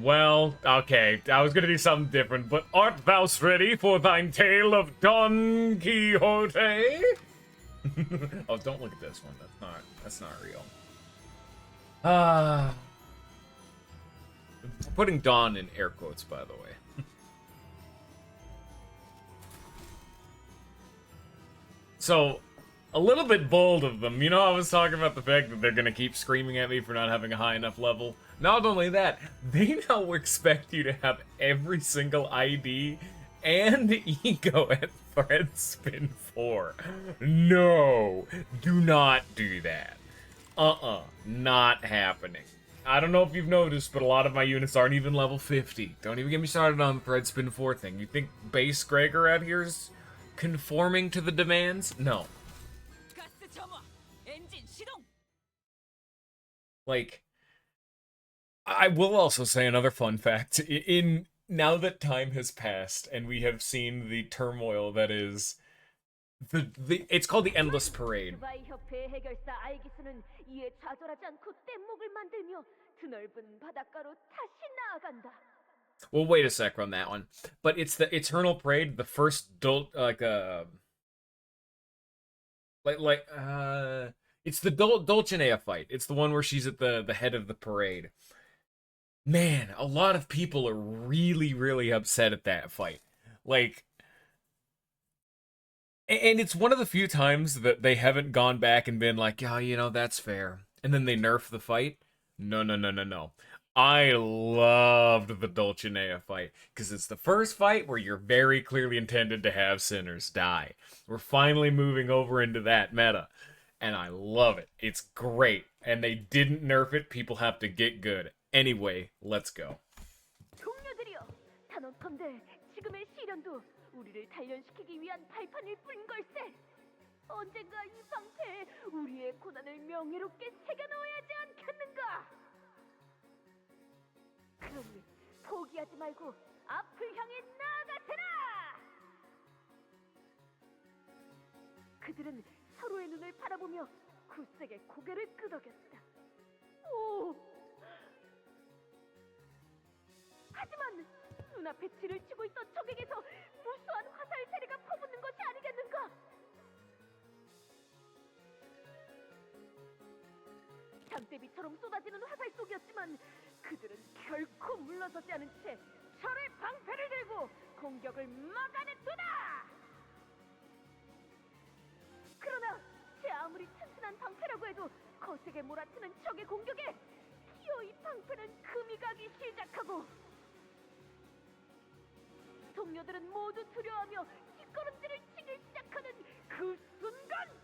Well, okay, I was gonna do something different, but art thou ready for thine tale of Don Quixote? Oh, don't look at this one. That's not real. Ah, putting Don in air quotes, by the way. So, a little bit bold of them. You know, I was talking about the fact that they're gonna keep screaming at me for not having a high enough level. Not only that, they now expect you to have every single ID and ego at Thread Spin 4. No, do not do that. Not happening. I don't know if you've noticed, but a lot of my units aren't even level 50. Don't even get me started on the Thread Spin 4 thing. You think base Gregor out here's conforming to the demands? No. Like, I will also say another fun fact. In now that time has passed and we have seen the turmoil that is it's called the Endless Parade. Well, wait a sec on that one. But it's the Eternal Parade, the first it's the Dulcinea fight. It's the one where she's at the head of the parade. Man, a lot of people are really, really upset at that fight. Like, and it's one of the few times that they haven't gone back and been like, yeah, you know, that's fair. And then they nerf the fight. No, no, no, no, no. I loved the Dulcinea fight because it's the first fight where you're very clearly intended to have sinners die. We're finally moving over into that meta, and I love it. It's great, and they didn't nerf it. People have to get good. Anyway, let's go. 언젠가 이 방패에 우리의 고난을 명예롭게 새겨넣어야지 않겠는가? 그러니 포기하지 말고 앞을 향해 나아가세라! 그들은 서로의 눈을 바라보며 굳세게 고개를 끄덕였다. 오! 하지만 눈앞에 질을 치고 있던 적에게서 무수한 화살 세례가 퍼붓는 것이 아니겠는가? 장대비처럼 쏟아지는 화살 속이었지만 그들은 결코 물러서지 않은 채 철의 방패를 들고 공격을 막아내두다! 그러나 제 아무리 튼튼한 방패라고 해도 거세게 몰아치는 적의 공격에 기어이 방패는 금이 가기 시작하고 동료들은 모두 두려워하며 뒷걸음질을 치기 시작하는 그 순간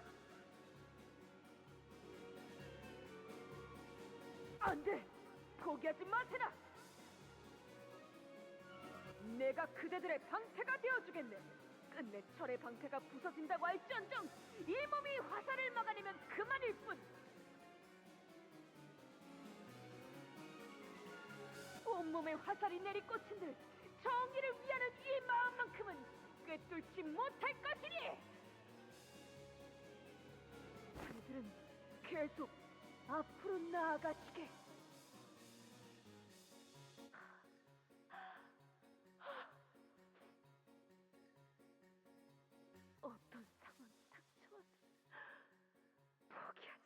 안 돼! 포기하지 마세라! 내가 그대들의 방패가 되어주겠네! 끝내 철의 방패가 부서진다고 할지언정 이 몸이 화살을 막아내면 그만일 뿐! 온몸에 화살이 내리꽂힌들 정의를 위하는 이 마음만큼은 꿰뚫지 못할 것이니! 그들은 계속 앞으로 나아가시게. 어떤 상황이 닥쳐와도 포기하지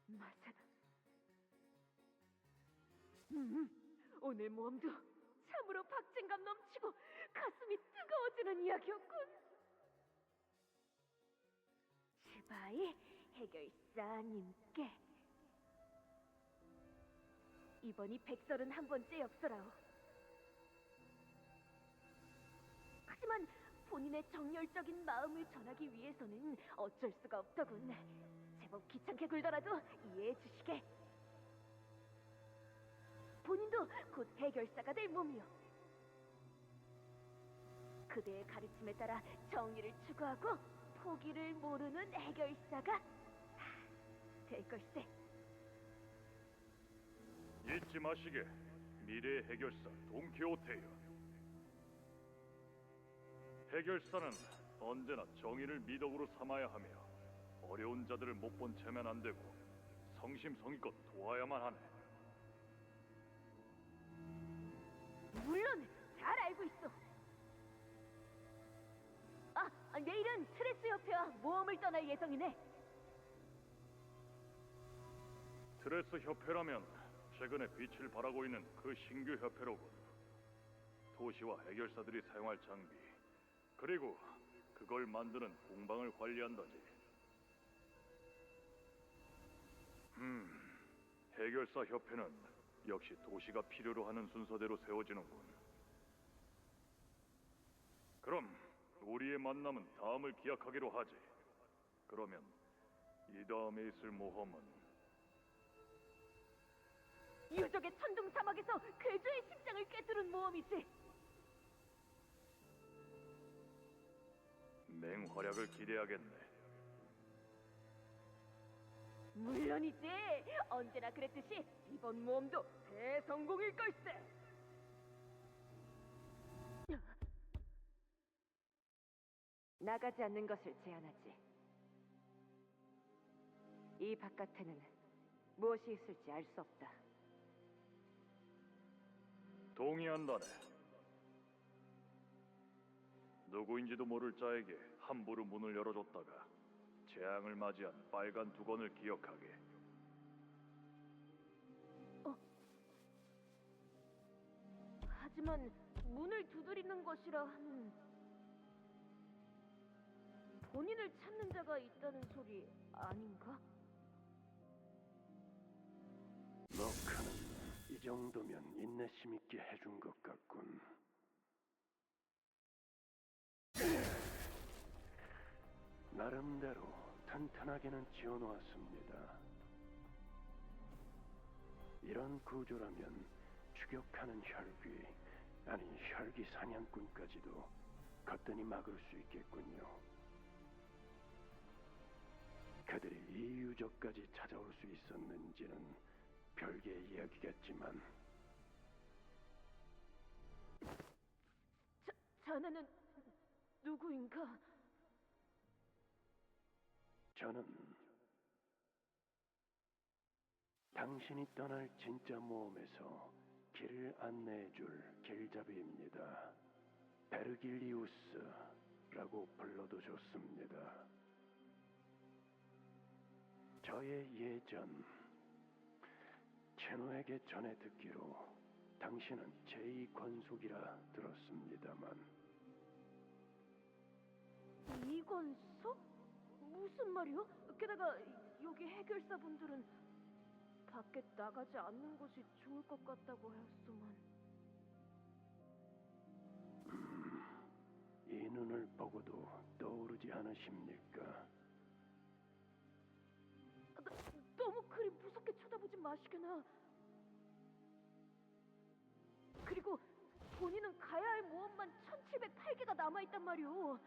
마세요. 오늘 모험도 참으로 박진감 넘치고 가슴이 뜨거워지는 이야기였군. 지바이 해결사님께 이번이 131번째 엽서라오. 하지만 본인의 정열적인 마음을 전하기 위해서는 어쩔 수가 없더군. 제법 귀찮게 굴더라도 이해해 주시게. 본인도 곧 해결사가 될 몸이요. 그대의 가르침에 따라 정의를 추구하고 포기를 모르는 해결사가 될 걸세. 잊지 마시게. 미래의 해결사 돈키호테여. 해결사는 언제나 정의를 미덕으로 삼아야 하며 어려운 자들을 못 본 채면 안 되고 성심성의껏 도와야만 하네. 물론 잘 알고 있어. 내일은 트레스 협회와 모험을 떠날 예정이네. 트레스 협회라면 최근에 빛을 발하고 있는 그 신규 협회로군. 도시와 해결사들이 사용할 장비, 그리고 그걸 만드는 공방을 관리한다지. 해결사 협회는 역시 도시가 필요로 하는 순서대로 세워지는군. 그럼 우리의 만남은 다음을 기약하기로 하지. 그러면 이 다음에 있을 모험은 유적의 천둥 사막에서 괴조의 심장을 꿰뚫은 모험이지. 맹활약을 기대하겠네. 물론이지. 언제나 그랬듯이 이번 모험도 대성공일 걸세. 나가지 않는 것을 제안하지. 이 바깥에는 무엇이 있을지 알 수 없다. 동의한다네. 누구인지도 모를 자에게 함부로 문을 열어줬다가 재앙을 맞이한 빨간 두건을 기억하게. 하지만 문을 두드리는 것이라 하면 본인을 찾는 자가 있다는 소리 아닌가? 너카는 이 정도면 인내심 있게 해준 것 같군. 나름대로 튼튼하게는 지어놓았습니다. 이런 구조라면 추격하는 혈귀, 아니 혈귀 사냥꾼까지도 거뜬히 막을 수 있겠군요. 그들이 이 유적까지 찾아올 수 있었는지는 별개의 이야기겠지만 자네는 누구인가? 저는 당신이 떠날 진짜 모험에서 길을 안내해줄 길잡이입니다. 베르길리우스라고 불러도 좋습니다. 저의 예전 제노에게 전해 듣기로 당신은 제2권속이라 들었습니다만 이권속? 무슨 말이요? 게다가 여기 해결사분들은 밖에 나가지 않는 것이 좋을 것 같다고 하였소만. 이 눈을 보고도 떠오르지 않으십니까? 너무 그리 무섭게 쳐다보지 마시게나. 그리고 본인은 가야 할 모험만 1708개가 남아있단 말이오.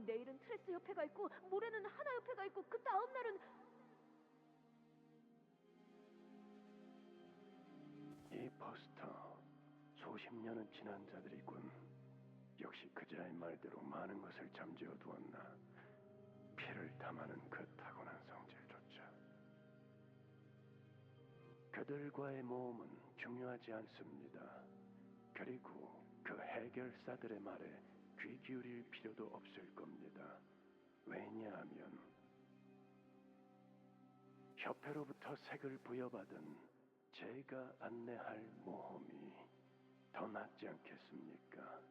내일은 트레스 협회가 있고 모레는 하나 협회가 있고 그 다음 날은 이 포스터 수십 년은 지난 자들이군. 역시 그자의 말대로 많은 것을 잠재워 두었나. 피를 탐하는 그 타고난 성질조차. 그들과의 모험은 중요하지 않습니다. 그리고 그 해결사들의 말에 귀 기울일 필요도 없을 겁니다. 왜냐하면 협회로부터 색을 부여받은 제가 안내할 모험이 더 낫지 않겠습니까?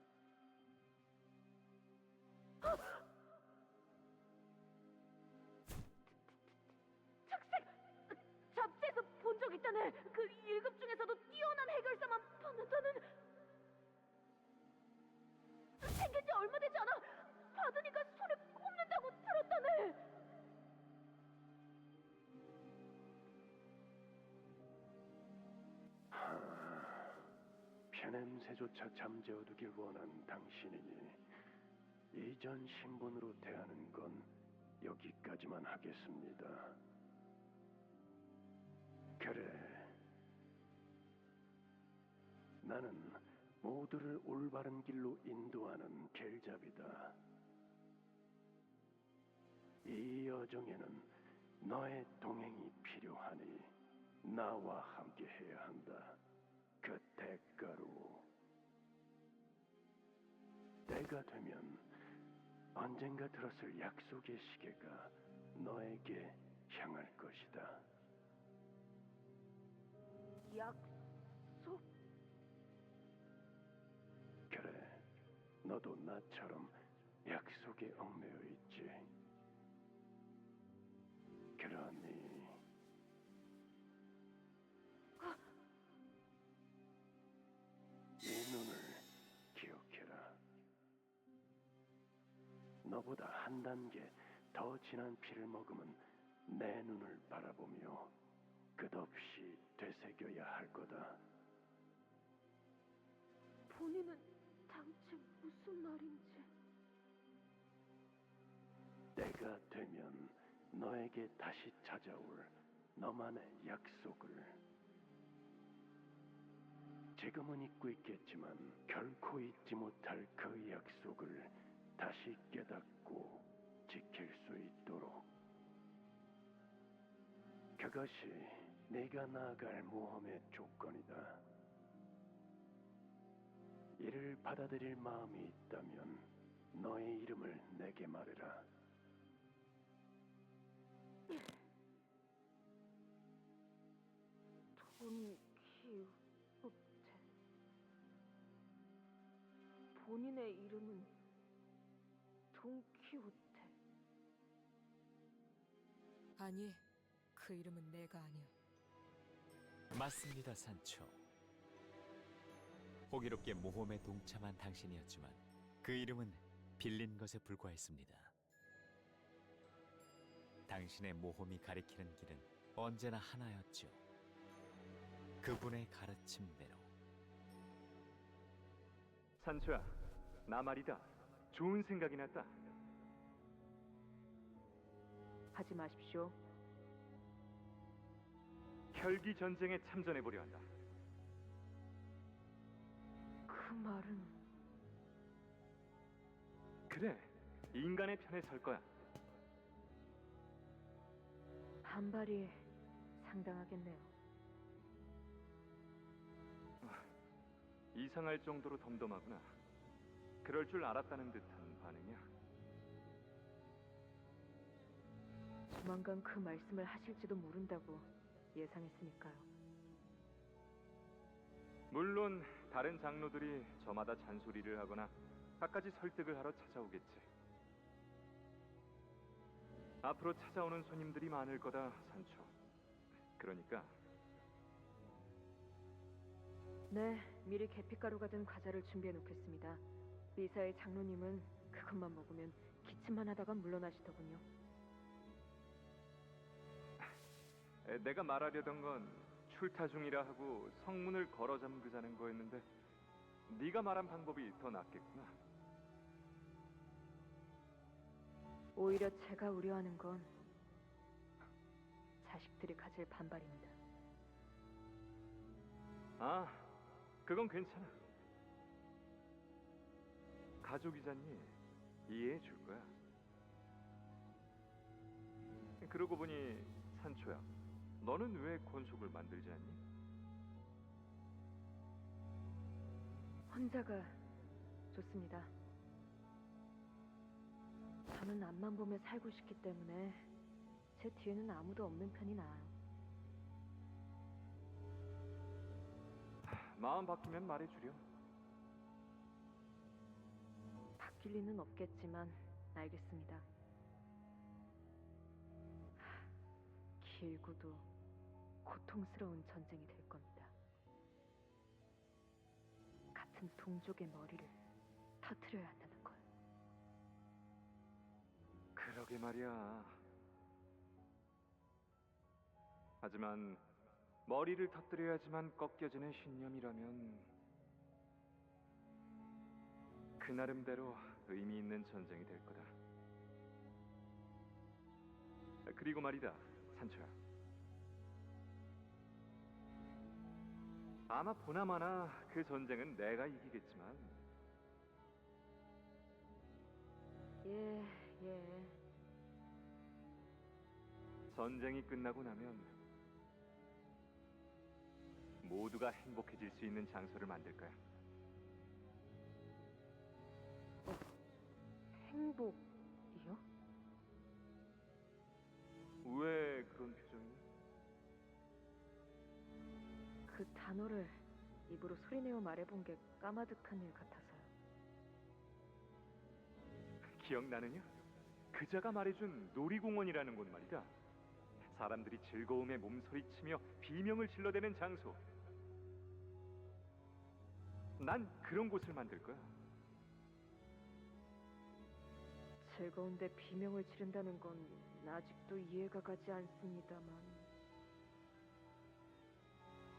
착색! 잡지에서 본 적 있다네. 그 1급 중에서도 뛰어난 해결사만 받는다는. 생긴 지 얼마 되지 않아 받으니까 손에 꼽는다고 들었다네. 피냄새조차 잠재워두길 원한 당신이니 이전 신분으로 대하는 건 여기까지만 하겠습니다. 그래, 나는 모두를 올바른 길로 인도하는 길잡이다. 이 여정에는 너의 동행이 필요하니 나와 함께 해야 한다. 그 대가로 때가 되면 언젠가 들었을 약속의 시계가 너에게 향할 것이다. 약속? 그래, 너도 나처럼 약속에 얽매여 있지. 그러니 이 눈을 기억해라. 너보다 한 단계 더 진한 피를 머금은 내 눈을 바라보며 끝없이 되새겨야 할 거다. 본인은 당최 무슨 말인지. 때가 되면 너에게 다시 찾아올 너만의 약속을 지금은 잊고 있겠지만 결코 잊지 못할 그 약속을 다시 깨닫고 지킬 수 있도록. 그것이 네가 나아갈 모험의 조건이다. 이를 받아들일 마음이 있다면 너의 이름을 내게 말해라. 돈키호테. 본인의 이름은 돈키호테. 아니, 그 이름은 내가 아니야. 맞습니다, 산초. 호기롭게 모험에 동참한 당신이었지만 그 이름은 빌린 것에 불과했습니다. 당신의 모험이 가리키는 길은 언제나 하나였죠. 그분의 가르침대로. 산초야, 나 말이다. 좋은 생각이 났다. 하지 마십시오. 혈기 전쟁에 참전해 보려 한다. 그 말은 그래, 인간의 편에 설 거야. 반발이 상당하겠네요. 이상할 정도로 덤덤하구나. 그럴 줄 알았다는 듯한 반응이야. 조만간 그 말씀을 하실지도 모른다고 예상했으니까요. 물론 다른 장로들이 저마다 잔소리를 하거나 갖가지 설득을 하러 찾아오겠지. 앞으로 찾아오는 손님들이 많을 거다, 산초. 그러니까 네, 미리 계피가루가 든 과자를 준비해 놓겠습니다. 미사의 장로님은 그것만 먹으면 기침만 하다가 물러나시더군요. 내가 말하려던 건 출타 중이라 하고 성문을 걸어 잠그자는 거였는데 네가 말한 방법이 더 낫겠구나. 오히려 제가 우려하는 건 자식들이 가질 반발입니다. 아, 그건 괜찮아. 가족이잖니, 이해해 줄 거야. 그러고 보니 산초야, 너는 왜 권속을 만들지 않니? 혼자가 좋습니다. 저는 앞만 보며 살고 싶기 때문에 제 뒤에는 아무도 없는 편이 나아요. 마음 바뀌면 말해주렴. 바뀔 리는 없겠지만 알겠습니다. 길고도 고통스러운 전쟁이 될 겁니다. 같은 동족의 머리를 터트려야 한다는 걸. 그러게 말이야. 하지만 머리를 터뜨려야지만 꺾여지는 신념이라면 그 나름대로 의미 있는 전쟁이 될 거다. 그리고 말이다, 산초야. 아마 보나마나 그 전쟁은 내가 이기겠지만 예. 전쟁이 끝나고 나면 모두가 행복해질 수 있는 장소를 만들 거야. 행복이요? 왜 그런 표정이야? 그 단어를 입으로 소리내어 말해본 게 까마득한 일 같아서요. 기억나느냐? 그자가 말해준 놀이공원이라는 곳 말이다. 사람들이 즐거움에 몸소리치며 비명을 질러대는 장소. 난 그런 곳을 만들 거야. 즐거운데 비명을 지른다는 건 아직도 이해가 가지 않습니다만.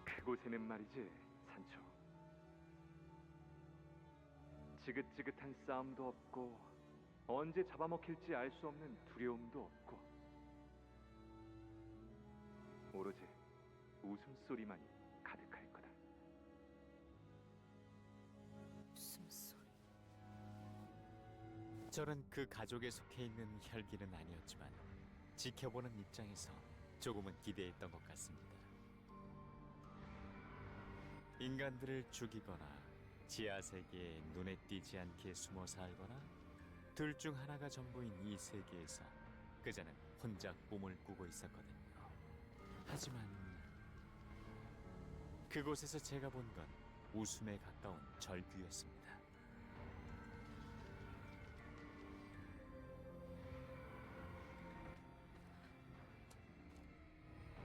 그곳에는 말이지, 산초. 지긋지긋한 싸움도 없고 언제 잡아먹힐지 알 수 없는 두려움도 없고 오로지 웃음소리만이 가득할 거다. 웃음소리. 저는 그 가족에 속해 있는 혈기는 아니었지만 지켜보는 입장에서 조금은 기대했던 것 같습니다. 인간들을 죽이거나 지하 세계에 눈에 띄지 않게 숨어 살거나 둘 중 하나가 전부인 이 세계에서 그자는 혼자 꿈을 꾸고 있었거든요. 하지만 그곳에서 제가 본 건 웃음에 가까운 절규였습니다.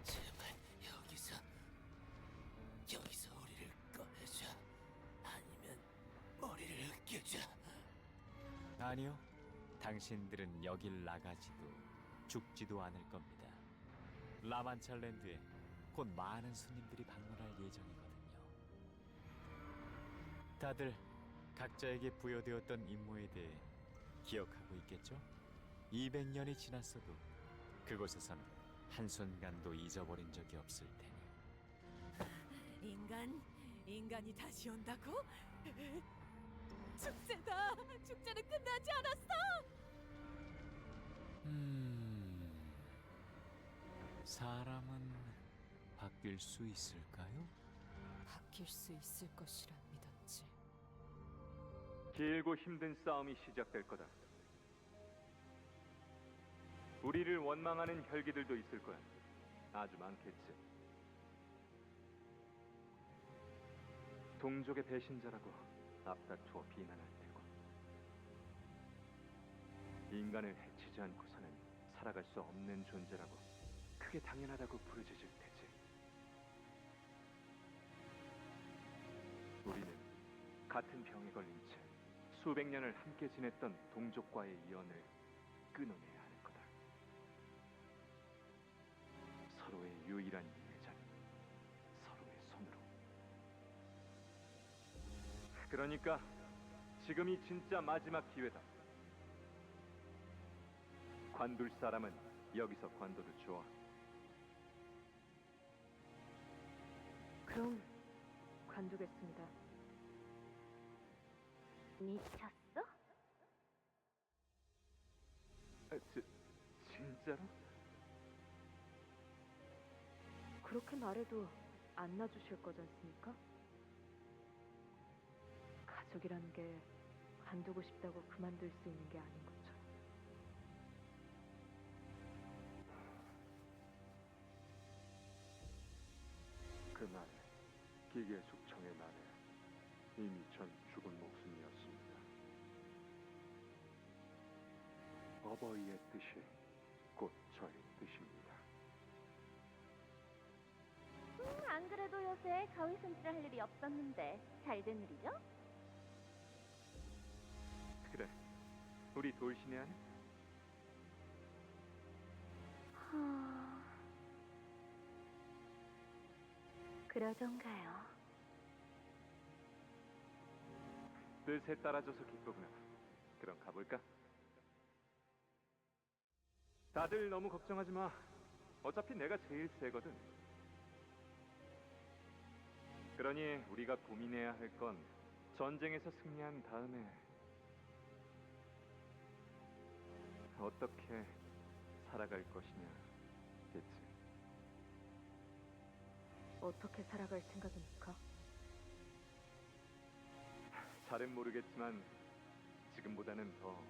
제발 여기서 우리를 꺼내줘. 아니면 머리를 으깨줘. 아니요, 당신들은 여길 나가지도 죽지도 않을 겁니다. 라만찰랜드에 곧 많은 손님들이 방문할 예정이거든요. 다들 각자에게 부여되었던 임무에 대해 기억하고 있겠죠? 200년이 지났어도 그곳에서는 한순간도 잊어버린 적이 없을 테니. 인간이 다시 온다고? 축제다! 축제는 끝나지 않았어! 사람은 바뀔 수 있을까요? 바뀔 수 있을 것이라 믿었지. 길고 힘든 싸움이 시작될 거다. 우리를 원망하는 혈기들도 있을 거야. 아주 많겠지. 동족의 배신자라고 앞다투어 비난할 테고, 인간을 해치지 않고서는 살아갈 수 없는 존재라고 그게 당연하다고 부르짖을 테지. 우리는 같은 병에 걸린 채 수백 년을 함께 지냈던 동족과의 연을 끊어내야 하는 거다. 서로의 유일한 인내자, 서로의 손으로. 그러니까 지금이 진짜 마지막 기회다. 관둘 사람은 여기서 관둬도 좋아. 그럼 관두겠습니다. 미쳤어? 진짜로? 그렇게 말해도 안 놔주실 거지 않습니까? 가족이라는 게 관두고 싶다고 그만둘 수 있는 게 아닌 것처럼. 그날 기계 숙청의 날에 이미 전 죽은 목숨이었습니다. 어버이의 뜻이 곧 저의 뜻입니다. 안 그래도 요새 가위 손질할 일이 없었는데 잘 된 일이죠? 그래, 우리 돌신해야 해? 그러던가요. 뜻에 따라줘서 기쁘구나. 그럼 가볼까? 다들 너무 걱정하지 마. 어차피 내가 제일 세거든. 그러니 우리가 고민해야 할 건 전쟁에서 승리한 다음에 어떻게 살아갈 것이냐겠지. 어떻게 살아갈 생각입니까? 잘은 모르겠지만 지금보다는 더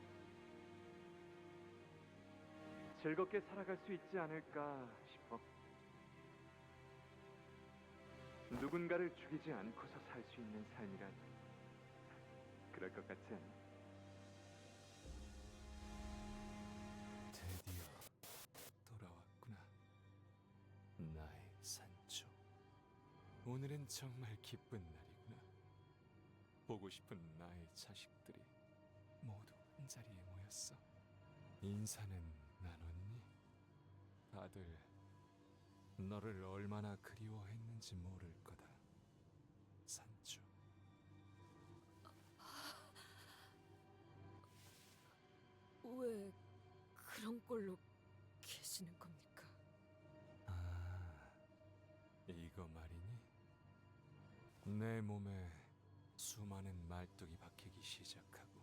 즐겁게 살아갈 수 있지 않을까 싶어. 누군가를 죽이지 않고서 살 수 있는 삶이란 그럴 것 같지 않아? 드디어 돌아왔구나. 나의 산초. 오늘은 정말 기쁜 날이구나. 보고 싶은 나의 자식들이 모두 한자리에 모였어. 인사는 나눴니? 다들 너를 얼마나 그리워했는지 모를 거다. 산초. 왜 그런 꼴로 계시는 겁니까? 아, 이거 말이니? 내 몸에 수많은 말뚝이 박히기 시작하고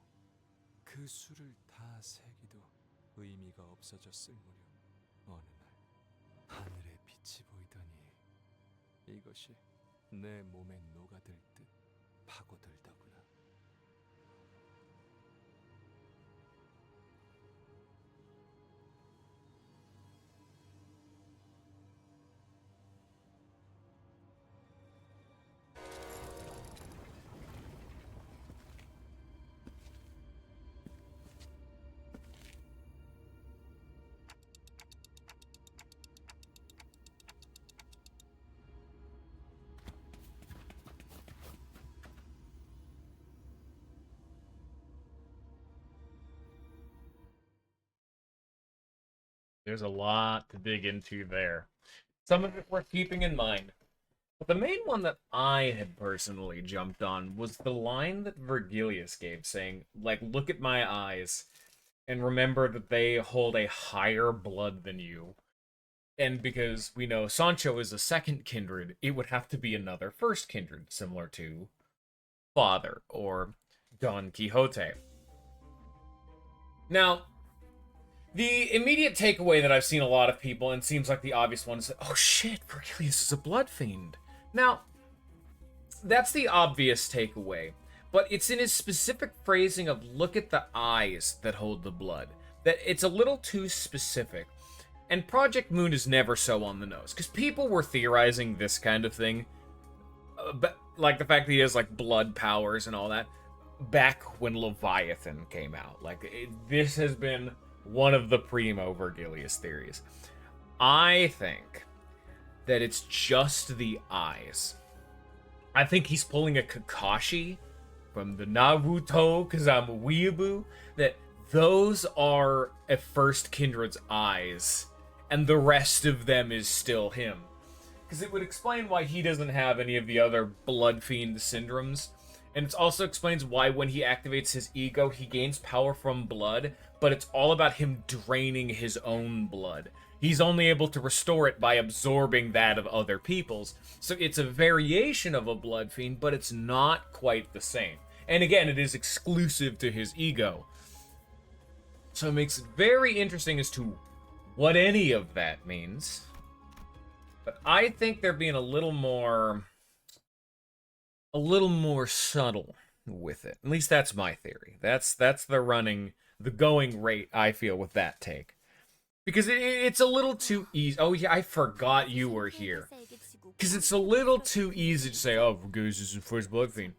그 수를 다 세기도 의미가 없어졌을 무렵 어느 날 하늘에 빛이 보이더니 이것이 내 몸에 녹아들 듯 파고들더구나. There's a lot to dig into there. Some of it worth keeping in mind. But the main one that I had personally jumped on was the line that Virgilius gave, saying, like, look at my eyes, and remember that they hold a higher blood than you. And because we know Sancho is a second kindred, it would have to be another first kindred, similar to Father or Don Quixote. Now, the immediate takeaway that I've seen a lot of people, and seems like the obvious one, is that, oh shit, Virgilius is a blood fiend. Now, that's the obvious takeaway, but it's in his specific phrasing of look at the eyes that hold the blood, that it's a little too specific. And Project Moon is never so on the nose, because people were theorizing this kind of thing, but like the fact that he has like blood powers and all that, back when Leviathan came out. Like, this has been one of the primo Virgilius theories. I think that it's just the eyes. I think he's pulling a Kakashi from the Naruto Kazama Weeaboo, that those are a first kindred's eyes, and the rest of them is still him. Because it would explain why he doesn't have any of the other blood fiend syndromes. And it also explains why when he activates his ego, he gains power from blood, but it's all about him draining his own blood. He's only able to restore it by absorbing that of other people's. So it's a variation of a blood fiend, but it's not quite the same. And again, it is exclusive to his ego. So it makes it very interesting as to what any of that means. But I think they're being a little more subtle with it. At least that's my theory. That's the going rate, I feel, with that take. Because it's a little too easy. Oh yeah, I forgot you were here. Because it's a little too easy to say, oh, Virgilius is the first blood fiend.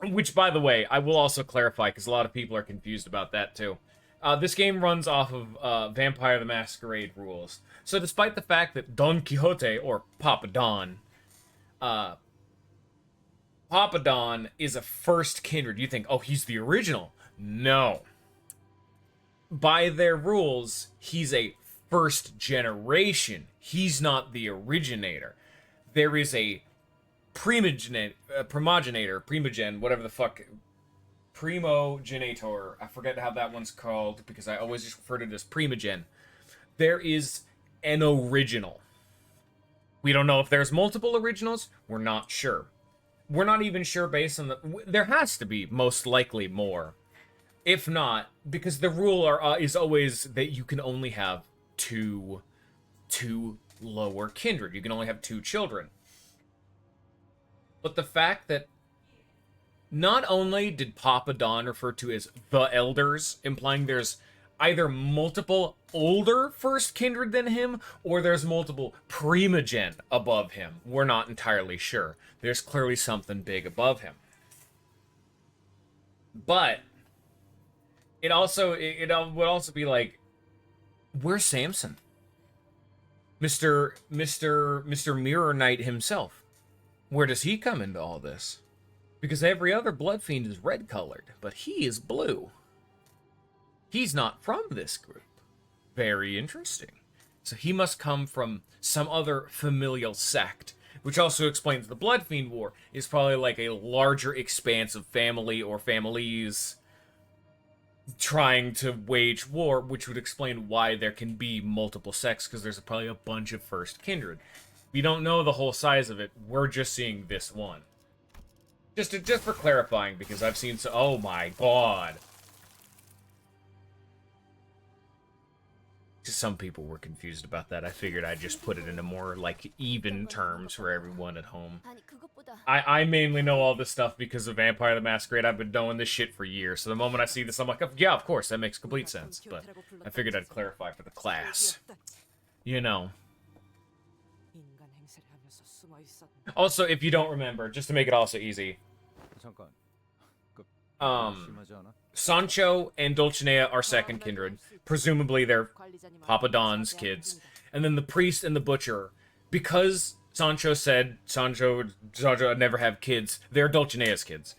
Which, by the way, I will also clarify, because a lot of people are confused about that too. This game runs off of Vampire the Masquerade rules. So despite the fact that Don Quixote, or Papa Don, Papa Don is a first kindred, you think, oh, he's the original. No. By their rules, he's a first generation. He's not the originator. There is a primogenitor, whatever the fuck, primogenitor. I forget how that one's called, because I always just refer to it as primogen. There is an original. We don't know if there's multiple originals. We're not sure. We're not even sure based on the... There has to be, most likely, more. If not, because the rule is always that you can only have two lower kindred. You can only have 2 children. But the fact that not only did Papa Don refer to as the elders, implying there's either multiple older first kindred than him, or there's multiple primogen above him. We're not entirely sure. There's clearly something big above him. But it also would also be like, where's Samson? Mr. Mirror Knight himself. Where does he come into all this? Because every other blood fiend is red colored, but he is blue. He's not from this group. Very interesting. So he must come from some other familial sect, which also explains the Blood Fiend War is probably like a larger expanse of family or families trying to wage war, which would explain why there can be multiple sects, because there's probably a bunch of first kindred. We don't know the whole size of it. We're just seeing this one. Just for clarifying, because I've seen so. Oh my god. Some people were confused about that. I figured I'd just put it into more like even terms for everyone at home. I mainly know all this stuff because of Vampire the Masquerade. I've been knowing this shit for years. So the moment I see this, I'm like, oh, yeah, of course, that makes complete sense. But I figured I'd clarify for the class. You know. Also, if you don't remember, just to make it also easy. Sancho and Dulcinea are second kindred. Presumably they're Papa Don's kids. And then the priest and the butcher, because Sancho said Sancho would never have kids, they're Dulcinea's kids.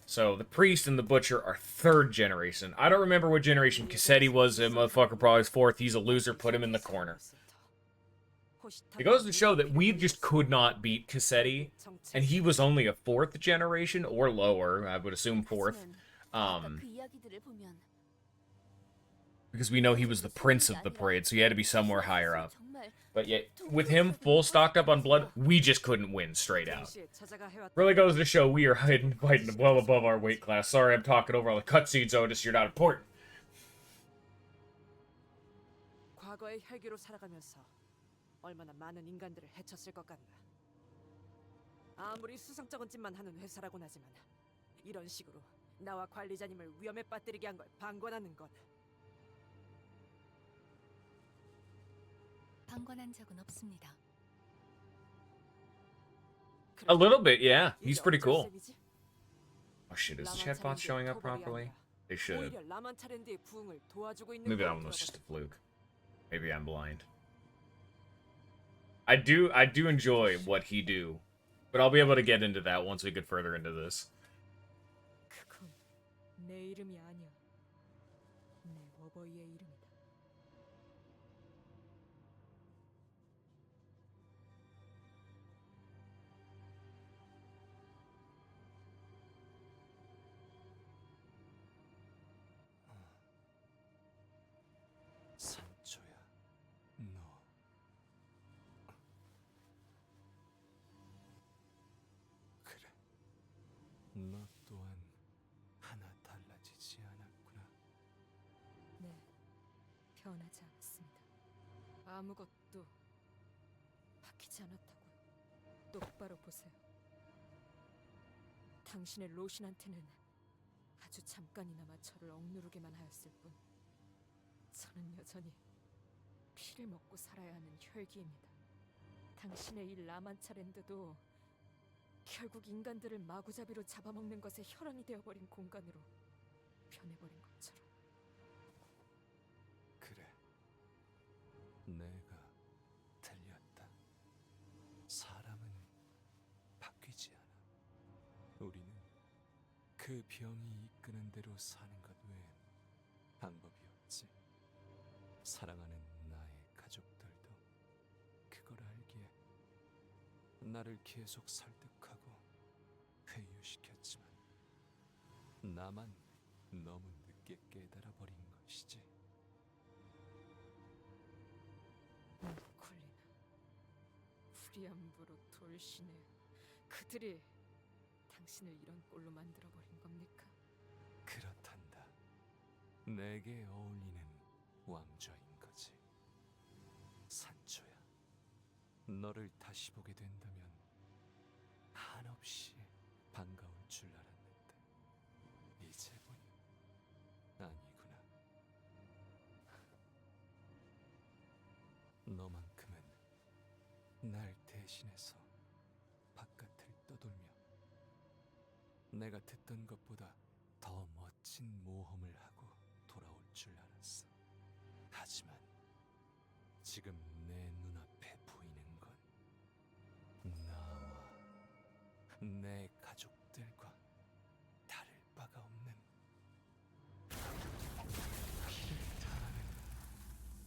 So the priest and the butcher are third generation. I don't remember what generation Quixote was. A motherfucker probably was fourth. He's a loser. Put him in the corner. It goes to show that we just could not beat Quixote, and he was only a fourth generation or lower. I would assume fourth. Because we know he was the prince of the parade, so he had to be somewhere higher up. But yet, with him full stocked up on blood, we just couldn't win straight out. Really goes to show we are fighting well above our weight class. Sorry, I'm talking over all the cutscenes, Otis. You're not important. 얼마나 많은 인간들을 해쳤을 것 같나. 아무리 수상쩍은 짓만 하는 회사라곤 하지만 이런 식으로 나와 관리자님을 위험에 빠뜨리게 한 걸 방관하는 건. 방관한 적은 없습니다. A little bit, yeah. He's pretty cool. Oh shit, is the chatbot showing up properly? They should. Maybe that one was just a fluke. Maybe I'm blind. I do enjoy what he do, but I'll be able to get into that once we get further into this. 그건 내 이름이 아니야. 내 어버이의 이름이다. 산초야, 너. 그래, 너 또한 하나 달라지지 않았구나. 네, 변하지 않았습니다. 아무것도 바뀌지 않았다고요. 똑바로 보세요. 당신의 로신한테는 아주 잠깐이나마 저를 억누르게만 하였을 뿐 저는 여전히 피를 먹고 살아야 하는 혈기입니다. 당신의 이 라만차랜드도 결국 인간들을 마구잡이로 잡아먹는 것에 혈안이 되어버린 공간으로 변해버린 것처럼. 그래, 내가 틀렸다. 사람은 바뀌지 않아. 우리는 그 병이 이끄는 대로 사는 것 외엔 방법이 없지. 사랑하는 나의 가족들도 그걸 알기에 나를 계속 설득하고 회유시켰지만 나만 너무 늦게 깨달아버린 것이지. 쿨리나, 프리암브로 돌시네, 그들이 당신을 이런 꼴로 만들어버린 겁니까? 그렇단다. 내게 어울리는 왕좌인 거지. 산초야, 너를 다시 보게 된다면 한없이 반가울 줄 알았는데 이제 보니 아니구나. 날 대신해서 바깥을 떠돌며 내가 듣던 것보다 더 멋진 모험을 하고 돌아올 줄 알았어. 하지만 지금 내 눈앞에 보이는 건 나와 내 가족들과 다를 바가 없는 피를 타는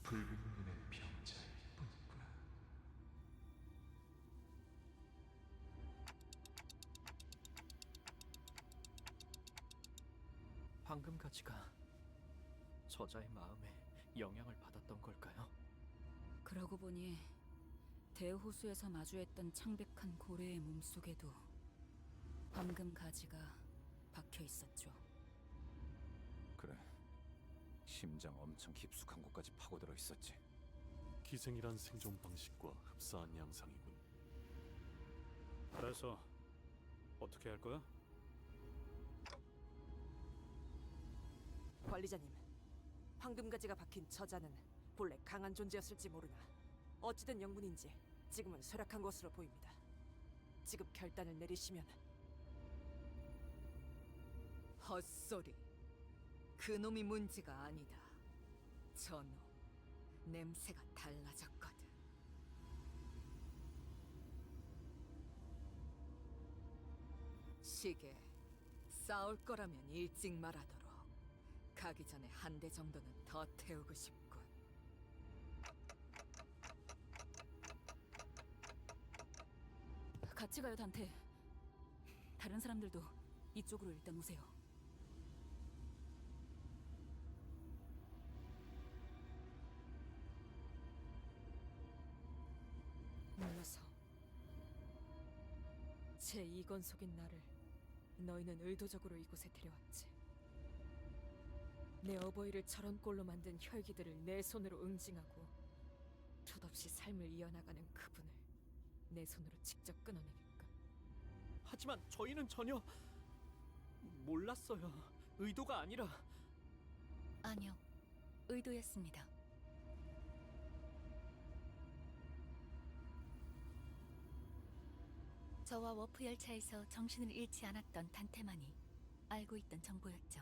붉은 눈의 병자일 뿐이구나. 황금 가지가 저자의 마음에 영향을 받았던 걸까요? 그러고 보니 대호수에서 마주했던 창백한 고래의 몸속에도 황금 가지가 박혀 있었죠. 그래, 심장 엄청 깊숙한 곳까지 파고들어 있었지. 기생이란 생존 방식과 흡사한 양상이군. 그래서 어떻게 할 거야? 관리자님, 황금 가지가 박힌 저자는 본래 강한 존재였을지 모르나 어찌된 영문인지 지금은 쇠락한 것으로 보입니다. 지금 결단을 내리시면. 헛소리. 그놈이 문제가 아니다. 저놈 냄새가 달라졌거든. 시계, 싸울 거라면 일찍 말하도록. 가기 전에 한 대 정도는 더 태우고 싶군. 같이 가요, 단테. 다른 사람들도 이쪽으로 일단 오세요. 몰라서 제 이건속인 나를 너희는 의도적으로 이곳에 데려왔지. 내 어버이를 저런 꼴로 만든 혈기들을 내 손으로 응징하고 폛없이 삶을 이어나가는 그분을 내 손으로 직접 끊어내니까. 하지만 저희는 전혀 몰랐어요. 의도가 아니라. 아니요, 의도였습니다. 저와 워프 열차에서 정신을 잃지 않았던 단테만이 알고 있던 정보였죠.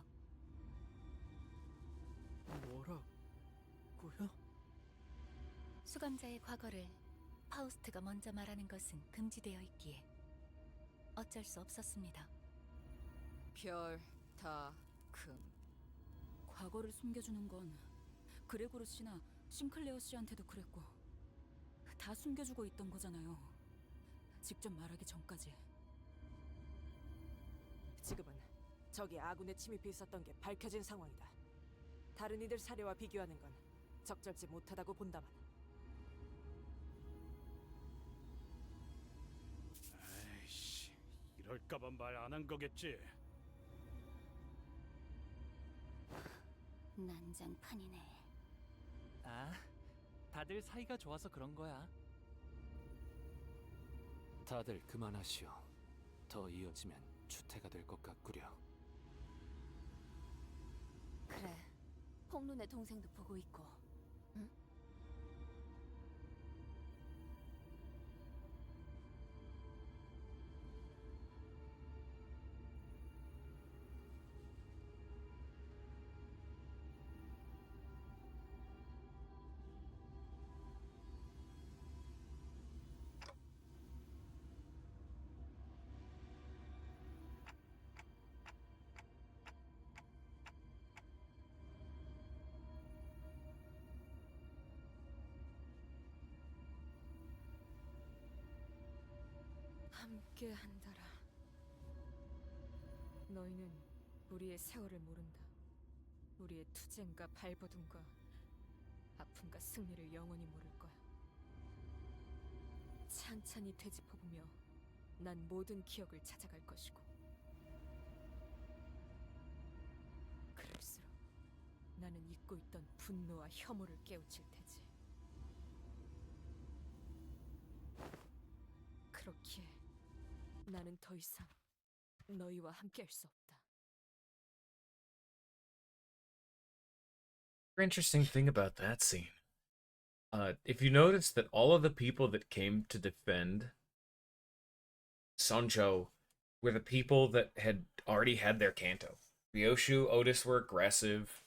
뭐라고요? 수감자의 과거를 파우스트가 먼저 말하는 것은 금지되어 있기에 어쩔 수 없었습니다. 별, 다, 금. 과거를 숨겨주는 건 그레고르 씨나 싱클레어 씨한테도 그랬고 다 숨겨주고 있던 거잖아요. 직접 말하기 전까지. 지금은 적이 아군에 침입해 있었던 게 밝혀진 상황이다. 다른 이들 사례와 비교하는 건 적절치 못하다고 본다만. 에이씨, 이럴까봐 말 안 한 거겠지. 난장판이네. 아, 다들 사이가 좋아서 그런 거야. 다들 그만하시오. 더 이어지면 추태가 될 것 같구려. 그래, 홍눈의 동생도 보고 있고. 응? 함께 한다라. 너희는 우리의 세월을 모른다. 우리의 투쟁과 발버둥과 아픔과 승리를 영원히 모를 거야. 찬찬히 되짚어보며 난 모든 기억을 찾아갈 것이고, 그럴수록 나는 잊고 있던 분노와 혐오를 깨우칠 테지. 그렇기에 나는 더 이상 너희와 함께할 수 없다. Interesting thing about that scene. if you notice that all of the people that came to defend Sancho were the people that had already had their Kanto. Ryoshu, Otis were aggressive.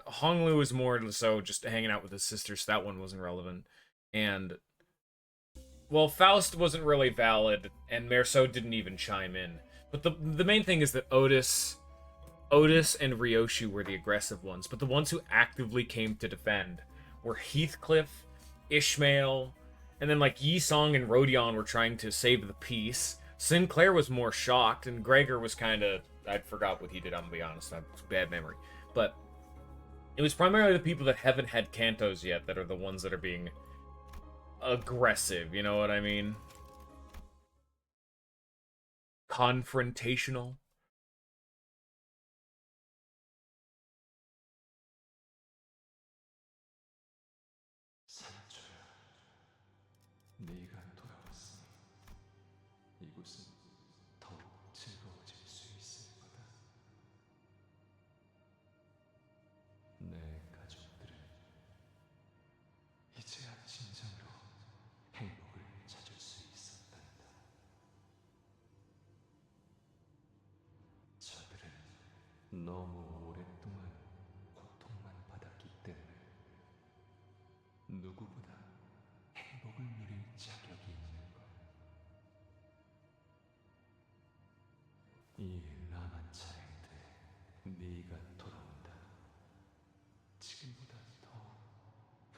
Honglu was more so just hanging out with his sister, so that one wasn't relevant. And, well, Faust wasn't really valid, and Merceau didn't even chime in. But the main thing is that Otis and Ryoshu were the aggressive ones, but the ones who actively came to defend were Heathcliff, Ishmael, and then like Yi Song and Rodion were trying to save the peace. Sinclair was more shocked, and Gregor was kind of... I forgot what he did, I'm gonna be honest. I have bad memory. But it was primarily the people that haven't had Kantos yet that are the ones that are being aggressive, you know what I mean? Confrontational. 네가 돌아왔으니 이곳은 더욱 즐거워질 수 있을 거다. 내 가족들은 이제야 진정으로 행복을 찾을 수 있었단다. 저들은 너무 오랫동안 고통만 받았기 때문에 누구보다 행복을 누릴 자격이 있는 거야. 이 라만차에 대해 네가 돌아온다. 지금보다 더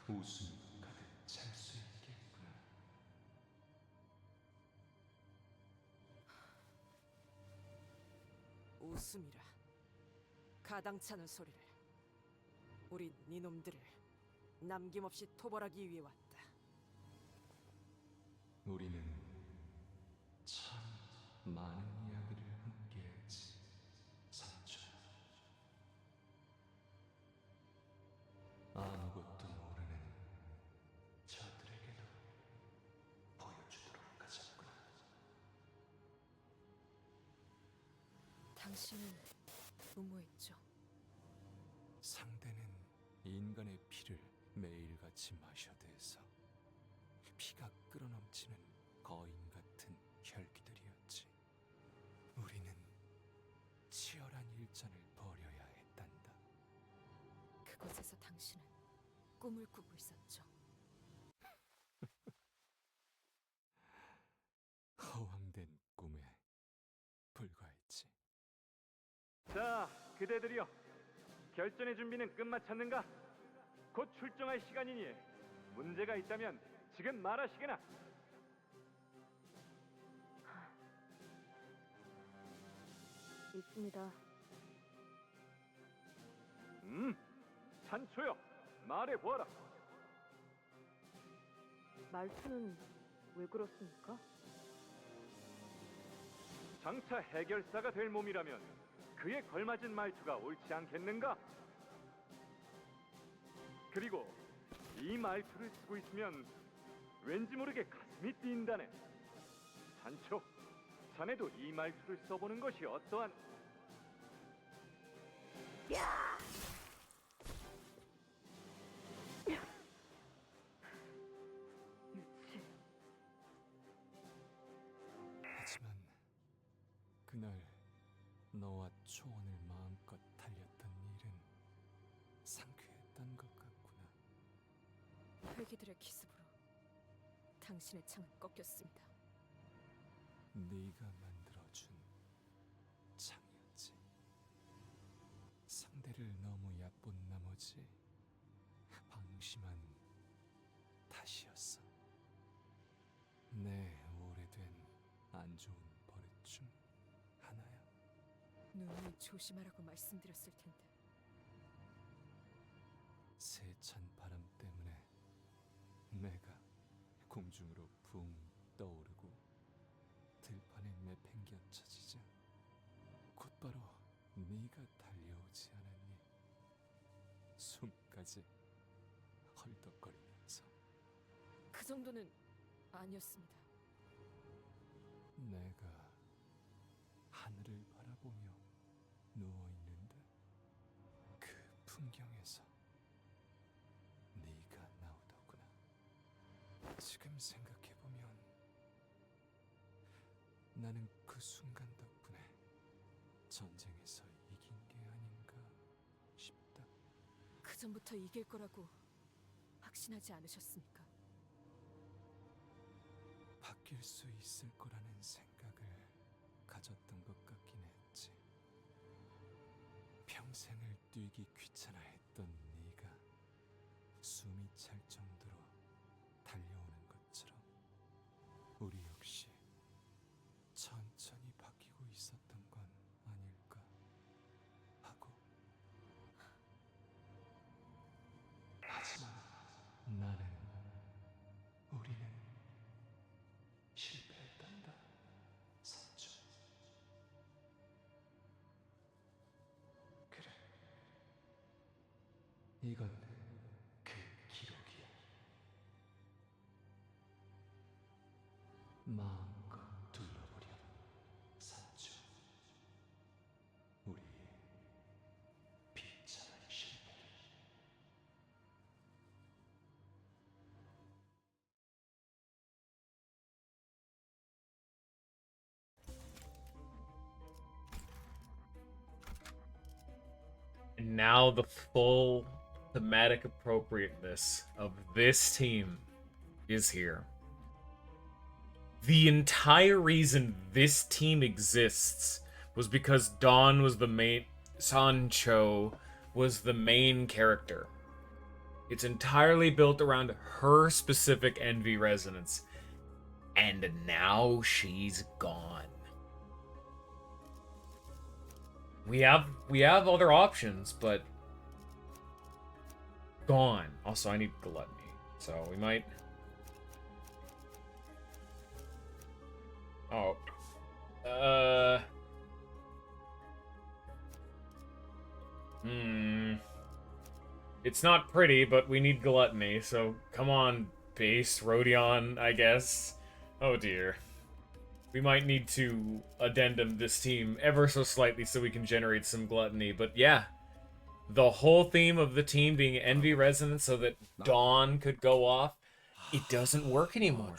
웃음이 가득 찰 수 있겠구나. 웃음이라. 가당찮은 소리를. 우린 이놈들을 남김없이 토벌하기 위해 왔다. 우리는 참 많은 이야기를 함께했지, 산초. 아무것도 모르는 저들에게도 보여주도록 하자꾸나. 당신은 무모했죠. 상대는 인간의 피를 매일같이 마셔대서 피가 끓어넘치는 거인 같은 혈기들이었지. 우리는 치열한 일전을 벌여야 했단다. 그곳에서 당신은 꿈을 꾸고 있었죠. 허황된 꿈에 불과했지. 자, 그대들이여. 결전의 준비는 끝마쳤는가? 곧 출정할 시간이니 문제가 있다면 지금 말하시게나. 있습니다. 산초여, 말해보아라. 말투는 왜 그렇습니까? 장차 해결사가 될 몸이라면 그에 걸맞은 말투가 옳지 않겠는가? 그리고 이 말투를 쓰고 있으면 왠지 모르게 가슴이 뛴다네. 산초, 자네도 이 말투를 써보는 것이 어떠한... 하지만 그날 너와 초원을 마음껏 달렸던 일은 상쾌했던 것 같구나. 혈기들의 기습으로 당신의 창은 꺾였습니다. 네가 만들어준 창이었지. 상대를 너무 얕본 나머지 방심한 탓이었어. 내 오래된 안 좋은 버릇 중 하나야. 누누이 조심하라고 말씀드렸을 텐데. 세찬 바람 때문에 내가 공중으로 붕 떠오르고 들판에 내팽겨쳐지자 곧바로 네가 달려오지 않았니? 숨까지 헐떡거리면서. 그 정도는 아니었습니다. 내가 하늘을 바라보며 누워있는데 그 풍경에서 네가 나오더구나. 지금 생각해보면 나는 그 순간 덕분에 전쟁에서 이긴 게 아닌가 싶다. 그 전부터 이길 거라고 확신하지 않으셨습니까? 바뀔 수 있을 거라는 생각을 가졌던 것 같긴 했지. 평생을 뛰기 귀찮아했던 네가 숨이 찰 정도로 달려오는 것처럼 우리 역시 천천히 바뀌고 있었던 건 아닐까 하고. 하지만 나는, 우리는 실패했단다, 산주. 그래, 이건 그 기록이야. 마음껏 둘러보렴, 산주. 우리의 비참한 실패를. And now the full thematic appropriateness of this team is here. The entire reason this team exists was because Dawn was the main... Sancho was the main character. It's entirely built around her specific envy resonance. And now she's gone. We have other options, but gone. Also, I need gluttony, so we might. Oh, It's not pretty, but we need gluttony. So come on, base Rodion, I guess. Oh dear. We might need to addendum this team ever so slightly so we can generate some gluttony. But yeah, the whole theme of the team being envy resonance so that Dawn could go off, it doesn't work anymore.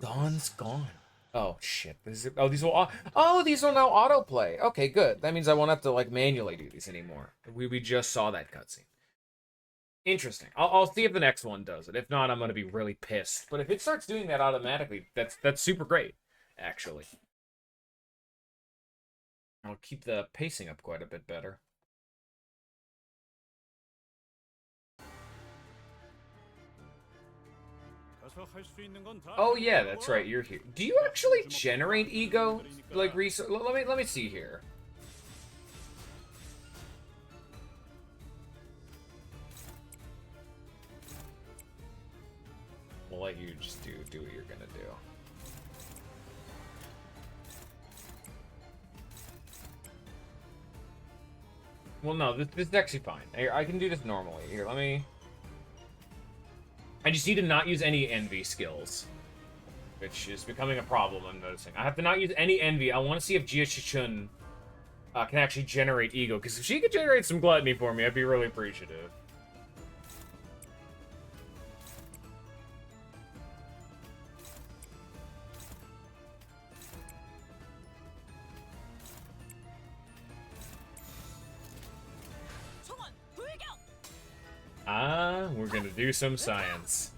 Dawn's gone. Oh shit! These will these will now autoplay. Okay, good. That means I won't have to like manually do these anymore. We just saw that cutscene. Interesting. I'll see if the next one does it. If not, I'm gonna be really pissed. But if it starts doing that automatically, that's super great. Actually, I'll keep the pacing up quite a bit better. Oh yeah, that's right. You're here. Do you actually generate ego? Like let me see here. We'll let you just do what you're gonna do. Well, no, this is actually fine. I can do this normally. Here, let me... I just need to not use any envy skills. Which is becoming a problem, I'm noticing. I have to not use any envy. I want to see if Jia Shichun can actually generate ego. Because if she could generate some gluttony for me, I'd be really appreciative. Ah, we're gonna do some science.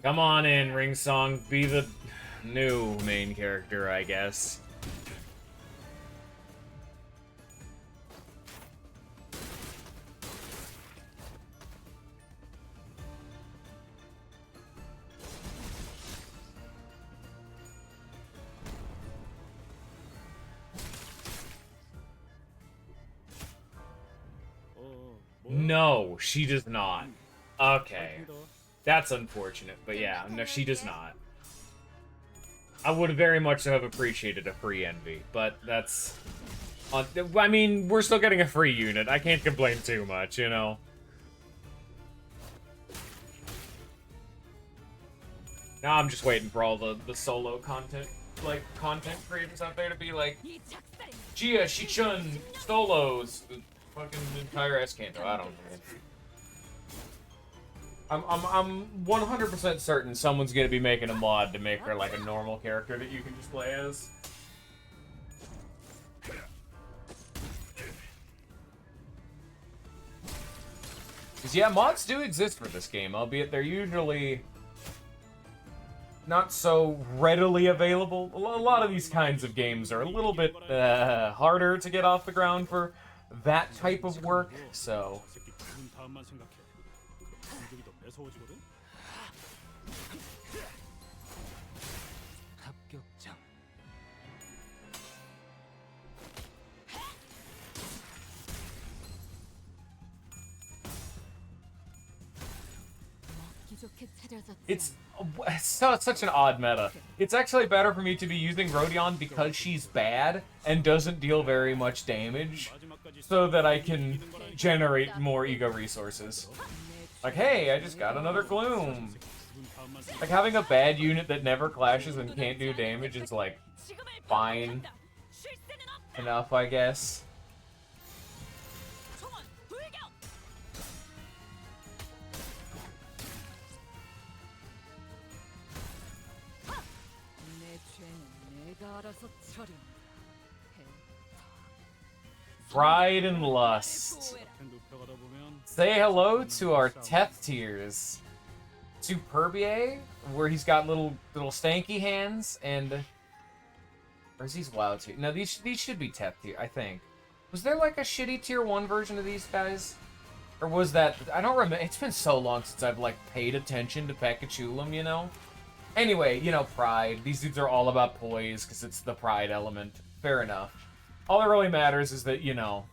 Come on in, Ring Song. Be the new main character, I guess. No, she does not. Okay. That's unfortunate, but yeah, no, she does not. I would very much have appreciated a free envy, but that's... I mean, we're still getting a free unit. I can't complain too much, you know? Now I'm just waiting for all the solo content, like, content creators out there to be like, Jia, Shichun, solos, the fucking entire S-Canto, I don't know. I'm 100% certain someone's gonna be making a mod to make her like a normal character that you can just play as. Because yeah, mods do exist for this game, albeit they're usually not so readily available. A lot of these kinds of games are a little bit harder to get off the ground for that type of work, so... It's such an odd meta. It's actually better for me to be using Rodion because she's bad and doesn't deal very much damage, so that I can generate more ego resources. Like, hey, I just got another Gloom. Like, having a bad unit that never clashes and can't do damage is, like, fine enough, I guess. Pride and Lust. Say hello to our Teth tiers. Superbier, where he's got little stanky hands, and or is these WoW tier? No, these should be Teth tier, I think. Was there like a shitty tier 1 version of these guys? Or was that, I don't remember, it's been so long since I've like paid attention to Pekachulum, you know? Anyway, you know, Pride. These dudes are all about poise, because it's the Pride element. Fair enough. All that really matters is that, you know,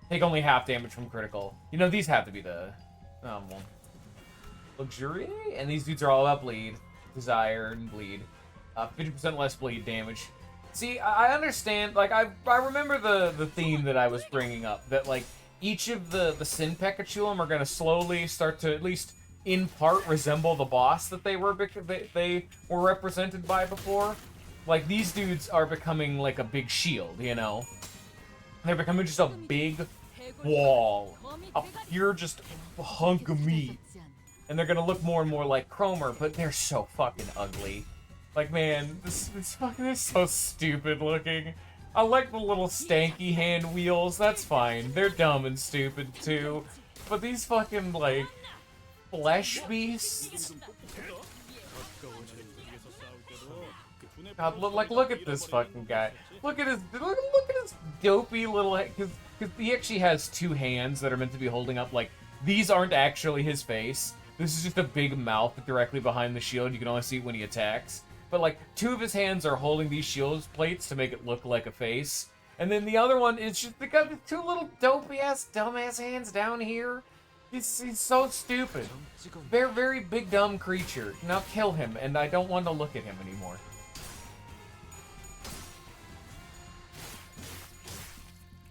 take only half damage from critical. You know, these have to be the, well, luxury? And these dudes are all about bleed. Desire and bleed. 50% less bleed damage. See, I understand, like, I remember the theme that I was bringing up, that, like, each of the Sin Pekachulum are going to slowly start to, at least in part, resemble the boss that they were represented by before. Like, these dudes are becoming, like, a big shield, you know? They're becoming just a big wall. A pure, just hunk of meat. And they're gonna look more and more like Cromer, but they're so fucking ugly. Like, man, this fucking is so stupid looking. I like the little stanky hand wheels, that's fine. They're dumb and stupid, too. But these fucking, like, flesh beasts? God, look at this fucking guy. Look at his dopey little, because he actually has 2 hands that are meant to be holding up, like, these aren't actually his face. This is just a big mouth directly behind the shield. You can only see it when he attacks. But, like, 2 of his hands are holding these shield plates to make it look like a face. And then the other one is just, they got the 2 little dopey-ass, dumbass hands down here. He's so stupid. Very, very big, dumb creature. Now kill him, and I don't want to look at him anymore.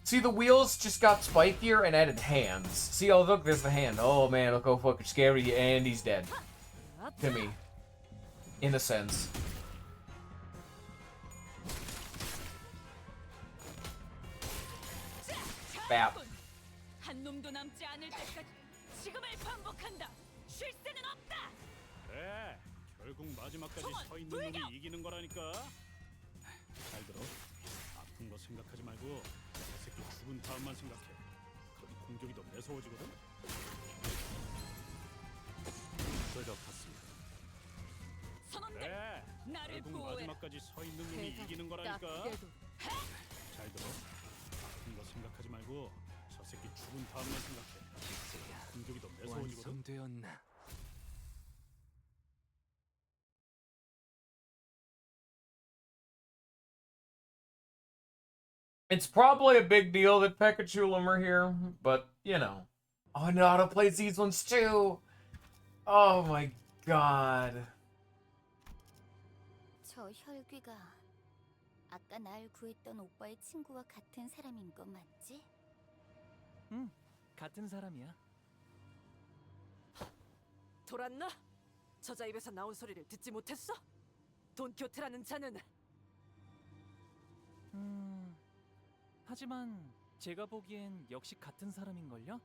See, the wheels just got spikier and added hands. See, oh, look, there's the hand. Oh, man, look how fucking scary, and he's dead. To me. In a sense. Bap. 그래, 결국 마지막까지 서 있는 놈이 이기는 거라니까. 잘 들어. 아픈 거 생각하지 말고 저 새끼 죽은 다음만 생각해. 그럼 공격이 더 매서워지거든. 되갚았습니다. 그래, 결국 마지막까지 서 있는 놈이 이기는 거라니까. 잘 들어. 아픈 거 생각하지 말고 저 새끼 죽은 다음만 생각해. 공격이 더 매서워지거든. 완성되었나? It's probably a big deal that Pekachulum are here, but, you know. Oh, Nato plays these ones too! Oh my god. 저 혈귀가 아까 날 구했던 오빠의 친구와 같은 사람인 거 맞지? 응, 같은 사람이야. 돌았나? 저자 입에서 나온 소리를 듣지 못했어? 돈키호테라는 자는 하지만 제가 보기엔 역시 같은 사람인걸요?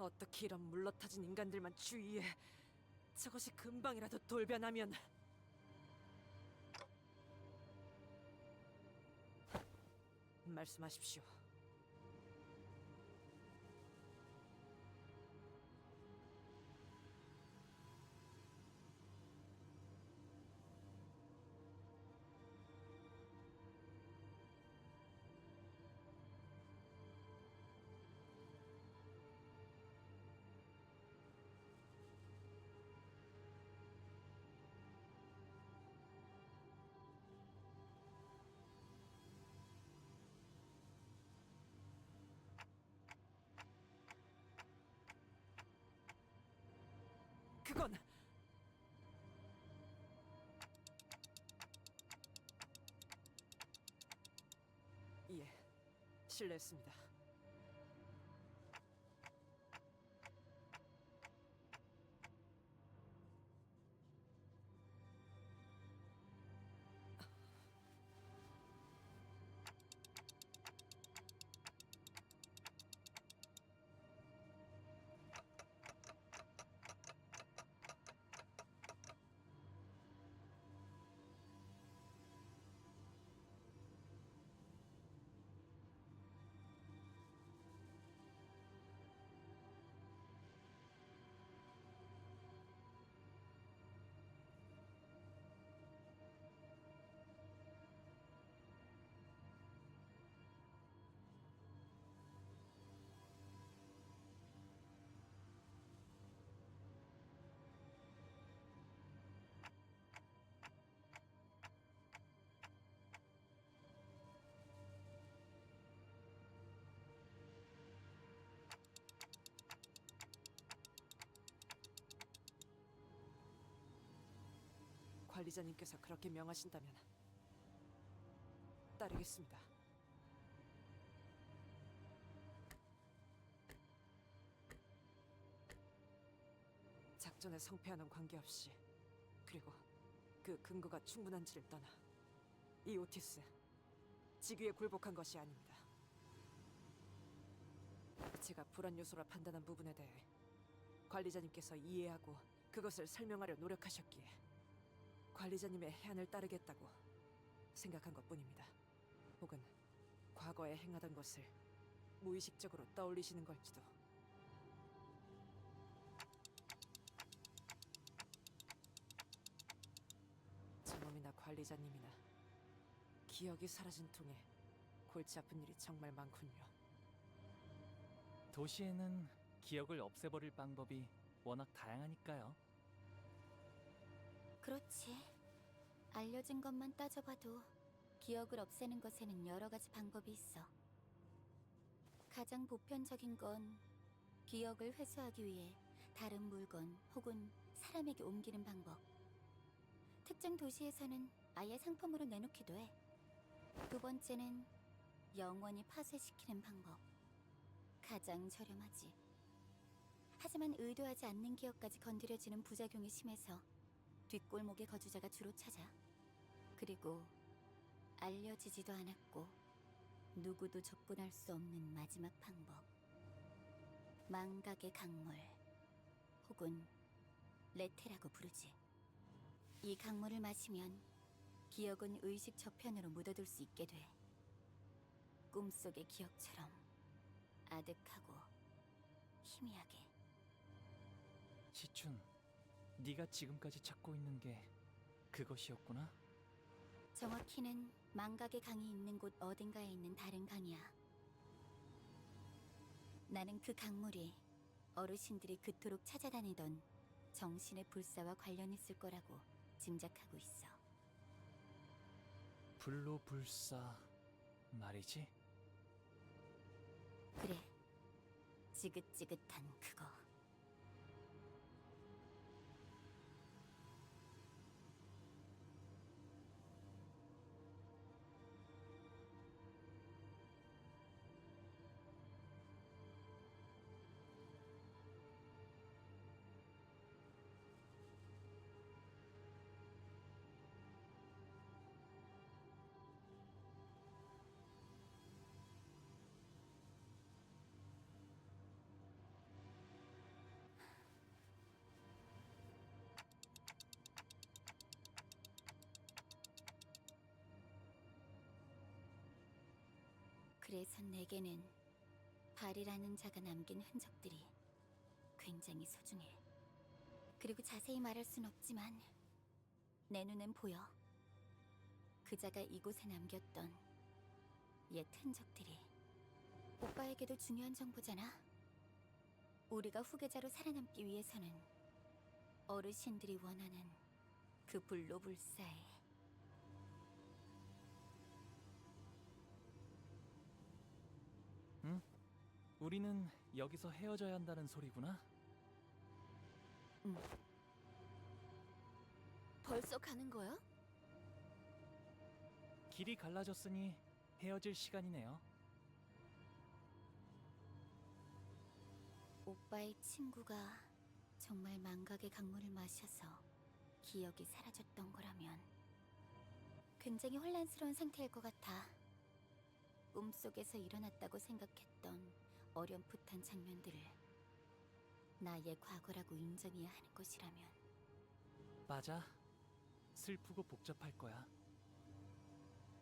어떻게 이런 물러터진 인간들만 주위에 저것이 금방이라도 돌변하면 말씀하십시오. 그건 예, 실례했습니다. 관리자님께서 그렇게 명하신다면 따르겠습니다. 작전의 성패와는 관계없이, 그리고 그 근거가 충분한지를 떠나 이 오티스 직위에 굴복한 것이 아닙니다. 제가 불안 요소라 판단한 부분에 대해 관리자님께서 이해하고 그것을 설명하려 노력하셨기에 관리자님의 해안을 따르겠다고 생각한 것뿐입니다. 혹은 과거에 행하던 것을 무의식적으로 떠올리시는 걸지도. 저놈이나 관리자님이나 기억이 사라진 통에 골치 아픈 일이 정말 많군요. 도시에는 기억을 없애버릴 방법이 워낙 다양하니까요. 그렇지. 알려진 것만 따져봐도 기억을 없애는 것에는 여러 가지 방법이 있어. 가장 보편적인 건 기억을 회수하기 위해 다른 물건 혹은 사람에게 옮기는 방법. 특정 도시에서는 아예 상품으로 내놓기도 해. 두 번째는 영원히 파쇄시키는 방법. 가장 저렴하지. 하지만 의도하지 않는 기억까지 건드려지는 부작용이 심해서 뒷골목의 거주자가 주로 찾아. 그리고 알려지지도 않았고 누구도 접근할 수 없는 마지막 방법. 망각의 강물, 혹은 레테라고 부르지. 이 강물을 마시면 기억은 의식 저편으로 묻어둘 수 있게 돼. 꿈속의 기억처럼 아득하고 희미하게. 시춘, 네가 지금까지 찾고 있는 게 그것이었구나? 정확히는 망각의 강이 있는 곳 어딘가에 있는 다른 강이야. 나는 그 강물이 어르신들이 그토록 찾아다니던 정신의 불사와 관련있을 거라고 짐작하고 있어. 불로불사 말이지? 그래, 지긋지긋한 그거. 그래서 내게는 발이라는 자가 남긴 흔적들이 굉장히 소중해. 그리고 자세히 말할 순 없지만 내 눈엔 보여. 그 자가 이곳에 남겼던 옛 흔적들이. 오빠에게도 중요한 정보잖아. 우리가 후계자로 살아남기 위해서는 어르신들이 원하는 그 불로불사에 응? 우리는 여기서 헤어져야 한다는 소리구나. 응. 벌써 가는 거야? 길이 갈라졌으니 헤어질 시간이네요. 오빠의 친구가 정말 망각의 강물을 마셔서 기억이 사라졌던 거라면 굉장히 혼란스러운 상태일 것 같아. 꿈속에서 일어났다고 생각했던 어렴풋한 장면들을 나의 과거라고 인정해야 하는 것이라면. 맞아. 슬프고 복잡할 거야.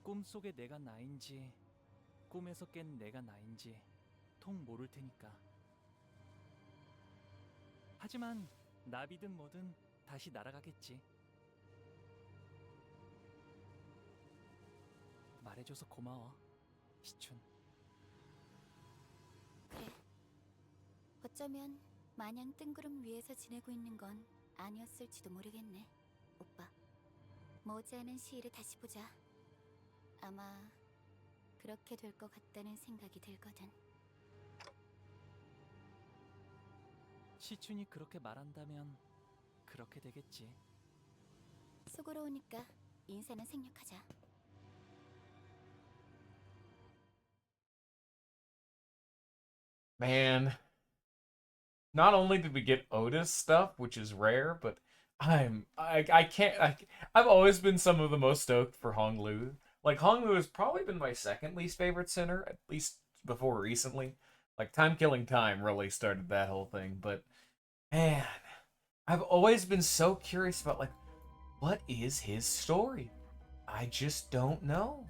꿈속의 내가 나인지 꿈에서 깬 내가 나인지 통 모를 테니까. 하지만 나비든 뭐든 다시 날아가겠지. 말해줘서 고마워, 시춘. 그래. 어쩌면 마냥 뜬구름 위에서 지내고 있는 건 아니었을지도 모르겠네, 오빠. 머지않은 시일에 다시 보자. 아마 그렇게 될 것 같다는 생각이 들거든. 시춘이 그렇게 말한다면 그렇게 되겠지. 수고로우니까 인사는 생략하자. Man, not only did we get Otis stuff, which is rare, but I've always been some of the most stoked for Honglu. Like, Honglu has probably been my second least favorite sinner, at least before recently. Like, Time Killing Time really started that whole thing, but man, I've always been so curious about, like, what is his story? I just don't know.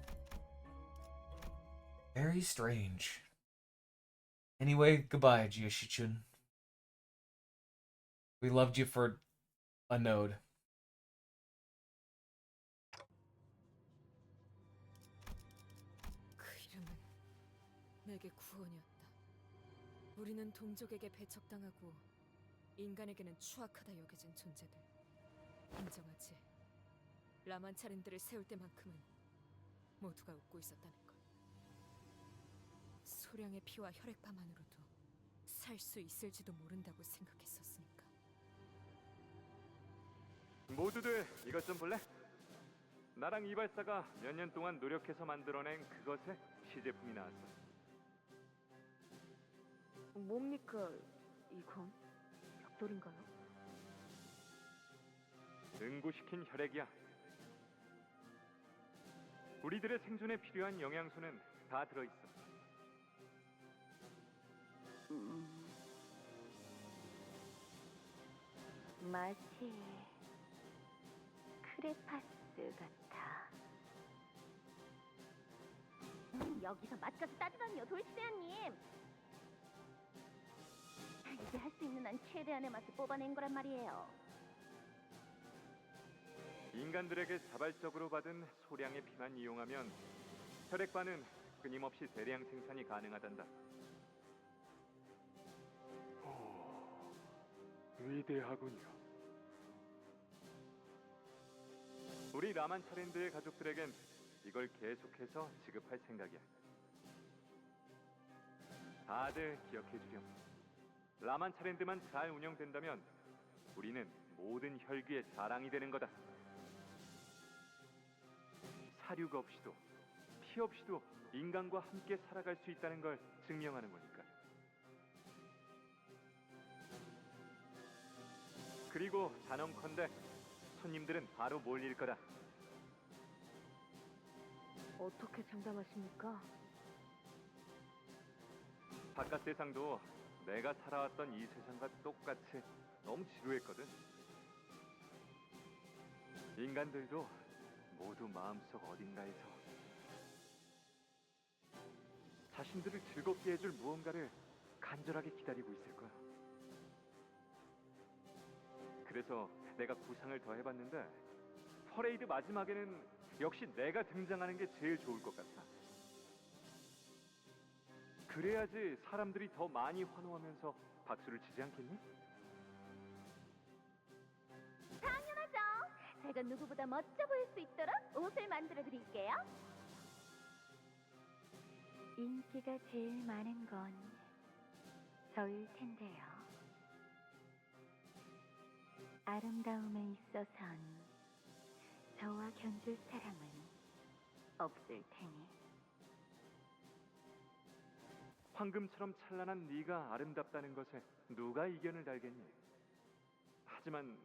Very strange. Anyway, goodbye, Jioshichun. We loved you for a node. 그 이름은 내게 구원이었다. 우리는 동족에게 배척당하고 인간에게는 추악하다 여겨진 존재들. 인정하지. 라만차린들을 세울 때만큼은 모두가 웃고 있었다는 걸. 소량의 피와 혈액파만으로도 살 수 있을지도 모른다고 생각했었으니까. 모두들 이것 좀 볼래? 나랑 이발사가 몇 년 동안 노력해서 만들어낸 그것의 시제품이 나왔어. 뭡니까 이건? 벽돌인가요? 응고시킨 혈액이야. 우리들의 생존에 필요한 영양소는 다 들어있어. 마치 크레파스 같아. 여기서 맛까지 따지다니요, 돌시대한님. 이제 할 수 있는 한 최대한의 맛을 뽑아낸 거란 말이에요. 인간들에게 자발적으로 받은 소량의 피만 이용하면 혈액바는 끊임없이 대량 생산이 가능하단다. 위대하군요. 우리 라만차랜드의 가족들에겐 이걸 계속해서 지급할 생각이야. 다들 기억해주렴. 라만차랜드만 잘 운영된다면 우리는 모든 혈귀의 자랑이 되는 거다. 사료가 없이도 피 없이도 인간과 함께 살아갈 수 있다는 걸 증명하는 거니까. 그리고 단언컨대 손님들은 바로 몰릴 거다. 어떻게 장담하십니까? 바깥 세상도 내가 살아왔던 이 세상과 똑같이 너무 지루했거든. 인간들도 모두 마음속 어딘가에서 자신들을 즐겁게 해줄 무언가를 간절하게 기다리고 있을 거야. 그래서 내가 구상을 더 해봤는데 퍼레이드 마지막에는 역시 내가 등장하는 게 제일 좋을 것 같아. 그래야지 사람들이 더 많이 환호하면서 박수를 치지 않겠니? 당연하죠. 제가 누구보다 멋져 보일 수 있도록 옷을 만들어 드릴게요. 인기가 제일 많은 건 저일 텐데요. 아름다움에 있어선 저와 견줄 사람은 없을 테니. 황금처럼 찬란한 네가 아름답다는 것에 누가 이견을 달겠니? 하지만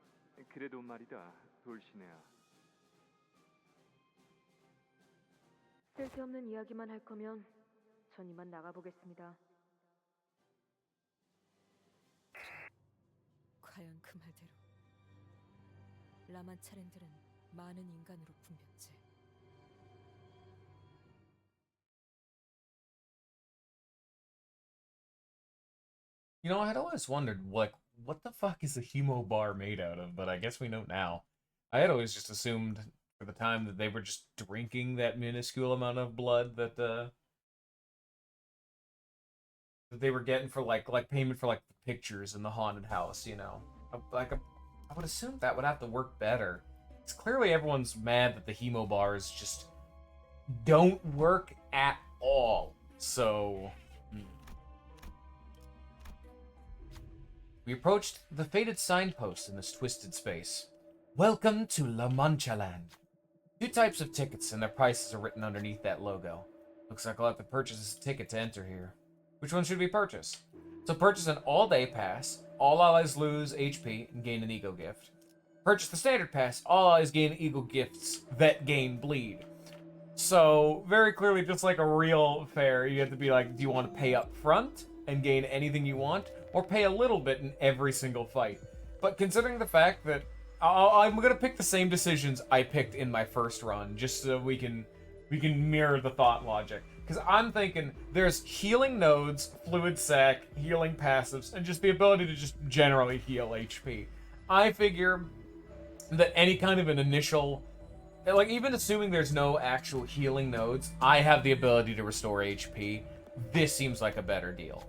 그래도 말이다, 돌시네야. 쓸데없는 이야기만 할 거면 전 이만 나가보겠습니다. 과연 그 말대로 라만차렌들은 많은 인간으로 분명지. You know, I had always wondered, like, what the fuck is a hemo bar made out of? But I guess we know now. I had always just assumed for the time that they were just drinking that minuscule amount of blood that they were getting for like payment for like the pictures in the haunted house. You know, I would assume that would have to work better. It's clearly everyone's mad that the hemo bars just don't work at all. So. We approached the faded signpost in this twisted space. Welcome to La Mancha Land. 2 types of tickets and their prices are written underneath that logo. Looks like I'll have to purchase a ticket to enter here. Which one should we purchase? So purchase an all-day pass. All allies lose HP and gain an ego gift. Purchase the standard pass. All allies gain ego gifts that gain bleed. So, very clearly, just like a real fair, you have to be like, do you want to pay up front and gain anything you want? Or pay a little bit in every single fight. But considering the fact that I'm gonna pick the same decisions I picked in my first run, just so we can mirror the thought logic. Because I'm thinking there's healing nodes, fluid sac, healing passives, and just the ability to just generally heal HP. I figure that any kind of an initial, like even assuming there's no actual healing nodes, I have the ability to restore HP. This seems like a better deal.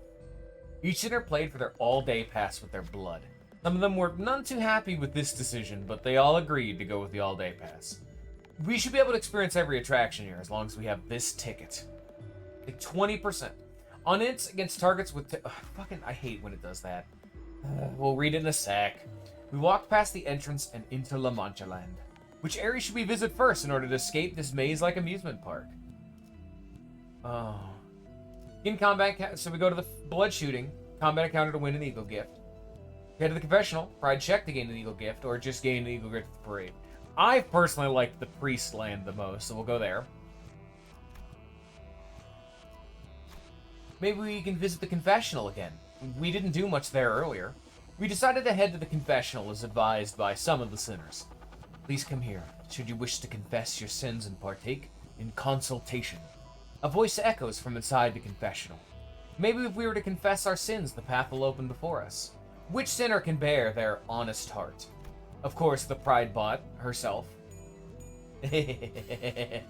Each sinner played for their all-day pass with their blood. Some of them were none too happy with this decision, but they all agreed to go with the all-day pass. We should be able to experience every attraction here as long as we have this ticket. Like 20%. On ints against targets with... fucking, I hate when it does that. We'll read it in a sec. We walked past the entrance and into La Mancha Land. Which area should we visit first in order to escape this maze-like amusement park? Oh... In combat, so we go to the blood shooting, combat encounter to win an eagle gift. Head to the confessional, pride check to gain an eagle gift, or just gain an eagle gift at the parade. I personally like the priest land the most, so we'll go there. Maybe we can visit the confessional again. We didn't do much there earlier. We decided to head to the confessional as advised by some of the sinners. Please come here, should you wish to confess your sins and partake in consultation. A voice echoes from inside the confessional. Maybe if we were to confess our sins, the path will open before us. Which sinner can bear their honest heart? Of course, the pride bot herself. The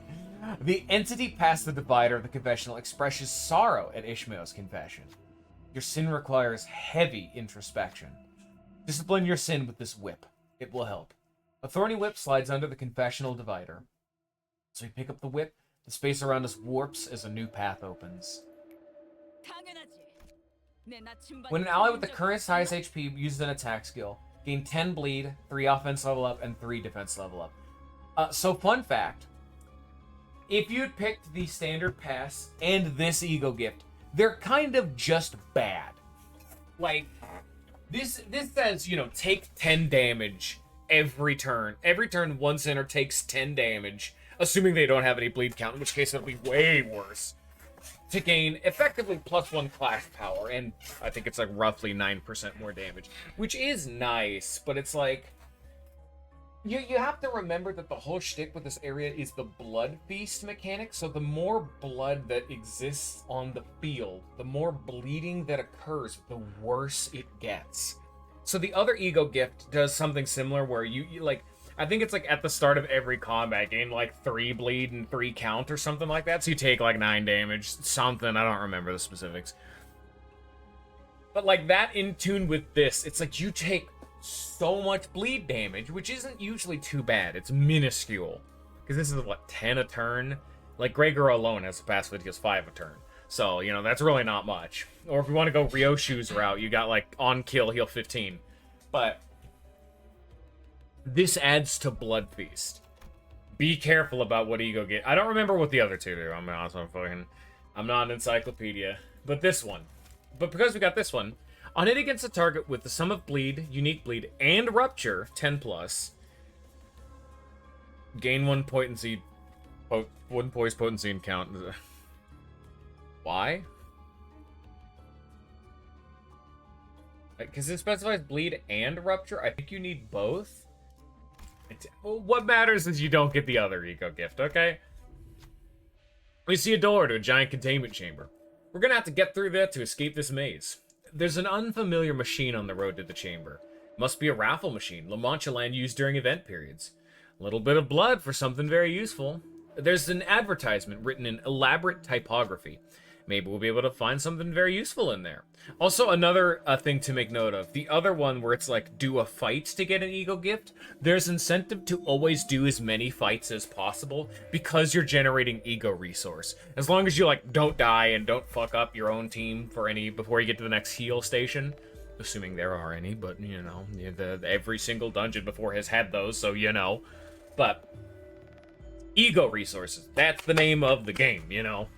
entity past the divider of the confessional expresses sorrow at Ishmael's confession. Your sin requires heavy introspection. Discipline your sin with this whip. It will help. A thorny whip slides under the confessional divider. So we pick up the whip. The space around us warps as a new path opens. When an ally with the current highest HP uses an attack skill, gain 10 bleed, 3 offense level up, and 3 defense level up. So fun fact, if you'd picked the standard pass and this ego gift, they're kind of just bad. Like, this says, you know, take 10 damage every turn. Every turn, one sinner takes 10 damage. Assuming they don't have any bleed count, in which case it'll be way worse. To gain effectively +1 class power, and I think it's like roughly 9% more damage. Which is nice, but it's like... You have to remember that the whole shtick with this area is the blood feast mechanic, so the more blood that exists on the field, the more bleeding that occurs, the worse it gets. So the other ego gift does something similar where you like, I think it's like at the start of every combat gain, like 3 bleed and 3 count or something like that, so you take like 9 damage, something, I don't remember the specifics. But like that in tune with this, it's like you take so much bleed damage, which isn't usually too bad. It's minuscule. Because this is, what, 10 a turn? Like, Gregor alone has a passive that deals 5 a turn. So, you know, that's really not much. Or if you want to go Ryoshu's route, you got, like, on kill, heal 15. But this adds to Blood Feast. Be careful about what ego get. I don't remember what the other two do. I'm honest, I'm not an encyclopedia. But this one. But because we got this one, on hit against a target with the sum of bleed, unique bleed, and rupture, 10 plus, gain 1 potency, 1 poise potency and count. Why? Because it specifies bleed and rupture. I think you need both. Well, what matters is you don't get the other ego gift, okay? We see a door to a giant containment chamber. We're gonna have to get through that to escape this maze. There's an unfamiliar machine on the road to the chamber. Must be a raffle machine La Mancha Land used during event periods. A little bit of blood for something very useful. There's an advertisement written in elaborate typography. Maybe we'll be able to find something very useful in there. Also, another thing to make note of. The other one where it's like, do a fight to get an ego gift. There's incentive to always do as many fights as possible because you're generating ego resource. As long as you, like, don't die and don't fuck up your own team for any before you get to the next heal station. Assuming there are any, but, you know, every single dungeon before has had those, so you know. But, ego resources. That's the name of the game, you know.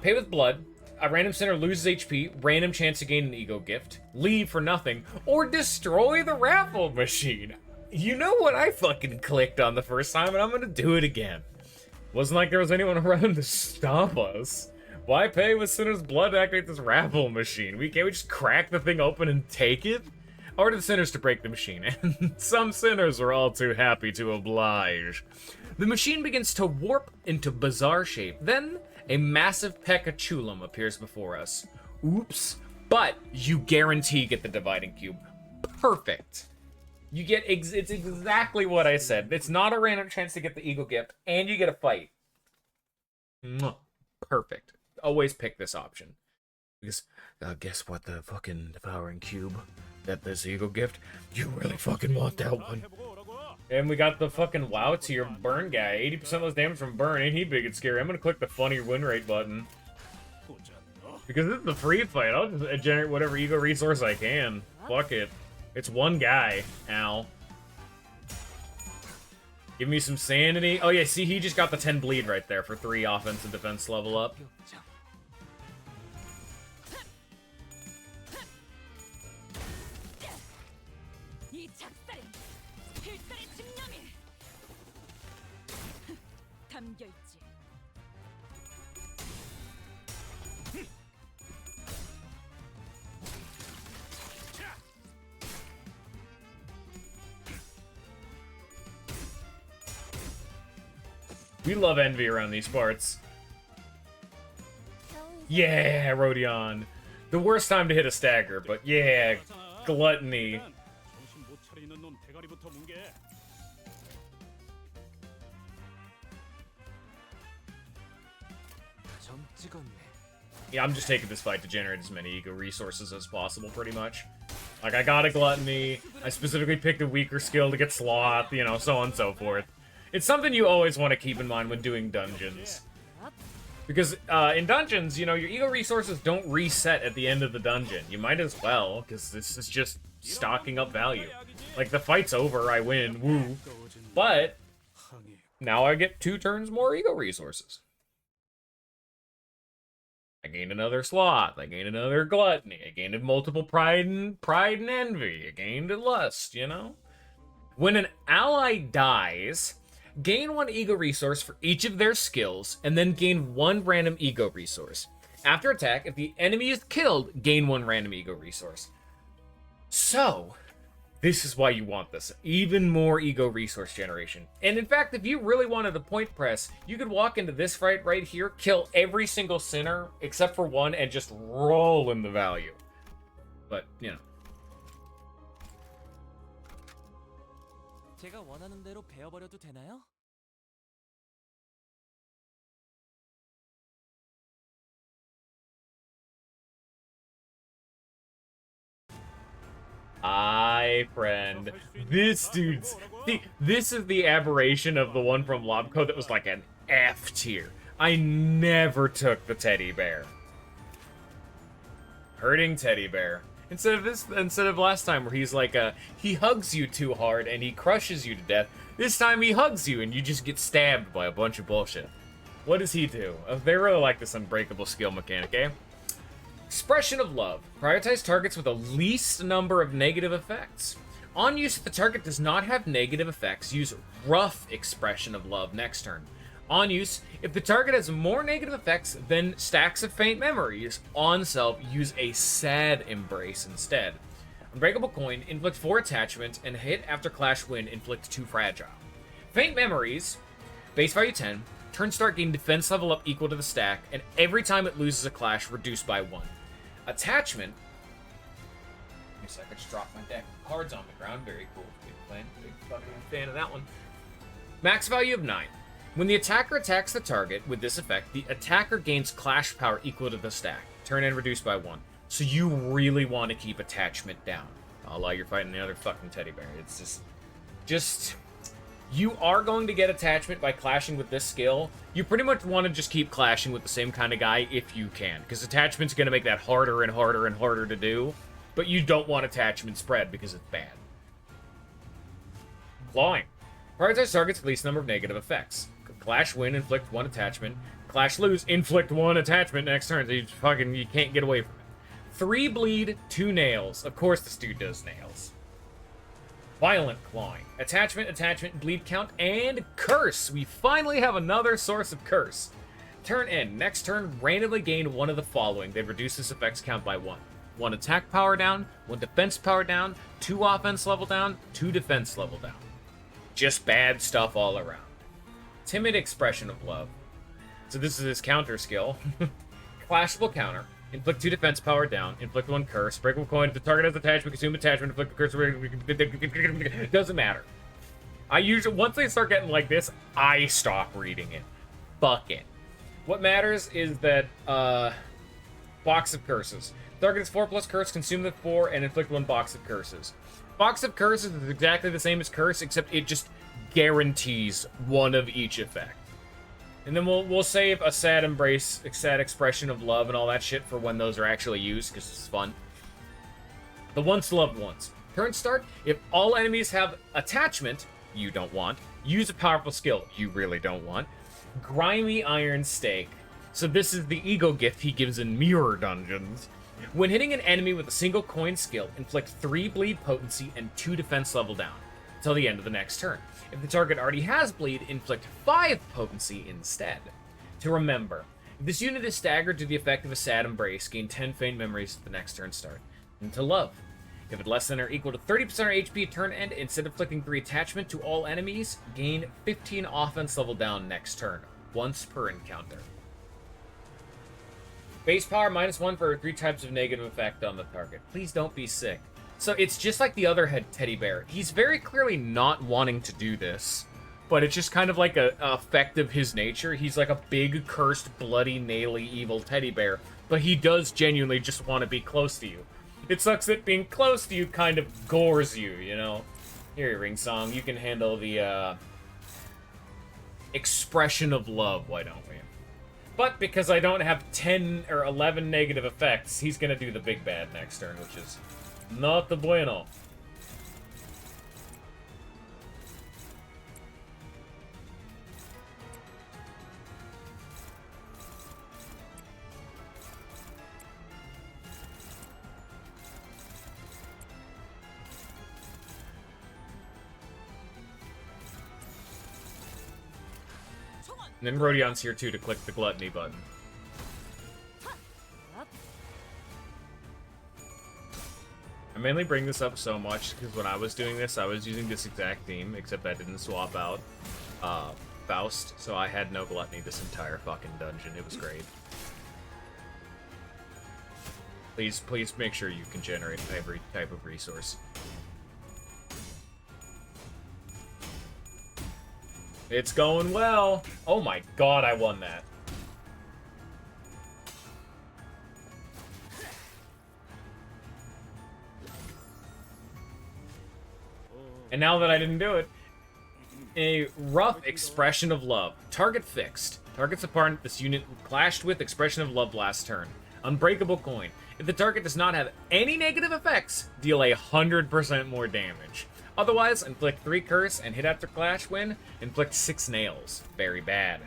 Pay with blood. A random center loses HP. Random chance to gain an ego gift. Leave for nothing. Or destroy the raffle machine. You know what I fucking clicked on the first time, and I'm gonna do it again. Wasn't like there was anyone around to stop us. Why pay with Sinner's blood to activate this raffle machine? Can't we just crack the thing open and take it? Order the sinners to break the machine, and some sinners were all too happy to oblige. The machine begins to warp into bizarre shape. Then, a massive Pekachulum appears before us. Oops. But you guarantee get the dividing cube. Perfect. You get, it's exactly what I said. It's not a random chance to get the ego gift, and you get a fight. Mwah. Perfect. Always pick this option. Because, guess what, the fucking devouring cube, this ego gift, you really fucking want that one. And we got the fucking wow to your burn guy. 80% less damage from burn. Ain't he big and scary? I'm gonna click the funny win rate button. Because this is the free fight. I'll just generate whatever ego resource I can. Fuck it. It's one guy. Ow. Give me some sanity. Oh yeah, see, he just got the 10 bleed right there for 3 offense and defense level up. We love envy around these parts. Yeah, Rodion. The worst time to hit a stagger, but yeah, gluttony. Yeah, I'm just taking this fight to generate as many ego resources as possible, pretty much. Like, I got a gluttony, I specifically picked a weaker skill to get sloth, you know, so on and so forth. It's something you always want to keep in mind when doing dungeons. Because in dungeons, you know, your ego resources don't reset at the end of the dungeon. You might as well, because this is just stocking up value. Like, the fight's over, I win, woo. But, now I get 2 turns more ego resources. I gained another sloth, I gained another gluttony, I gained multiple pride and envy, I gained a lust, you know? When an ally dies, gain 1 ego resource for each of their skills, and then gain 1 random ego resource. After attack, if the enemy is killed, gain 1 random ego resource. So, This is why you want this. Even more ego resource generation. And in fact, if you really wanted a point press, you could walk into this fight right here, kill every single sinner except for one, and just roll in the value. But, you know. 제가 원하는 대로 베어버려도 되나요? Aye, friend. This dude's... This is the aberration of the one from Lobco that was like an F tier. I never took the teddy bear. Hurting teddy bear. Instead of last time where he's like, he hugs you too hard and he crushes you to death, this time he hugs you and you just get stabbed by a bunch of bullshit. What does he do? They really like this unbreakable skill mechanic, eh? Expression of love. Prioritize targets with the least number of negative effects. On use, if the target does not have negative effects, use rough expression of love next turn. On use, if the target has more negative effects than stacks of faint memories, on self, use a sad embrace instead. Unbreakable coin, inflict 4 attachment, and hit after clash win, inflict 2 fragile. Faint memories, base value 10, turn start gain defense level up equal to the stack, and every time it loses a clash, reduced by 1. Attachment. I guess I could just drop my deck of cards on the ground. Very cool. Big plan. Big fucking fan of that one. Max value of 9. When the attacker attacks the target with this effect, the attacker gains clash power equal to the stack. Turn in reduced by 1. So you really want to keep attachment down. Allah, you're fighting the other fucking teddy bear. It's just... You are going to get attachment by clashing with this skill. You pretty much want to just keep clashing with the same kind of guy if you can, because attachment's going to make that harder and harder and harder to do, but you don't want attachment spread because it's bad. Clawing. Prioritize targets with least number of negative effects. Clash win, inflict 1 attachment. Clash lose, inflict 1 attachment next turn, so you can't get away from it. 3 bleed, 2 nails. Of course this dude does nails. Violent clawing. Attachment, bleed count, and curse. We finally have another source of curse. Turn end. Next turn, randomly gain one of the following. They reduce this effect's count by 1. 1 attack power down, 1 defense power down, 2 offense level down, 2 defense level down. Just bad stuff all around. Timid expression of love. So this is his counter skill. Clashable counter. Inflict 2 defense power down. Inflict 1 curse. Breakable coin. If the target has attachment, consume attachment. Inflict a curse. Doesn't matter. I usually, once they start getting like this, I stop reading it. Fuck it. What matters is that, box of curses. Target is 4 plus curse, consume the 4, and inflict 1 box of curses. Box of curses is exactly the same as curse, except it just guarantees one of each effect. And then we'll save a sad embrace, a sad expression of love, and all that shit for when those are actually used, because it's fun. The once loved ones. Turn start, if all enemies have attachment, you don't want, use a powerful skill, you really don't want. Grimy Iron Stake. So this is the ego gift he gives in Mirror Dungeons. When hitting an enemy with a single coin skill, inflict 3 bleed potency and 2 defense level down, till the end of the next turn. If the target already has bleed, inflict 5 potency instead. To remember, if this unit is staggered to the effect of a sad embrace, gain 10 faint memories at the next turn start. And to love, if it less than or equal to 30% HP at turn end, instead of inflicting 3 attachment to all enemies, gain 15 offense level down next turn, once per encounter. Base power -1 for 3 types of negative effect on the target. Please don't be sick. So it's just like the other head teddy bear. He's very clearly not wanting to do this, but it's just kind of like a effect of his nature. He's like a big, cursed, bloody, naily, evil teddy bear, but he does genuinely just want to be close to you. It sucks that being close to you kind of gores you, you know? Here, Ring Song, you can handle the, expression of love, why don't we? But because I don't have 10 or 11 negative effects, he's gonna do the big bad next turn, which is not the bueno. And then Rodion's here too to click the gluttony button. I mainly bring this up so much because when I was doing this, I was using this exact theme, except I didn't swap out Faust, so I had no gluttony this entire fucking dungeon. It was great. Please make sure you can generate every type of resource. It's going well. Oh my god, I won that. And now that I didn't do it, a rough expression of love. Target fixed. Targets apart this unit clashed with expression of love last turn. Unbreakable coin. If the target does not have any negative effects, deal 100% more damage. Otherwise, inflict 3 curse and hit after clash win, inflict 6 nails. Very bad.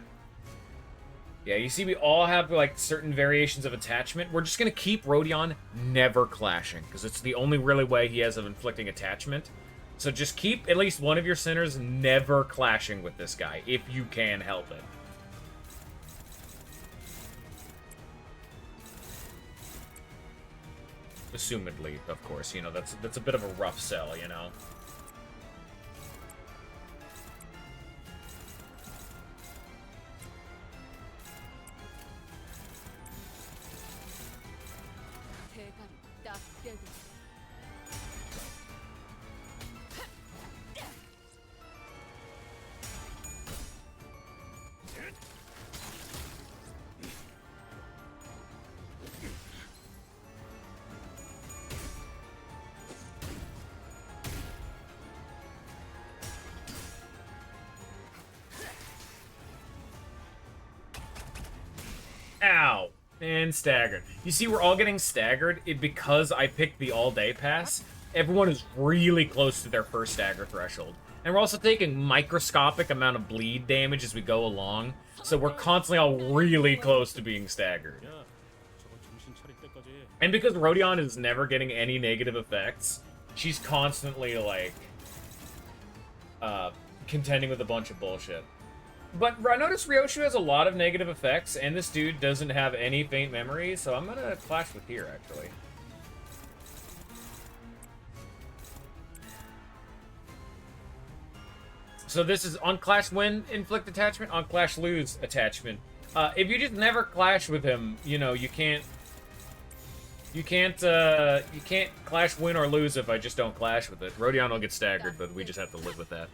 Yeah, you see we all have like certain variations of attachment. We're just gonna keep Rodion never clashing, because it's the only really way he has of inflicting attachment. So just keep at least one of your sinners never clashing with this guy, if you can help it. Assumedly, of course, you know, that's a bit of a rough sell, you know. Ow! And staggered. You see, we're all getting staggered because I picked the all-day pass. Everyone is really close to their first stagger threshold. And we're also taking microscopic amount of bleed damage as we go along. So we're constantly all really close to being staggered. And because Rodion is never getting any negative effects, she's constantly, like, contending with a bunch of bullshit. But I noticed Ryoshu has a lot of negative effects, and this dude doesn't have any faint memories, so I'm gonna clash with here, actually. So this is on clash win, inflict attachment, on clash lose attachment. If you just never clash with him, you know, you can't clash win or lose if I just don't clash with it. Rodion will get staggered, but we just have to live with that.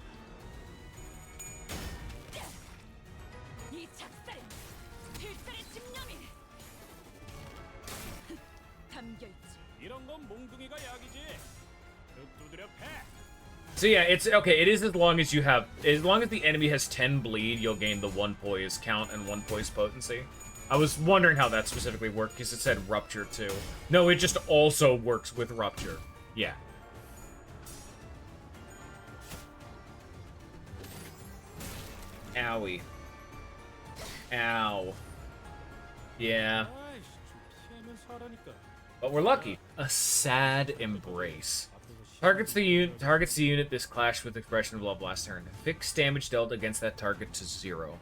So yeah, it's okay. It is as long as the enemy has 10 bleed, you'll gain the 1 poise count and 1 poise potency. I was wondering how that specifically worked because it said rupture too. No, it just also works with rupture. Yeah. Owie. Ow. Yeah. But we're lucky. A sad embrace. Targets the unit this clash with expression of love last turn. Fixed damage dealt against that target to 0.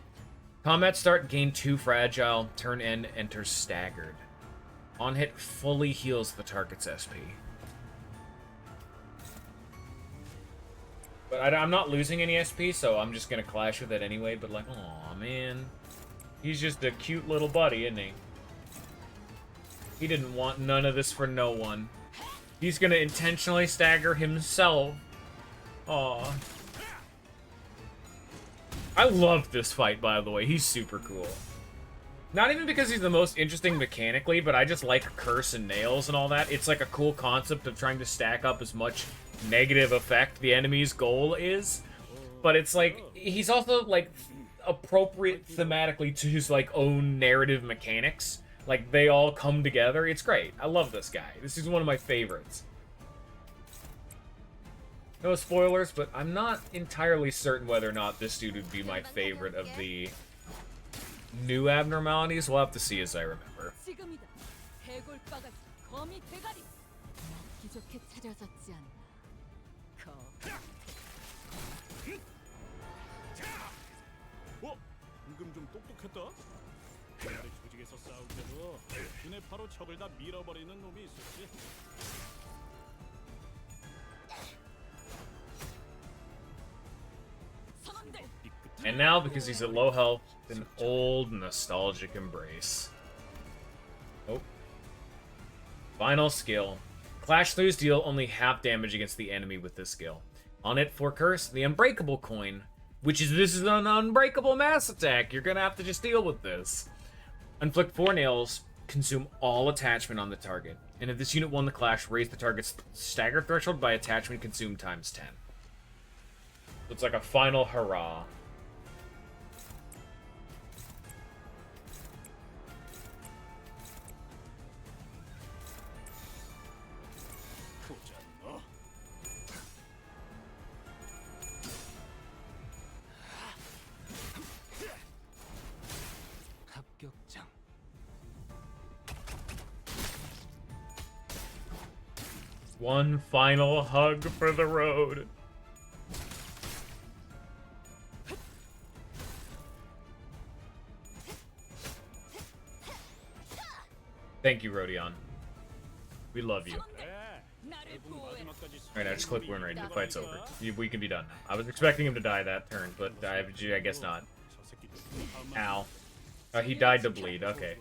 Combat start, gain 2 fragile. Turn end, enters staggered. On hit, fully heals the target's SP. But I'm not losing any SP, so I'm just gonna clash with it anyway. But like, aw, man. He's just a cute little buddy, isn't he? He didn't want none of this for no one. He's gonna intentionally stagger himself. Aw. I love this fight, by the way. He's super cool. Not even because he's the most interesting mechanically, but I just like curse and nails and all that. It's like a cool concept of trying to stack up as much negative effect the enemy's goal is. But it's like, he's also like appropriate thematically to his like own narrative mechanics. Like, they all come together. It's great. I love this guy. This is one of my favorites. No spoilers, but I'm not entirely certain whether or not this dude would be my favorite of the new abnormalities. We'll have to see as I remember. 조직에서 싸울 때도 눈에 바로 적을 다 밀어버리는 놈이 있었지. And now, because he's at low health, an old nostalgic embrace. Oh. Final skill. Clash Throughs deal only half damage against the enemy with this skill. On it, for curse, the Unbreakable coin, this is an unbreakable mass attack. You're gonna have to just deal with this. Inflict 4 nails, consume all attachment on the target. And if this unit won the clash, raise the target's stagger threshold by attachment consumed times 10. So it's like a final hurrah. 합격장. One final hug for the road. Thank you, Rodion. We love you. Alright, now just click when ready. The fight's over. We can be done. I was expecting him to die that turn, but I guess not. Ow. He died to bleed. Okay.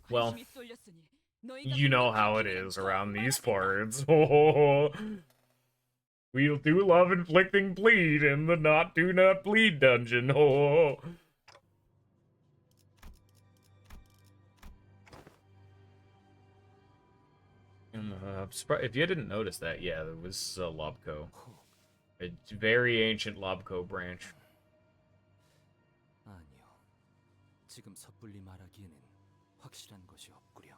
Well, you know how it is around these parts. We do love inflicting bleed in the do not bleed dungeon. I'm surprised if you didn't notice that. Yeah, there was Lobco, a very ancient Lobco branch. 아니요. 지금 섣불리 말하기에는 확실한 것이 없구려.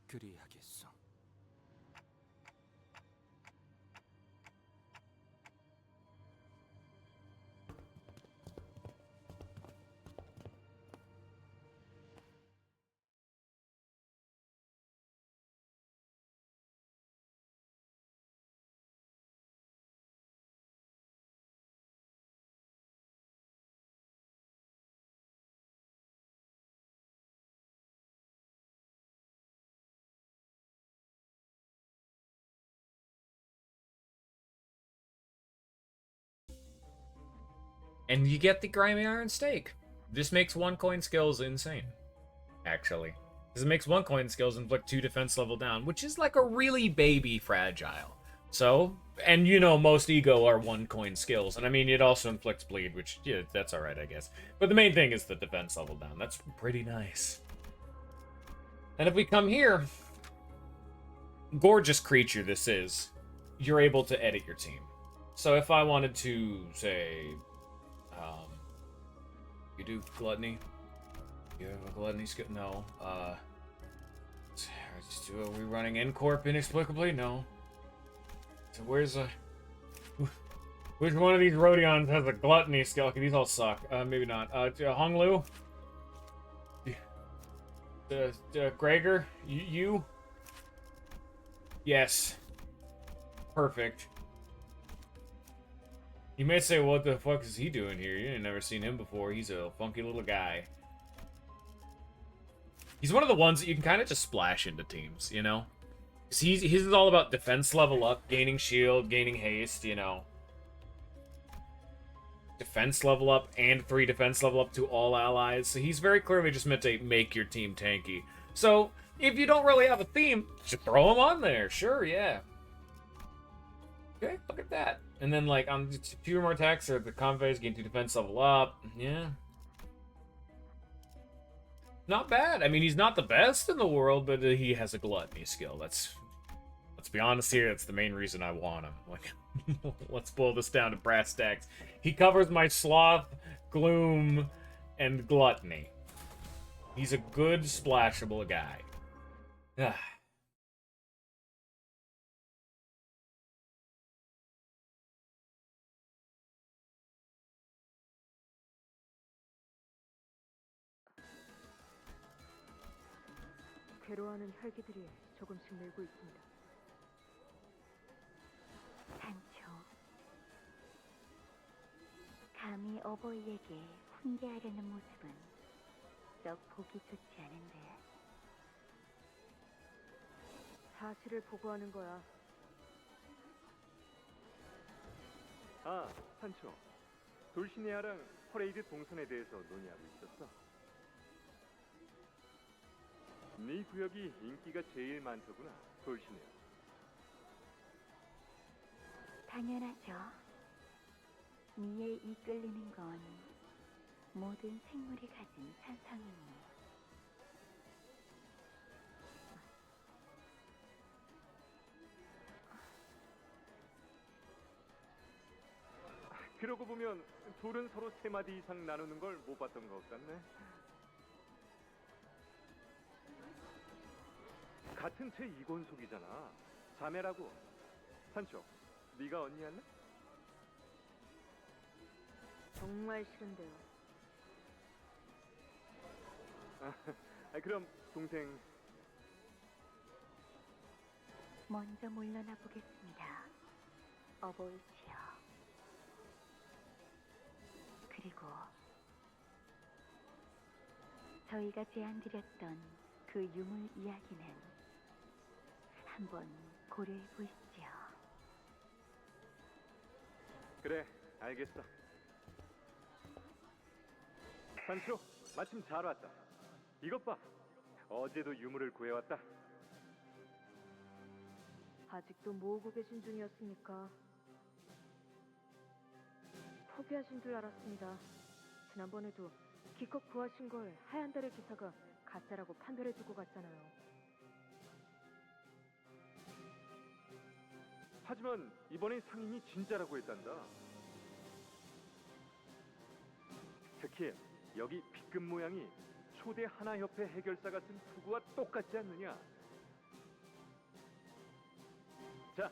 그리하겠소. And you get the grimy iron stake. This makes 1 coin skills insane, actually. Because it makes 1 coin skills inflict 2 defense level down, which is like a really baby fragile. So, and you know most ego are 1 coin skills. And I mean, it also inflicts bleed, which, yeah, that's alright, I guess. But the main thing is the defense level down. That's pretty nice. And if we come here, gorgeous creature this is, you're able to edit your team. So if I wanted to, say... you do gluttony? You have a gluttony skill? No. Are we running N-Corp inexplicably? No. So where's a... Which one of these Rodions has a gluttony skill? Okay, these all suck. Maybe not. Honglu? Gregor? You? Yes. Perfect. You may say, what the fuck is he doing here? You ain't never seen him before. He's a funky little guy. He's one of the ones that you can kind of just splash into teams, you know? His is all about defense level up, gaining shield, gaining haste, you know. Defense level up and 3 defense level up to all allies. So he's very clearly just meant to make your team tanky. So, if you don't really have a theme, just throw him on there. Sure, yeah. Okay, look at that. And then, like, on 2 more attacks, or the convoys gain 2 defense level up. Yeah. Not bad. I mean, he's not the best in the world, but he has a gluttony skill. Let's be honest here, that's the main reason I want him. Like, let's boil this down to brass tacks. He covers my sloth, gloom, and gluttony. He's a good splashable guy. Ah. 괴로워하는 혈기들이 조금씩 늘고 있습니다. 감히 어버이에게 훈계하려는 모습은 썩 보기 좋지 않은데. 사실을 보고하는 거야. 아, 산초. 돌시네아랑 퍼레이드 동선에 대해서 논의하고 있었어. 네 구역이 인기가 제일 많더구나, 돌시네아. 당연하죠. 미에 이끌리는 건 모든 생물이 가진 천성이니. 그러고 보면 둘은 서로 3마디 이상 나누는 걸 못 봤던 것 같네. 같은 체 이권속이잖아. 자매라고. 산초, 네가 언니 할래? 정말 싫은데요. 그럼 동생. 먼저 물러나 보겠습니다. 어버이치요. 그리고 저희가 제안드렸던 그 유물 이야기는 한번 고려해 보시죠. 그래, 알겠어. 산초, 마침 잘 왔다. 이것 봐. 어제도 유물을 구해왔다. 아직도 모으고 계신 중이었습니까? 포기하신 줄 알았습니다. 지난번에도 기껏 구하신 걸 하얀 달의 기사가 가짜라고 판별해주고 갔잖아요. 하지만 이번엔 상인이 진짜라고 했단다. 특히 여기 B급 모양이 초대 하나협회 해결사가 쓴 투구와 똑같지 않느냐? 자,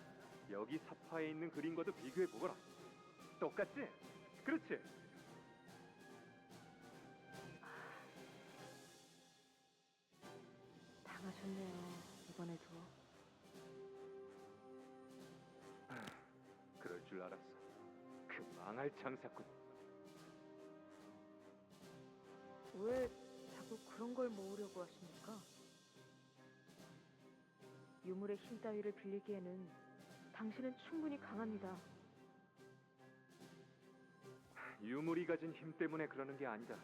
여기 사파에 있는 그림과도 비교해보거라. 똑같지? 그렇지? 당하셨네요, 이번에도. 그럴 줄 알았어. 그 망할 장사꾼. 왜 자꾸 그런 걸 모으려고 하십니까? 유물의 힘 따위를 빌리기에는 당신은 충분히 강합니다. 유물이 가진 힘 때문에 그러는 게 아니다.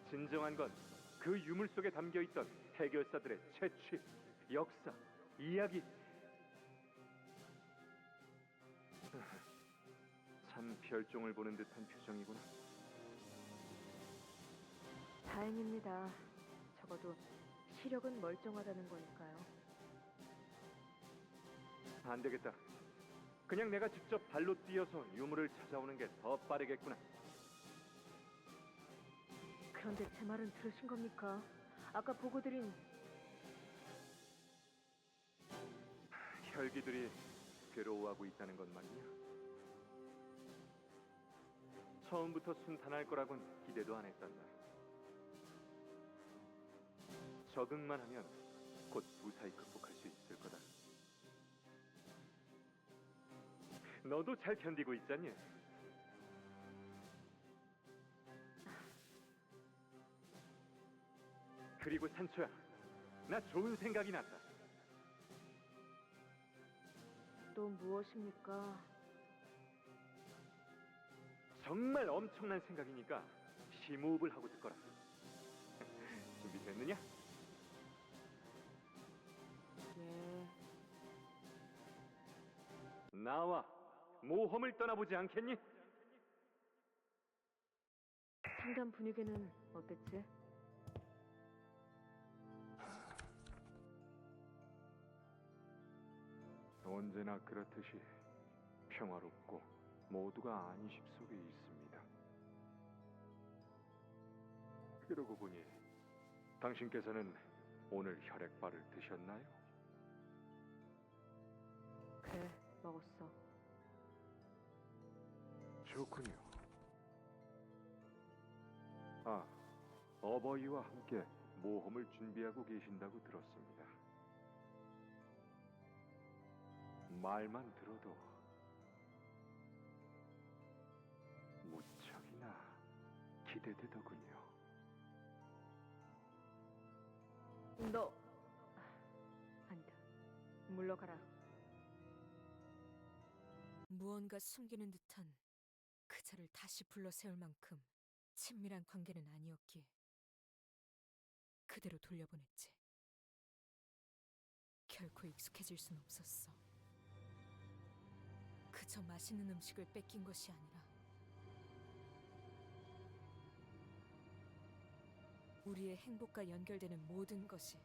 진정한 건 그 유물 속에 담겨있던 해결사들의 채취, 역사, 이야기. 참 별종을 보는 듯한 표정이구나. 다행입니다. 적어도 시력은 멀쩡하다는 거니까요. 안 되겠다. 그냥 내가 직접 발로 뛰어서 유물을 찾아오는 게 더 빠르겠구나. 그런데 제 말은 들으신 겁니까? 아까 보고드린 혈기들이 괴로워하고 있다는 것 말이야. 처음부터 순탄할 거라곤 기대도 안 했단다. 적응만 하면 곧 무사히 극복할 수 있을 거다. 너도 잘 견디고 있잖니? 그리고 산초야, 나 좋은 생각이 났다. 또 무엇입니까? 정말 엄청난 생각이니까 심호흡을 하고 듣거라. 준비됐느냐? 예. 나와 모험을 떠나보지 않겠니? 상담 분위기는 어땠지? 언제나 그렇듯이 평화롭고 모두가 안식 속에 있습니다. 그러고 보니 당신께서는 오늘 혈액발을 드셨나요? 그래, 먹었어. 좋군요. 아, 어버이와 함께 모험을 준비하고 계신다고 들었습니다. 말만 들어도 무척 기대되더군요. 너 아니다. 물러가라. 무언가 숨기는 듯한 그자를 다시 불러 세울 만큼 친밀한 관계는 아니었기에 그대로 돌려보냈지. 결코 익숙해질 순 없었어. 그저 맛있는 음식을 뺏긴 것이 아니라 우리의 행복과 연결되는 모든 것이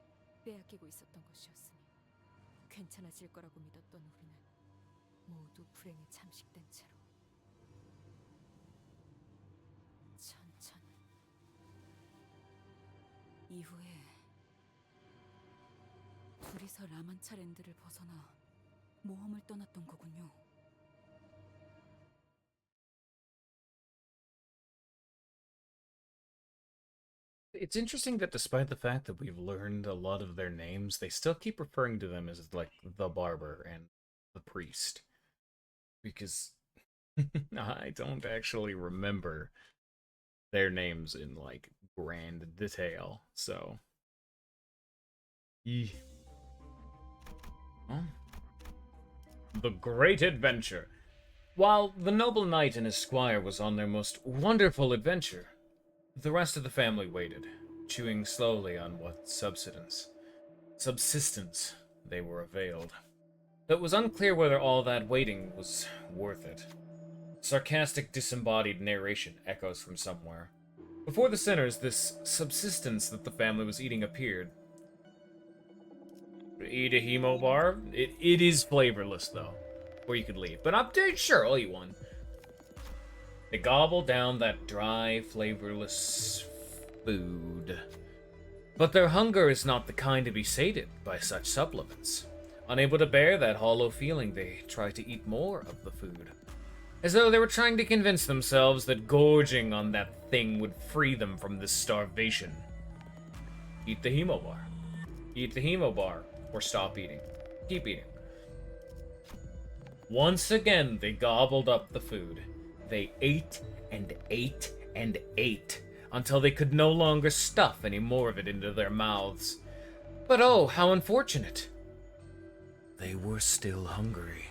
빼앗기고 있었던 것이었으니 괜찮아질 거라고 믿었던 우리는 모두 불행에 잠식된 채로 천천히 이후에 둘이서 라만차랜드를 벗어나 모험을 떠났던 거군요. It's interesting that despite the fact that we've learned a lot of their names, they still keep referring to them as, like, the barber and the priest. Because I don't actually remember their names in, like, grand detail, so... Oh. The Great Adventure. While the noble knight and his squire was on their most wonderful adventure, the rest of the family waited, chewing slowly on what subsistence they were availed. Though it was unclear whether all that waiting was worth it. Sarcastic, disembodied narration echoes from somewhere. Before the sinners, this subsistence that the family was eating appeared. Eat a hemo bar? It is flavorless, though. Or you could leave. But sure, I'll eat one. They gobble down that dry, flavorless food. But their hunger is not the kind to be sated by such supplements. Unable to bear that hollow feeling, they try to eat more of the food. As though they were trying to convince themselves that gorging on that thing would free them from this starvation. Eat the hemo bar. Eat the hemo bar, or stop eating. Keep eating. Once again, they gobbled up the food. They ate and ate and ate until they could no longer stuff any more of it into their mouths. But oh, how unfortunate. They were still hungry.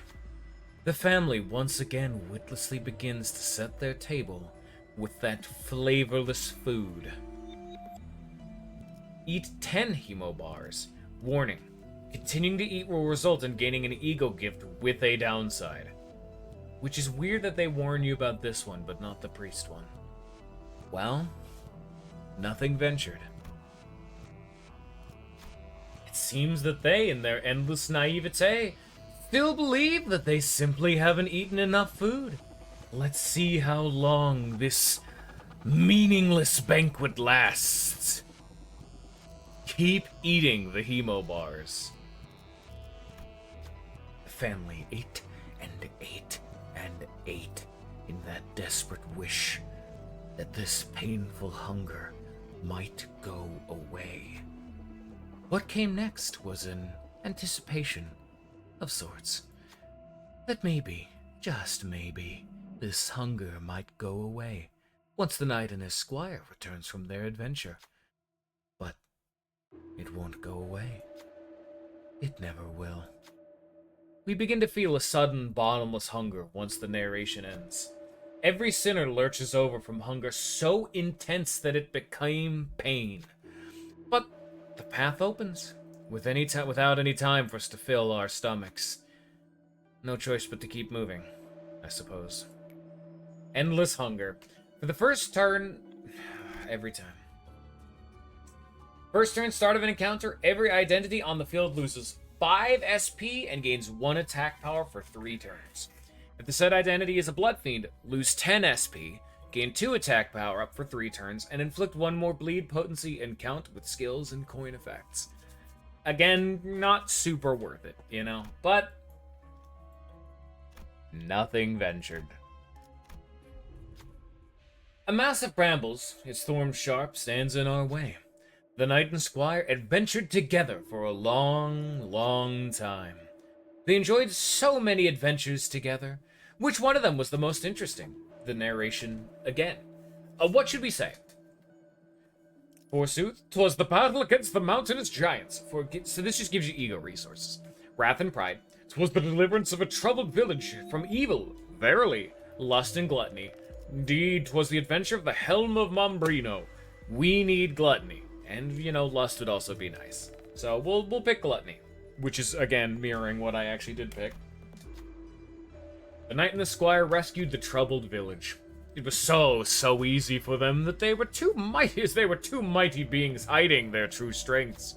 The family once again witlessly begins to set their table with that flavorless food. Eat 10 hemo bars. Warning. Continuing to eat will result in gaining an ego gift with a downside. Which is weird that they warn you about this one, but not the priest one. Well, nothing ventured. It seems that they, in their endless naivete, still believe that they simply haven't eaten enough food. Let's see how long this meaningless banquet lasts. Keep eating the hemo bars. The family ate and ate and ate in that desperate wish that this painful hunger might go away. What came next was an anticipation of sorts. That maybe, just maybe, this hunger might go away once the knight and his squire returns from their adventure. But it won't go away. It never will. We begin to feel a sudden, bottomless hunger once the narration ends. Every sinner lurches over from hunger so intense that it became pain. But the path opens, without any time for us to fill our stomachs. No choice but to keep moving, I suppose. Endless hunger. For the first turn, every time. First turn, start of an encounter, every identity on the field loses 5 SP and gains 1 attack power for 3 turns. If the said identity is a Blood Fiend, lose 10 SP, gain 2 attack power up for 3 turns, and inflict 1 more bleed, potency, and count with skills and coin effects. Again, not super worth it, you know? But nothing ventured. A mass of brambles, its thorn sharp, stands in our way. The knight and squire adventured together for a long, long time. They enjoyed so many adventures together. Which one of them was the most interesting? The narration again. What should we say? Forsooth, 'twas the battle against the mountainous giants. So this just gives you ego resources. Wrath and pride. 'Twas the deliverance of a troubled village from evil. Verily, lust and gluttony. Indeed, 'twas the adventure of the Helm of Mombrino. We need gluttony. And, you know, lust would also be nice. So we'll pick gluttony. Which is, again, mirroring what I actually did pick. The knight and the squire rescued the troubled village. It was so easy for them that they were too mighty beings hiding their true strengths.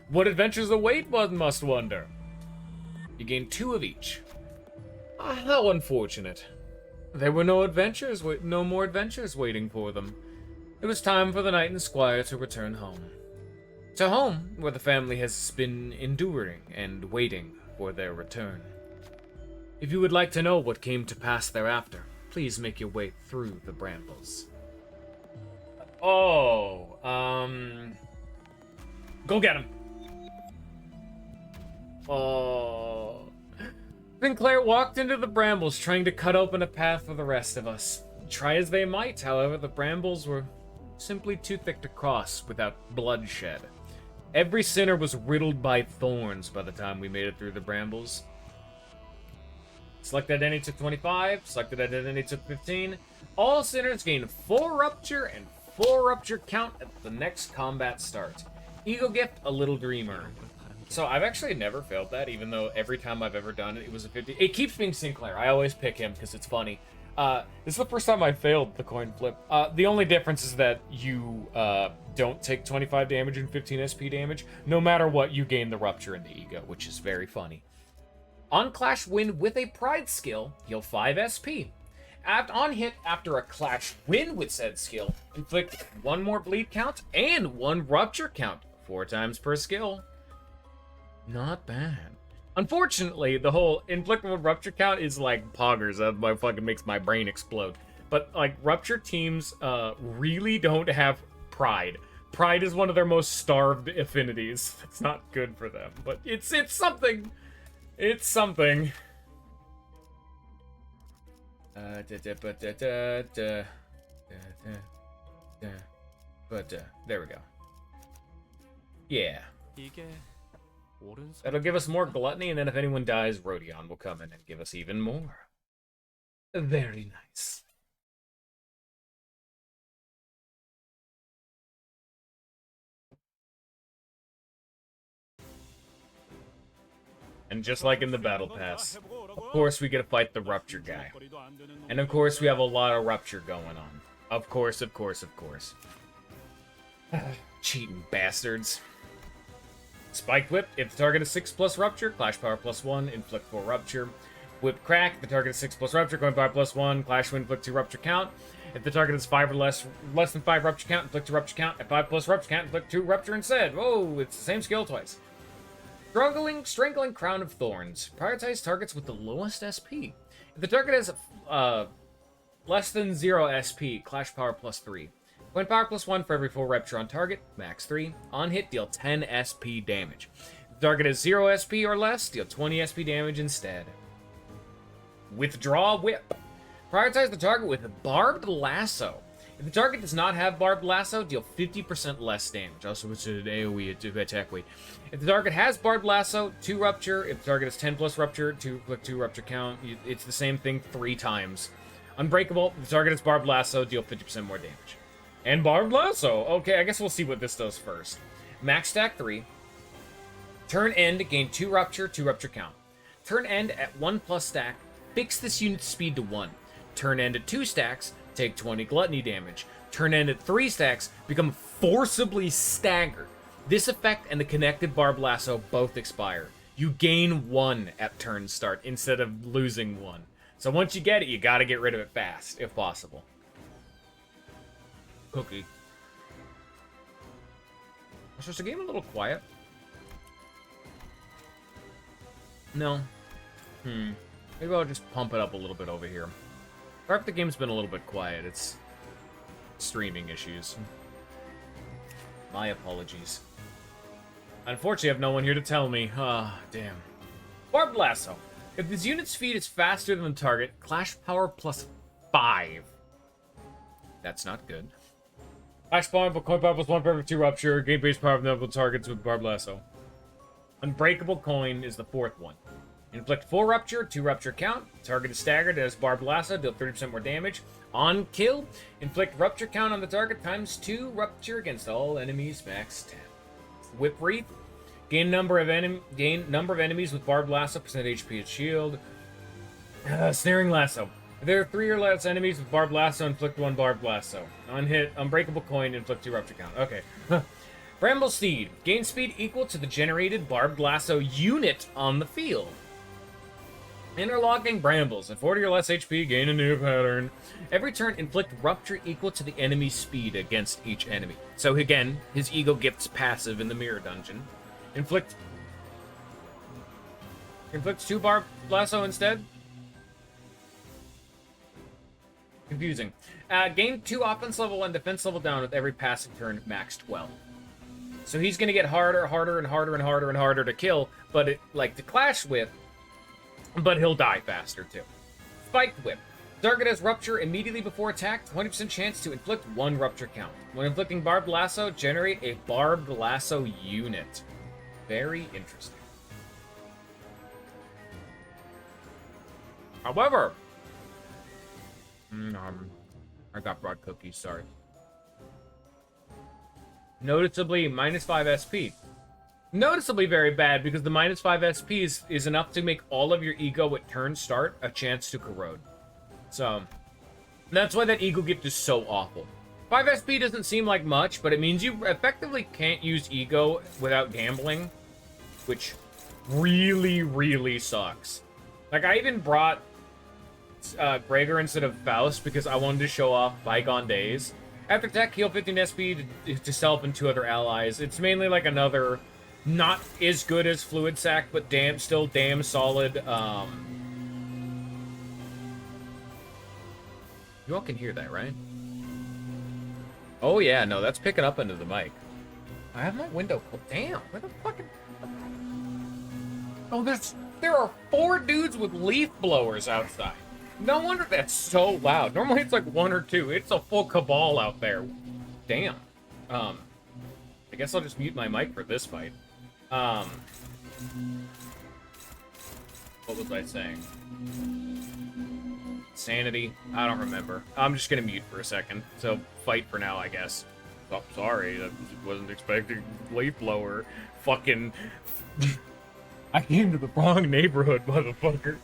What adventures await, one must wonder. You gain 2 of each. How unfortunate. There were no more adventures waiting for them. It was time for the knight and squire to return home. To home, where the family has been enduring and waiting for their return. If you would like to know what came to pass thereafter, please make your way through the brambles. Oh, go get him. Oh. Sinclair walked into the brambles, trying to cut open a path for the rest of us. Try as they might, however, the brambles were simply too thick to cross without bloodshed. Every sinner was riddled by thorns by the time we made it through the brambles. Selected identity took 25, selected identity took 15. All sinners gain 4 rupture and 4 rupture count at the next combat start. Ego gift, a little dreamer. So I've actually never failed that, even though every time I've ever done it, it was a 50. It keeps being Sinclair. I always pick him because it's funny. This is the first time I failed the coin flip. The only difference is that you don't take 25 damage and 15 SP damage. No matter what, you gain the rupture and the ego, which is very funny. On Clash Win with a Pride skill, heal 5 SP. On hit after a Clash Win with said skill, inflict 1 more bleed count and 1 rupture count, 4 times per skill. Not bad. Unfortunately, the whole inflict 1 rupture count is like poggers. That fucking makes my brain explode. But like rupture teams really don't have Pride. Pride is one of their most starved affinities. It's not good for them, but it's something. It's something. But there we go. Yeah. That'll give us more gluttony, and then if anyone dies, Rodion will come in and give us even more. Very nice. And just like in the Battle Pass, of course we get to fight the Rupture guy. And of course we have a lot of Rupture going on. Of course, of course, of course. Cheating bastards. Spike Whip, if the target is 6+ Rupture, Clash Power +1, inflict 4 Rupture. Whip Crack, if the target is 6+ Rupture, Coin Power +1, Clash Win, inflict 2 Rupture count. If the target is 5 or less than 5 Rupture count, inflict 2 Rupture count. At 5+ Rupture count, inflict 2 Rupture instead. Whoa, it's the same skill twice. Strangling Crown of Thorns. Prioritize targets with the lowest SP. If the target has less than 0 SP, Clash Power +3. Coin Power +1 for every 4 rupture on target, max 3. On hit, deal 10 SP damage. If the target is 0 SP or less, deal 20 SP damage instead. Withdraw Whip. Prioritize the target with Barbed Lasso. If the target does not have Barbed Lasso, deal 50% less damage. Also, it's an AoE attack weight. If the target has Barbed Lasso, 2 Rupture. If the target is 10+ Rupture, 2 Rupture count. It's the same thing 3 times. Unbreakable. If the target is Barbed Lasso, deal 50% more damage. And Barbed Lasso. Okay, I guess we'll see what this does first. Max stack 3. Turn end, gain 2 Rupture, 2 Rupture count. Turn end at 1+ stack, fix this unit's speed to 1. Turn end at 2 stacks, take 20 gluttony damage. Turn end at 3 stacks, become forcibly staggered. This effect and the connected Barbed Lasso both expire. You gain 1 at turn start instead of losing 1. So once you get it, you gotta get rid of it fast, if possible. Cookie. Was the game a little quiet? No. Maybe I'll just pump it up a little bit over here. Or if the game's been a little bit quiet, it's streaming issues. My apologies. Unfortunately, I have no one here to tell me. Ah, damn. Barbed Lasso. If this unit's speed is faster than the target, Clash Power +5. That's not good. I spawn, but coin pop plus 1 perfect 2 rupture. Gain base power of notable targets with barbed lasso. Unbreakable coin is the 4th one. Inflict 4 rupture, 2 rupture count. Target is staggered as barbed lasso, deal 30% more damage. On kill, inflict rupture count on the target times 2 rupture against all enemies max 10. Whip wreath, gain number of enemies with barbed lasso, percent HP and shield. Snaring lasso. If there are 3 or less enemies with barbed lasso, inflict 1 barbed lasso. On hit, unbreakable coin, inflict 2 rupture count. Okay. Bramble Steed. Gain speed equal to the generated barbed lasso unit on the field. Interlocking brambles. At 40 or less HP, gain a new pattern. Every turn, inflict rupture equal to the enemy's speed against each enemy. So again, his ego gifts passive in the mirror dungeon. Inflicts 2 barbed lasso instead. Confusing. Gain 2 offense level and defense level down with every passing turn, max 12. So he's going to get harder to kill, but to clash with, but he'll die faster too. Spiked Whip. Target has rupture immediately before attack, 20% chance to inflict 1 rupture count. When inflicting barbed lasso, generate a barbed lasso unit. Very interesting. However, I got broad cookies, sorry. Noticeably, minus 5 SP. Noticeably very bad, because the minus 5 SP is enough to make all of your ego at turn start a chance to corrode. So, that's why that ego gift is so awful. 5 SP doesn't seem like much, but it means you effectively can't use ego without gambling, which really, really sucks. Like, I even brought Gregor instead of Faust because I wanted to show off bygone days. After attack, heal 15 SP to self and 2 other allies. It's mainly like another, not as good as Fluid Sac, but still damn solid. You all can hear that, right? Oh yeah, no, that's picking up into the mic. I have my window closed. Damn, where the fucking... Oh, there are 4 dudes with leaf blowers outside. No wonder that's so loud. Normally it's like 1 or 2. It's a full cabal out there. Damn. I guess I'll just mute my mic for this fight. What was I saying? Sanity? I don't remember. I'm just gonna mute for a second. So, fight for now, I guess. Oh, sorry, I wasn't expecting leaf blower. Fucking... I came to the wrong neighborhood, motherfucker.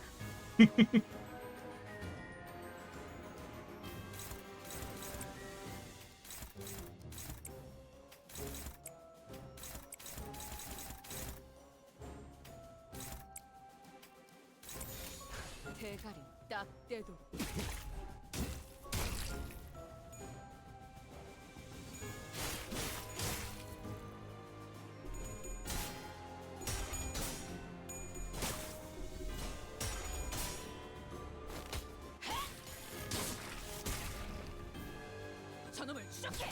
대가리 딱 떼도 저놈을 추적해!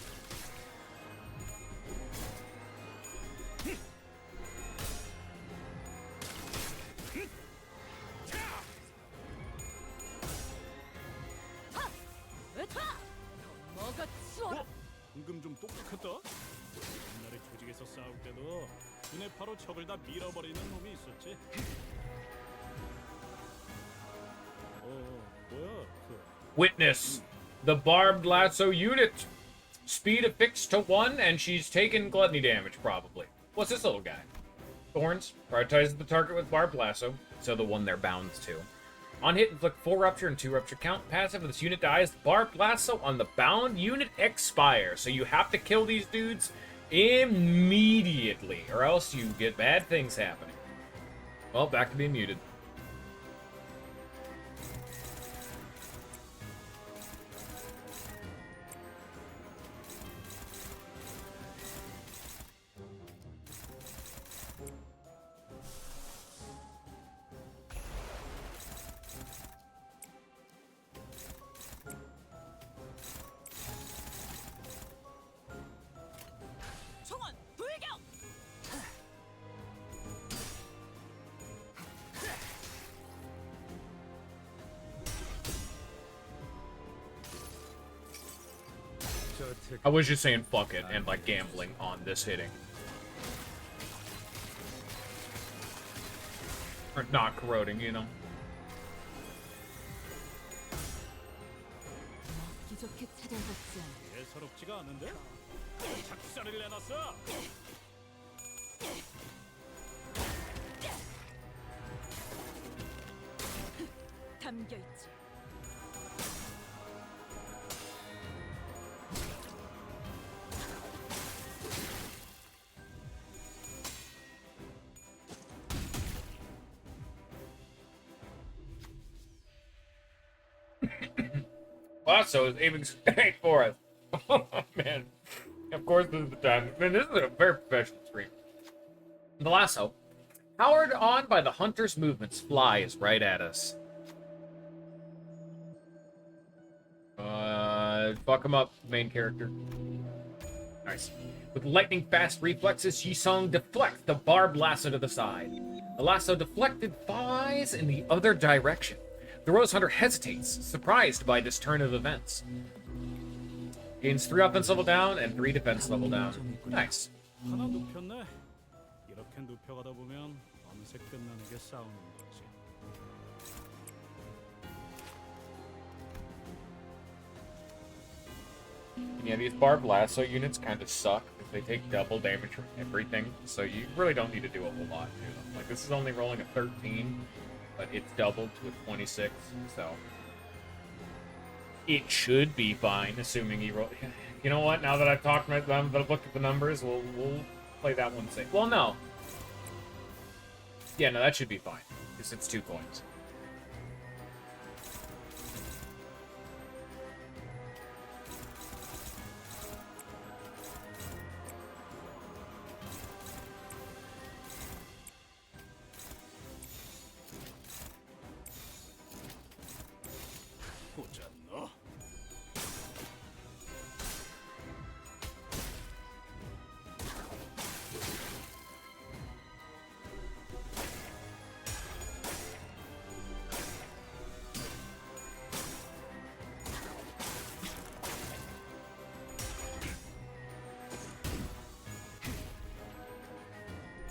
방금 좀 똑똑했다. 옛날에 조직에서 싸울 때도 눈에 바로 적을 다 밀어버리는 놈이 있었지. 뭐야 그... Witness the barbed lasso unit. Speed affixed to 1, and she's taken gluttony damage, probably. What's this little guy? Thorns. Prioritizes the target with barbed lasso, so the one they're bound to. On hit, inflict 4 rupture and 2 rupture count. Passive, if this unit dies, the barbed lasso on the bound unit expires. So you have to kill these dudes immediately, or else you get bad things happening. Well, back to being muted. I was just saying fuck it and like gambling on this hitting. Or not corroding, you know. 예사롭지가 않은데? 작살을 내놨어. 담겨 있지. Wow, so it's aiming straight for us. Oh, man. Of course, this is the time. Man, this is a very professional stream. The lasso, powered on by the hunter's movements, flies right at us. Fuck him up, main character. Nice. With lightning-fast reflexes, Yisong deflects the barbed lasso to the side. The lasso deflected flies in the other direction. The Rose Hunter hesitates, surprised by this turn of events. Gains 3 offense level down and 3 defense level down. Nice. 하나 눕혔네. 이렇게 눕혀가다 보면 어느새 끝나는 게 싸우는 거지. Yeah, these barbed lasso units kind of suck because they take double damage from everything, so you really don't need to do a whole lot to them. Like, this is only rolling a 13, but it's doubled to a 26, so it should be fine, assuming he roll. You know what? Now that I've talked about them, that I've looked at the numbers, we'll play that one safe. Well, no. Yeah, no, that should be fine because it's 2 coins. 보자 너.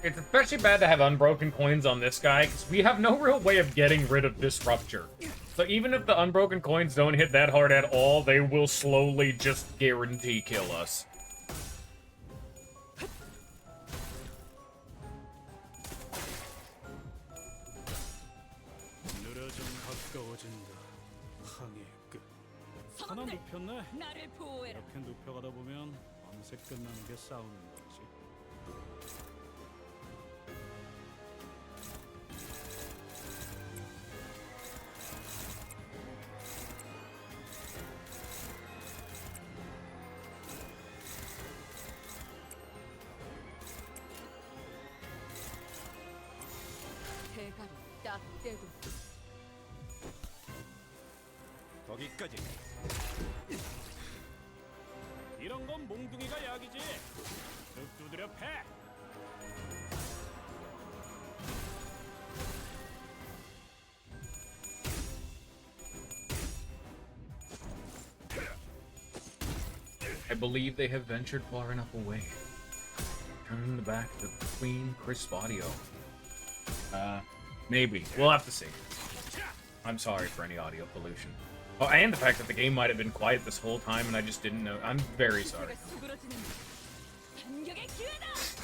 It's especially bad to have unbroken coins on this guy, because we have no real way of getting rid of this rupture. So even if the unbroken coins don't hit that hard at all, they will slowly just guarantee kill us. 느려좀 가까워진다. 항해의 끝. 하나 눕혔네. 나를 보호해라. 이렇게 눕혀가다 보면 어느새 끝나는 게 싸우는 거지. 대가리 딱 떼도 거기까지. 이런 건 몽둥이가 약이지. 쓱 두드려 패. I believe they have ventured far enough away. Turning the back to clean, crisp audio. Maybe. We'll have to see. I'm sorry for any audio pollution. Oh, and the fact that the game might have been quiet this whole time and I just didn't know. I'm very sorry.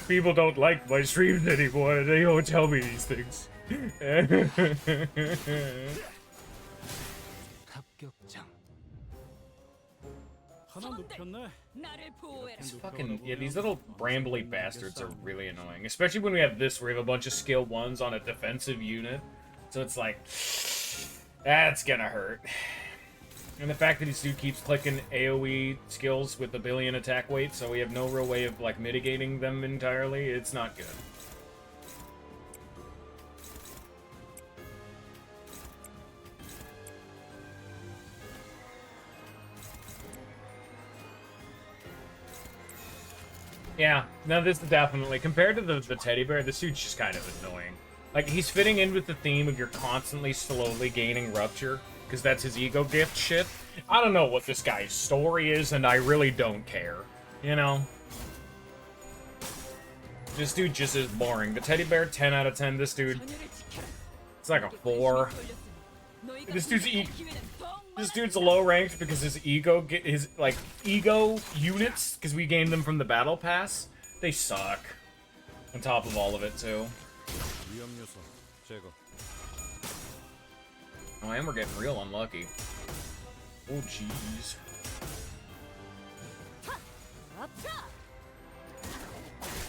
People don't like my streams anymore. They don't tell me these things. 합격장. 하나 눕혔네. Fucking, yeah, these little brambly bastards are really annoying. Especially when we have this, where we have a bunch of skill 1s on a defensive unit. So it's like, that's gonna hurt. And the fact that this dude keeps clicking AoE skills with a billion attack weight, so we have no real way of, like, mitigating them entirely, it's not good. Yeah, no, this is definitely, compared to the teddy bear, this dude's just kind of annoying. Like, he's fitting in with the theme of you're constantly slowly gaining rupture, because that's his ego gift shit, I don't know what this guy's story is, and I really don't care. You know? This dude just is boring. The teddy bear, 10 out of 10. This dude, it's like a 4. This dude's low ranked because his ego units, because we gained them from the battle pass, they suck. On top of all of it too. Oh, and we're getting real unlucky. Oh jeez.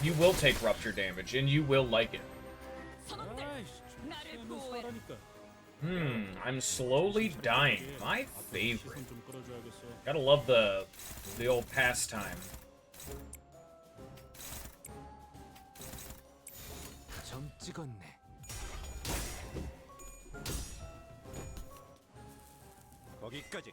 You will take rupture damage, and you will like it. I'm slowly dying. My favorite. Gotta love the old pastime. 점 찍었네. 거기까지.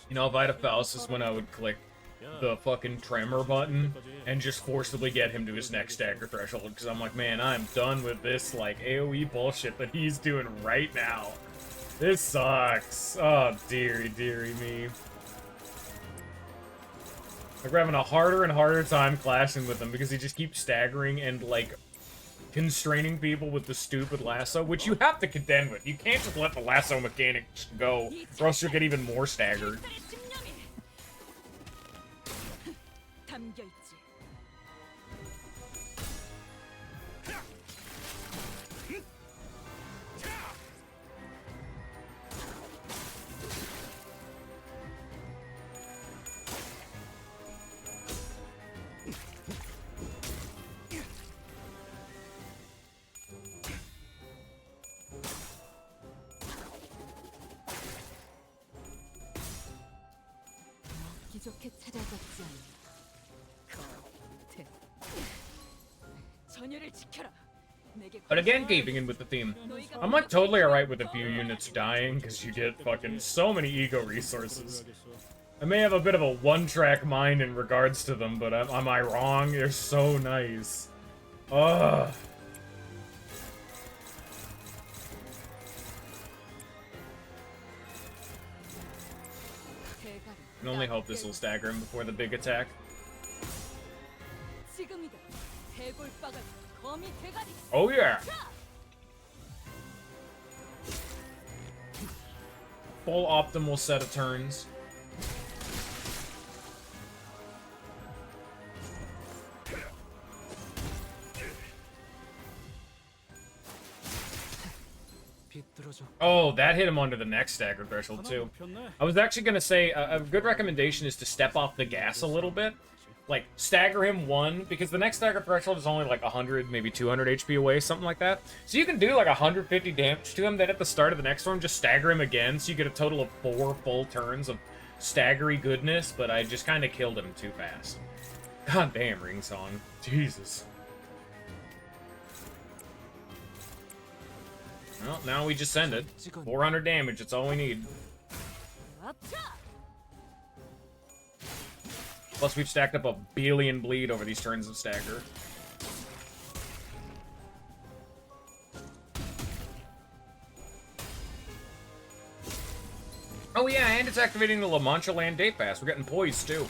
You know, if I had a Faust, is when I would click the fucking tremor button and just forcibly get him to his next stagger threshold, because I'm like, man, I'm done with this, like, AoE bullshit that he's doing right now. This sucks. Oh, dearie, dearie me. Like, we're having a harder and harder time clashing with him because he just keeps staggering and, like, constraining people with the stupid lasso, which you have to contend with. You can't just let the lasso mechanic go, or else you'll get even more staggered. 좋게 찾아갔지 않나. 전열을 지켜라. But again, keeping in with the theme, I'm like totally alright with a few units dying, because you get fucking so many ego resources. I may have a bit of a one-track mind in regards to them, but am I wrong? They're so nice. Ugh. I can only hope this will stagger him before the big attack. Oh yeah! Full optimal set of turns. Oh, that hit him under the next stagger threshold, too. I was actually going to say, a good recommendation is to step off the gas a little bit. Like, stagger him 1, because the next stagger threshold is only like 100, maybe 200 HP away, something like that. So you can do like 150 damage to him, then at the start of the next one, just stagger him again, so you get a total of 4 full turns of staggery goodness, but I just kind of killed him too fast. God damn, Ring Song. Jesus. Well, now we just send it. 400 damage, that's all we need. Plus, we've stacked up a billion bleed over these turns of stagger. Oh yeah, and it's activating the La Mancha Land Day Pass. We're getting poised, too.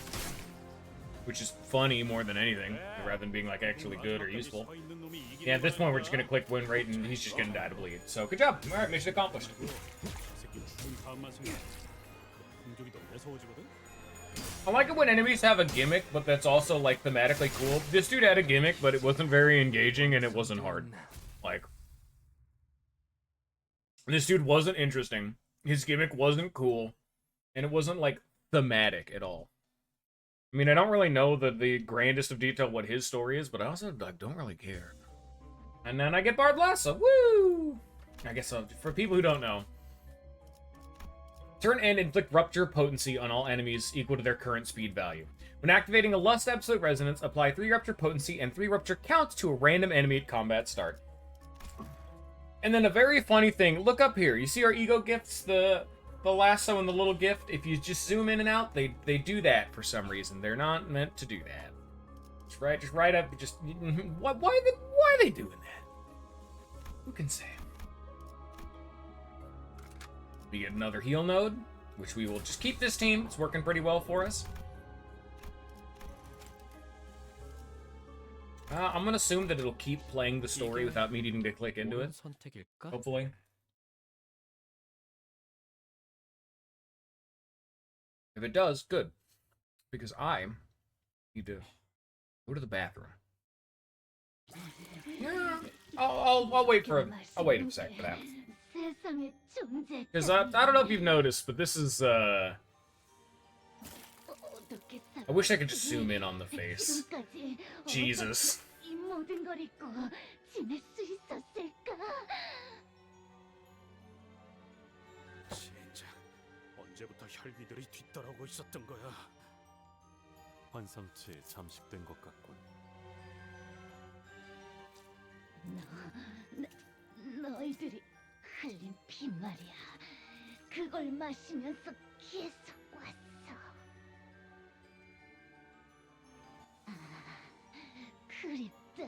Which is funny more than anything, rather than being, like, actually good or useful. Yeah, at this point, we're just gonna click win rate, and he's just gonna die to bleed. So, good job. Alright, mission accomplished. I like it when enemies have a gimmick, but that's also, like, thematically cool. This dude had a gimmick, but it wasn't very engaging, and it wasn't hard. Like, this dude wasn't interesting. His gimmick wasn't cool, and it wasn't, like, thematic at all. I mean, I don't really know the grandest of detail what his story is, but I also like, don't really care. And then I get Barbed Lasso. Woo! I guess for people who don't know. Turn end, inflict rupture potency on all enemies equal to their current speed value. When activating a Lust Absolute Resonance, apply 3 Rupture Potency and 3 Rupture Counts to a random enemy at combat start. And then a very funny thing, look up here. You see our ego gifts, the lasso and the little gift? If you just zoom in and out, they do that for some reason. They're not meant to do that. Just right up, why are they doing that? Who can say? We get another heal node, which we will just keep this team. It's working pretty well for us. I'm gonna assume that it'll keep playing the story without me needing to click into it. Hopefully. If it does, good. Because I need to go to the bathroom. Yeah, I'll wait a sec for that. Because I don't know if you've noticed, but this is I wish I could just zoom in on the face. Jesus. 진짜 언제부터 혈기들이 뒤따라오고 있었던 거야? 환상체에 잠식된 것 같군. 너희들이 흘린 피 말이야. 그걸 마시면서 계속 왔어. 아, 그립다.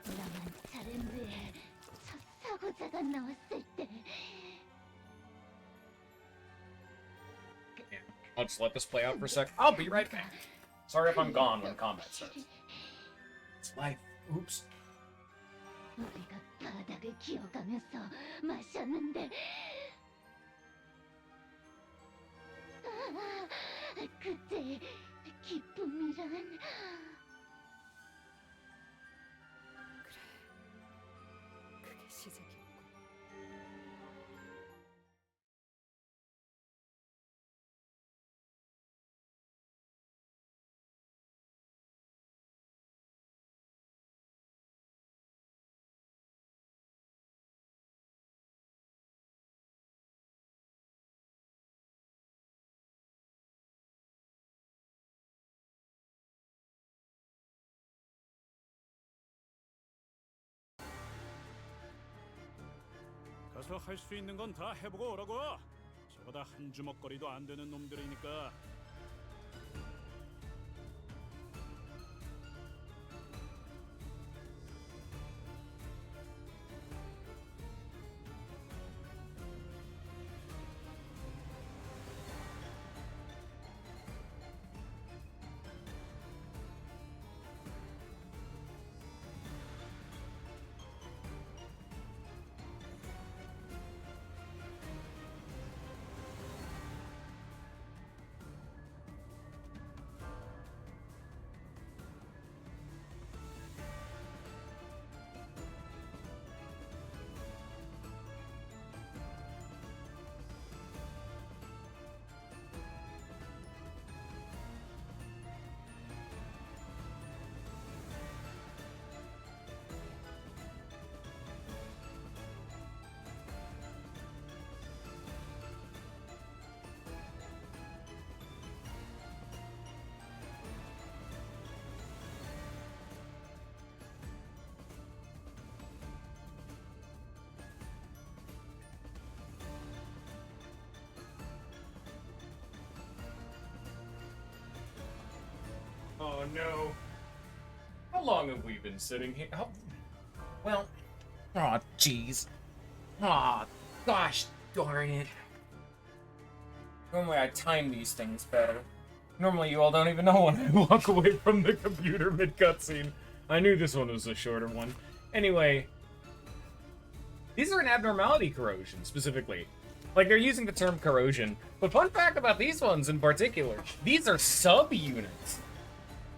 나만 자렌드에 첫 사고자가 나왔을 때. I'll just let this play out for a sec. I'll be right back. Sorry if I'm gone when combat starts. It's life. Oops. 우리가 바닥을 기어가면서 마셨는데 그때 기쁨이란 그게 시작이었고. 가서 할 수 있는 건 다 해보고 오라고. 저거 다 한 주먹거리도 안 되는 놈들이니까. Oh no. How long have we been sitting here? Well, oh jeez. Oh gosh darn it. Normally I time these things better. Normally you all don't even know when I walk away from the computer mid-cutscene. I knew this one was a shorter one. Anyway, these are an abnormality corrosion, specifically. Like, they're using the term corrosion. But fun fact about these ones in particular, these are sub-units.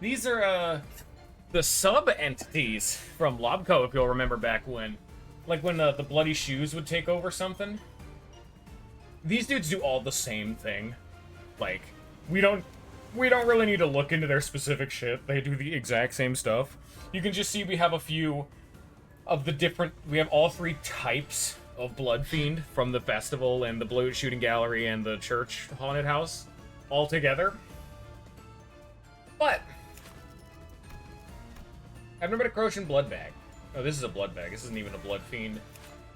These are, the sub-entities from Lobco, if you'll remember back when. Like when the Bloody Shoes would take over something. These dudes do all the same thing. Like, we don't really need to look into their specific shit. They do the exact same stuff. You can just see we have a few of the different... We have all 3 types Blood Fiend from the festival and the Blue Shooting Gallery and the church haunted house all together. But I've never been a Croatian blood bag. Oh, this is a blood bag. This isn't even a Blood Fiend.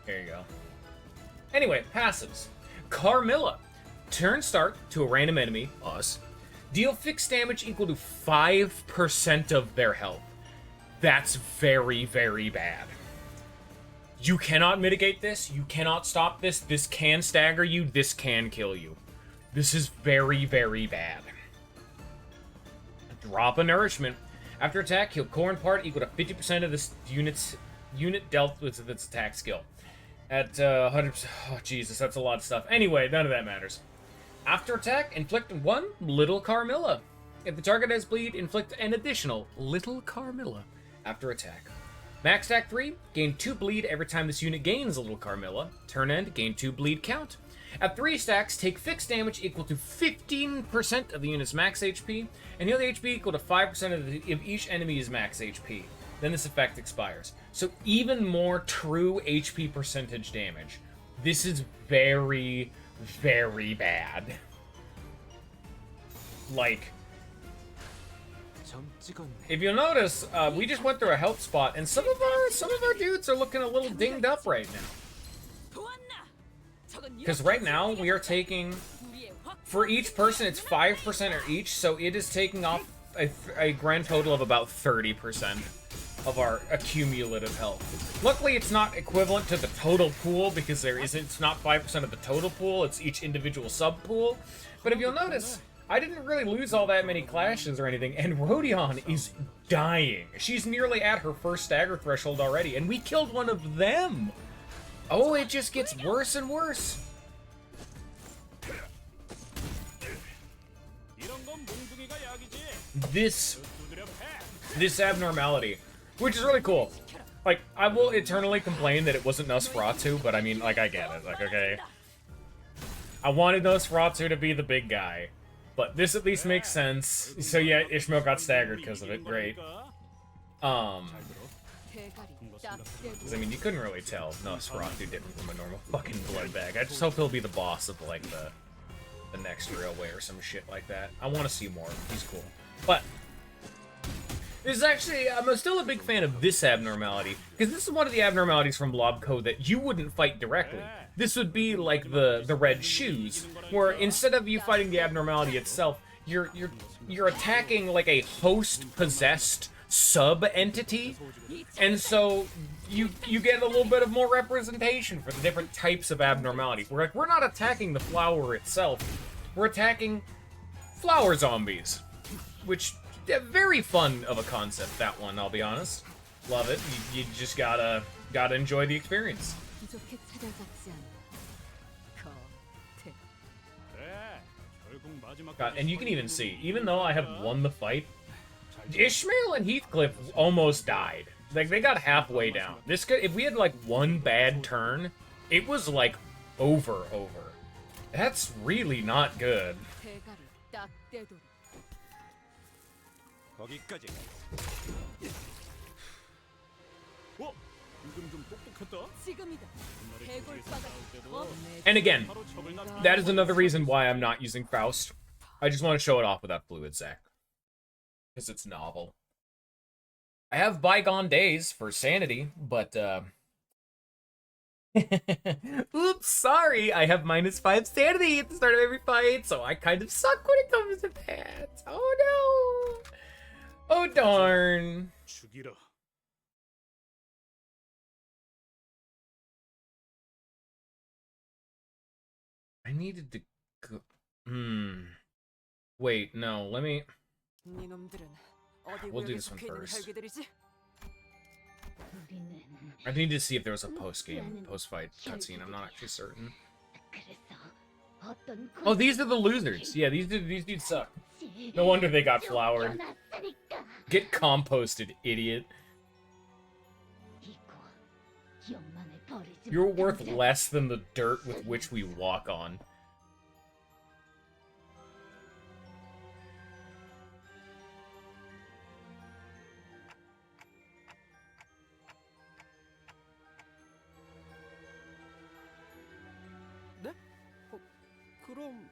There you go. Anyway, passives. Carmilla. Turn start to a random enemy, us. Deal fixed damage equal to 5% of their health. That's very, very bad. You cannot mitigate this. You cannot stop this. This can stagger you. This can kill you. This is very, very bad. Drop a nourishment. After attack, heal corn part equal to 50% of this unit dealt with its attack skill. At 100%. Oh, Jesus, that's a lot of stuff. Anyway, none of that matters. After attack, inflict 1 little Carmilla. If the target has bleed, inflict an additional little Carmilla after attack. Max attack 3, gain 2 bleed every time this unit gains a little Carmilla. Turn end, gain 2 bleed count. At 3 stacks, take fixed damage equal to 15% of the unit's max HP, and heal the HP equal to 5% of each enemy's max HP. Then this effect expires. So even more true HP percentage damage. This is very, very bad. Like, if you'll notice, we just went through a health spot, and some of our dudes are looking a little dinged up right now. Because right now we are taking, for each person, it's 5% or each, so it is taking off a grand total of about 30% of our accumulative health. Luckily, it's not equivalent to the total pool because it's not 5% of the total pool, it's each individual sub pool. But if you'll notice, I didn't really lose all that many clashes or anything, and Rodion is dying. She's nearly at her first stagger threshold already, and we killed one of them. Oh, it just gets worse and worse. This abnormality, which is really cool. Like, I will eternally complain that it wasn't Nosferatu, but I mean, like, I get it. Like, okay. I wanted Nosferatu to be the big guy, but this at least makes sense. So yeah, Ishmael got staggered because of it. Great. Because, I mean, you couldn't really tell Nosferatu different from a normal fucking blood bag. I just hope he'll be the boss of, like, the next railway or some shit like that. I want to see more. He's cool. But this is actually, I'm still a big fan of this abnormality, because this is one of the abnormalities from Blobco that you wouldn't fight directly. This would be like the red shoes, where instead of you fighting the abnormality itself, you're attacking like a host-possessed sub-entity, and so you get a little bit of more representation for the different types of abnormality. We're not attacking the flower itself, we're attacking flower zombies, which very fun of a concept, that one, I'll be honest. Love it. You just gotta enjoy the experience. God, and you can even see, even though I have won the fight, Ishmael and Heathcliff almost died. Like, they got halfway down. This could, if we had like one bad turn, it was like over. That's really not good. And again, that is another reason why I'm not using Faust. I just want to show it off without Fluid Sac. Because it's novel. I have Bygone Days for sanity, but, oops, sorry, I have -5 sanity at the start of every fight, so I kind of suck when it comes to that. Oh no! Oh darn! I needed to go... Wait, no, let me... We'll do this one first. I need to see if there was a post-fight cutscene. I'm not actually certain. Oh, these are the losers. Yeah, these dudes suck. No wonder they got flowered. Get composted, idiot. You're worth less than the dirt with which we walk on. 그럼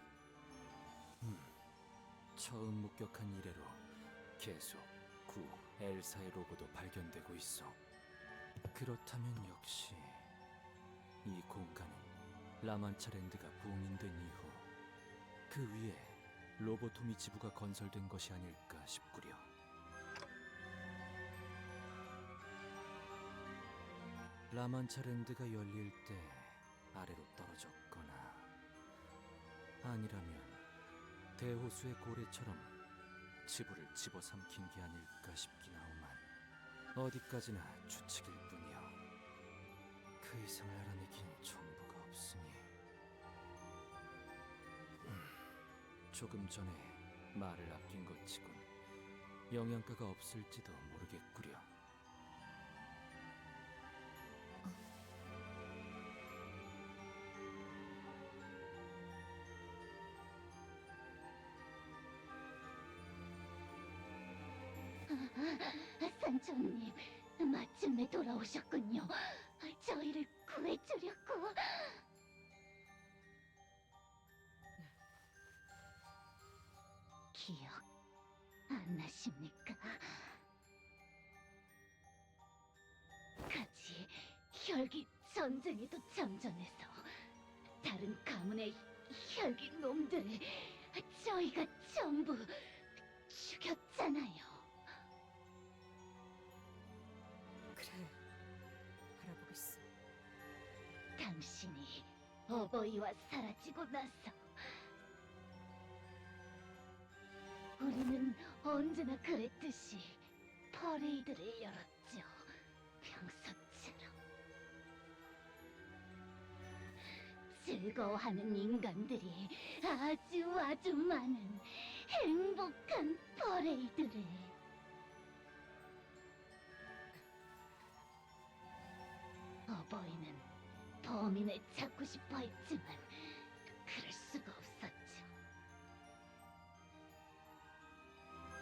처음 목격한 이래로 계속 구 엘사의 로고도 발견되고 있어. 그렇다면 역시 이 공간은 라만차랜드가 봉인된 이후 그 위에 로보토미 지부가 건설된 것이 아닐까 싶구려. 라만차랜드가 열릴 때 아래로 떨어졌거나 아니라면 대호수의 고래처럼 지부를 집어삼킨 게 아닐까 싶긴 하오만 어디까지나 추측일 뿐이야. 그 이상을 알아내긴 정보가 없으니 조금 전에 말을 아낀 것 치곤 영양가가 없을지도 모르겠구려. 산초님, 마침내 돌아오셨군요. 저희를 구해주려고. 기억 안 나십니까? 같이 혈기 전쟁에도 참전해서 다른 가문의 혈기 놈들 저희가 전부 죽였잖아요. 그래, 알아보겠어. 당신이 어버이와 사라지고 나서 우리는 언제나 그랬듯이 퍼레이드를 열었죠. 평소처럼. 즐거워하는 인간들이 아주 많은 행복한 퍼레이드를. 어버이는 범인을 찾고 싶어 했지만 그럴 수가 없었죠.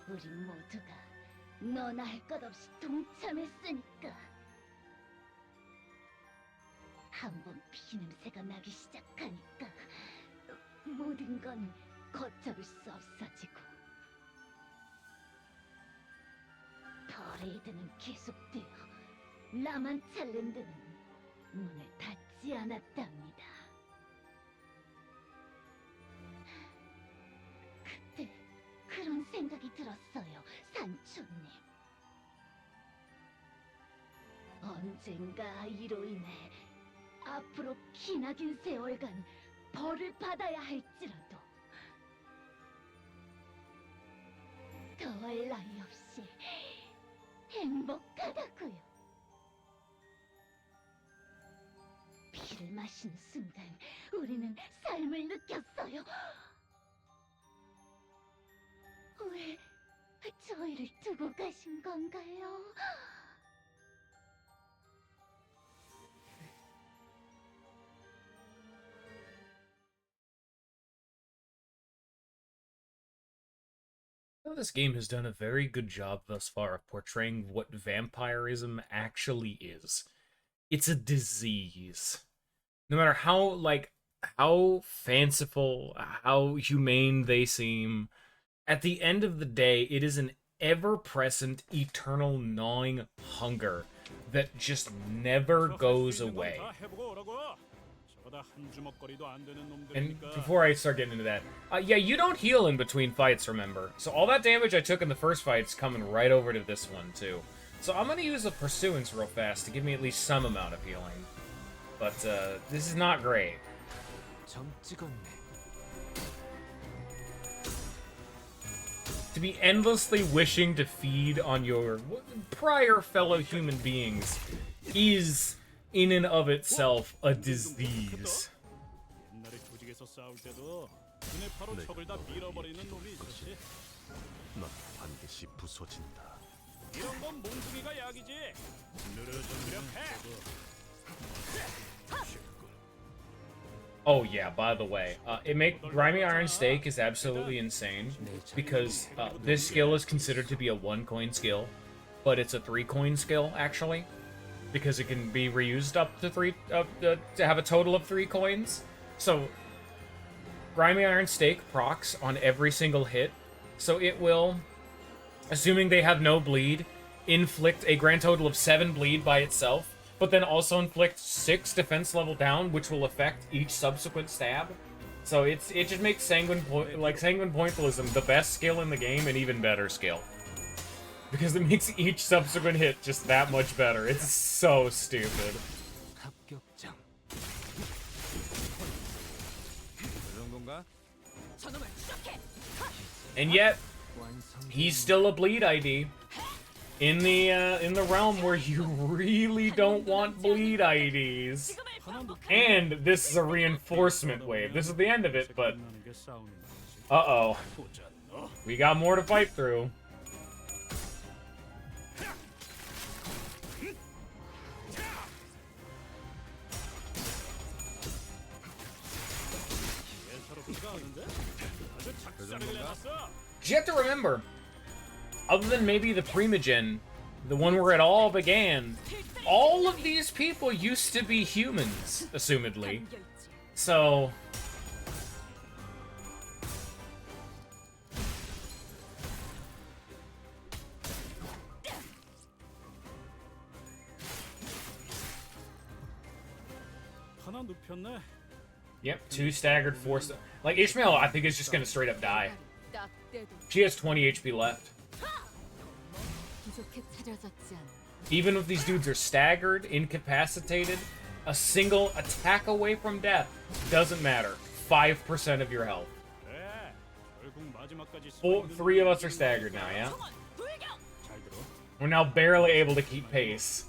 우리 모두가 너나 할 것 없이 동참했으니까. 한번 피냄새가 나기 시작하니까 모든 건 걷잡을 수 없어지고 퍼레이드는 계속되어 라만찰랜드는 문을 닫지 않았답니다. 그때 그런 생각이 들었어요, 산초님. 언젠가 이로 인해 앞으로 기나긴 세월간 벌을 받아야 할지라도 더할 나위 없이 행복하다고요. 피를 마시는 순간 우리는 삶을 느꼈어요. 왜 저희를 두고 가신 건가요? This game has done a very good job thus far of portraying what vampirism actually is. It's a disease. No matter how fanciful, how humane they seem, at the end of the day, it is an ever-present, eternal gnawing hunger that just never goes away. And before I start getting into that, yeah, you don't heal in between fights, remember? So all that damage I took in the first fight's coming right over to this one, too. So I'm gonna use a Pursuance real fast to give me at least some amount of healing. But, this is not great. To be endlessly wishing to feed on your prior fellow human beings is, in and of itself, a disease. Oh yeah, by the way, Grimy Iron Stake is absolutely insane, because this skill is considered to be a 1-coin skill, but it's a 3-coin skill, actually, because it can be reused up to to have a total of 3 coins. So, Grimy Iron Stake procs on every single hit, so it will, assuming they have no bleed, inflict a grand total of 7 bleed by itself, but then also inflict 6 defense level down, which will affect each subsequent stab. So it just makes Sanguine Pointillism the best skill in the game and even better skill. Because it makes each subsequent hit just that much better. It's so stupid. And yet, he's still a bleed ID. In the realm where you really don't want bleed IDs. And this is a reinforcement wave. This is the end of it, but... Uh-oh. We got more to fight through. You have to remember, other than maybe the Primogen, the one where it all began, all of these people used to be humans, assumedly. So... Yep, 2 staggered, 4 like, Ishmael, I think, is just gonna straight up die. She has 20 HP left. Even if these dudes are staggered, incapacitated, a single attack away from death doesn't matter. 5% of your health. 3 of us are staggered now, yeah? We're now barely able to keep pace.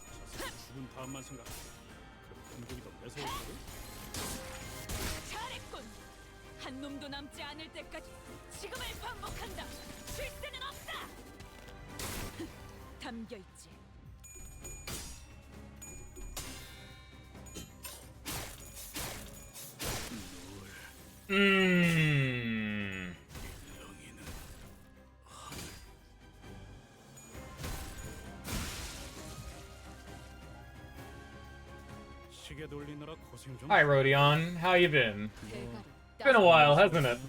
한 놈도 남지 않을 때까지 지금을 반복한다. 쉴 새는 없다. 담겨 있지. Hi, Rodion. How you been? Been a while, hasn't it?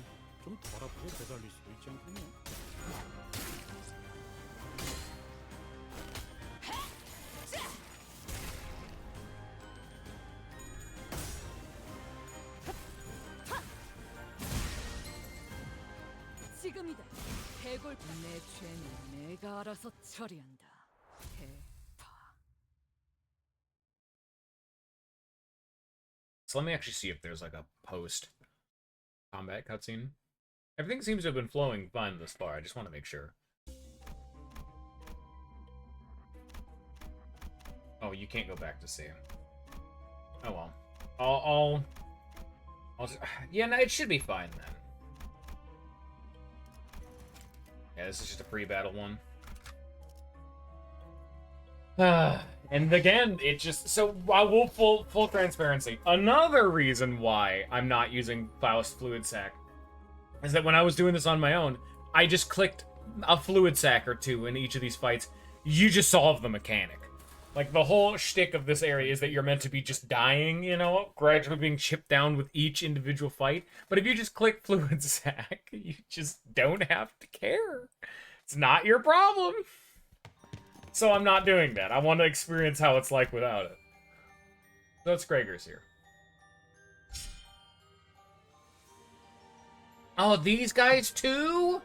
지금이다. 해골 내 죄는 내가 알아서 처리한다. So let me actually see if there's like a post-combat cutscene. Everything seems to have been flowing fine thus far. I just want to make sure. Oh, you can't go back to see. Oh well. I'll yeah, no, it should be fine then. Yeah, this is just a pre-battle one. And again, it just... So, I will full transparency. Another reason why I'm not using Faust Fluid Sac is that when I was doing this on my own, I just clicked a Fluid Sac or 2 in each of these fights. You just solve the mechanic. Like, the whole shtick of this area is that you're meant to be just dying, you know, gradually being chipped down with each individual fight. But if you just click Fluid Sac, you just don't have to care. It's not your problem. So I'm not doing that. I want to experience how it's like without it. So it's Gregor's here. Oh, these guys too?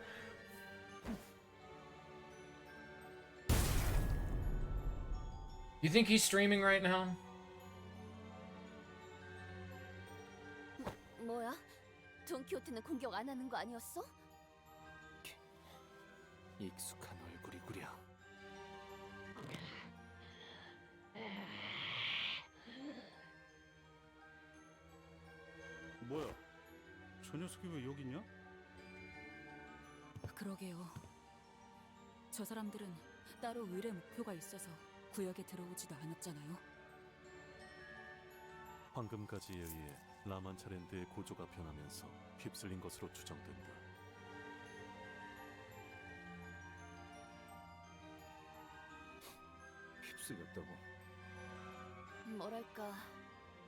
You think he's streaming right now? 뭐야? 돈키호테는 공격 안 하는 거 아니었어? 익숙한 얼굴이구려. 뭐야? 저 녀석이 왜 여기 있냐? 그러게요. 저 사람들은 따로 의뢰 목표가 있어서 구역에 들어오지도 않았잖아요. 황금가지에 의해 라만차랜드의 고조가 변하면서 휩쓸린 것으로 추정된다. 휩쓸렸다고? 뭐랄까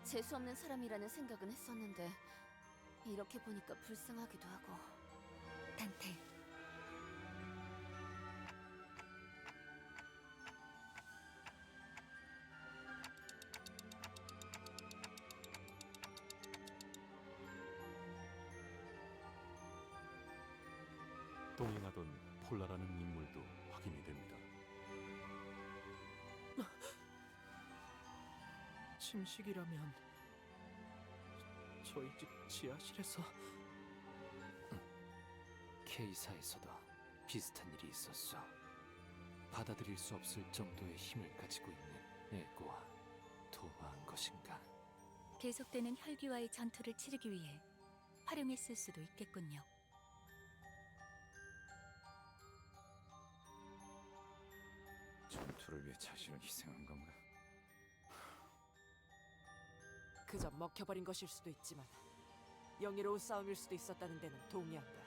재수 없는 사람이라는 생각은 했었는데 이렇게 보니까 불쌍하기도 하고. 단테. 동행하던 폴라라는 인물도 확인이 됩니다. 침식이라면 저희 집 지하실에서 K사에서도 비슷한 일이 있었어. 받아들일 수 없을 정도의 힘을 가지고 있는 에고와 도화한 것인가. 계속되는 혈귀와의 전투를 치르기 위해 활용했을 수도 있겠군요. 전투를 위해 자신을 희생한 건가? 그저 먹혀버린 것일 수도 있지만 영예로운 싸움일 수도 있었다는 데는 동의한다.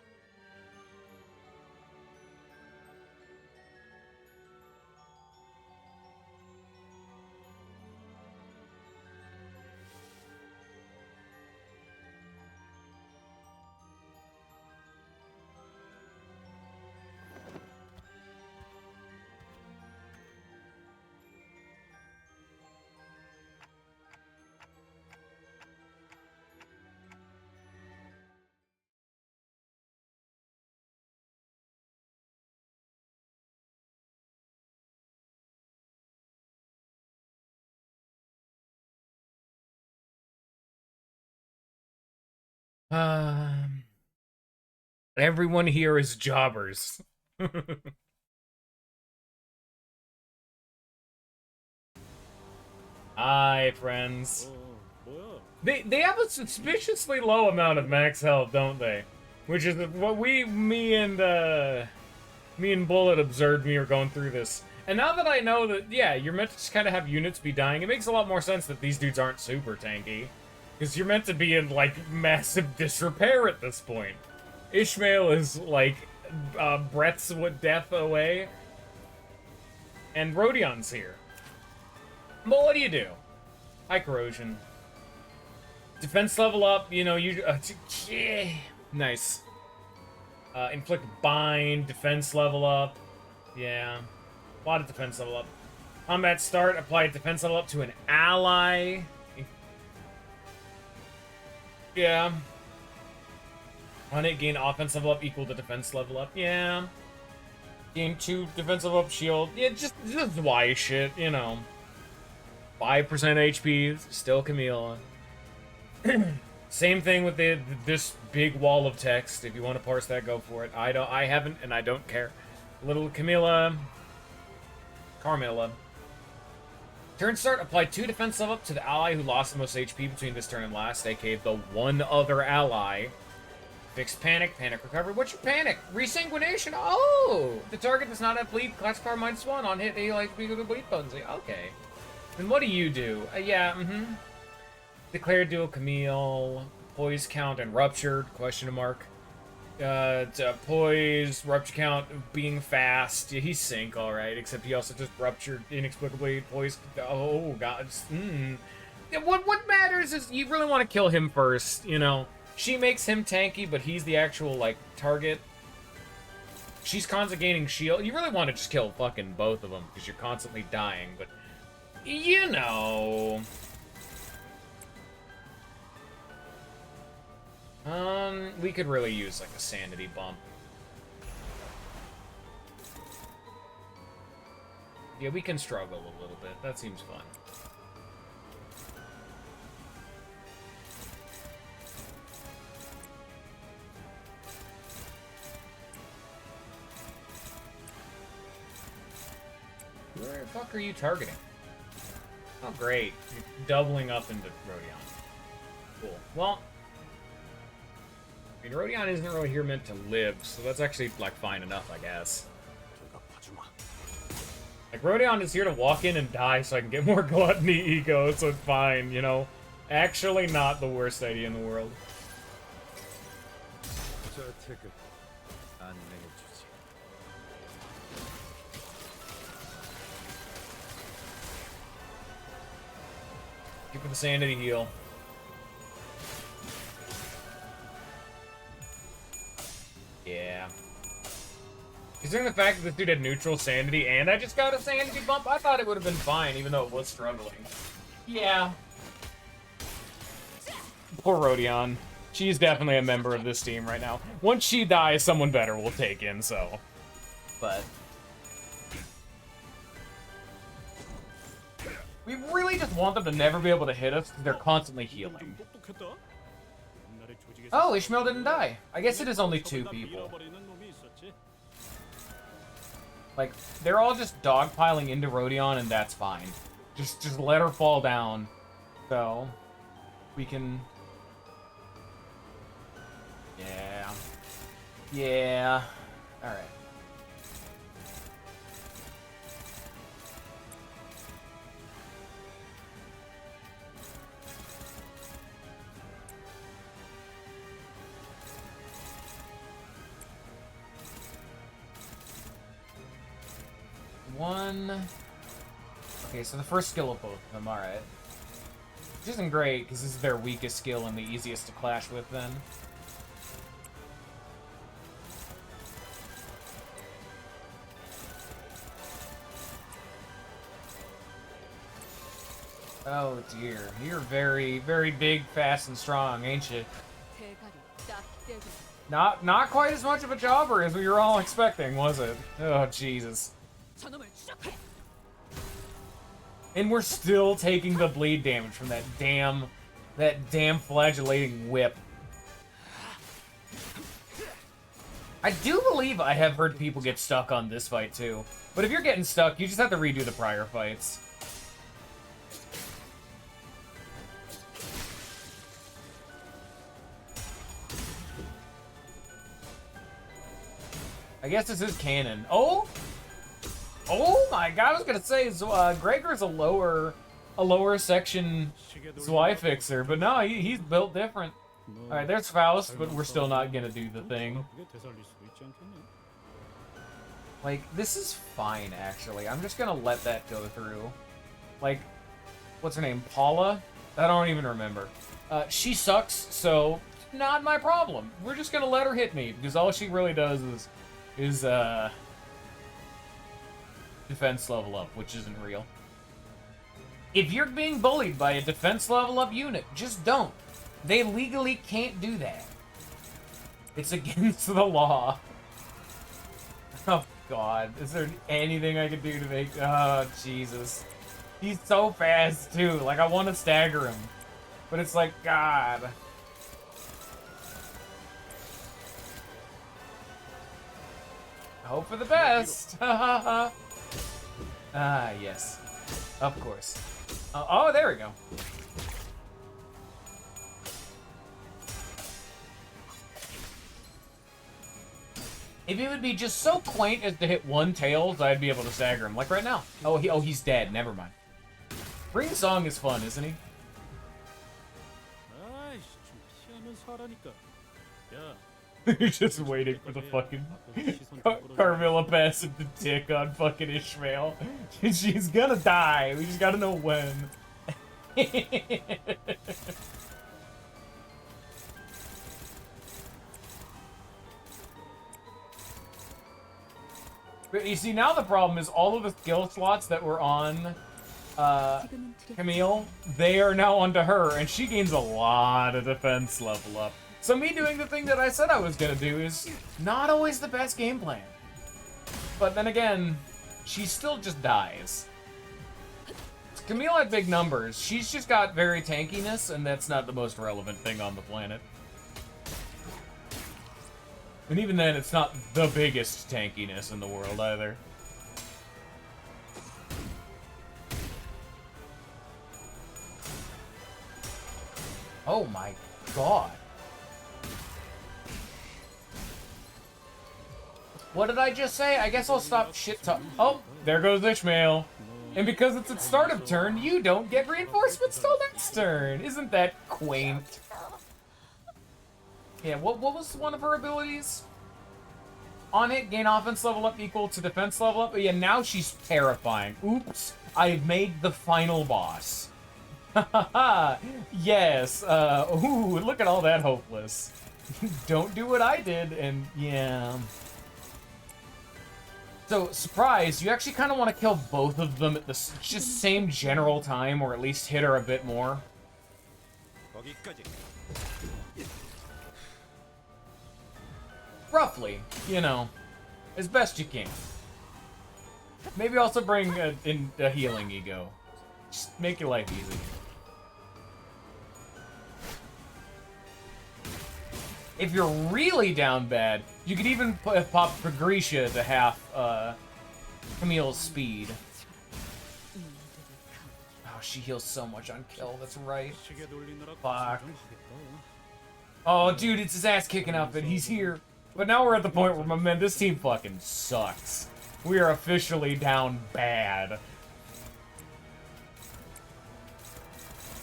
Everyone here is jobbers. Hi, friends. They have a suspiciously low amount of max health, don't they? Which is what me and Bullet observed when we were going through this. And now that I know that, yeah, you're meant to just kind of have units be dying, it makes a lot more sense that these dudes aren't super tanky. Because you're meant to be in, like, massive disrepair at this point. Ishmael is, like, breaths with death away. And Rhodion's here. But what do? High corrosion. Defense level up, you know, nice. Inflict bind, defense level up. Yeah. A lot of defense level up. Combat start, apply defense level up to an ally. Yeah. On it, gain offense level up equal to defense level up. Yeah. Gain 2 defense level up shield. Yeah, just Y shit, you know. 5% HP, still Camilla. Same thing with this big wall of text. If you want to parse that, go for it. I haven't, and I don't care. Little Camilla. Carmilla. Turn start, apply 2 defense level up to the ally who lost the most HP between this turn and last, aka the one other ally. Fixed panic, panic recovery. What's your panic? Resanguination. Oh! The target does not have bleed, classifier -1 on hit, he likes to be with a bleed potency. Okay. And what do? Yeah, Declare dual Camille, poise count and ruptured, question mark. Poise, rupture count, being fast. Yeah, he's sync, alright, except he also just ruptured inexplicably. Poise, oh god. What matters is you really want to kill him first, you know. She makes him tanky, but he's the actual, like, target. She's constantly gaining shield. You really want to just kill fucking both of them, because you're constantly dying, but... You know... We could really use, like, a sanity bump. Yeah, we can struggle a little bit. That seems fun. Where the fuck are you targeting? Oh, great. You're doubling up into Rodion. Cool. Well... I mean, Rodion isn't really here meant to live, so that's actually, like, fine enough, I guess. Like, Rodion is here to walk in and die so I can get more gluttony ego, so it's fine, you know? Actually not the worst idea in the world. Keep the sanity heal. Considering the fact that this dude had neutral sanity and I just got a sanity bump, I thought it would have been fine, even though it was struggling. Yeah. Poor Rodion. She's definitely a member of this team right now. Once she dies, someone better will take in, so. But. We really just want them to never be able to hit us because they're constantly healing. Oh, Ishmael didn't die. I guess it is only 2 people. Like, they're all just dogpiling into Rodion, and that's fine. Just let her fall down. So, we can... Yeah. Yeah. Alright. One... Okay, so the first skill of both of them, alright. Which isn't great, because this is their weakest skill and the easiest to clash with then. Oh dear, you're very, very big, fast, and strong, ain't you? Not quite as much of a jobber as we were all expecting, was it? Oh, Jesus. And we're still taking the bleed damage from that damn flagellating whip. I do believe I have heard people get stuck on this fight too. But if you're getting stuck, you just have to redo the prior fights. I guess this is canon. Oh! Oh my god, I was gonna say, Gregor's a lower section Zwei fixer, but no, he's built different. Alright, there's Faust, but we're still not gonna do the thing. Like, this is fine, actually. I'm just gonna let that go through. Like, what's her name? Paula? I don't even remember. She sucks, so not my problem. We're just gonna let her hit me, because all she really does is defense level up, which isn't real. If you're being bullied by a defense level up unit, just don't. They legally can't do that. It's against the law. Oh god, is there anything I can do to make... Oh, Jesus. He's so fast, too. Like, I want to stagger him. But it's like, God. Hope for the best. Ah, yes. Of course. Oh, there we go. If it would be just so quaint as to hit one tails, I'd be able to stagger him. Like right now. Oh, he's dead. Never mind. Ring Song is fun, isn't he? You're just waiting for the fucking Carmilla passive to tick on fucking Ishmael. She's gonna die. We just gotta know when. But you see, now the problem is all of the skill slots that were on Camille, they are now onto her, and she gains a lot of defense level up. So me doing the thing that I said I was gonna do is not always the best game plan. But then again, she still just dies. Camille had big numbers. She's just got very tankiness, and that's not the most relevant thing on the planet. And even then, it's not the biggest tankiness in the world either. Oh my god. What did I just say? I guess I'll stop shit talk. Oh, there goes Ishmael. And because it's at start of turn, you don't get reinforcements till next turn. Isn't that quaint? Yeah, what was one of her abilities? On hit, gain offense level up equal to defense level up. But yeah, now she's terrifying. Oops, I've made the final boss. Haha, yes. Ooh, look at all that hopeless. Don't do what I did, and yeah. So, surprise, you actually kind of want to kill both of them at the just same general time, or at least hit her a bit more. Roughly, you know, as best you can. Maybe also bring in a healing ego. Just make your life easy. If you're really down bad, you could even pop Pagrisha to half Camille's speed. Oh, she heals so much on kill, that's right. Fuck. Oh, dude, it's his ass kicking up and he's here. But now we're at the point where, my man, this team fucking sucks. We are officially down bad.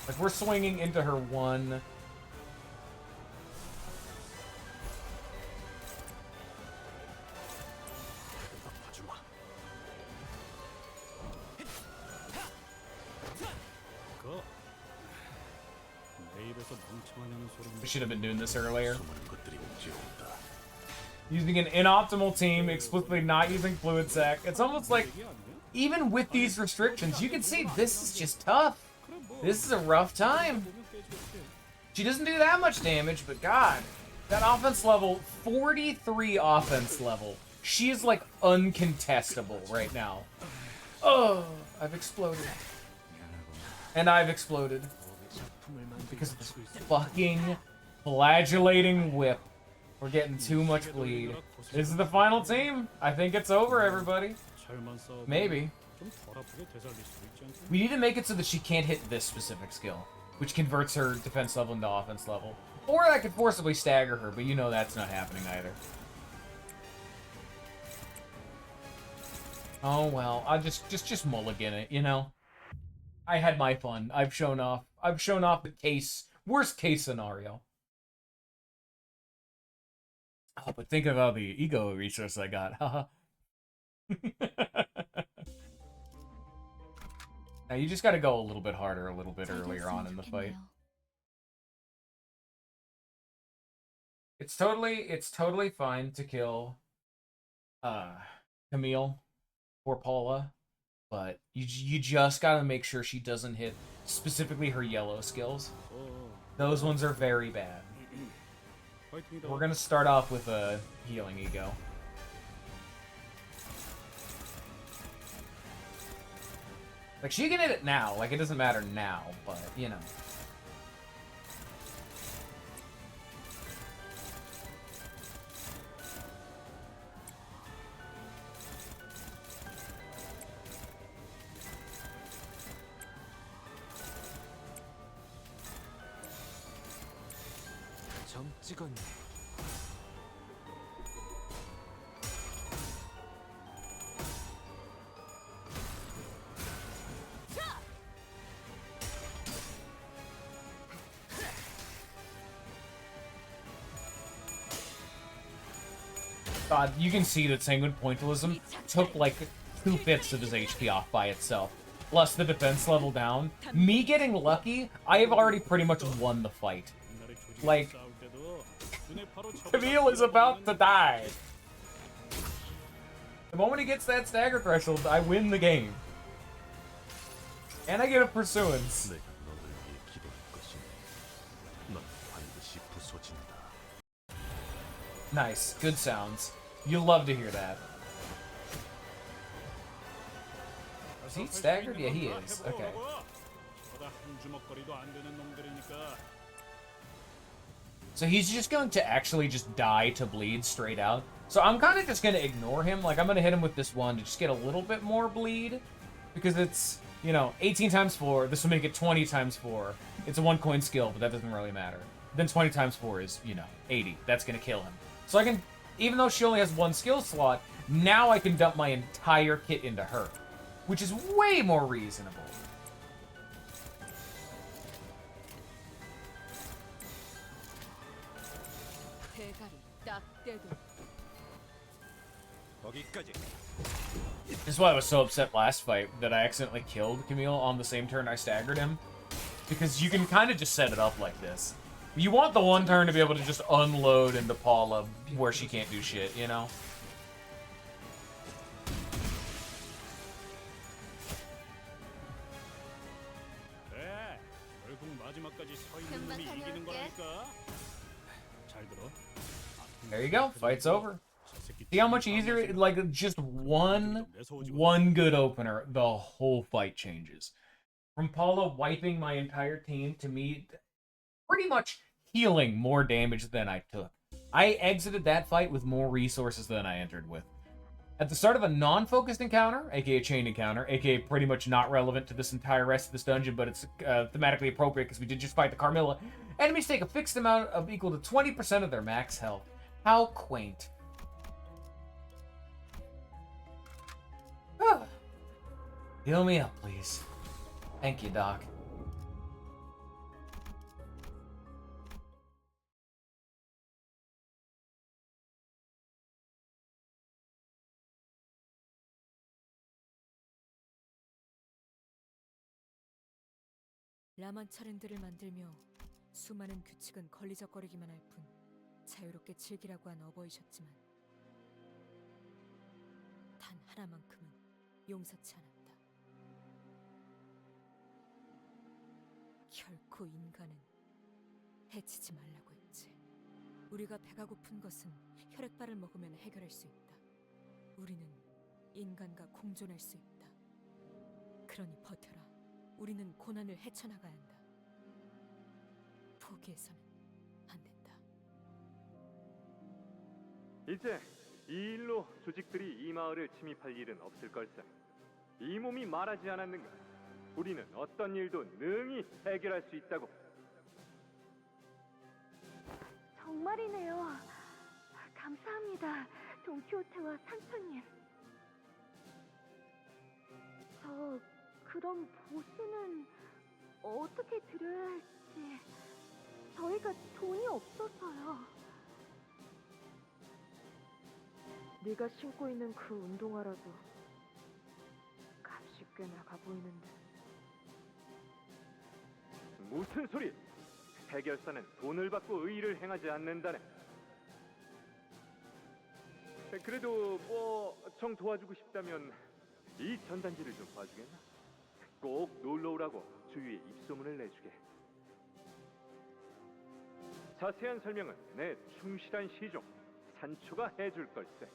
Like, we're swinging into her one. We should have been doing this earlier. Using an inoptimal team, explicitly not using fluid sac. It's almost like, even with these restrictions, you can see this is just tough. This is a rough time. She doesn't do that much damage, but God, that offense level, 43 offense level. She is like uncontestable right now. Oh, I've exploded. And I've exploded. Because of this fucking flagellating whip. We're getting too much bleed. This is the final team. I think it's over, everybody. Maybe. We need to make it so that she can't hit this specific skill, which converts her defense level into offense level. Or I could forcibly stagger her, but you know that's not happening either. Oh well, I'll just mulligan it, you know? I had my fun. I've shown off the worst case scenario. Oh, but think about the ego resource I got, haha. Now you just gotta go a little bit harder, a little bit earlier on in the fight. It's totally fine to kill Camille or Paula, but you just gotta make sure she doesn't hit specifically her yellow skills. Those ones are very bad. We're gonna start off with a healing ego. Like, she can hit it now, like it doesn't matter now, but you know. 점 찍었네. God, you can see that Sanguine Pointillism took like 2/5 of his HP off by itself, plus the defense level down. Me getting lucky, I have already pretty much won the fight. Like, Camille is about to die. The moment he gets that stagger threshold, I win the game. And I get a pursuance. Nice, good sounds. You love to hear that. Is he staggered? Yeah, he is. Okay. So he's just going to actually just die to bleed straight out. So I'm kind of just going to ignore him. Like, I'm going to hit him with this one to just get a little bit more bleed. Because it's, you know, 18 times 4. This will make it 20 times 4. It's a 1-coin skill, but that doesn't really matter. Then 20 times 4 is, you know, 80. That's going to kill him. So I can, even though she only has 1 skill slot, now I can dump my entire kit into her. Which is way more reasonable. This is why I was so upset last fight that I accidentally killed Camille on the same turn I staggered him. Because you can kind of just set it up like this. You want the one turn to be able to just unload into Paula where she can't do shit, you know? 마지막까지 서 있는 금방 놈이 이기는 다녀올게. 거라니까. 잘 들어. There you go. Fight's over. See how much easier, like, just one good opener, the whole fight changes. From Paula wiping my entire team to me pretty much healing more damage than I took. I exited that fight with more resources than I entered with. At the start of a non-focused encounter, aka chain encounter, aka pretty much not relevant to this entire rest of this dungeon, but it's thematically appropriate because we did just fight the Carmilla, enemies take a fixed amount of equal to 20% of their max health. How quaint. Heal me up, please. Thank you, Doc. 라만 차렌들을 만들며 수많은 규칙은 걸리적거리기만 할 뿐 자유롭게 즐기라고 한 어버이셨지만 단 하나만큼은 용서치 않았다. 결코 인간은 해치지 말라고 했지. 우리가 배가 고픈 것은 혈액발을 먹으면 해결할 수 있다. 우리는 인간과 공존할 수 있다. 그러니 버텨라. 우리는 고난을 헤쳐나가야 한다. 포기해서는 안 된다. 이제 이 일로 조직들이 이 마을을 침입할 일은 없을 걸세. 이 몸이 말하지 않았는가? 우리는 어떤 일도 능히 해결할 수 있다고. 정말이네요. 감사합니다, 돈키호테와 산초님. 그럼 보수는 어떻게 드려야 할지. 저희가 돈이 없어서요. 네가 신고 있는 그 운동화라도 값이 꽤 나가 보이는데. 무슨 소리? 해결사는 돈을 받고 의의를 행하지 않는다네. 그래도 뭐 정 도와주고 싶다면 이 전단지를 좀 봐주겠나? 꼭 놀러 오라고 주위에 입소문을 내주게. 자세한 설명은 내 충실한 시종 산초가 해줄 걸세.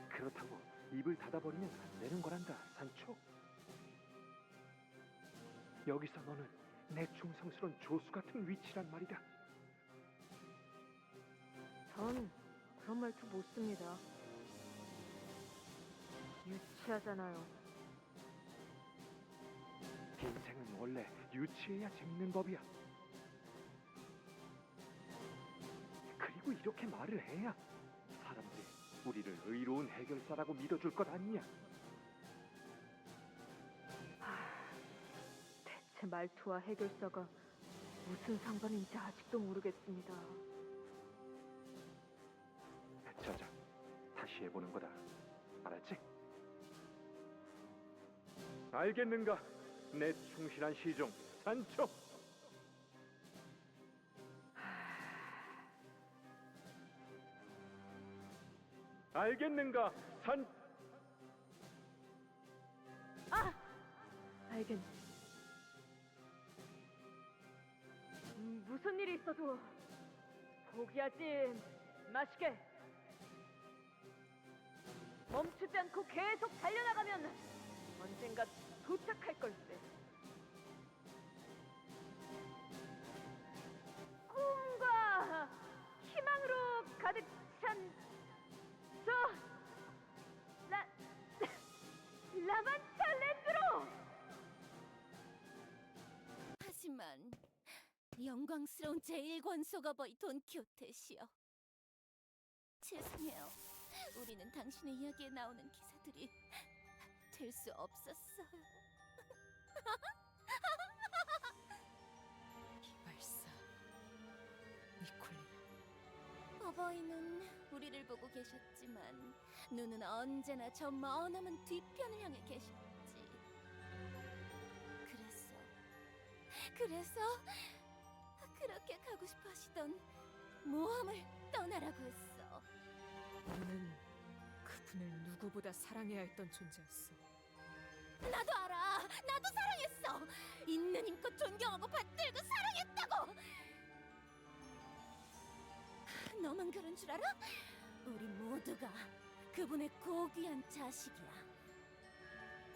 그렇다고 입을 닫아버리면 안 되는 거란다, 산초. 여기서 너는 내 충성스러운 조수 같은 위치란 말이다. 전 그런 말투 못 씁니다. 유치하잖아요. 인생은 원래 유치해야 재밌는 법이야. 그리고 이렇게 말을 해야 사람들이 우리를 의로운 해결사라고 믿어줄 것 아니냐. 제 말투와 해결사가 무슨 상관인지 아직도 모르겠습니다. 자자, 다시 해보는 거다. 알았지? 알겠는가? 내 충실한 시종 산초. 알겠는가? 알겠네. 무슨 일이 있어도 포기하지 마시게. 멈추지 않고 계속 달려나가면 언젠가 도착할 걸세. 꿈과 희망으로 가득 찬 라만차 랜드로. 하지만 영광스러운 제1권속어버이 돈키호테시여, 죄송해요. 우리는 당신의 이야기에 나오는 기사들이 될 수 없었어요. 이발사 니콜리나. 어버이는 우리를 보고 계셨지만 눈은 언제나 저 머나먼 뒤편을 향해 계셨지. 그렇게 가고 싶어 하시던 모험을 떠나라고 했어. 우리는 그분을 누구보다 사랑해야 했던 존재였어. 나도 알아. 나도 사랑했어. 있는 힘껏 존경하고 받들고 사랑했다고. 너만 그런 줄 알아? 우리 모두가 그분의 고귀한 자식이야.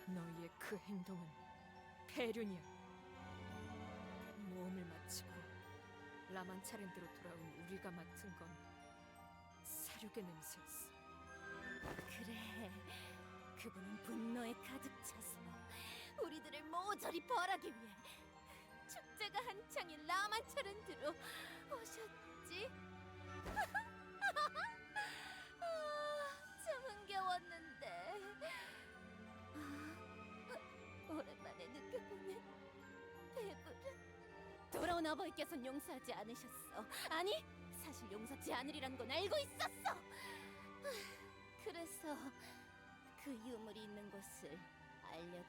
너희의 그 행동은 폐륜이야. 모험을 마치고 라만차랜드로 돌아온 우리가 맡은 건 사륙의 냄새였어. 그래, 그분은 분노에 가득 차서 우리들을 모조리 벌하기 위해 축제가 한창인 라만차랜드로 오셨지. 참 흥겨웠는데. 오랜만에 느껴보는 배부름. 돌아온 아버지께서는 용서하지 않으셨어. 아니, 사실 용서하지 않으리란 건 알고 있었어. 그래서 그 유물이 있는 곳을 알려드린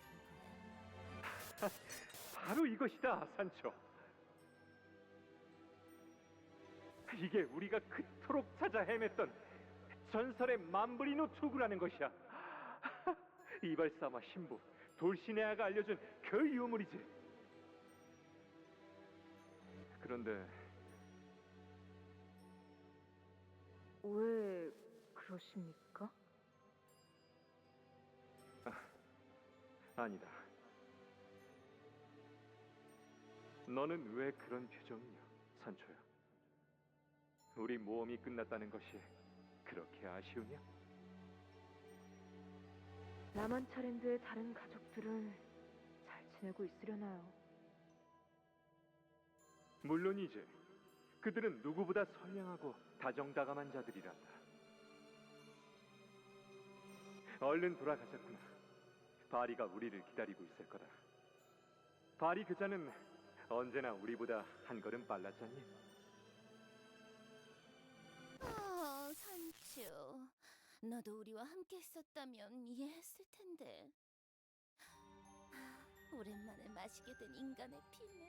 거야. 바로 이것이다, 산초. 이게 우리가 그토록 찾아 헤맸던 전설의 만브리노 투구라는 것이야. 이발사마 신부 돌시네아가 알려준 그 유물이지. 그런데 왜 그러십니까? 아니다. 너는 왜 그런 표정이냐, 산초야? 우리 모험이 끝났다는 것이 그렇게 아쉬우냐? 라만차랜드의 다른 가족들은 잘 지내고 있으려나요? 물론이지. 그들은 누구보다 선량하고 다정다감한 자들이란다. 얼른 돌아가자꾸나. 바리가 우리를 기다리고 있을 거다. 바리 그자는 언제나 우리보다 한 걸음 빨랐잖니? 산초, 너도 우리와 함께 했었다면 이해했을 텐데. 오랜만에 마시게 된 인간의 피는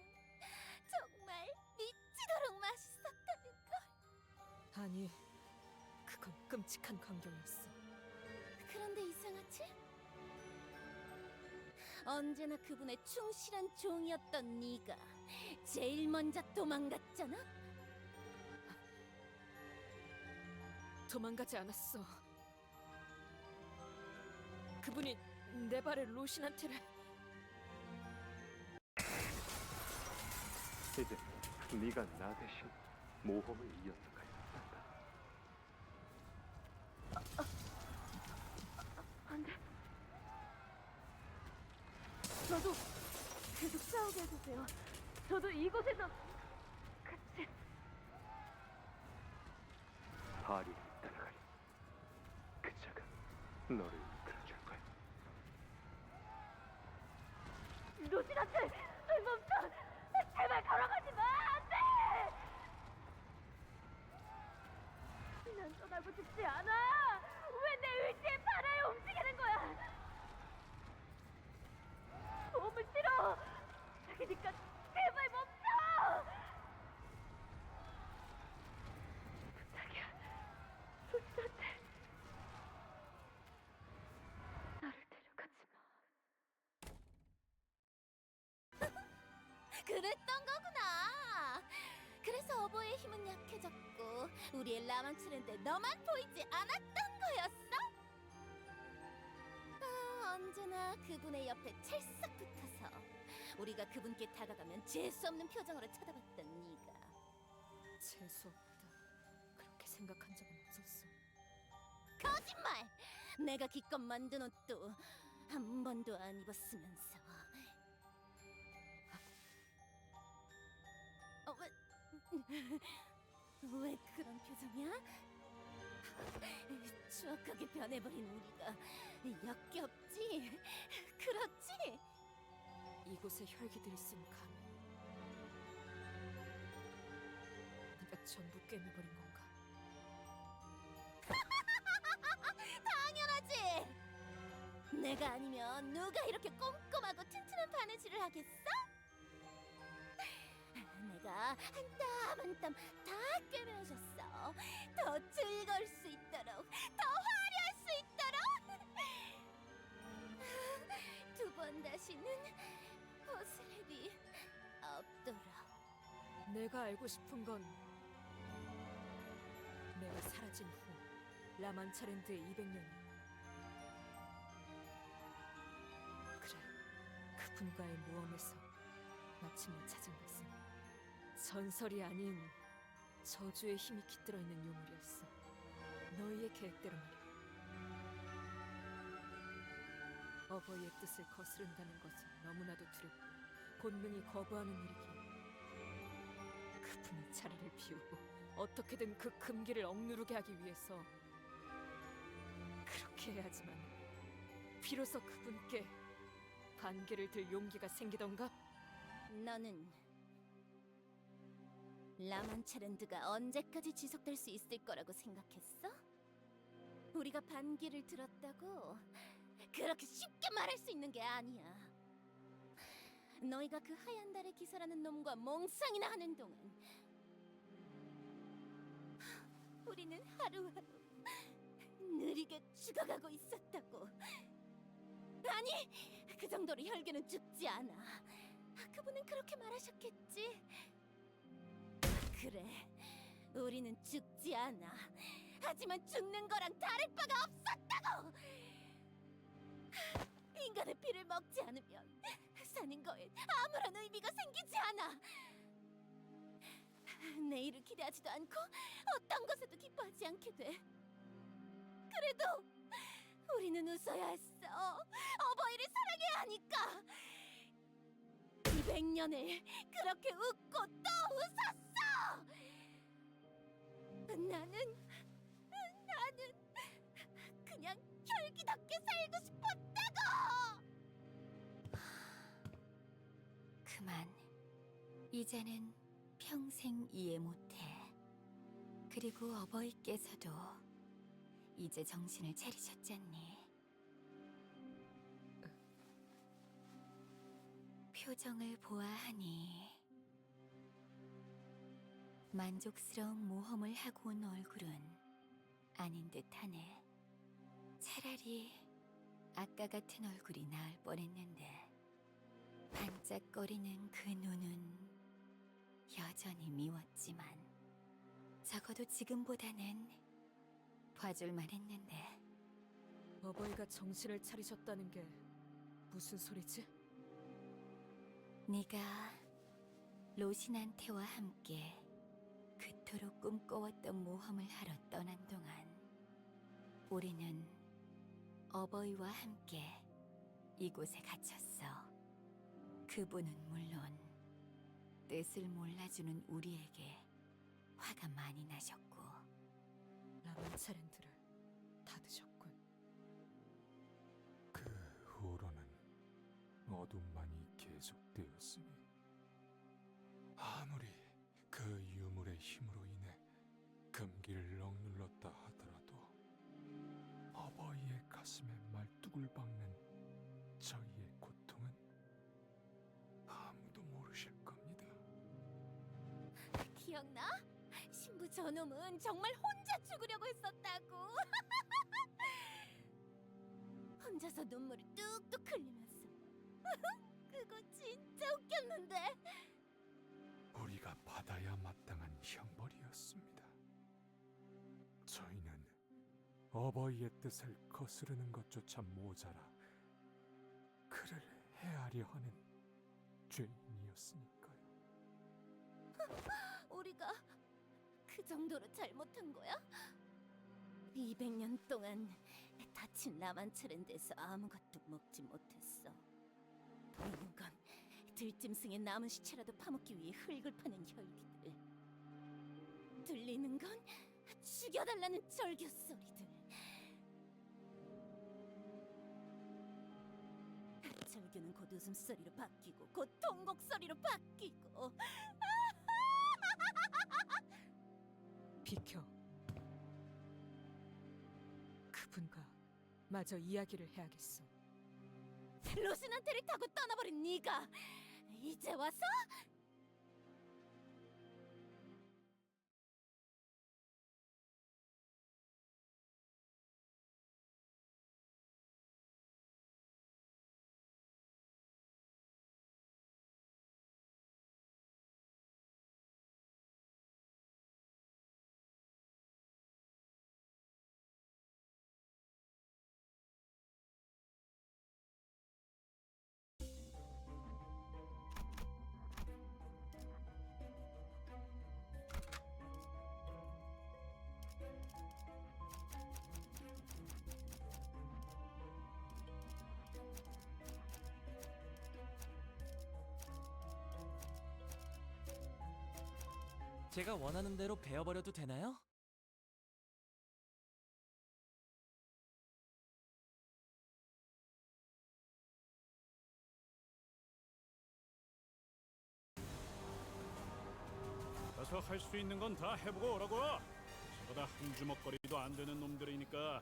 정말 미치도록 맛있었다는걸. 아니, 그건 끔찍한 광경이었어. 그런데 이상하지? 언제나 그분의 충실한 종이었던 네가 제일 먼저 도망갔잖아? 도망가지 않았어. 그분이 내 발을 로신한테를... 이제 네가 나 대신 모험을 이어서 갈 수 있단다. 안 돼. 저도 계속 싸우게 해주세요. 저도 이곳에서 같이... 바리를 따라가리. 그자가 너를 이끌어줄 거야. 로신한테 멈춰! 제발 걸어가지 마! 안 돼! 난 떠나고 싶지 않아! 왜 내 의지에 반하여 움직이는 거야! 도움을 싫어! 그러니까 제발 멈춰! 부탁이야, 로신한테 나를 데려가지 마. 그랬던 거구나. 그래서 어버이의 힘은 약해졌고 우리의 라만차랜드에 너만 보이지 않았던 거였어? 언제나 그분의 옆에 찰싹 붙어서 우리가 그분께 다가가면 재수 없는 표정으로 쳐다봤던 네가. 재수없다. 그렇게 생각한 적은 없었어. 거짓말! 내가 기껏 만든 옷도 한 번도 안 입었으면서. 왜 그런 표정이야? 추악하게 변해버린 우리가 역겹지? 그렇지? 이곳에 혈기들이 쓴 감. 네가 전부 꿰매버린 건가? 당연하지! 내가 아니면 누가 이렇게 꼼꼼하고 튼튼한 바느질을 하겠어? 내가 한 땀 한 땀 다 꿰매오셨어. 더 즐거울 수 있도록, 더 화려할 수 있도록. 두 번 다시는 벗을 일이 없도록. 내가 알고 싶은 건 내가 사라진 후 라만차랜드의 200년이 그래, 그분과의 모험에서 마침내 찾은 것은 전설이 아닌 저주의 힘이 깃들어 있는 유물이었어. 너희의 계획대로 말이야. 어버이의 뜻을 거스른다는 것은 너무나도 두렵고 본능이 거부하는 일이기에 그분의 자리를 비우고 어떻게든 그 금기를 억누르게 하기 위해서 그렇게 해야지만 비로소 그분께 반기를 들 용기가 생기던가? 너는 라만차랜드가 언제까지 지속될 수 있을 거라고 생각했어? 우리가 반기를 들었다고 그렇게 쉽게 말할 수 있는 게 아니야. 너희가 그 하얀 달의 기사라는 놈과 몽상이나 하는 동안 우리는 하루하루 느리게 죽어가고 있었다고. 아니, 그 정도로 혈계는 죽지 않아. 그분은 그렇게 말하셨겠지. 그래, 우리는 죽지 않아. 하지만 죽는 거랑 다를 바가 없었다고. 인간의 피를 먹지 않으면 사는 거엔 아무런 의미가 생기지 않아. 내일을 기대하지도 않고 어떤 것에도 기뻐하지 않게 돼. 그래도 우리는 웃어야 했어. 어버이를 사랑해야 하니까. 200년을 그렇게 웃고 또 웃었어. 나는 그냥 혈기답게 살고 싶었다고. 그만. 이제는 평생 이해 못해. 그리고 어버이께서도 이제 정신을 차리셨잖니. 표정을 보아하니 만족스러운 모험을 하고 온 얼굴은 아닌 듯하네. 차라리 아까 같은 얼굴이 나을 뻔했는데 반짝거리는 그 눈은 여전히 미웠지만 적어도 지금보다는 봐줄만 했는데. 어버이가 정신을 차리셨다는 게 무슨 소리지? 네가 로신한테와 함께 그토록 꿈꿔왔던 모험을 하러 떠난 동안 우리는 어버이와 함께 이곳에 갇혔어. 그분은 물론 뜻을 몰라주는 우리에게 화가 많이 나셨고 라만차랜드를 닫으셨군. 그 후로는 어둠만이 계속되었으니 아무리 그 유물의 힘으로 인해 금기를 억눌렀다 하더라도 어버이의 가슴에 말뚝을 박는 저희의 고통은 아무도 모르실 겁니다. 기억나? 신부 저놈은 정말 혼자 죽으려고 했었다고. 혼자서 눈물을 뚝뚝 흘리면서. 그거 진짜 웃겼는데. 우리가 받아야 마땅한 형벌이었습니다. 저희는 어버이의 뜻을 거스르는 것조차 모자라 그를 헤아려 하는 죄인이었으니까요. 우리가 그 정도로 잘못한 거야? 200년 동안 다친 라만차랜드에서 아무것도 먹지 못했어. 보이는 건 들짐승의 남은 시체라도 파먹기 위해 흙을 파는 혈기들. 들리는 건 죽여달라는 절규 소리들. 절규는 곧 웃음소리로 바뀌고 곧 통곡 소리로 바뀌고. 비켜. 그분과 마저 이야기를 해야겠어. 로신한테를 타고 떠나버린 네가 이제 와서? 제가 원하는 대로 베어버려도 되나요? 가서 할 수 있는 건 다 해보고 오라고. 저보다 한 주먹거리도 안 되는 놈들이니까.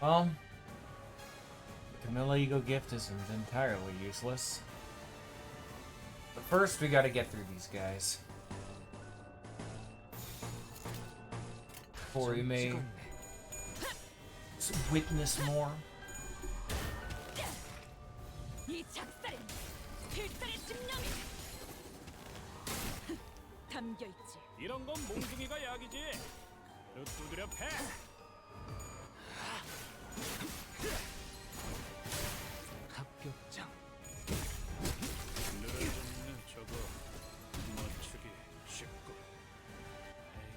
Well, the Camilla Ego gift isn't entirely useless. But first, we gotta get through these guys. Before we may witness more. 이 작살엔 필살의 집념이 담겨 있지. 이런 건 몽둥이가 약이지. 너 두드려 패. 합격장. 늘어졌네 저거. 맞추기 쉽고.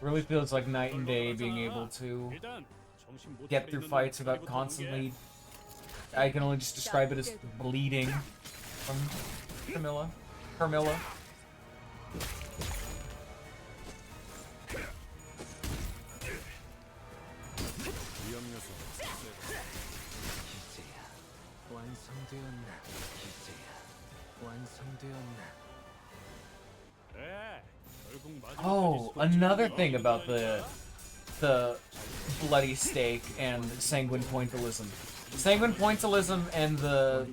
Really feels like night and day being able to get through fights without constantly. I can only just describe it as bleeding from Camilla. Carmilla. 이제야 완성되었나? 이제야 완성되었나? Oh, another thing about the bloody stake and sanguine pointillism. Sanguine pointillism and the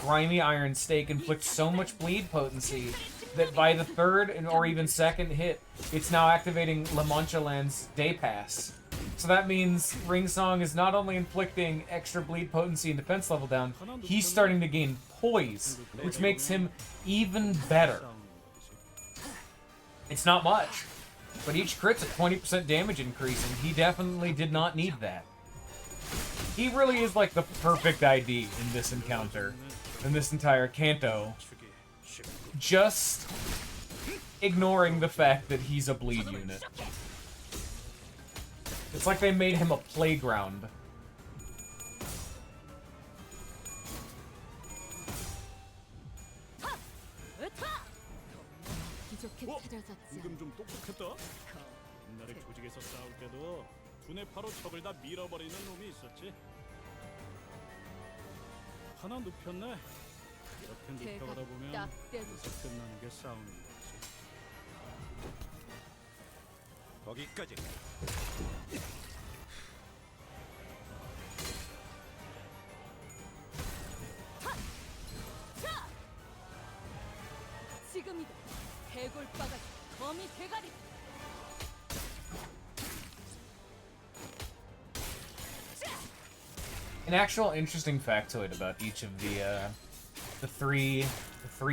grimy iron stake inflict so much bleed potency that by the third or even second hit, it's now activating La Mancha Land's Day Pass. So that means Ringsong is not only inflicting extra bleed potency and defense level down, he's starting to gain poise, which makes him even better. It's not much, but each crit's a 20% damage increase, and he definitely did not need that. He really is like the perfect ID in this encounter, in this entire Kanto. Just ignoring the fact that he's a bleed unit. It's like they made him a playground. 지금 좀 똑똑했다. 옛날에 조직에서 싸울 때도 두뇌 파로 적을 다 밀어버리는 놈이 있었지. 하나 눕혔네. 이렇게 눕혀가다 보면 여기서 끝나는 게 싸우는 거지. 거기까지. 지금이다. 해골바가 거미 대가리. An actual interesting factoid about each of the three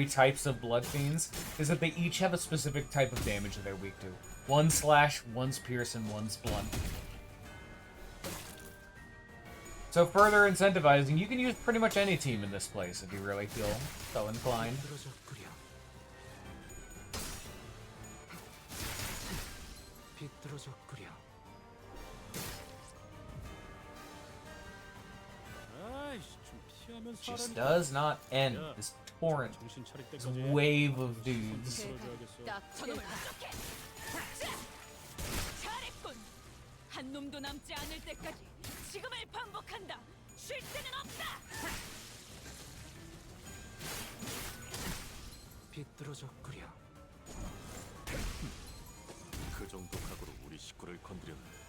types of blood fiends is that they each have a specific type of damage that they're weak to. One's slash, one's pierce, and one's blunt. So further incentivizing, you can use pretty much any team in this place if you really feel so inclined. Just does not end. This torrent, this wave of dudes. 한 놈도 남지 않을 때까지 지금을 반복한다. 쉴 새는 없다. 비뚤어졌구려. 그 정도 각오로 우리 식구를 건드렸네.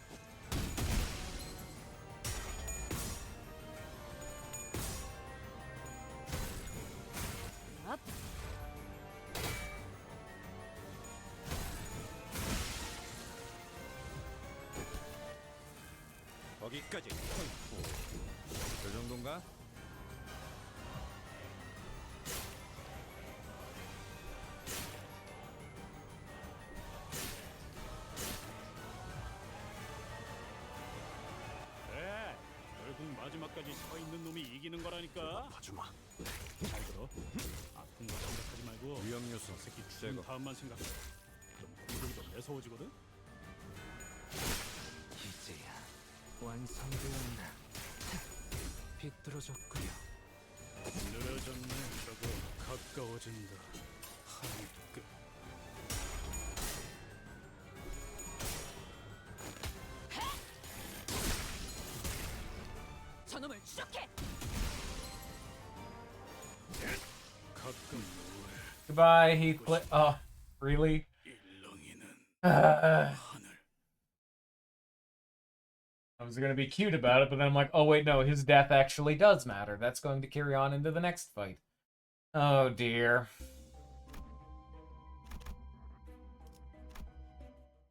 거기까지. 그 정도인가? 그래, 결국 마지막까지 서 있는 놈이 이기는 거라니까. 봐주마. 잘 들어. 아픈 거 생각하지 말고 위험 요소 새끼 죽은 다음만 생각해. 좀 공격이 더 매서워지거든. 이제야 완성되었나? 비뚤어졌구려. 늘어졌네. 저거 가까워진다. 하늘 끝. 저놈을 추적해. 가끔 Goodbye, Heathcliff. Oh, really? I was gonna be cute about it, but then I'm like, oh wait, no, his death actually does matter. That's going to carry on into the next fight. Oh dear.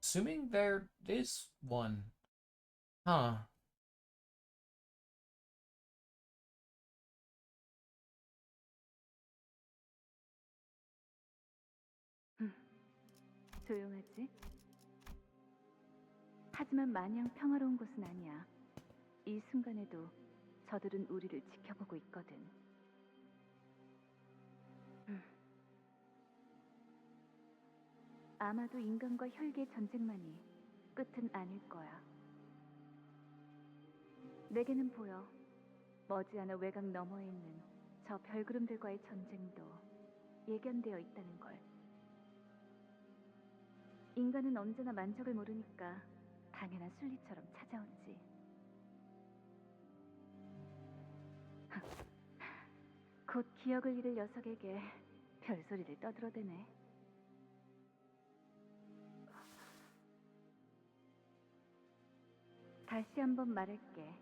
Assuming there is one. Huh. 조용하지? 하지만 마냥 평화로운 곳은 아니야. 이 순간에도 저들은 우리를 지켜보고 있거든. 아마도 인간과 혈계의 전쟁만이 끝은 아닐 거야. 내게는 보여. 머지않아 외곽 너머에 있는 저 별구름들과의 전쟁도 예견되어 있다는 걸. 인간은 언제나 만족을 모르니까 당연한 순리처럼 찾아오지. 곧 기억을 잃을 녀석에게 별소리를 떠들어대네. 다시 한번 말할게.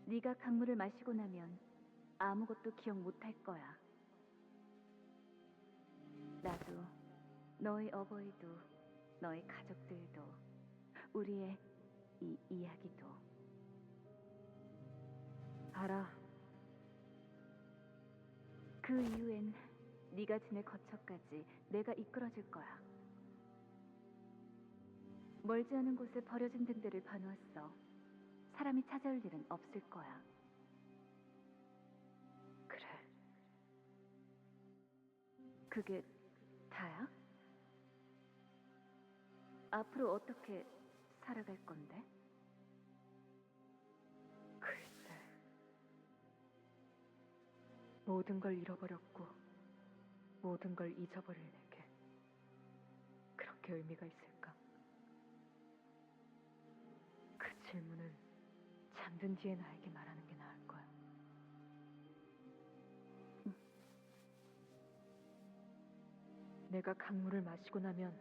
네가 강물을 마시고 나면 아무것도 기억 못할 거야. 나도, 너의 어버이도, 너의 가족들도, 우리의 이 이야기도. 알아. 그 이후엔 네가 지낼 거처까지 내가 이끌어줄 거야. 멀지 않은 곳에 버려진 등대를 봐놓았어. 사람이 찾아올 일은 없을 거야. 그래. 그게 다야? 앞으로 어떻게 살아갈 건데? 글쎄. 모든 걸 잃어버렸고 모든 걸 잊어버릴 내게 그렇게 의미가 있을까? 그 질문은 잠든 뒤에 나에게 말하는 게 나을 거야. 내가 강물을 마시고 나면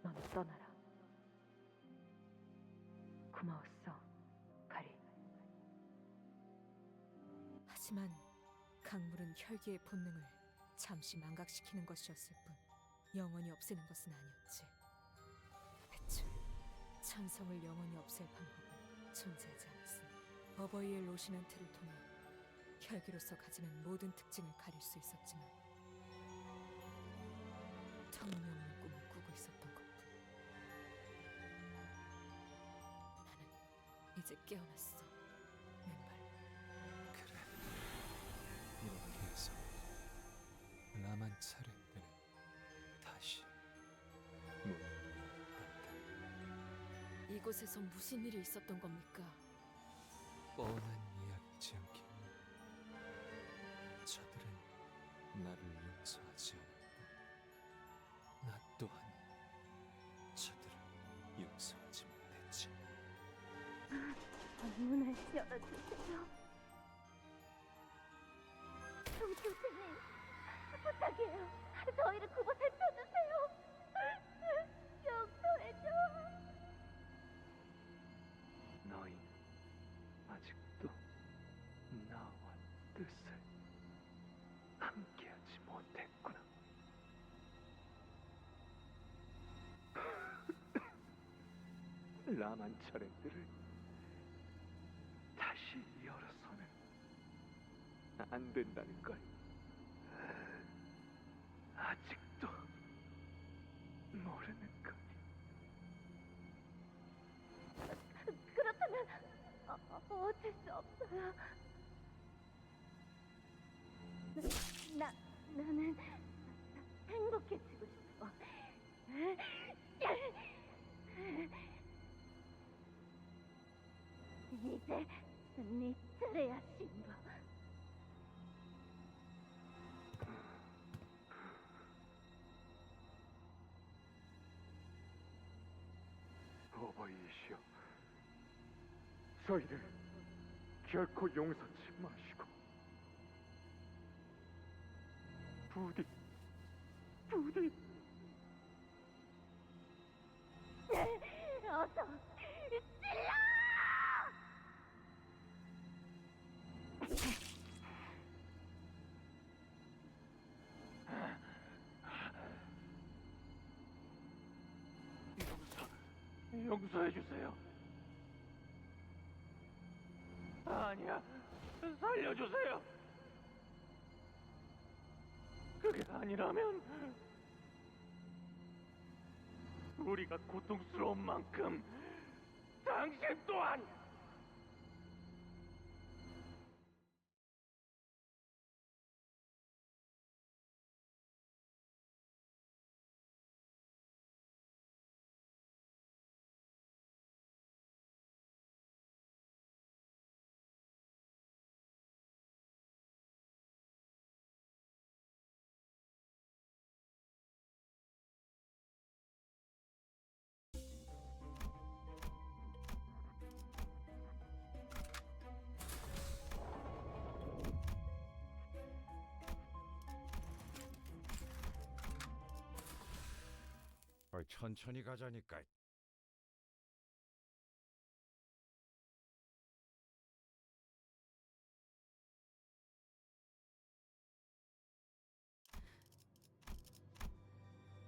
너는 떠나라. 고마웠어, 가리. 하지만 강물은 혈기의 본능을 잠시 망각시키는 것이었을 뿐 영원히 없애는 것은 아니었지. 애초에 천성을 영원히 없앨 방법은 존재하지 않았으니 어버이의 로시멘트를 통해 혈기로서 가지는 모든 특징을 가릴 수 있었지만 터무니없는 꿈을 꾸고 있었던 것뿐. 나는 이제 깨어났어, 맨발. 그래. 이렇게 해서 나만 차례 때는 다시 문을 열었다. 이곳에서 무슨 일이 있었던 겁니까? 뻔한 이야기지 않겠니? 저들은 나를 용서하지 않았고 나 또한 저들을 용서하지 못했지. 문을 열어주세요. 교수님, 부탁해요. 저희를 그곳에 펴주세요. 용서해줘. 너희 아직도 나와 뜻을 함께하지 못했구나. 라만 차례들을 다시 열어서는 안 된다는 걸 아직도 모르는 거니. 그렇다면 어쩔 수 없어요. 나는 행복해지고 싶어. 이제 네 차례야, 신부. 어버이이시여, 저희를 결코 용서치 마시고 부디 어서 찔러! 용서해 주세요. 아니야, 살려주세요. 그게 아니라면 우리가 고통스러운 만큼 당신 또한 천천히 가자니까.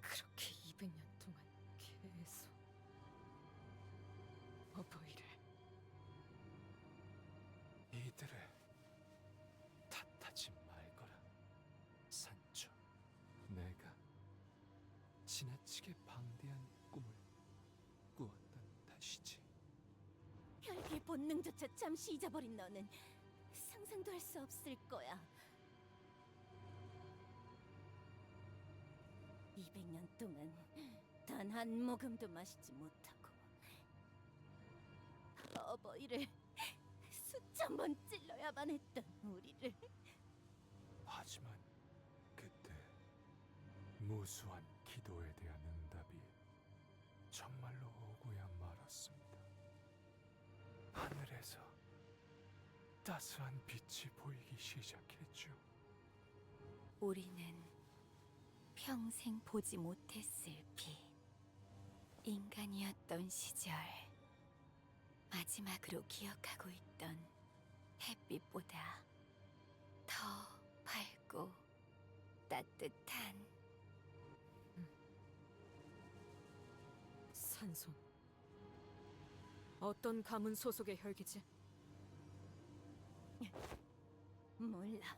그렇게 200년 동안 계속 어버이를 이들을 탓하지 말거라, 산초. 내가 지나치게 방대한 꿈을 꾸었던 탓이지. 혈기의 본능조차 잠시 잊어버린 너는 상상도 할 수 없을 거야. 200년 동안 단 한 모금도 마시지 못하고 어버이를 수천 번 찔러야만 했던 우리를. 하지만 그때 무수한 기도에 대한 응답이 정말로 오고야 말았습니다. 하늘에서 따스한 빛이 보이기 시작했죠. 우리는 평생 보지 못했을 빛, 인간이었던 시절 마지막으로 기억하고 있던 햇빛보다 더 밝고 따뜻한 산손. 어떤 가문 소속의 혈기지? 몰라.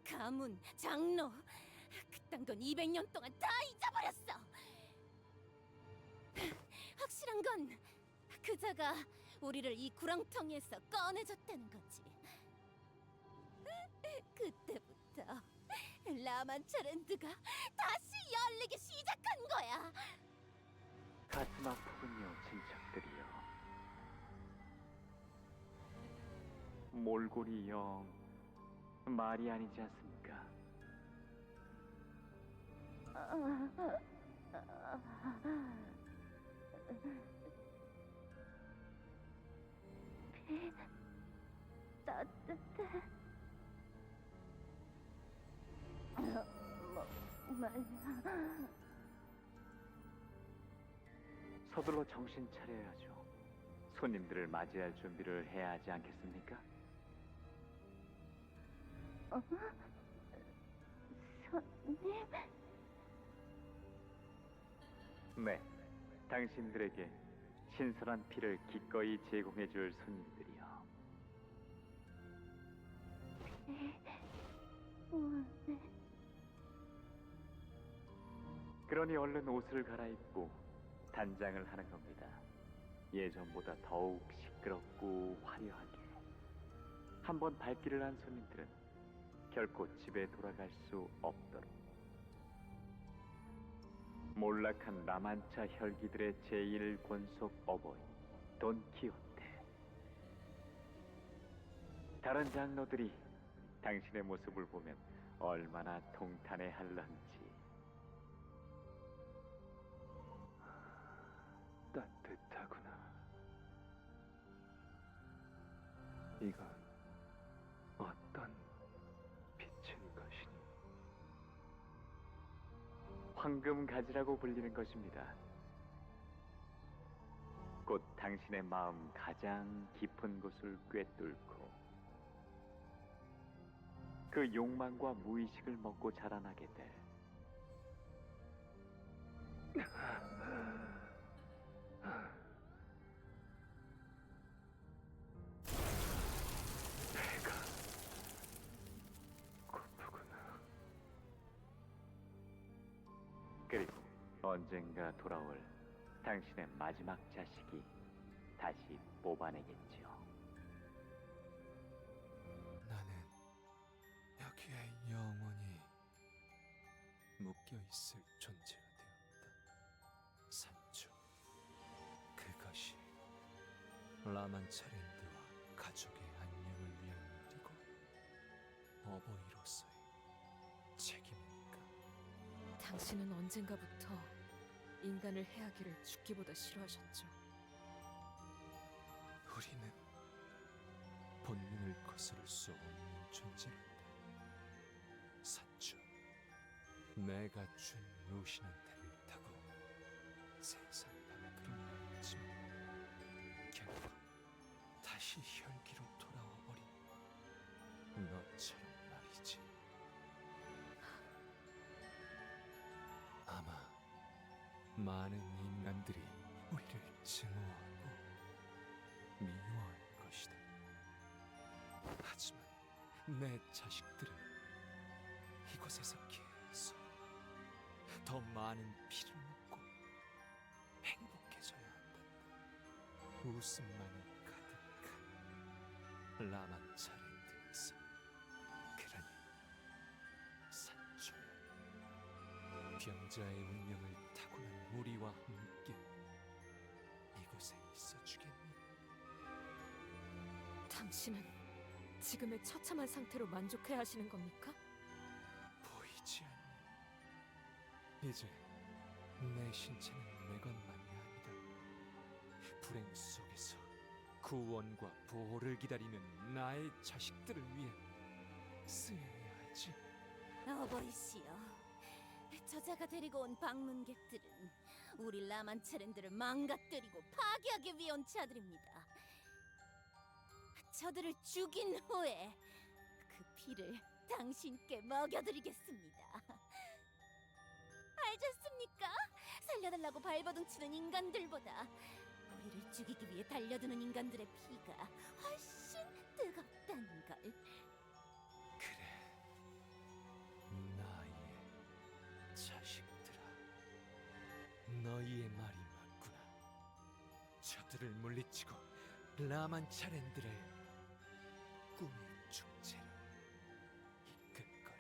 가문, 장로, 그딴 건 200년 동안 다 잊어버렸어. 확실한 건 그자가 우리를 이 구렁텅이에서 꺼내줬다는 거지. 그때부터 라만차랜드가 다시 열리기 시작한 거야. 가슴 아프군요, 친척들이여. 몰골이 영 말이 아니지 않습니까? 빛 따뜻해. 말라. 서둘러 정신 차려야죠. 손님들을 맞이할 준비를 해야 하지 않겠습니까? 손님? 네, 당신들에게 신선한 피를 기꺼이 제공해줄 손님들이요. 원해. 그러니 얼른 옷을 갈아입고 단장을 하는 겁니다. 예전보다 더욱 시끄럽고 화려하게. 한번 발길을 한 손님들은 결코 집에 돌아갈 수 없도록. 몰락한 라만차 혈기들의 제1 권속 어버이 돈키호테. 다른 장로들이 당신의 모습을 보면 얼마나 통탄해 할런지. 따뜻하구나. 이건 어떤 빛인 것이니? 황금 가지라고 불리는 것입니다. 곧 당신의 마음 가장 깊은 곳을 꿰뚫고 그 욕망과 무의식을 먹고 자라나게 돼. 배가 고프구나. 그리고 언젠가 돌아올 당신의 마지막 자식이 다시 뽑아내겠지요. 나는 여기에 영원히 묶여 있을 존재가 되었다. 산주. 그것이 라만차랜드와 가족의 안녕을 위한 일이고 어버이로서의 책임이니까. 당신은 언젠가부터 인간을 해하기를 죽기보다 싫어하셨죠. 우리는 본능을 거스를 수 없는 존재란다. 산주. 내가 준 루시난테를 타고 세상 밖으로 나왔지만 결국 다시 혈기로 돌아와 버린 너처럼 말이지. 아마 많은 인간들이 우리를 증오하고 미워할 것이다. 하지만 내 자식들은 이곳에서 계속 더 많은 피를 먹고 행복해져야 한단다. 웃음만이 가득한 라만차랜드에서. 그러니 산초야, 병자의 운명을 타고난 우리와 함께 이곳에 있어주겠니? 당신은 지금의 처참한 상태로 만족해야 하시는 겁니까? 보이지 않니? 이제 내 신체는 내 것만이 아니다. 불행 속에서 구원과 보호를 기다리는 나의 자식들을 위해 쓰여야 하지. 어버이시여, 저자가 데리고 온 방문객들은 우리 라만차랜드를 망가뜨리고 파괴하기 위해 온 자들입니다. 저들을 죽인 후에 그 피를 당신께 먹여드리겠습니다. 알겠습니까? 살려달라고 발버둥치는 인간들보다 우리를 죽이기 위해 달려드는 인간들의 피가 훨씬 뜨겁다는 걸. 그래, 나의 자식들아, 너희의 말이 맞구나. 저들을 물리치고 라만차랜드를 꿈의 축제로 이끌 거라.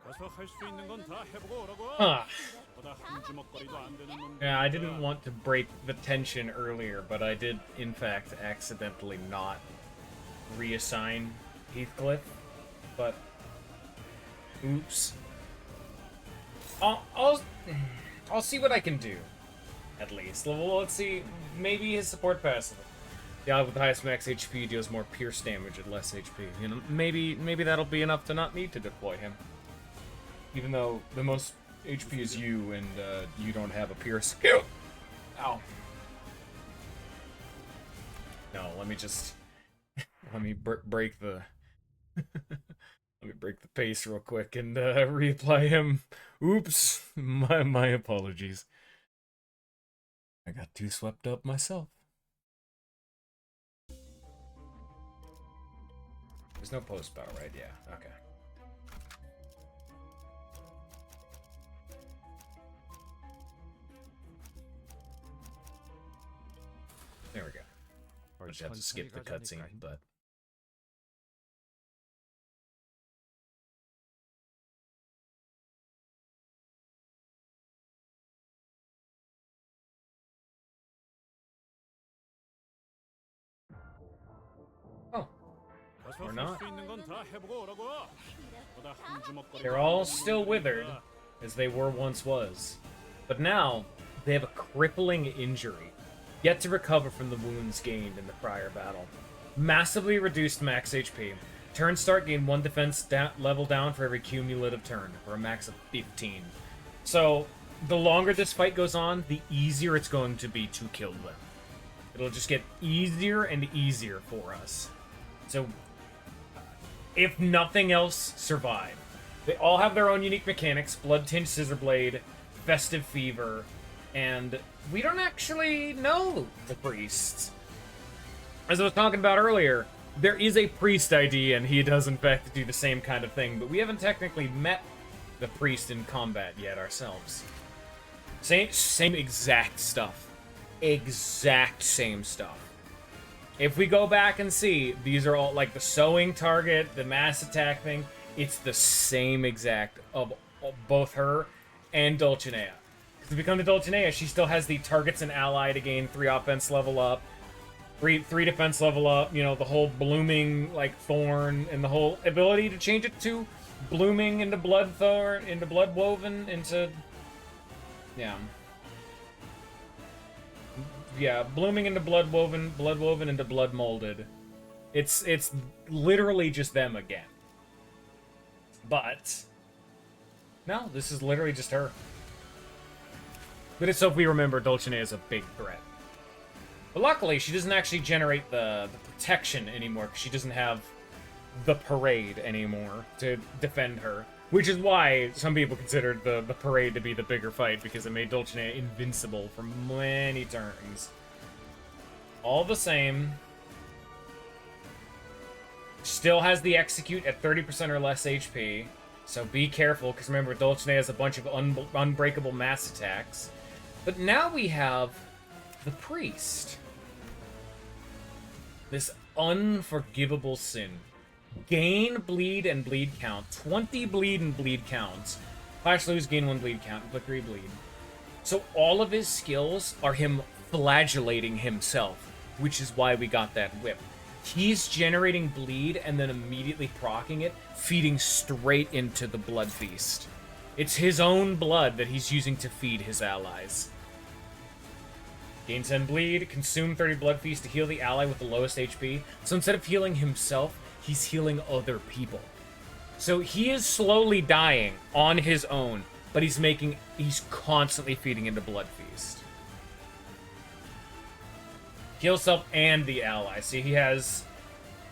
가서 할 수 있는 건 다 해보고 오라고. 보다 한 주먹거리도 안 되는 놈. Yeah, I didn't want to break the tension earlier, but I did, in fact, accidentally not reassign Heathcliff. But oops. I'll see what I can do. At least. Well, let's see. Maybe his support passive. The ally with the highest max HP deals more pierce damage at less HP. You know, maybe that'll be enough to not need to deploy him. Even though the most HP is you, and you don't have a pierce. Ow. No, let me just break the let me break the pace real quick and reapply him. Oops, my apologies. I got too swept up myself. There's no post-battle, right? Yeah, okay. There we go. Or just have to skip the cutscene, but... Oh. Or not. They're all still withered, as they were once was. But now, they have a crippling injury, yet to recover from the wounds gained in the prior battle. Massively reduced max HP. Turn start gain 1 defense level down for every cumulative turn, for a max of 15. So, the longer this fight goes on, the easier it's going to be to kill them. It'll just get easier and easier for us. So, if nothing else, survive. They all have their own unique mechanics: Blood-Tinged Scissorblade, Festive Fever, and we don't actually know the priests. As I was talking about earlier, there is a priest ID, and he does in fact do the same kind of thing, but we haven't technically met the priest in combat yet ourselves. Same exact stuff. Exact same stuff. If we go back and see, these are all, like, the sewing target, the mass attack thing, it's the same exact of both her and Dulcinea. Because if we come to Dulcinea, she still has the targets and ally to gain 3 offense level up, 3 defense level up, you know, the whole blooming, like, thorn, and the whole ability to change it to blooming into blood thorn, into blood woven, into... Yeah. Yeah, blooming into blood woven into blood molded. It's literally just them again. But no, this is literally just her. But it's so if we remember, Dulcinea is a big threat. But luckily, she doesn't actually generate the protection anymore, because she doesn't have the parade anymore to defend her. Which is why some people considered the parade to be the bigger fight, because it made Dulcinea invincible for many turns. All the same. Still has the execute at 30% or less HP. So be careful, because remember, Dulcinea has a bunch of unbreakable mass attacks. But now we have the priest. This unforgivable sin. Gain, bleed, and bleed count. 20 bleed and bleed counts. Flash lose, gain 1 bleed count. Flickery bleed. So all of his skills are him flagellating himself, which is why we got that whip. He's generating bleed and then immediately proccing it, feeding straight into the blood feast. It's his own blood that he's using to feed his allies. Gain 10 bleed, consume 30 blood feast to heal the ally with the lowest HP. So instead of healing himself, he's healing other people. So he is slowly dying on his own, but he's constantly feeding into blood feast. Heal self and the ally. See,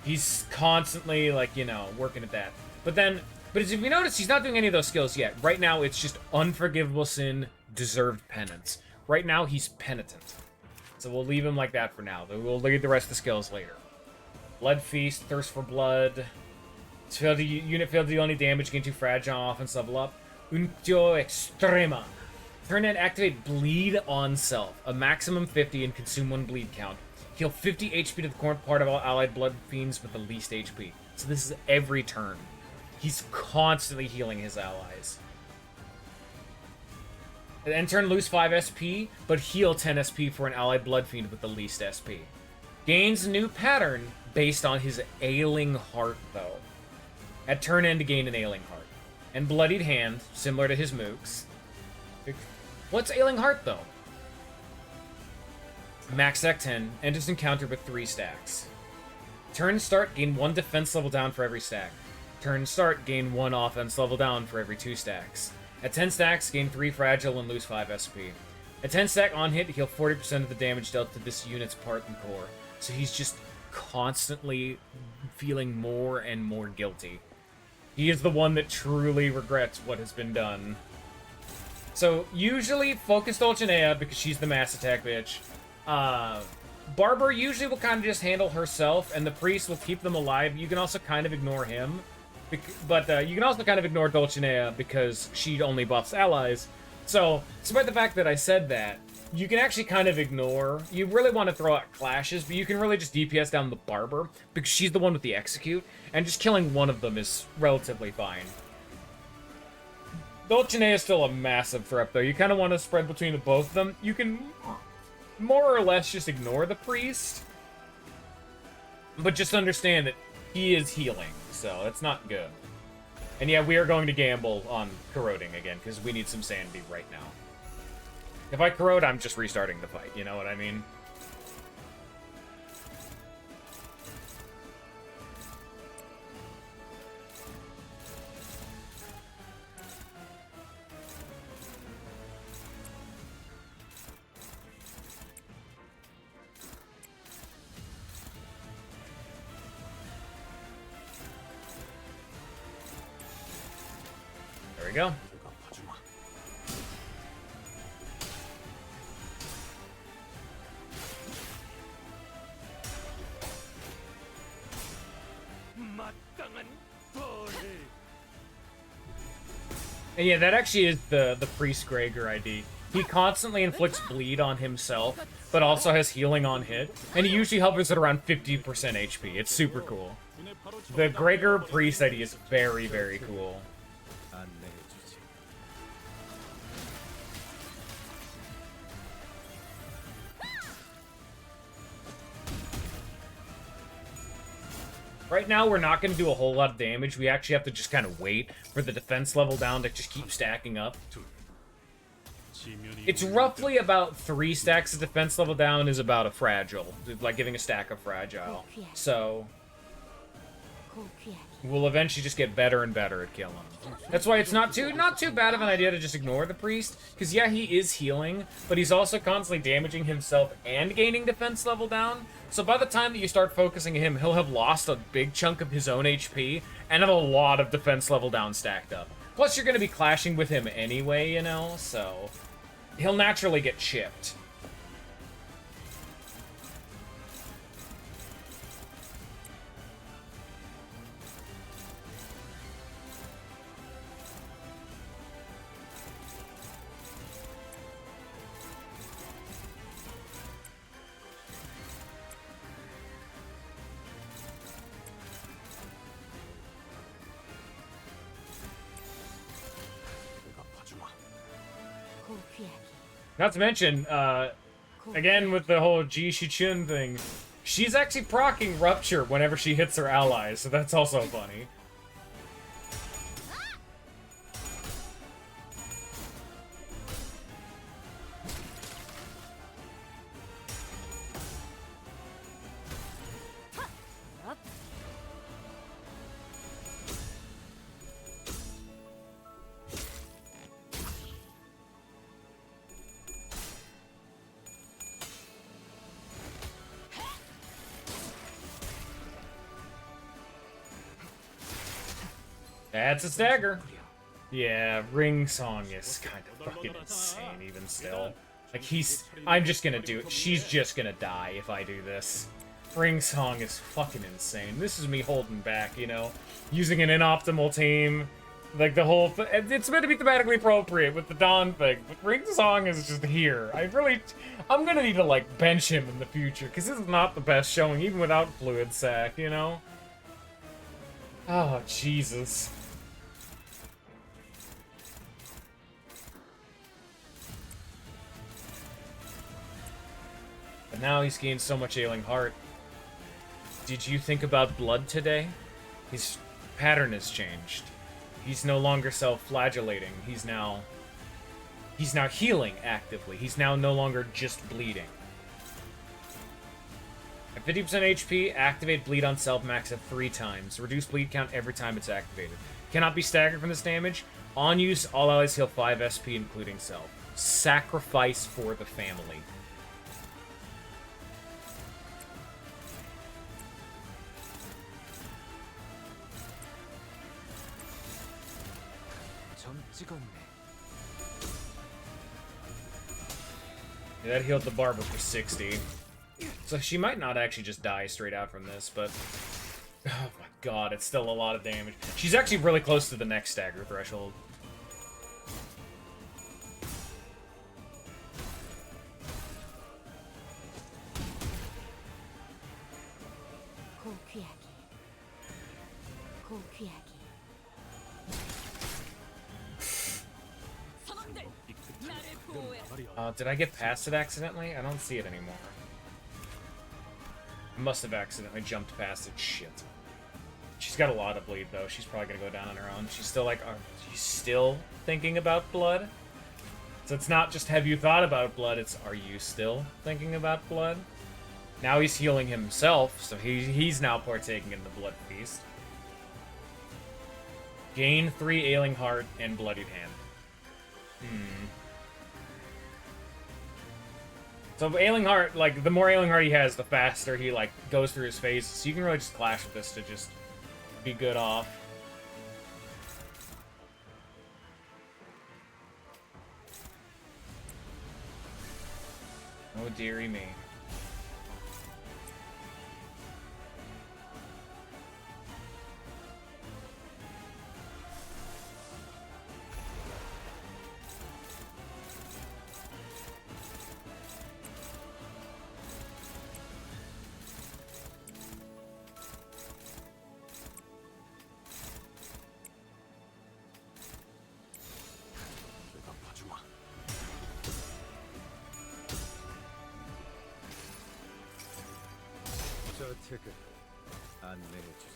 he's constantly, like, you know, working at that. But as if you notice, he's not doing any of those skills yet. Right now, it's just unforgivable sin, deserved penance. Right now, he's penitent. So we'll leave him like that for now. We'll leave the rest of the skills later. Blood Feast, Thirst for Blood. Unit failed to deal any damage, gain 2 fragile, offense level up. Untio Extrema. Turn and activate Bleed on Self. A maximum 50 and consume 1 bleed count. Heal 50 HP to the current part of all allied blood fiends with the least HP. So this is every turn. He's constantly healing his allies. And turn lose 5 SP, but heal 10 SP for an allied blood fiend with the least SP. Gains a new pattern based on his ailing heart, though. At turn end, gain an ailing heart. And Bloodied Hand, similar to his mooks. What's ailing heart, though? Max stack 10, enters encounter with 3 stacks. Turn start, gain 1 defense level down for every stack. Turn start, gain 1 offense level down for every 2 stacks. At 10 stacks, gain 3 fragile and lose 5 SP. At 10 stack on hit, heal 40% of the damage dealt to this unit's part and core. So he's just constantly feeling more and more guilty. He is the one that truly regrets what has been done. So, usually, focus Dulcinea, because she's the mass attack bitch. Barber usually will kind of just handle herself, and the priest will keep them alive. You can also kind of ignore him. But you can also kind of ignore Dulcinea because she only buffs allies. So, despite the fact that I said that, you can actually kind of ignore. You really want to throw out clashes, but you can really just DPS down the Barber because she's the one with the execute, and just killing one of them is relatively fine. Dulcinea is still a massive threat, though. You kind of want to spread between the both of them. You can more or less just ignore the priest, but just understand that he is healing, so it's not good. And yeah, we are going to gamble on corroding again, because we need some sanity right now. If I corrode, I'm just restarting the fight, you know what I mean? There we go. And yeah, that actually is the Priest Gregor ID. He constantly inflicts bleed on himself, but also has healing on hit. And he usually hovers at around 50% HP. It's super cool. The Gregor Priest ID is very, very cool. Right now, we're not going to do a whole lot of damage. We actually have to just kind of wait for the defense level down to just keep stacking up. It's roughly about 3 stacks of defense level down is about a fragile. Like giving a stack of fragile. So we'll eventually just get better and better at killing. That's why it's not too bad of an idea to just ignore the priest. Because yeah, he is healing, but he's also constantly damaging himself and gaining defense level down. So by the time that you start focusing him, he'll have lost a big chunk of his own HP and have a lot of defense level down stacked up. Plus, you're going to be clashing with him anyway, you know, so he'll naturally get chipped. Not to mention, again with the whole Ji Shichun thing, she's actually proccing Rupture whenever she hits her allies, so that's also funny. That's a stagger. Yeah, Ring Song is kind of fucking insane even still. Like I'm just gonna do it. She's just gonna die if I do this. Ring Song is fucking insane. This is me holding back, you know? Using an inoptimal team. Like the whole it's meant to be thematically appropriate with the Dawn thing, but Ring Song is just here. I'm gonna need to like bench him in the future, because this is not the best showing, even without Fluid Sac, you know? Oh, Jesus. But now he's gained so much Ailing Heart. Did you think about blood today? His pattern has changed. He's no longer self-flagellating. He's now healing actively. He's now no longer just bleeding. At 50% HP, activate bleed on self max at 3 times. Reduce bleed count every time it's activated. Cannot be staggered from this damage. On use, all allies heal 5 SP, including self. Sacrifice for the family. Yeah, that healed the Barber for 60. So she might not actually just die straight out from this, but... Oh my god, it's still a lot of damage. She's actually really close to the next stagger threshold. Did I get past it accidentally? I don't see it anymore. I must have accidentally jumped past it. Shit. She's got a lot of bleed, though. She's probably gonna go down on her own. She's still like, she's still thinking about blood? So it's not just have you thought about blood, it's are you still thinking about blood? Now he's healing himself, so he's now partaking in the blood feast. Gain 3 ailing heart and bloodied hand. So ailing heart, like, the more ailing heart he has, the faster he, like, goes through his phase. So you can really just clash with this to just be good off. Oh, dearie me.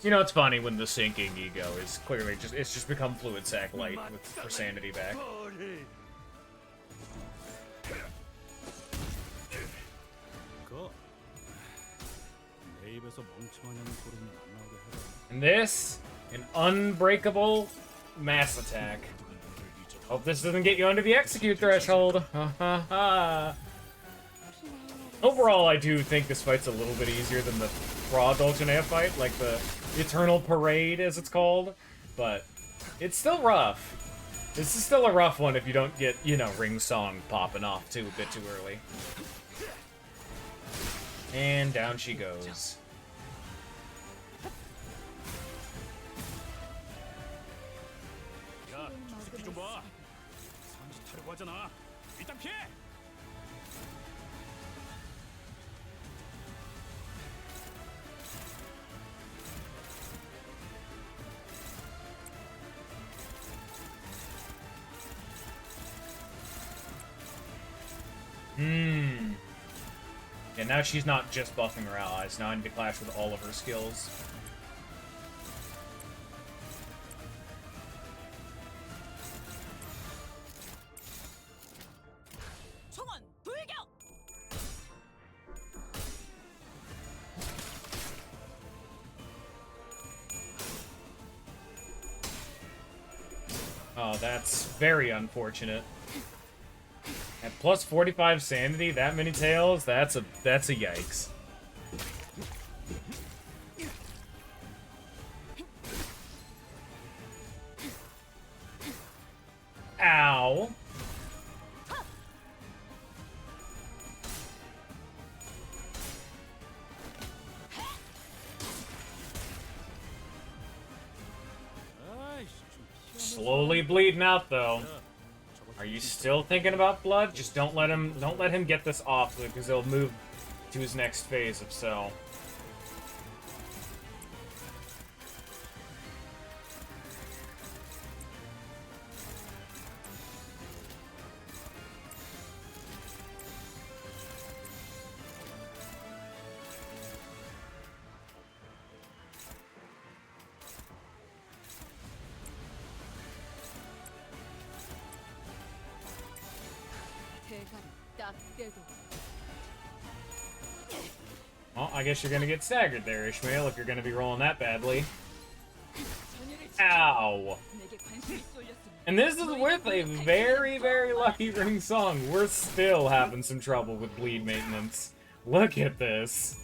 You know, it's funny when the sinking ego is clearly just, it's just become fluid sac light with for sanity back. And this, an unbreakable mass attack. Hope this doesn't get you under the execute threshold. Ha ha ha. Overall, I do think this fight's a little bit easier than the Raw Dulcinea fight, like the Eternal Parade, as it's called, but it's still rough. This is still a rough one if you don't get, you know, Ring Song popping off too a bit too early. And down she goes. And now she's not just buffing her allies. Now I need to clash with all of her skills. Oh, that's very unfortunate. At plus 45 sanity, that many tails, that's a yikes. Ow. Slowly bleeding out though. Are you still thinking about blood? Just don't let him get this off, because he'll move to his next phase if so. Well, I guess you're gonna get staggered there, Ishmael, if you're gonna be rolling that badly. Ow! And this is with a very, very lucky Ring Song. We're still having some trouble with bleed maintenance. Look at this.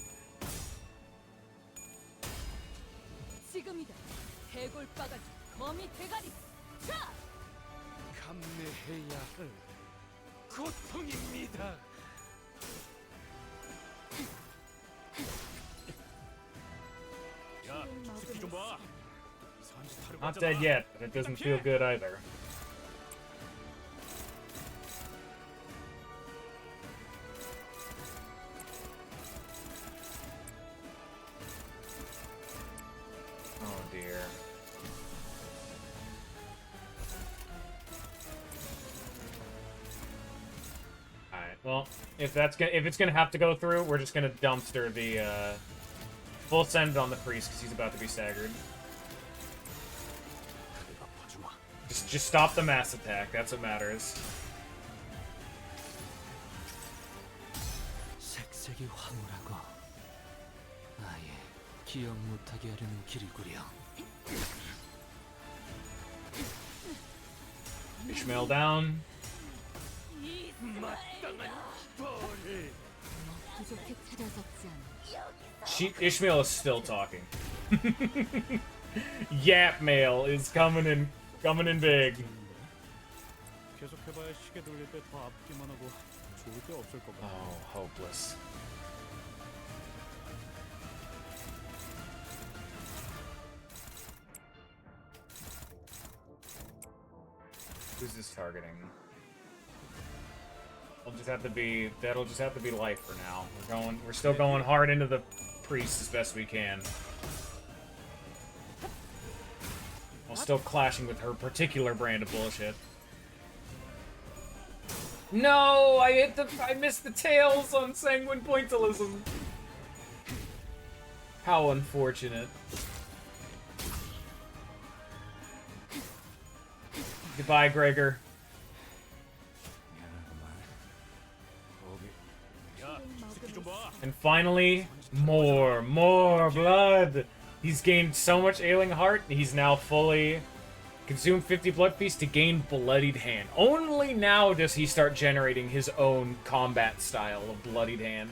Not dead yet, but it doesn't feel good either. Oh dear. Alright, well, if it's gonna have to go through, we're just gonna dumpster the full send on the priest because he's about to be staggered. Just stop the mass attack. That's what matters. 색색이 황홀하고 아예 기억 못하게 하려는 길이구려. Ishmael down. Ishmael is still talking. Yap mail is coming in big. 계속해봐야 시계 돌릴 때 더 아프기만 하고 좋을 게 없을 것 같아. Oh, hopeless. Who's this targeting? That'll just have to be life for now. We're still going hard into the priest as best we can. While still clashing with her particular brand of bullshit. No! I missed the tails on Sanguine Pointillism. How unfortunate. Goodbye, Gregor. And finally, more blood! He's gained so much Ailing Heart, he's now fully consumed 50 Blood Piece to gain Bloodied Hand. Only now does he start generating his own combat style of Bloodied Hand.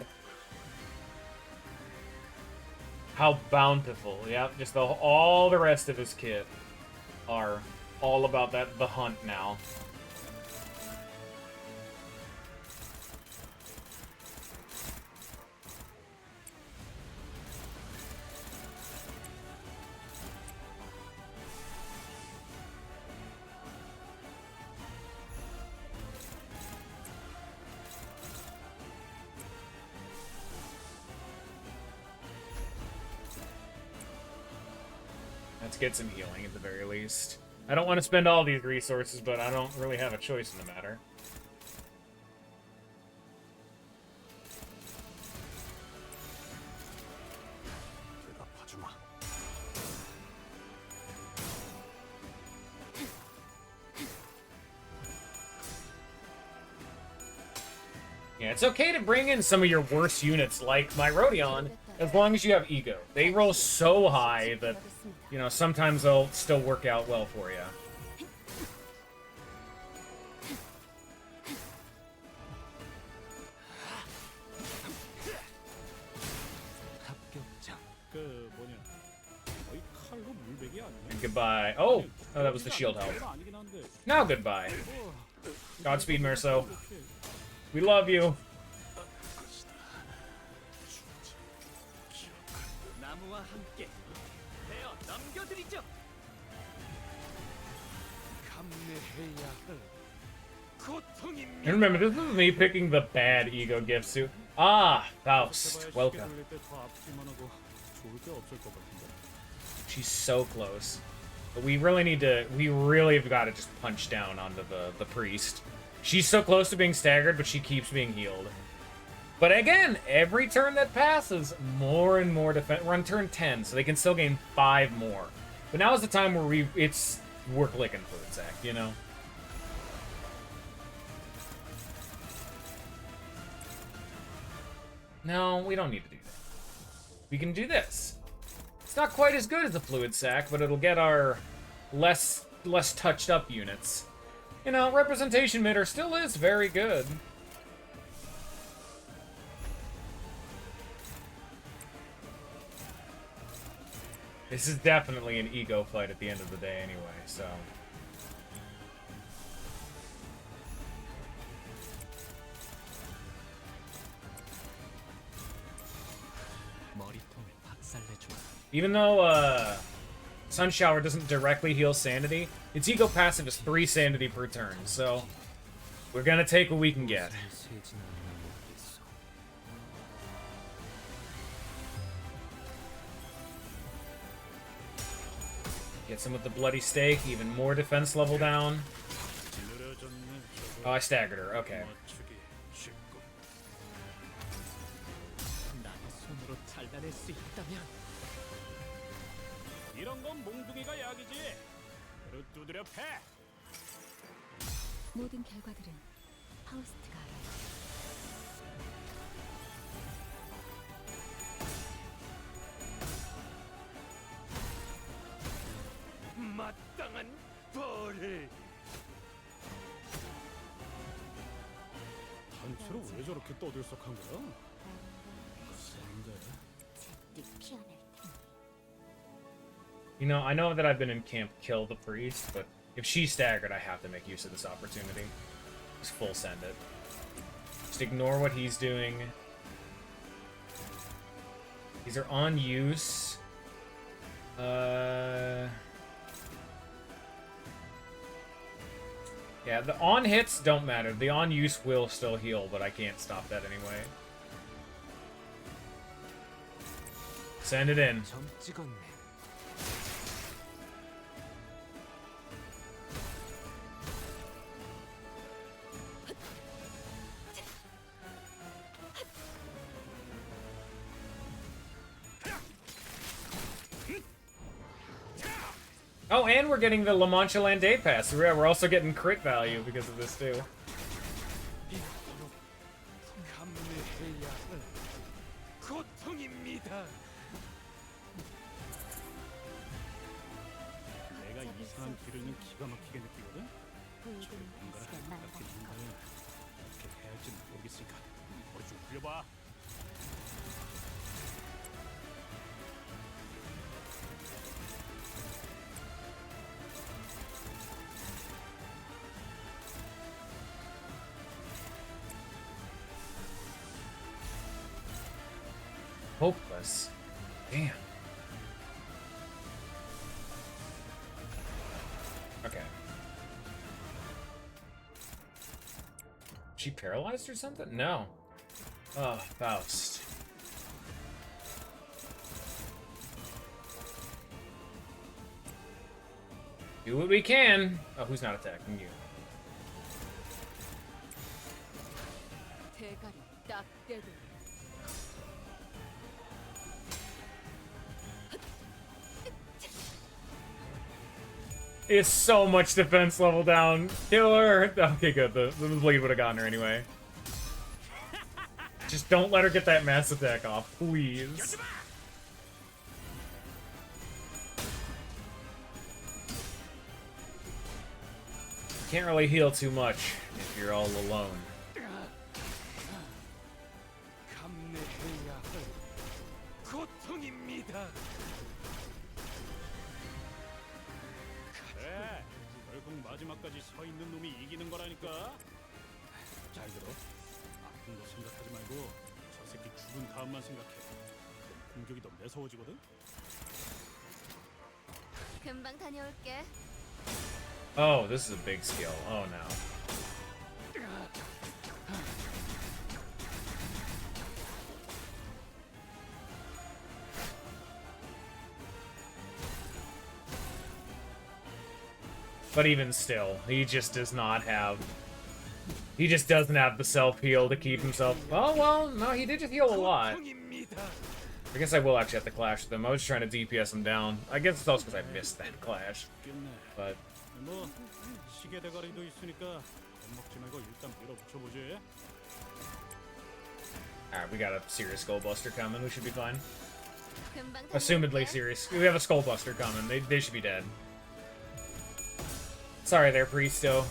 How bountiful. Yep, just all the rest of his kit are all about the hunt now. Let's get some healing at the very least. I don't want to spend all these resources, but I don't really have a choice in the matter. Yeah, it's okay to bring in some of your worst units like my Rodion, as long as you have ego. They roll so high that, you know, sometimes they'll still work out well for you. And goodbye. Oh, that was the shield help. Now goodbye. Godspeed, Merso. We love you. And remember, this is me picking the bad ego gift suit. Ah, Faust, welcome. She's so close. But we really have got to just punch down onto the priest. She's so close to being staggered, but she keeps being healed. But again, every turn that passes, more and more defense. We're on turn 10, so they can still gain 5 more. But now is the time where we're clicking Fluid Sack, you know? No, we don't need to do that. We can do this. It's not quite as good as the Fluid Sack, but it'll get our less touched up units. You know, Representation Mitter still is very good. This is definitely an ego fight at the end of the day anyway, so... Even though, Sun Shower doesn't directly heal sanity. Its eco passive is 3 sanity per turn, so we're gonna take what we can get. Get some with the bloody stake, even more defense level down. Oh, I staggered her. Okay. 이런 건 몽둥이가 약이지. 그릇 두드려 패. 모든 결과들은 파우스트가 알아요. 마땅한 벌을. 단체로 왜 저렇게 떠들썩한 거야? 센데. You know, I know that I've been in camp kill the priest, but if she's staggered, I have to make use of this opportunity. Just full send it. Just ignore what he's doing. These are on use. Yeah, the on hits don't matter. The on use will still heal, but I can't stop that anyway. Send it in. Oh, and we're getting the La Mancha Land Day Pass. So we're also getting crit value because of this, too. 내가 이상한 기류는 기가 막히게 느끼거든. 저를 뭔가를 생각해 준다면 어떻게 해야 할지는 모르겠으니까 머리 좀 굴려봐. Hopeless. Damn. Okay. She paralyzed or something? No. Oh, Faust. Do what we can. Oh, who's not attacking you? It's so much defense level down. Kill her. Okay, good. The blade would have gotten her anyway. Just don't let her get that mass attack off, please. Can't really heal too much if you're all alone. 마지막까지 서 있는 놈이 이기는 거라니까. 잘 들어. 아픈 거 생각하지 말고 저 새끼 죽은 다음만 생각해. 그럼 공격이 더 매서워지거든. 금방 다녀올게. Oh, this is a big skill. Oh no. But even still, he just does not have... He just doesn't have the self-heal to keep himself... Oh, well, no, he did just heal a lot. I guess I will actually have to clash with him. I was trying to DPS him down. I guess it's also because I missed that clash. But... Alright, we got a serious Skullbuster coming. We should be fine. Assumedly serious. We have a Skullbuster coming. They should be dead. Sorry there, Priesto.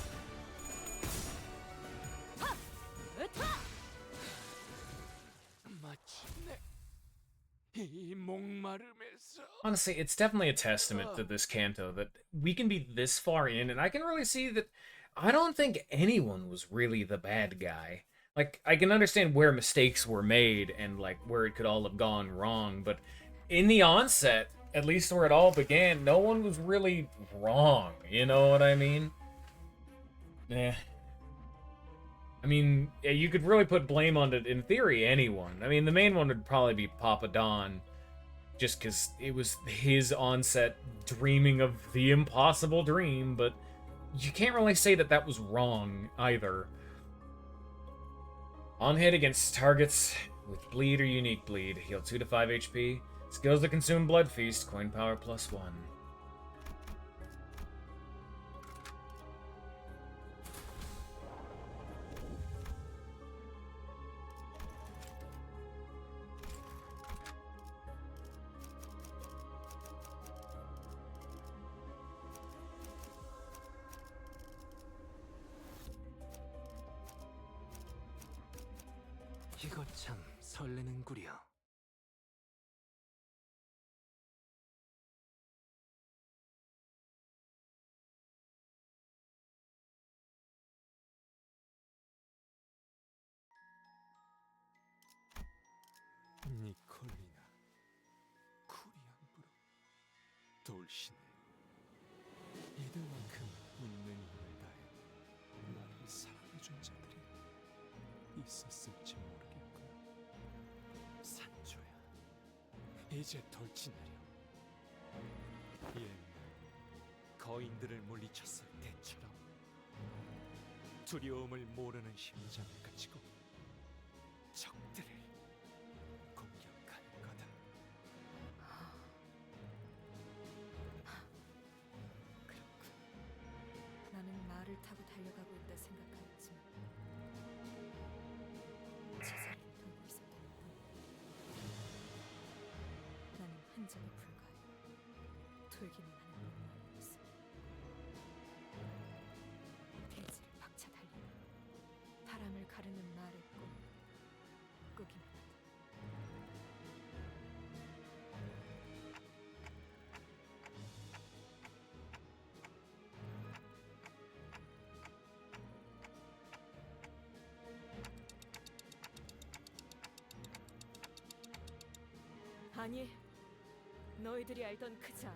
Honestly, it's definitely a testament to this Kanto that we can be this far in, and I can really see that I don't think anyone was really the bad guy. Like, I can understand where mistakes were made and, like, where it could all have gone wrong, but in the onset, at least where it all began, no one was really wrong. You know what I mean? Yeah. I mean, you could really put blame on it, in theory, anyone. I mean, the main one would probably be Papa Don, just because it was his onset dreaming of the impossible dream, but you can't really say that that was wrong, either. On hit against targets with bleed or unique bleed, heal 2 to 5 HP. Skills that consume Blood Feast, coin power +1. 이거 참 설레는구려. 니콜리나 쿠리안부로 돌싱해 이들만큼 있는 힘을 다해 나를 사랑해준 자들이 있었을지 모르겠구나. 산조야, 이제 돌진하렴. 옛날 거인들을 물리쳤을 때처럼 두려움을 모르는 심장을 가지고 적들을 공격하는 거다. 나는 말을 타고 달려가고 있다 생각하였지만 제자리를 돌고 있었던 뿐. 나는 흔적에 불과해 돌기만 하는 것만이었어. 대지를 박차 달리며 바람을 가르는 말의 꿈 꾸기만 하다. 아니, 너희들이 알던 그자,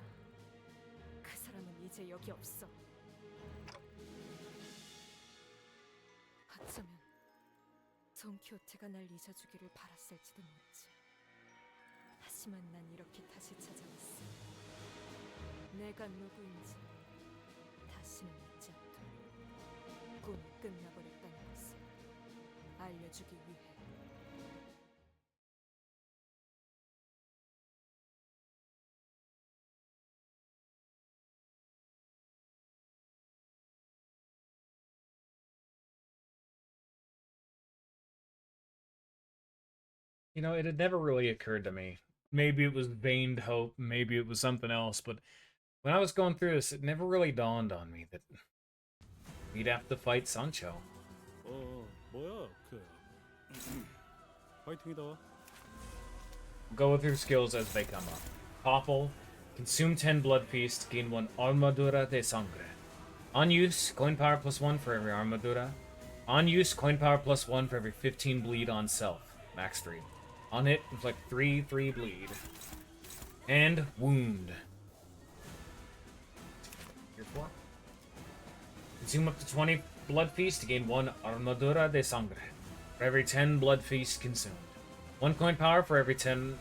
그 사람은 이제 여기 없어. 어쩌면 돈키호테가 날 잊어주기를 바랐을지도 모르지. 하지만 난 이렇게 다시 찾아왔어. 내가 누구인지 다시는 잊지 않도록 꿈이 끝나버렸다는 것을 알려주기 위해. You know, it had never really occurred to me. Maybe it was vain hope, maybe it was something else, but when I was going through this, it never really dawned on me that we'd have to fight Sancho. 뭐야 파이팅이다. We'll go through skills as they come up. Topple, consume 10 Blood Feast, gain 1 Armadura de Sangre. On use, coin power +1 for every Armadura. On use, coin power +1 for every 15 bleed on self. Max 3. On hit, inflict 3 bleed. And wound. Here 4. Consume up to 20 Blood Feast to gain 1 Armadura de Sangre. For every 10 Blood Feast consumed. 1 coin power for every 10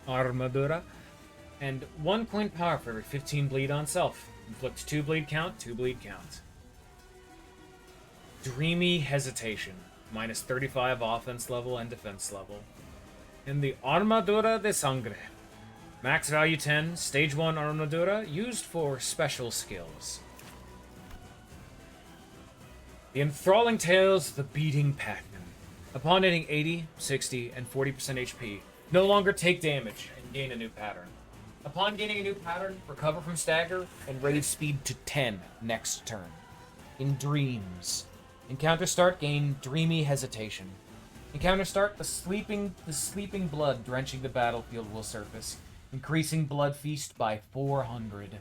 Armadura. And 1 coin power for every 15 bleed on self. Inflict 2 bleed count, 2 bleed count. Dreamy Hesitation. Minus 35 offense level and defense level. And the Armadura de Sangre. Max value 10, stage 1 Armadura, used for special skills. The Enthralling Tales of the Beating Pac-Man. Upon hitting 80, 60, and 40% HP, no longer take damage and gain a new pattern. Upon gaining a new pattern, recover from stagger and raise speed to 10 next turn. In Dreams. Encounter start, gain Dreamy Hesitation. Encounter start, the sleeping blood drenching the battlefield will surface, increasing Blood Feast by 400.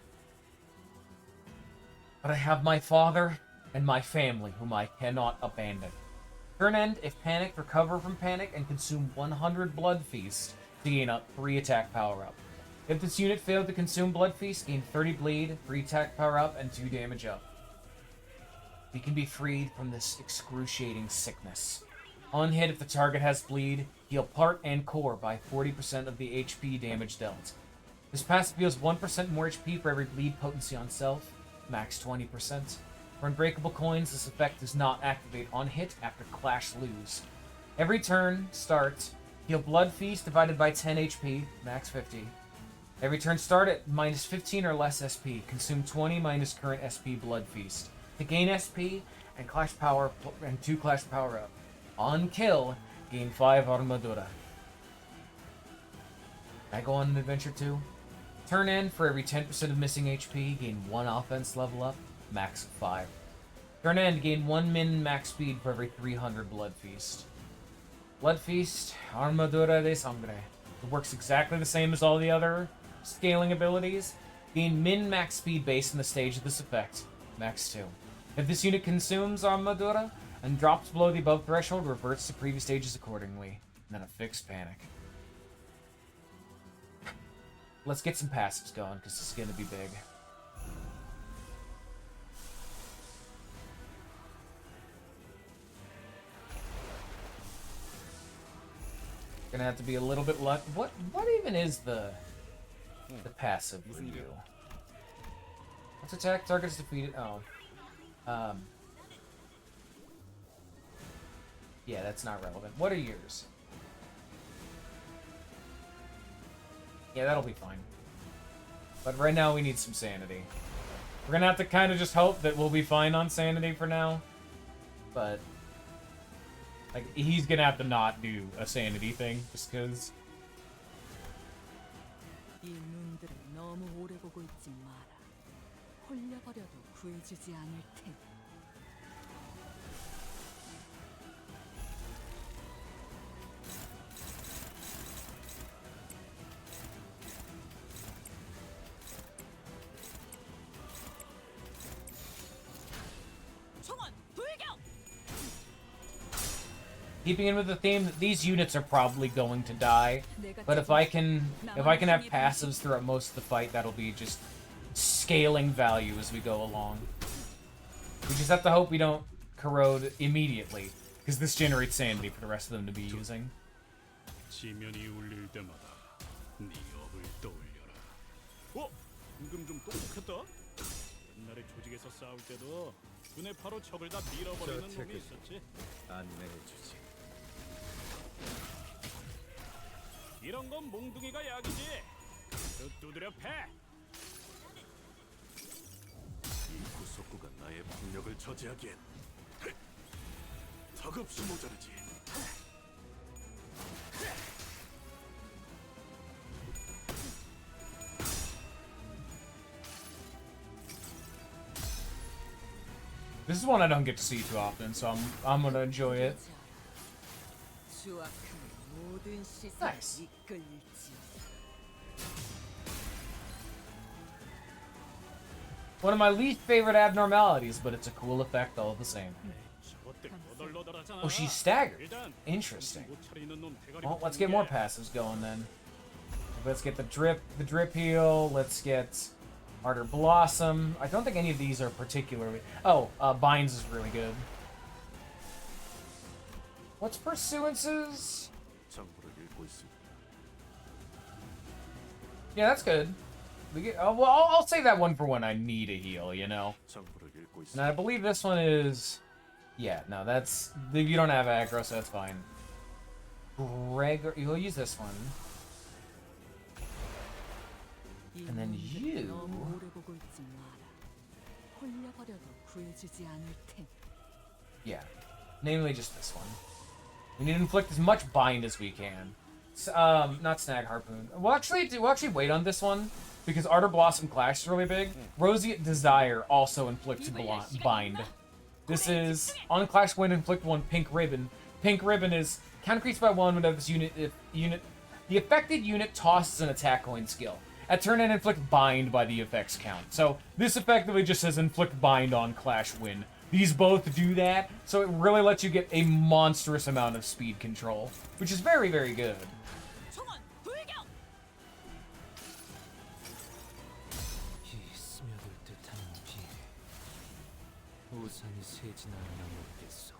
But I have my father and my family whom I cannot abandon. Turn end, if panicked, recover from panic and consume 100 Blood Feast to gain up 3 attack power up. If this unit failed to consume Blood Feast, gain 30 bleed, 3 attack power up, and 2 damage up. He can be freed from this excruciating sickness. On hit, if the target has bleed, heal part and core by 40% of the HP damage dealt. This passive deals 1% more HP for every bleed potency on self, max 20%. For Unbreakable Coins, this effect does not activate on hit after Clash lose. Every turn, start, heal Blood Feast divided by 10 HP, max 50. Every turn start at minus 15 or less SP, consume 20 minus current SP Blood Feast. To gain SP and Clash Power and 2 Clash Power up. On kill, gain 5 Armadura. I go on an adventure too. Turn end, for every 10% of missing HP, gain 1 offense level up, max 5. Turn end, gain 1 min max speed for every 300 Blood Feast. Blood Feast, Armadura de Sangre. It works exactly the same as all the other scaling abilities. Gain min max speed based on the stage of this effect, max 2. If this unit consumes Armadura and drops below the above threshold, reverts to previous stages accordingly. And then a fixed panic. Let's get some passives going, because this is going to be big. Gonna have to be a little bit lucky. What even is the passive for you? Let's attack, targets defeated. Oh. Yeah, that's not relevant. What are yours? Yeah, that'll be fine. But right now we need some sanity. We're gonna have to kind of just hope that we'll be fine on sanity for now. But like, he's gonna have to not do a sanity thing, just because. 이 눈들을 너무 오래 보고 있지 마라. 홀려버려도 구해주지 않을 테니. Keeping in with the theme that these units are probably going to die, but if I can have passives throughout most of the fight, that'll be just scaling value as we go along. We just have to hope we don't corrode immediately, because this generates sanity for the rest of them to be using. 지면이 울릴 때마다 네 업을 떠올려라. 방금 좀 똑똑했다. 옛날에 조직에서 싸울 때도 눈에 바로 적을 다 밀어버리는 놈이 있었지. 안내해주지. 이런 건 몽둥이가 약이지. 두드려 패. 이 구속구가 나의 폭력을 저지하기엔 턱없이 모자르지. This is one I don't get to see too often, so I'm gonna enjoy it. Nice. One of my least favorite abnormalities, but it's a cool effect all the same. Oh, she's staggered. Interesting. Well, let's get more passives going then. Let's get the drip heal. Let's get Ardor Blossom. I don't think any of these are particularly... Oh, Binds is really good. What's Pursuances? Yeah, that's good. We get, well, I'll save that one for when I need a heal, you know? And I believe this one is... Yeah, no, that's... You don't have aggro, so that's fine. Gregor... You'll use this one. And then you... Yeah. Namely just this one. We need to inflict as much bind as we can. Not Snag Harpoon. We'll actually wait on this one, because Ardor Blossom Clash is really big. Roseate Desire also inflicts bind. This is, on Clash when inflict 1 Pink Ribbon. Pink Ribbon is, count increased by 1 whenever this the affected unit tosses an attack coin skill. At turn end, inflict bind by the effects count. So this effectively just says inflict bind on Clash win. These both do that, so it really lets you get a monstrous amount of speed control, which is very, very good. 우산이 새지나 않아 먹겠소.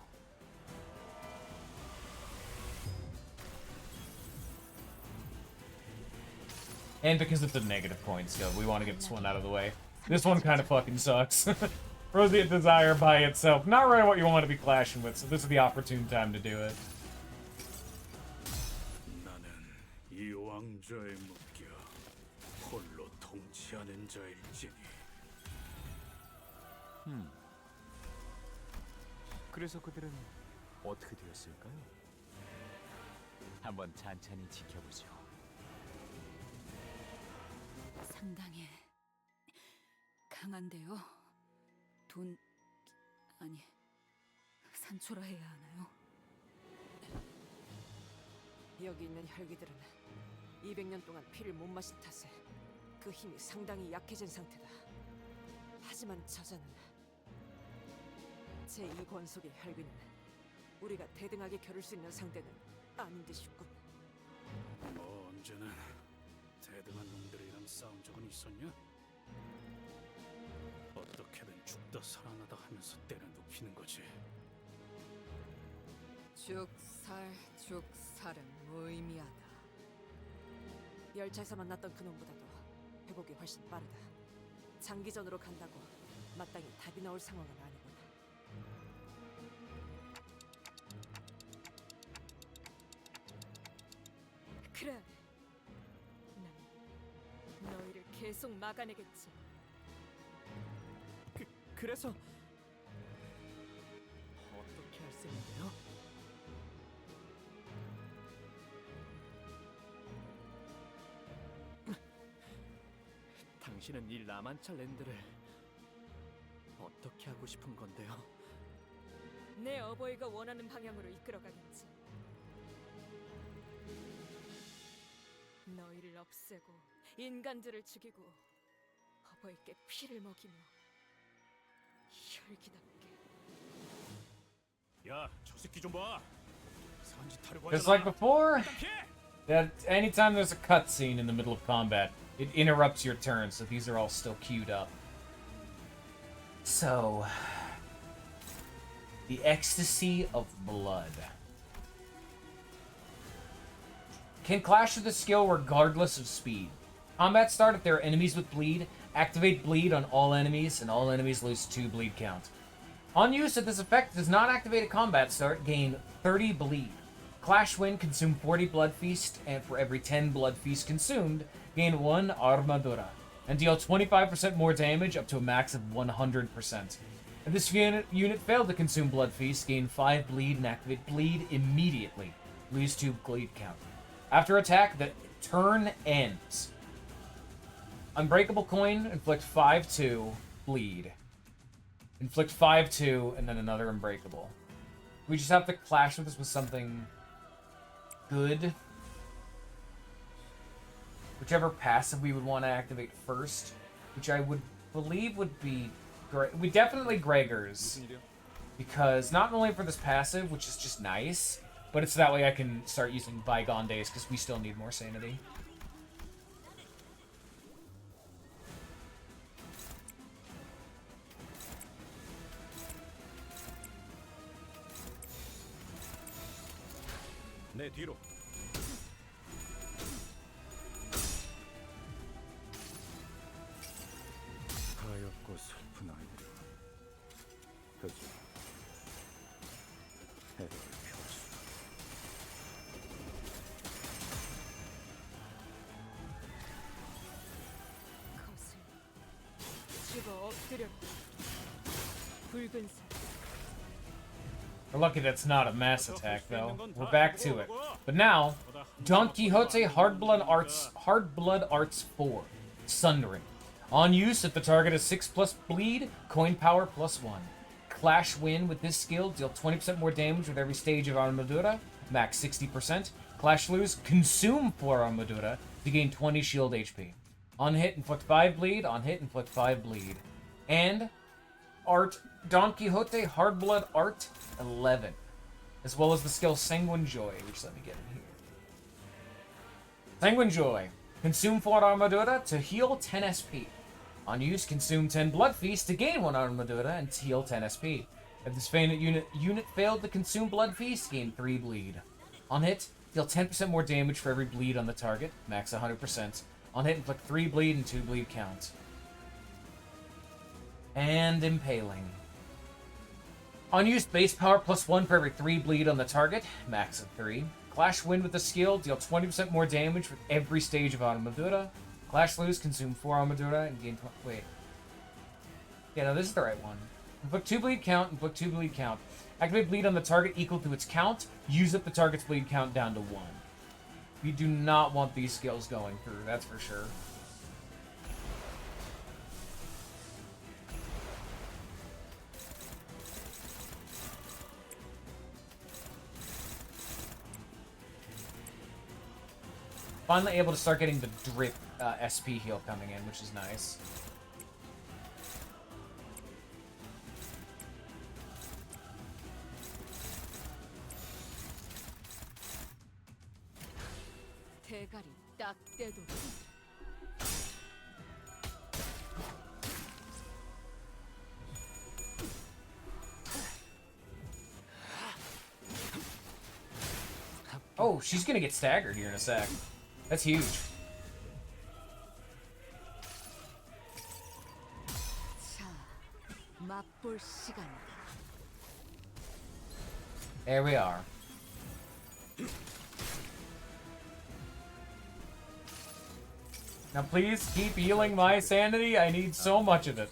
And because it's a negative point still, we want to get this one out of the way. This one kind of fucking sucks. Roseate Desire by itself, not really what you want to be clashing with, so this is the opportune time to do it. 나는 이 왕좌에 묶여 홀로 통치하는 자일지니. 그래서 그들은 어떻게 되었을까요? 한번 찬찬히 지켜보죠. 상당히 강한데요. 아니, 산초라 해야 하나요? 여기 있는 혈기들은 200년 동안 피를 못 마신 탓에 그 힘이 상당히 약해진 상태다. 하지만 저자는 제2권속의 혈기는 우리가 대등하게 겨룰 수 있는 상대는 아닌 듯싶군. 뭐 언제는 대등한 놈들이랑 싸운 적은 있었냐? 어떻게든 죽다 살아나다 하면서 때려 눕히는 거지. 죽살은 무의미하다. 열차에서 만났던 그놈보다도 회복이 훨씬 빠르다. 장기전으로 간다고 마땅히 답이 나올 상황은 아니구나. 그래. 난 너희를 계속 막아내겠지. 그래서 어떻게 할 셈인데요? 당신은 이 라만차 랜드를 어떻게 하고 싶은 건데요? 내 어버이가 원하는 방향으로 이끌어가겠지. 너희를 없애고 인간들을 죽이고 어버이께 피를 먹이며 혈기답게. 야, 저 새끼 좀 봐. 산지 타려고 Just 하잖아. like before, that anytime there's a cutscene in the middle of combat, it interrupts your turn, so these are all still queued up. So, the ecstasy of blood. Can clash with the skill regardless of speed. Combat start if there are enemies with bleed. Activate bleed on all enemies, and all enemies lose 2 bleed count. On use, if this effect does not activate at combat start, gain 30 bleed. Clash win, consume 40 blood feast, and for every 10 blood feast consumed, gain 1 armadura, and deal 25% more damage up to a max of 100%. If this unit failed to consume blood feast, gain 5 bleed and activate bleed immediately. Lose 2 bleed count. After attack, the turn ends. Unbreakable coin, inflict 5-2, bleed. Inflict 5-2, and then another unbreakable. We just have to clash with this with something good. Whichever passive we would want to activate first, which I would believe would be definitely Gregor's. Because not only for this passive, which is just nice, but it's that way I can start using Bygone Days, because we still need more sanity. 내 뒤로. 가엾고 슬픈 아이들아, 그저 해를 피웠소. 죽어 엎드려. 붉은 살. We're lucky that's not a mass attack, though. We're back to it. But now, Don Quixote Hard Blood Arts 4. Sundering. On use, if the target has 6+ bleed, coin power +1. Clash win with this skill, deal 20% more damage with every stage of Armadura, max 60%. Clash lose, consume 4 Armadura to gain 20 shield HP. On hit, inflict 5 bleed. On hit, inflict 5 bleed. And Art Don Quixote Hard Blood Art 11, as well as the skill Sanguine Joy, which let me get in here. Sanguine Joy. Consume 4 Armadura to heal 10 SP. On use, consume 10 Blood Feast to gain 1 Armadura and heal 10 SP. If this fainted unit failed to consume Blood Feast, gain 3 bleed. On hit, deal 10% more damage for every bleed on the target, max 100%. On hit, inflict 3 bleed and 2 bleed count. And Impaling. On use, base power +1 for every 3 bleed on the target, max of 3. Clash Wind with the skill, deal 20% more damage with every stage of Armadura. Clash Loose, consume 4 Armadura and gain... Wait. Yeah, no, this is the right one. Inflict 2 bleed count, inflict 2 bleed count. Activate bleed on the target equal to its count. Use up the target's bleed count down to 1. We do not want these skills going through, that's for sure. Finally able to start getting the drip SP heal coming in, which is nice. 대가리 딱 떼도 Oh, she's gonna get staggered here in a sec. That's huge. 자, 맛볼 시간이다. There we are. Now please keep healing my sanity. I need so much of it.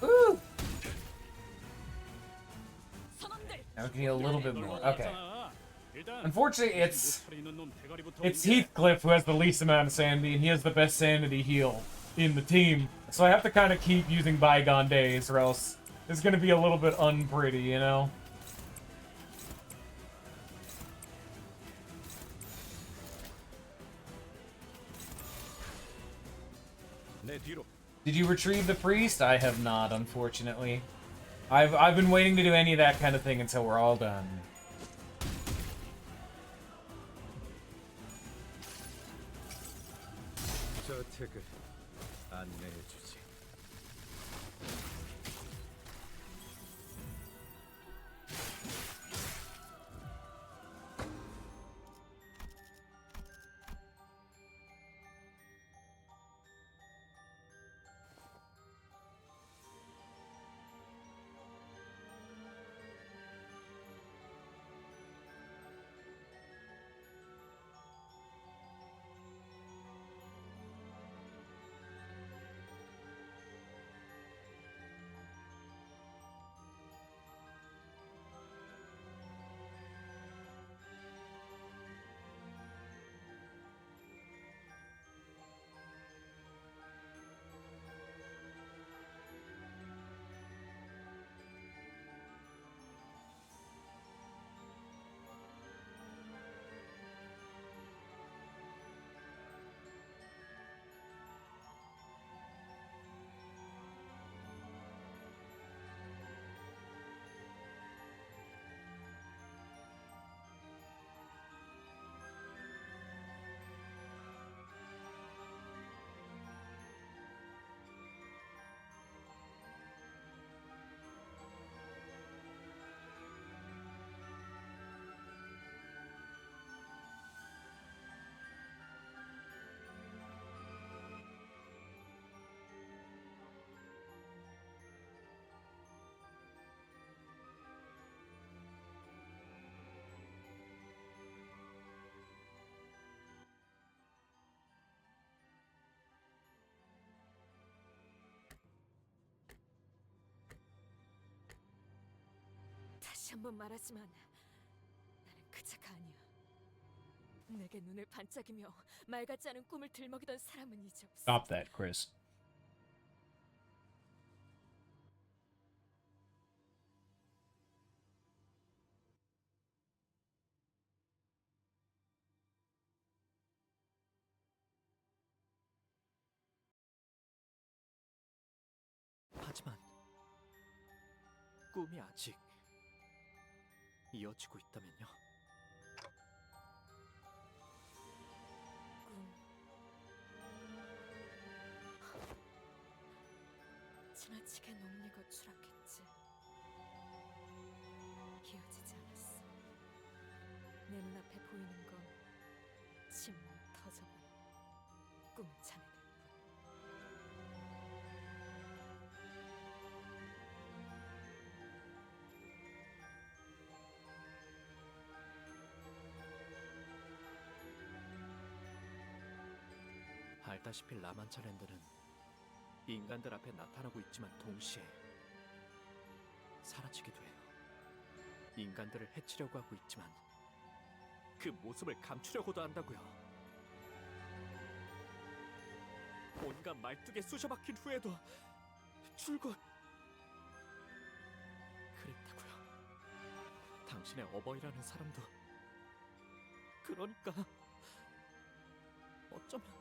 Woo! Now we can heal a little bit more. Okay. Unfortunately, it's Heathcliff who has the least amount of sanity, and he has the best sanity heal in the team. So I have to kind of keep using Bygone Days, or else it's going to be a little bit unpretty, you know? Did you retrieve the priest? I have not, unfortunately. I've been waiting to do any of that kind of thing until we're all done. 저택을 안내해주지. 다시 한번 말하지만 나는 그 자가 아니야. 내게 눈을 반짝이며 말 같지 않은 꿈을 들먹이던 사람은 이제 없어. Stop that, Chris. 하지만 꿈이 아직 이어지고 있다면요? 지나치게 녹리고 추락했지. 이어지지 않았어. 내 눈앞에 보이는 건 침묵 터져버린 꿈의 잔해들 뿐. 알다시피 라만차랜드는 인간들 앞에 나타나고 있지만 동시에 사라지기도 해요. 인간들을 해치려고 하고 있지만 그 모습을 감추려고도 한다고요. 온갖 말뚝에 쑤셔박힌 후에도 줄곧 그랬다고요. 당신의 어버이라는 사람도 그러니까 어쩌면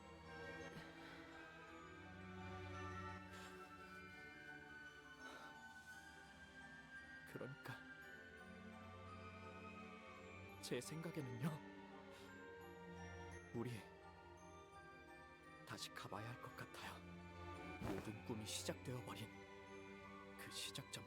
그러니까 제 생각에는요, 우리 다시 가봐야 할 것 같아요. 모든 꿈이 시작되어 버린 그 시작점에.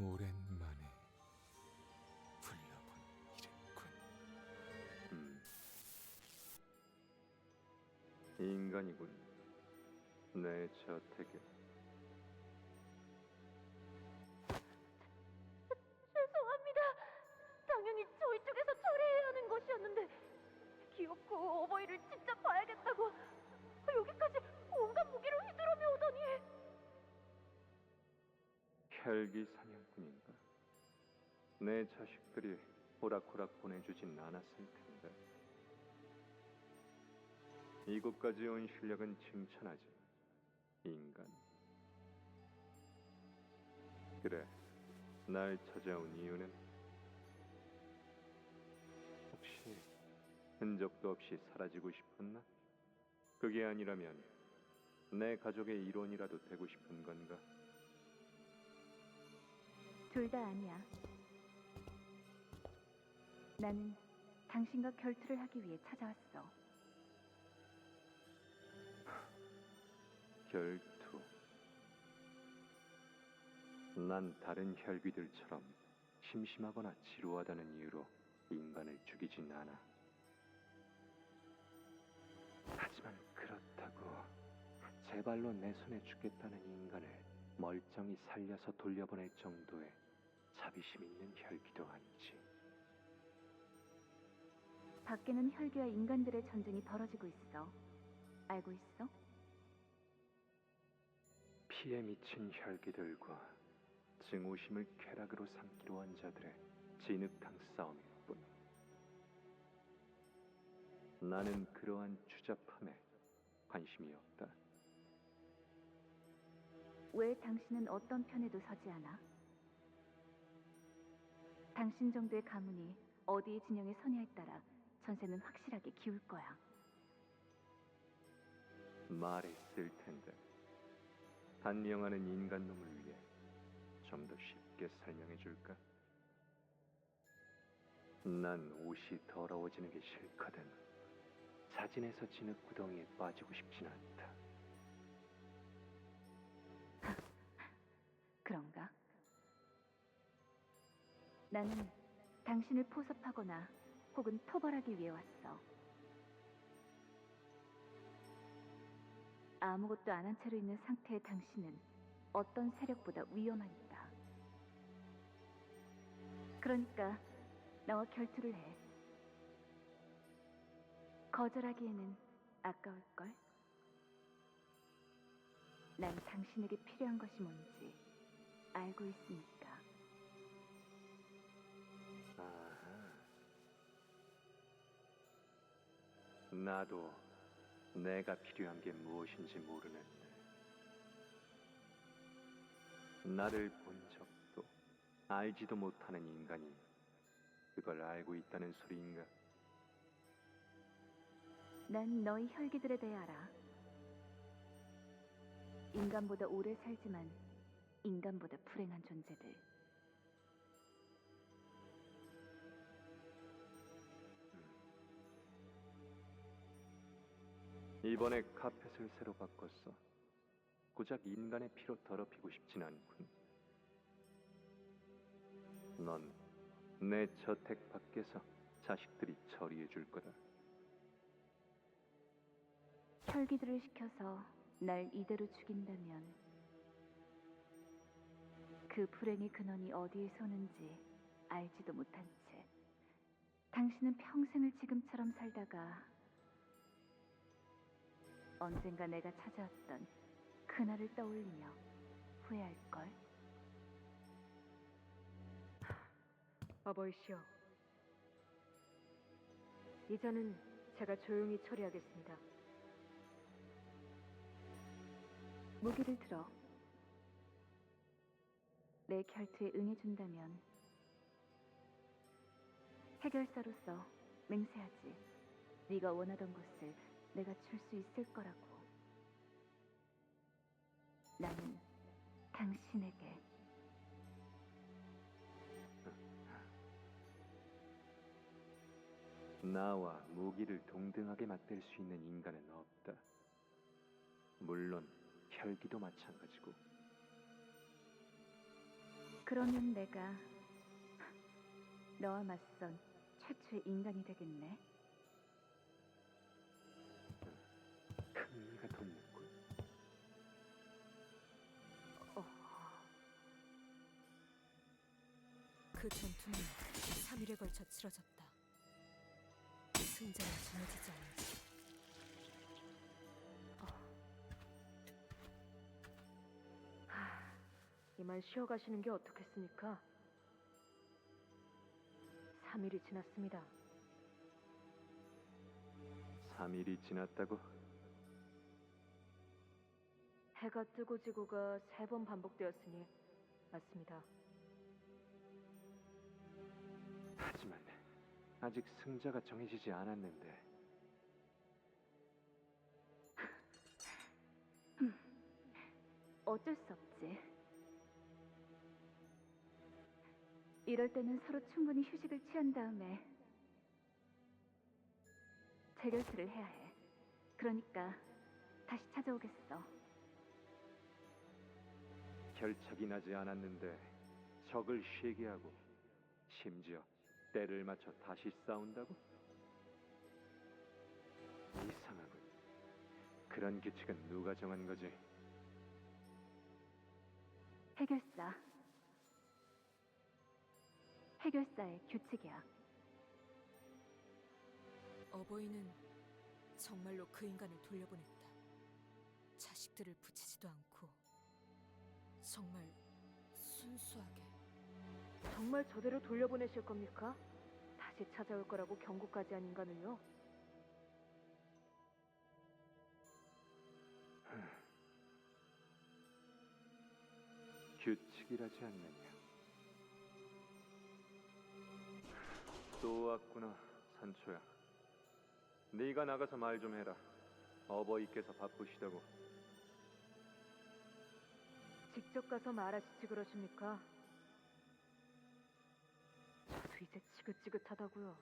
오랜만에 불러본 이름군. 인간이군. 내 저택에. 죄송합니다. 당연히 저희 쪽에서 처리해야 하는 것이었는데 귀엽고 어버이를 진짜 봐야겠다고 여기까지 온갖 무기를 휘두르며 오더니. 혈기 사냥꾼인가? 내 자식들이 호락호락 보내주진 않았을 텐데. 이곳까지 온 실력은 칭찬하지, 인간. 그래, 날 찾아온 이유는? 혹시 흔적도 없이 사라지고 싶었나? 그게 아니라면 내 가족의 일원이라도 되고 싶은 건가? 둘 다 아니야. 나는 당신과 결투를 하기 위해 찾아왔어. 결투. 난 다른 혈귀들처럼 심심하거나 지루하다는 이유로 인간을 죽이진 않아. 하지만 그렇다고 제 발로 내 손에 죽겠다는 인간을 멀쩡히 살려서 돌려보낼 정도의 자비심 있는 혈귀도 아니지. 밖에는 혈귀와 인간들의 전쟁이 벌어지고 있어. 알고 있어? 피에 미친 혈귀들과 증오심을 쾌락으로 삼기로 한 자들의 진흙탕 싸움일 뿐. 나는 그러한 추잡함에 관심이 없다. 왜 당신은 어떤 편에도 서지 않아? 당신 정도의 가문이 어디의 진영에 서냐에 따라 전세는 확실하게 기울 거야. 말이 쓸 텐데. 단명하는 인간놈을 위해 좀 더 쉽게 설명해 줄까? 난 옷이 더러워지는 게 싫거든. 자진해서 진흙구덩이에 빠지고 싶진 않다. 그런가? 나는 당신을 포섭하거나 혹은 토벌하기 위해 왔어. 아무것도 안 한 채로 있는 상태의 당신은 어떤 세력보다 위험하니까. 그러니까 나와 결투를 해. 거절하기에는 아까울걸? 난 당신에게 필요한 것이 뭔지 알고 있으니까. 아하. 나도 내가 필요한 게 무엇인지 모르는데 나를 본 적도 알지도 못하는 인간이 그걸 알고 있다는 소리인가? 난 너희 혈기들에 대해 알아. 인간보다 오래 살지만 인간보다 불행한 존재들. 이번에 카펫을 새로 바꿨어. 고작 인간의 피로 더럽히고 싶진 않군. 넌 내 저택 밖에서 자식들이 처리해 줄 거다. 혈기들을 시켜서 날 이대로 죽인다면 그 불행의 근원이 어디에 서는지 알지도 못한 채 당신은 평생을 지금처럼 살다가 언젠가 내가 찾아왔던 그날을 떠올리며 후회할걸. 어버이시여, 이자는 제가 조용히 처리하겠습니다. 무기를 들어. 내 결투에 응해준다면 해결사로서 맹세하지. 네가 원하던 곳을 내가 줄 수 있을 거라고. 나는 당신에게 나와 무기를 동등하게 맞댈 수 있는 인간은 없다. 물론 혈기도 마찬가지고. 그러면 내가 너와 맞선 최초의 인간이 되겠네. 큰 의미가 돋는군. 그 전투는 3일에 걸쳐 치러졌다. 승자는 정해지지 않았지. 이만 쉬어가시는 게 어떻겠습니까? 3일이 지났습니다. 3일이 지났다고? 해가 뜨고 지고가 3번 반복되었으니 맞습니다. 하지만 아직 승자가 정해지지 않았는데. 어쩔 수 없지. 이럴 때는 서로 충분히 휴식을 취한 다음에 재결투를 해야 해. 그러니까 다시 찾아오겠어. 결착이 나지 않았는데 적을 쉬게 하고 심지어 때를 맞춰 다시 싸운다고? 이상하군. 그런 규칙은 누가 정한 거지? 해결사. 해결사의 규칙이야. 어버이는 정말로 그 인간을 돌려보냈다. 자식들을 붙이지도 않고 정말 순수하게. 정말 저대로 돌려보내실 겁니까? 다시 찾아올 거라고 경고까지 한 인간을요? 규칙이라지 않느냐. 또 왔구나, 산초야. 네가 나가서 말 좀 해라. 어버이께서 바쁘시다고. 직접 가서 말하시지 그러십니까? 저도 이제 지긋지긋하다고요.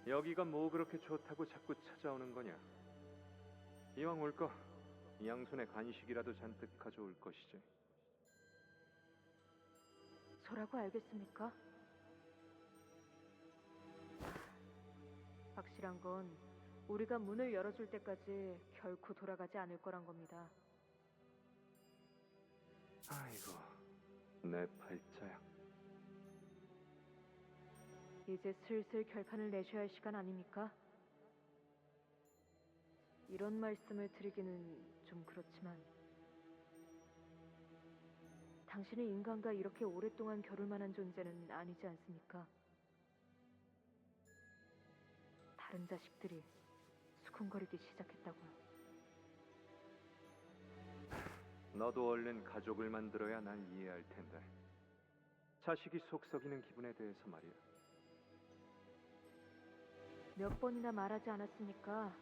여기가 뭐 그렇게 좋다고 자꾸 찾아오는 거냐? 이왕 올 거 양손에 간식이라도 잔뜩 가져올 것이지. 저라고 알겠습니까? 확실한 건 우리가 문을 열어줄 때까지 결코 돌아가지 않을 거란 겁니다. 아이고, 내 팔자야. 이제 슬슬 결판을 내셔야 할 시간 아닙니까? 이런 말씀을 드리기는 좀 그렇지만 당신은 인간과 이렇게 오랫동안 겨룰 만한 존재는 아니지 않습니까? 다른 자식들이 쿵쿵거리기 시작했다고요. 너도 얼른 가족을 만들어야 날 이해할 텐데. 자식이 속 썩이는 기분에 대해서 말이야. 몇 번이나 말하지 않았습니까?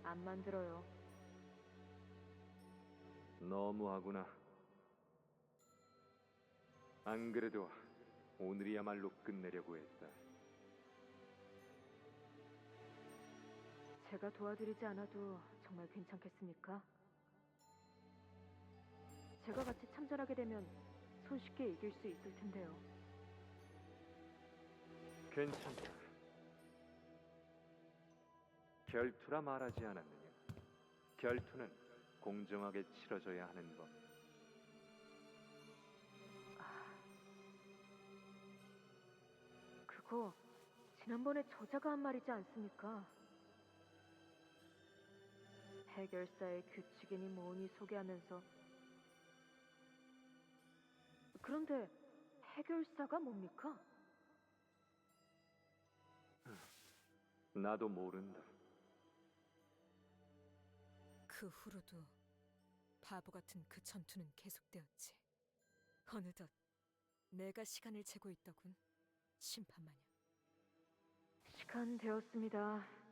안 만들어요. 너무하구나. 안 그래도 오늘이야말로 끝내려고 했다. 제가 도와드리지 않아도 정말 괜찮겠습니까? 제가 같이 참전하게 되면 손쉽게 이길 수 있을 텐데요. 괜찮다. 결투라 말하지 않았느냐? 결투는 공정하게 치러져야 하는 법. 그거 지난번에 저자가 한 말이지 않습니까? 해결사의 규칙이니 뭐니 소개하면서. 그런데 해결사가 뭡니까? 나도 모른다. 그 후로도 바보 같은 그 전투는 계속되었지. 어느덧 내가 시간을 재고 있더군. 심판마냥. 시간 되었습니다.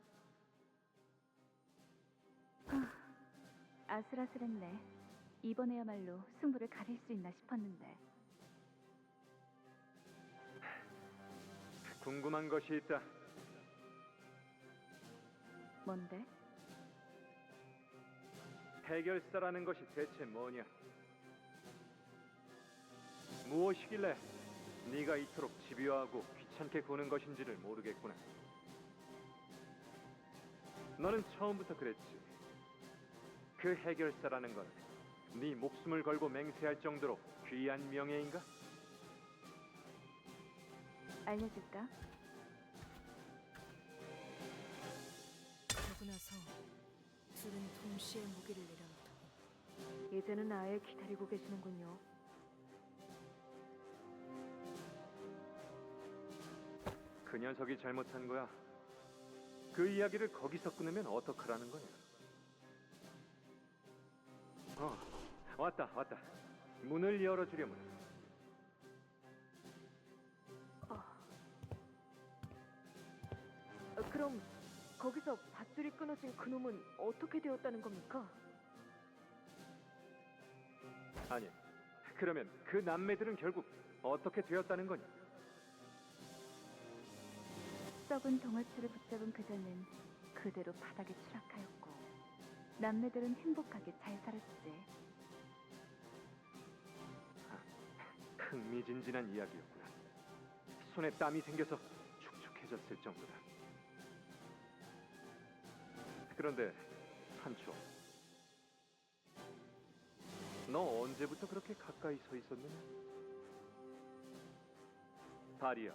아슬아슬했네. 이번에야말로 승부를 가릴 수 있나 싶었는데. 궁금한 것이 있다. 뭔데? 해결사라는 것이 대체 뭐냐? 무엇이길래 네가 이토록 집요하고 귀찮게 구는 것인지를 모르겠구나. 너는 처음부터 그랬지. 그 해결사라는 건 네 목숨을 걸고 맹세할 정도로 귀한 명예인가? 알려줄까? 그러고 나서 둘은 동시에 무기를 내려놓더군. 이제는 아예 기다리고 계시는군요. 그 녀석이 잘못한 거야. 그 이야기를 거기서 끊으면 어떡하라는 거냐? 왔다. 문을 열어주려면. 그럼 거기서 밧줄이 끊어진 그놈은 어떻게 되었다는 겁니까? 아니, 그러면 그 남매들은 결국 어떻게 되었다는 거냐? 썩은 동아줄을 붙잡은 그자는 그대로 바닥에 추락하였고 남매들은 행복하게 잘 살았지. 흥미진진한 이야기였구나. 손에 땀이 생겨서 축축해졌을 정도다. 그런데 산초, 너 언제부터 그렇게 가까이 서 있었느냐? 다리야,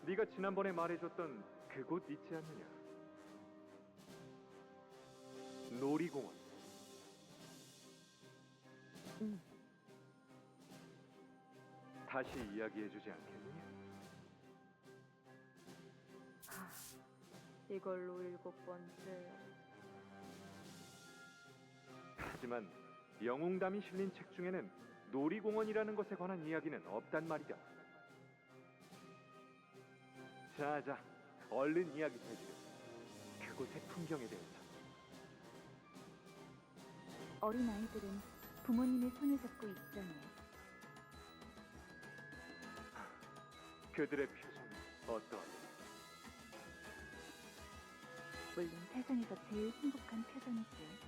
네가 지난번에 말해줬던 그곳 있지 않느냐? 놀이공원. 응. 다시 이야기해주지 않겠느냐? 이걸로 7번째. 하지만 영웅담이 실린 책 중에는 놀이공원이라는 것에 관한 이야기는 없단 말이다. 자, 얼른 이야기 해주렴. 그곳의 풍경에 대해서. 어린 아이들은 부모님의 손을 잡고 입장해. 그들의 표정이 어떠하냐? 물론 세상에서 제일 행복한 표정이지.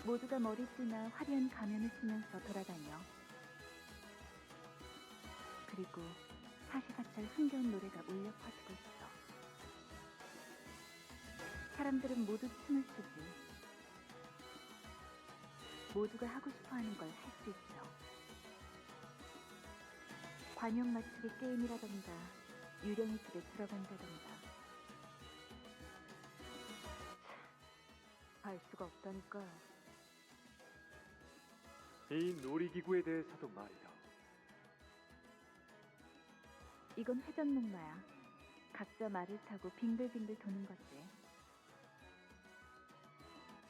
모두가 머리띠나 화려한 가면을 쓰면서 돌아다녀. 그리고 사시사철 흥겨운 노래가 울려 퍼지고 있어. 사람들은 모두 춤을 추지. 모두가 하고 싶어하는 걸 할 수 있어. 관용 맞추기 게임이라던가 유령의 집에 들어간다던가. 알 수가 없다니까요. 이 놀이기구에 대해서도 말이다. 이건 회전목마야. 각자 말을 타고 빙글빙글 도는 거지.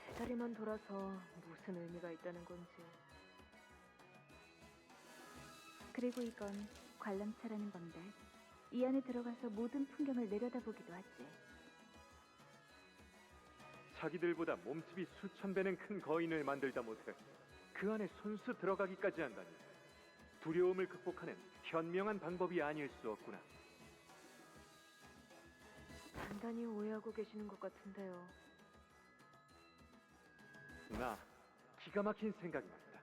제자리만 돌아서 무슨 의미가 있다는 건지. 그리고 이건 관람차라는 건데 이 안에 들어가서 모든 풍경을 내려다보기도 하지. 자기들보다 몸집이 수천 배는 큰 거인을 만들다 못해 그 안에 손수 들어가기까지 한다니 두려움을 극복하는 현명한 방법이 아닐 수 없구나. 단단히 오해하고 계시는 것 같은데요. 나 기가 막힌 생각이 났다.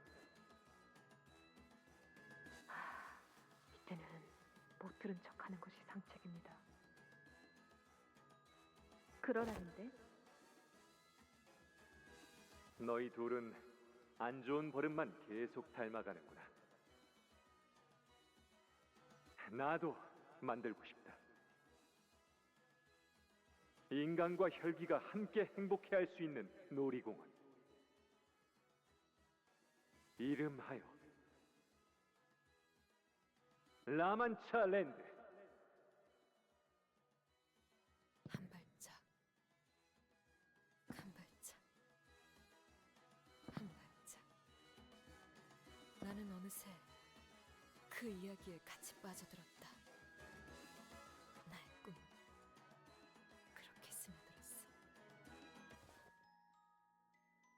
이때는 못 들은 척하는 것이 상책입니다. 그러라는데? 너희 둘은 안 좋은 버릇만 계속 닮아가는구나. 나도 만들고 싶다. 인간과 혈기가 함께 행복해할 수 있는 놀이공원. 이름하여 라만차 랜드. 한 발짝, 한 발짝, 한 발짝. 나는 어느새 그 이야기에 같이 빠져들었다. 나의 꿈 그렇게 스며들었어.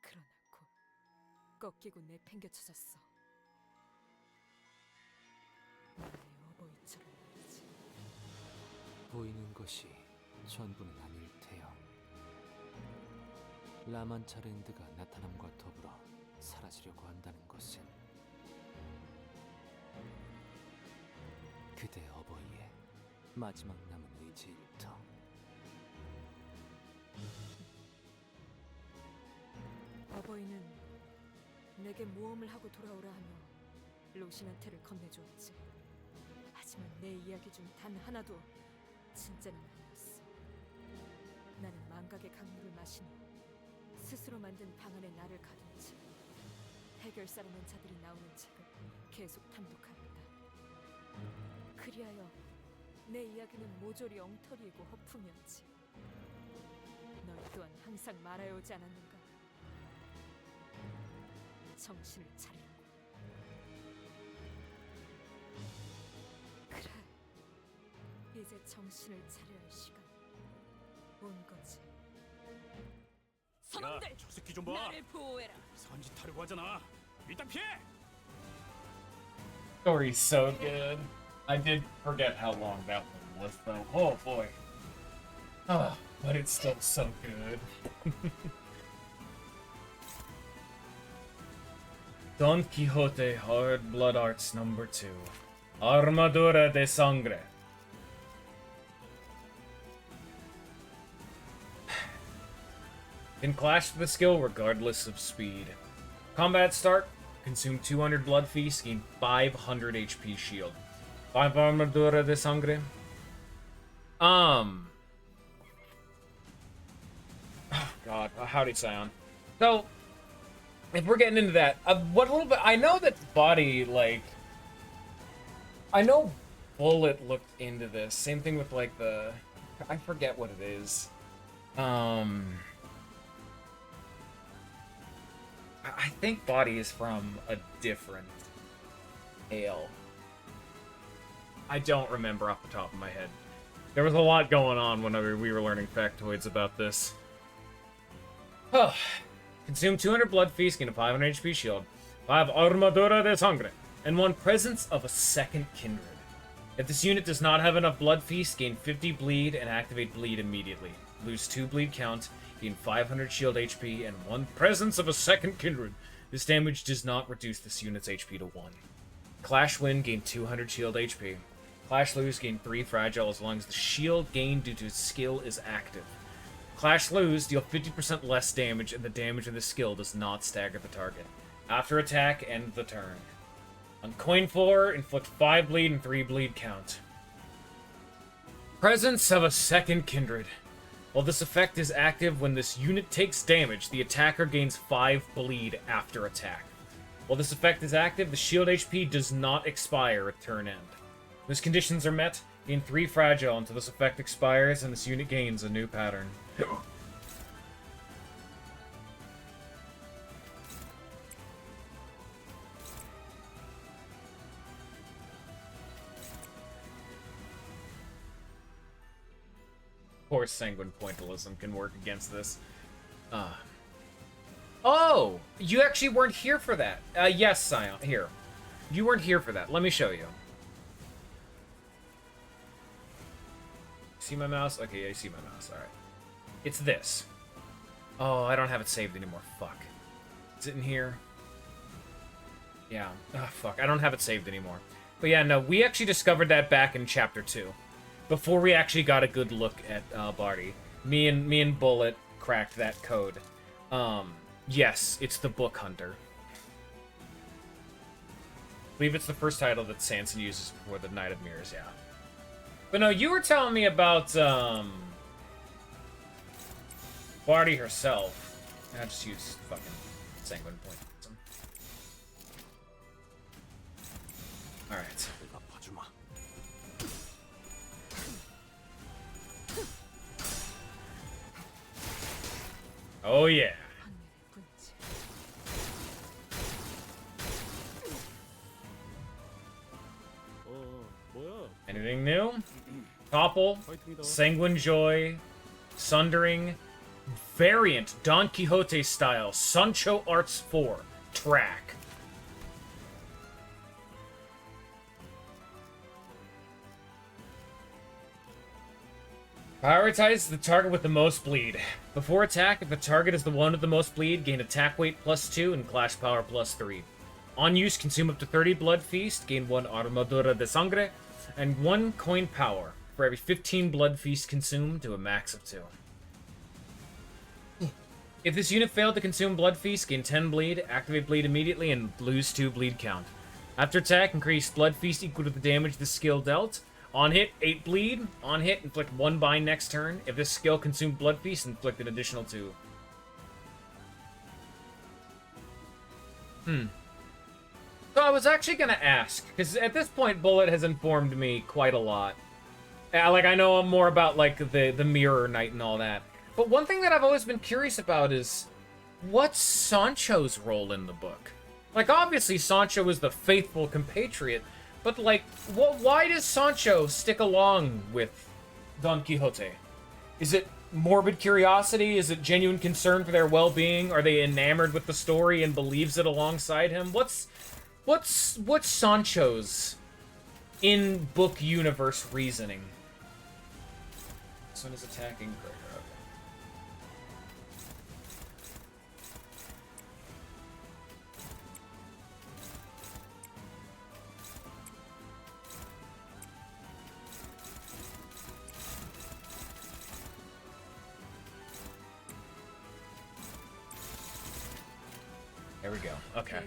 그러나 곧 꺾이고 내팽겨쳐졌어. 나의 어버이처럼 말이지. 보이는 것이 전부는 아닐 테요. 라만차랜드가 나타남과 더불어 사라지려고 한다는 것은 그대 어버이의 마지막 남은 의지일 터. 어버이는 내게 모험을 하고 돌아오라 하며 로신한테를 건네주었지. 하지만 내 이야기 중 단 하나도 진짜는 아니었어. 나는 망각의 강물을 마신 후 스스로 만든 방 안에 나를 가둔 채 해결사라는 자들이 나오는 책을 계속 탐독하였다. 그리하여 내 이야기는 모조리 엉터리이고 허풍이었지. 너희 또한 항상 말하여 오지 않았는가? 정신을 차리라고. 그래, 이제 정신을 차려야 할 시간 온 거지. 선원들, 저 새끼 좀 봐. 나를 보호해라. 선짓 하려고 하잖아. 일단 피해. Story's so good. I did forget how long that one was, though. Oh boy. Ah, but it's still so good. Don Quixote Hard Blood Arts number 2. Armadura de Sangre. Can clash the skill regardless of speed. Combat start. Consume 200 blood feast, gain 500 HP shield. 5 Armadura de Sangre. Oh god, howdy Scion. So, if we're getting into that, what a little bit, I know that Body, like, I know Bullet looked into this. Same thing with, like, the, I forget what it is. I think Body is from a different ale. I don't remember off the top of my head. There was a lot going on whenever we were learning factoids about this. Consume 200 blood feast, gain a 500 HP shield, 5 Armadura de Sangre, and 1 Presence of a Second Kindred. If this unit does not have enough blood feast, gain 50 bleed and activate bleed immediately. Lose 2 bleed count, gain 500 shield HP, and 1 Presence of a Second Kindred. This damage does not reduce this unit's HP to 1. Clash win, gain 200 shield HP. Clash lose, gain 3 fragile as long as the shield gained due to its skill is active. Clash lose, deal 50% less damage, and the damage of the skill does not stagger the target. After attack, end the turn. On coin 4, inflict 5 bleed and 3 bleed count. Presence of a Second Kindred. While this effect is active when this unit takes damage, the attacker gains 5 bleed after attack. While this effect is active, the shield HP does not expire at turn end. When these conditions are met, Gain 3 fragile until this effect expires and this unit gains a new pattern. Of course, Sanguine Pointillism can work against this. Oh! You actually weren't here for that. Yes, Scion. Here. You weren't here for that. Let me show you. See my mouse? Okay, yeah, you see my mouse. Alright. It's this. Oh, I don't have it saved anymore. Fuck. Is it in here? Yeah. Oh, fuck. I don't have it saved anymore. But yeah, no, we actually discovered that back in Chapter 2. Before we actually got a good look at Barty. Me and Bullet cracked that code. Yes, it's the Book Hunter. I believe it's the first title that Sanson uses before the Knight of Mirrors, yeah. But no, you were telling me about, Barty herself. I just use fucking Sanguine Point. Alright. Oh yeah. Anything new? Topple, Sanguine Joy, Sundering, variant Don Quixote style, Sancho Arts 4, track. Prioritize the target with the most bleed. Before attack, if the target is the one with the most bleed, gain attack weight +2 and clash power +3. On use, consume up to 30 Blood Feast, gain 1 Armadura de Sangre, and 1 coin power for every 15 Blood Feast consumed to a max of 2. If this unit failed to consume Blood Feast, gain 10 bleed, activate bleed immediately, and lose 2 bleed count. After attack, increase Blood Feast equal to the damage the skill dealt. On hit, 8 bleed. On hit, inflict 1 bind next turn. If this skill consumed Blood Feast, inflict an additional 2. So I was actually gonna ask, because at this point, Bullet has informed me quite a lot. Like, I know more about, like, the Mirror Knight and all that. But one thing that I've always been curious about is, what's Sancho's role in the book? Like, obviously, Sancho is the faithful compatriot, but, like, why does Sancho stick along with Don Quixote? Is it morbid curiosity? Is it genuine concern for their well-being? Are they enamored with the story and believes it alongside him? What's Sancho's in-book universe reasoning? This one is attacking Gregor. There we go. Okay.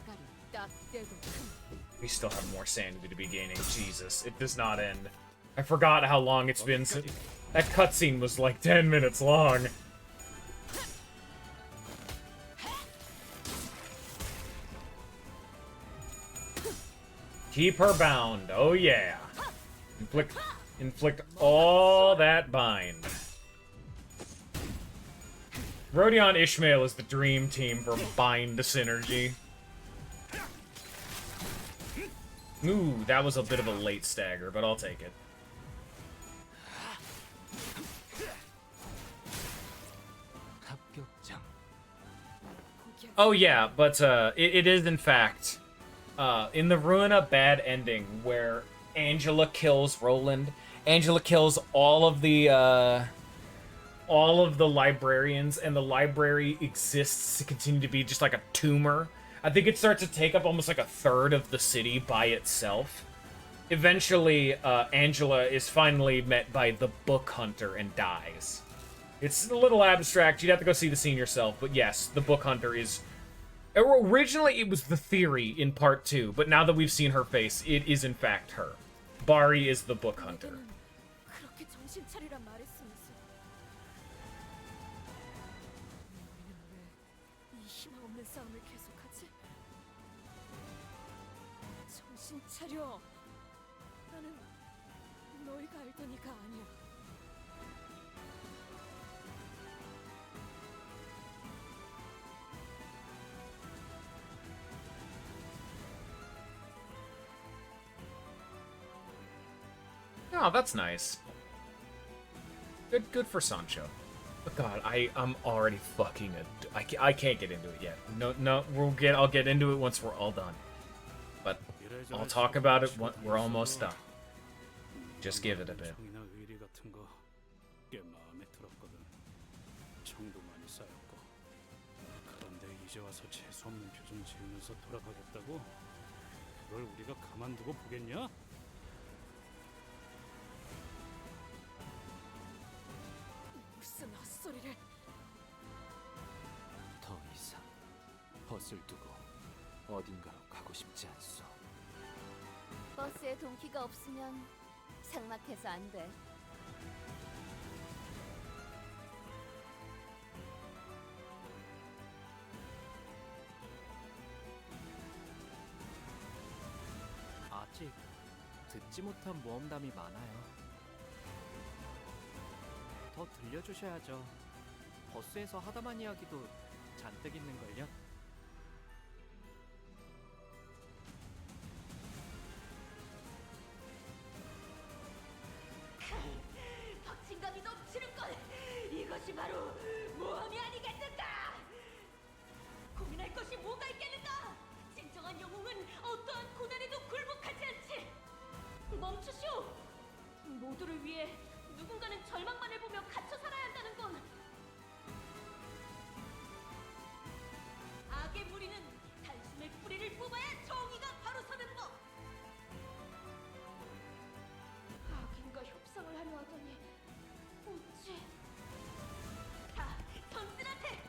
We still have more sanity to be gaining. Jesus, it does not end. I forgot how long it's been since... That cutscene was like 10 minutes long. Keep her bound. Oh yeah. Inflict all that bind. Rodion Ishmael is the dream team for bind synergy. Ooh, that was a bit of a late stagger, but I'll take it. Oh yeah, but it is in fact in the Ruina bad ending where Angela kills Roland. Angela kills all of the librarians, and the library exists to continue to be just like a tumor. I think it starts to take up almost like a third of the city by itself. Eventually, Angela is finally met by the Book Hunter and dies. It's a little abstract. You'd have to go see the scene yourself. But yes, the Book Hunter is... Originally, it was the theory in part 2, but now that we've seen her face, it is in fact her. Bari is the Book Hunter. 너희가 알던 이가 아니야. Oh, that's nice. Good for Sancho. But God, I'm already fucking I can't get into it yet. No, I'll get into it once we're all done. But I'll talk about it when we're almost done. Just give it a bit. 정이나 의리 같은 거 꽤 마음에 들었거든. 정도 많이 쌓였고. 그런데 이제 와서 재수 없는 표정 지으면서 돌아가겠다고? 그걸 우리가 가만두고 보겠냐? 무슨 헛소리를. 더 이상 벗을 두고 어딘가로 가고 싶지 않소. 버스에 동키가 없으면 삭막해서 안 돼. 아직 듣지 못한 모험담이 많아요. 더 들려주셔야죠. 버스에서 하다만 이야기도 잔뜩 있는걸요. 박진감이 넘치는 걸. 이것이 바로 모험이 아니겠는가? 고민할 것이 뭐가 있겠는가? 진정한 영웅은 어떠한 고난에도 굴복하지 않지. 멈추시오. 모두를 위해 누군가는 절망만을 보며 갇혀 살아야 한다는 건 악의 무리는 단숨에 뿌리를 뽑아야 정의가 바로 서는 법. 악인과 협상을 하려 하더니 어찌 다 전진한테.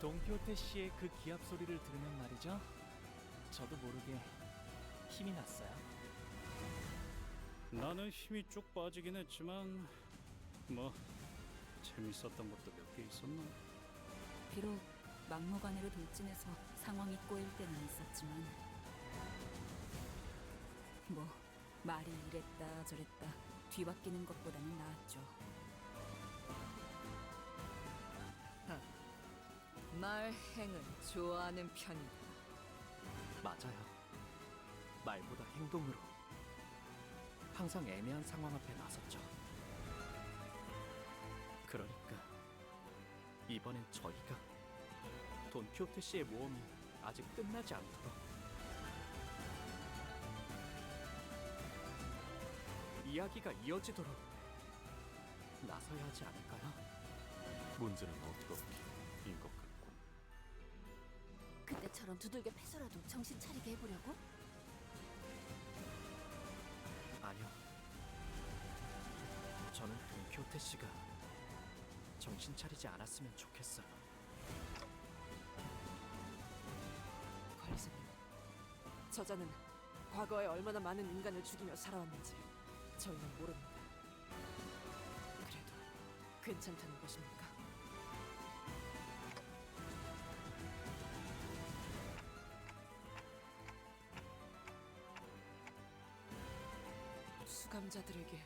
돈키호테 씨의 그 기합 소리를 들으면 말이죠. 저도 모르게 힘이 났어요. 나는 힘이 쭉 빠지긴 했지만 뭐 재밌었던 것도 몇 개 있었나? 비록 막무가내로 돌진해서 상황이 꼬일 때는 있었지만 뭐 말이 이랬다 저랬다 뒤바뀌는 것보다는 나았죠. 말행을 좋아하는 편이다. 맞아요. 말보다 행동으로 항상 애매한 상황 앞에 나섰죠. 그러니까 이번엔 저희가 돈키호테 씨의 모험이 아직 끝나지 않도록 이야기가 이어지도록 나서야 하지 않을까요? 문제는 어떻게인 것 같군. 그때처럼 두들겨 패서라도 정신 차리게 해보려고? 아니요. 저는 돈키호테 씨가 정신 차리지 않았으면 좋겠어요. 관리사님, 저자는 과거에 얼마나 많은 인간을 죽이며 살아왔는지 저희는 모릅니다. 그래도 괜찮다는 것입니까? 수감자들에게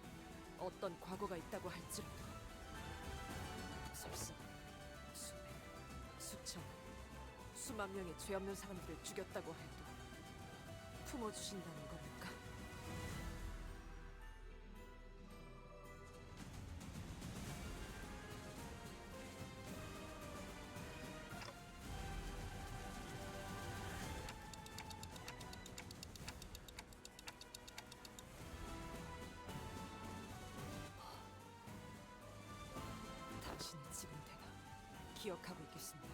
어떤 과거가 있다고 할지라도 설사 수백, 수천, 수만 명의 죄 없는 사람들을 죽였다고 해도 품어주신다는 겁니까? 당신의 지금 대답 기억하고 있겠습니다.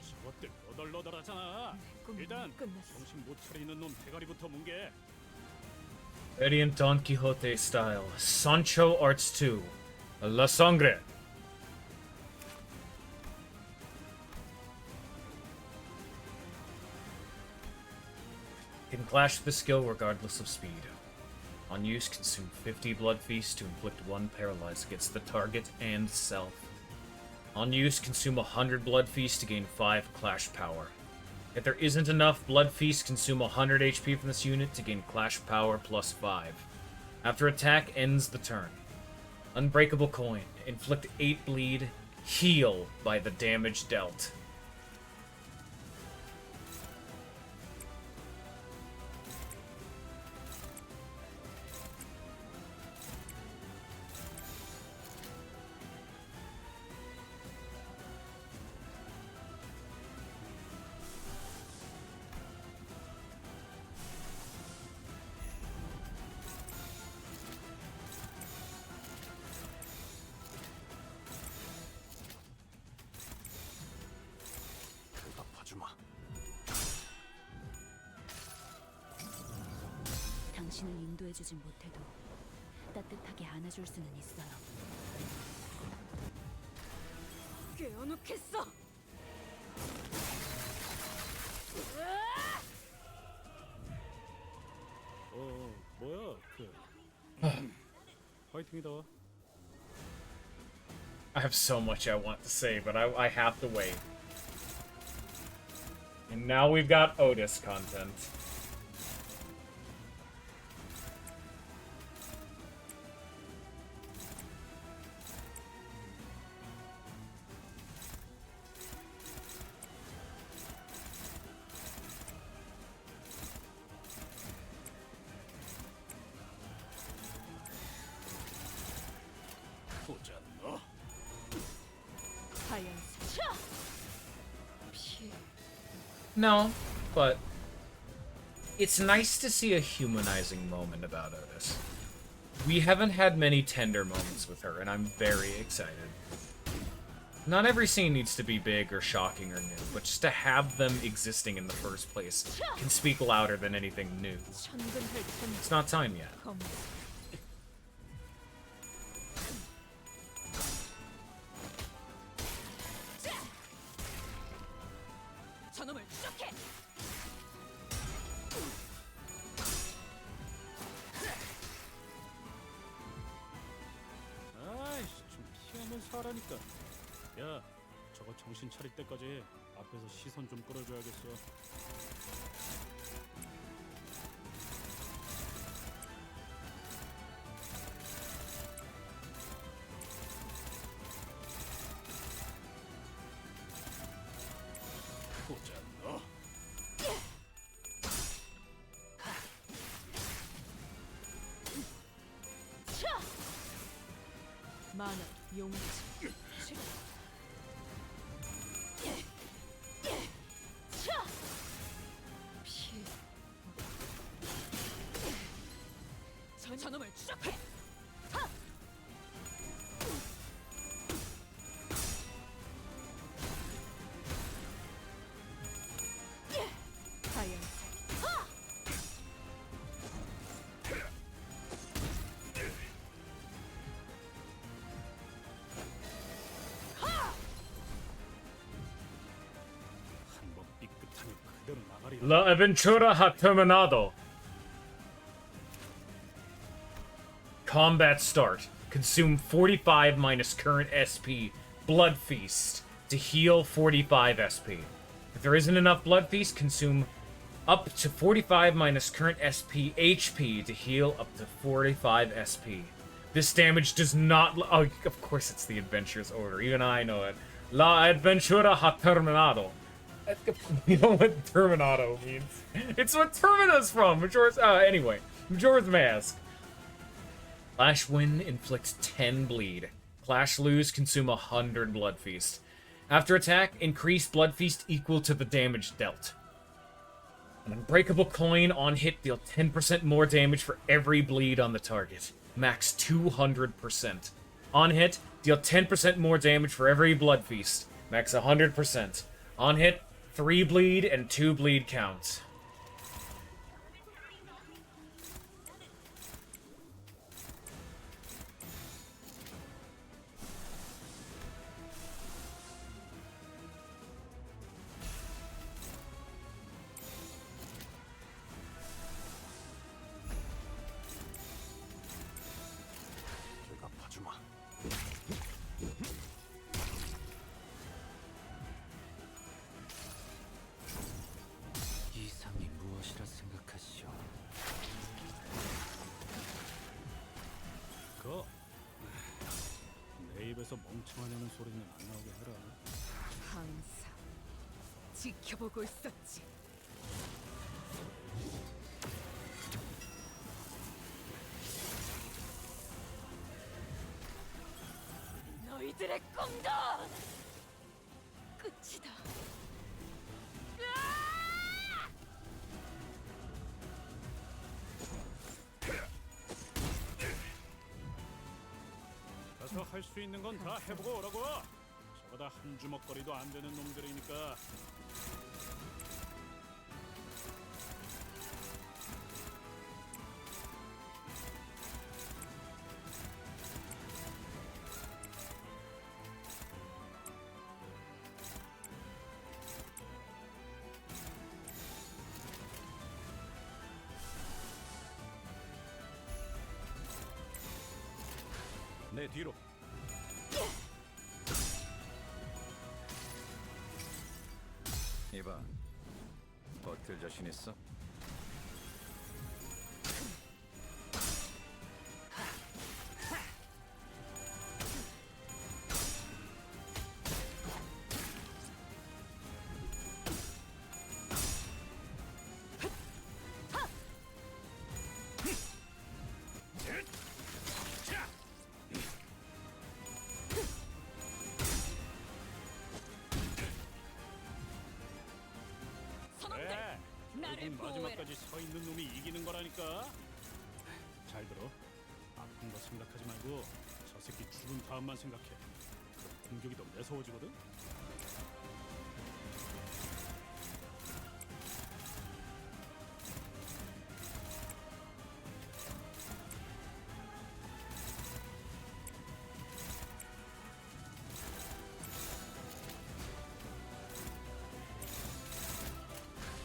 저것들 너덜너덜하잖아. 일단 정신 못 차리는 놈 대가리부터 뭉개. Radiant Don Quixote style. Sancho Arts 2. La Sangre. Can clash with the skill regardless of speed. On use, consume 50 Blood Feast to inflict 1 paralyze against the target and self. On use, consume 100 Blood Feast to gain 5 Clash power. If there isn't enough, Blood Feast consume 100 HP from this unit to gain Clash Power +5. After attack ends the turn. Unbreakable Coin. Inflict 8 bleed. Heal by the damage dealt. 당신을 인도해주진 못해도 따뜻하게 안아줄 수는 있어요. 깨어놓겠어. 뭐야 화이팅이다. I have so much I want to say, but I have to wait. And now we've got Otis content. No, but it's nice to see a humanizing moment about Otis. We haven't had many tender moments with her, and I'm very excited. Not every scene needs to be big or shocking or new, but just to have them existing in the first place can speak louder than anything new. It's not time yet. 저놈을 추적해. 아이씨 좀 피하면서 하라니까. 야 저거 정신 차릴 때까지 앞에서 시선 좀 끌어줘야겠어. 만화 용지. 저놈을 추적해. La aventura ha terminado. Combat start. Consume 45 minus current SP. Blood Feast to heal 45 SP. If there isn't enough Blood Feast, consume up to 45 minus current SP HP to heal up to 45 SP. This damage does not... Oh, of course it's the Adventurer's Order. Even I know it. La aventura ha terminado. You know what Terminato means? It's what Termina's from! Anyway, Majora's Mask. Clash win, inflict 10 bleed. Clash lose, consume 100 Blood Feast. After attack, increase Blood Feast equal to the damage dealt. An unbreakable coin on hit, deal 10% more damage for every bleed on the target. Max 200%. On hit, deal 10% more damage for every Blood Feast. Max 100%. On hit, 3 bleed and 2 bleed counts. 앞에서 멍청하냐는 소리는 안 나오게 해라. 항상 지켜보고 있었지. 너희들의 꿈도 끝이다. 가서 할 수 있는 건 다 해보고 오라고. 저거 다 한 주먹거리도 안 되는 놈들이니까. 내 뒤로. 이봐, 버틸 자신 있어? 결국 마지막까지 서 있는 놈이 이기는 거라니까. 잘 들어. 아픈 거 생각하지 말고 저 새끼 죽은 다음만 생각해. 그럼 공격이 더 매서워지거든.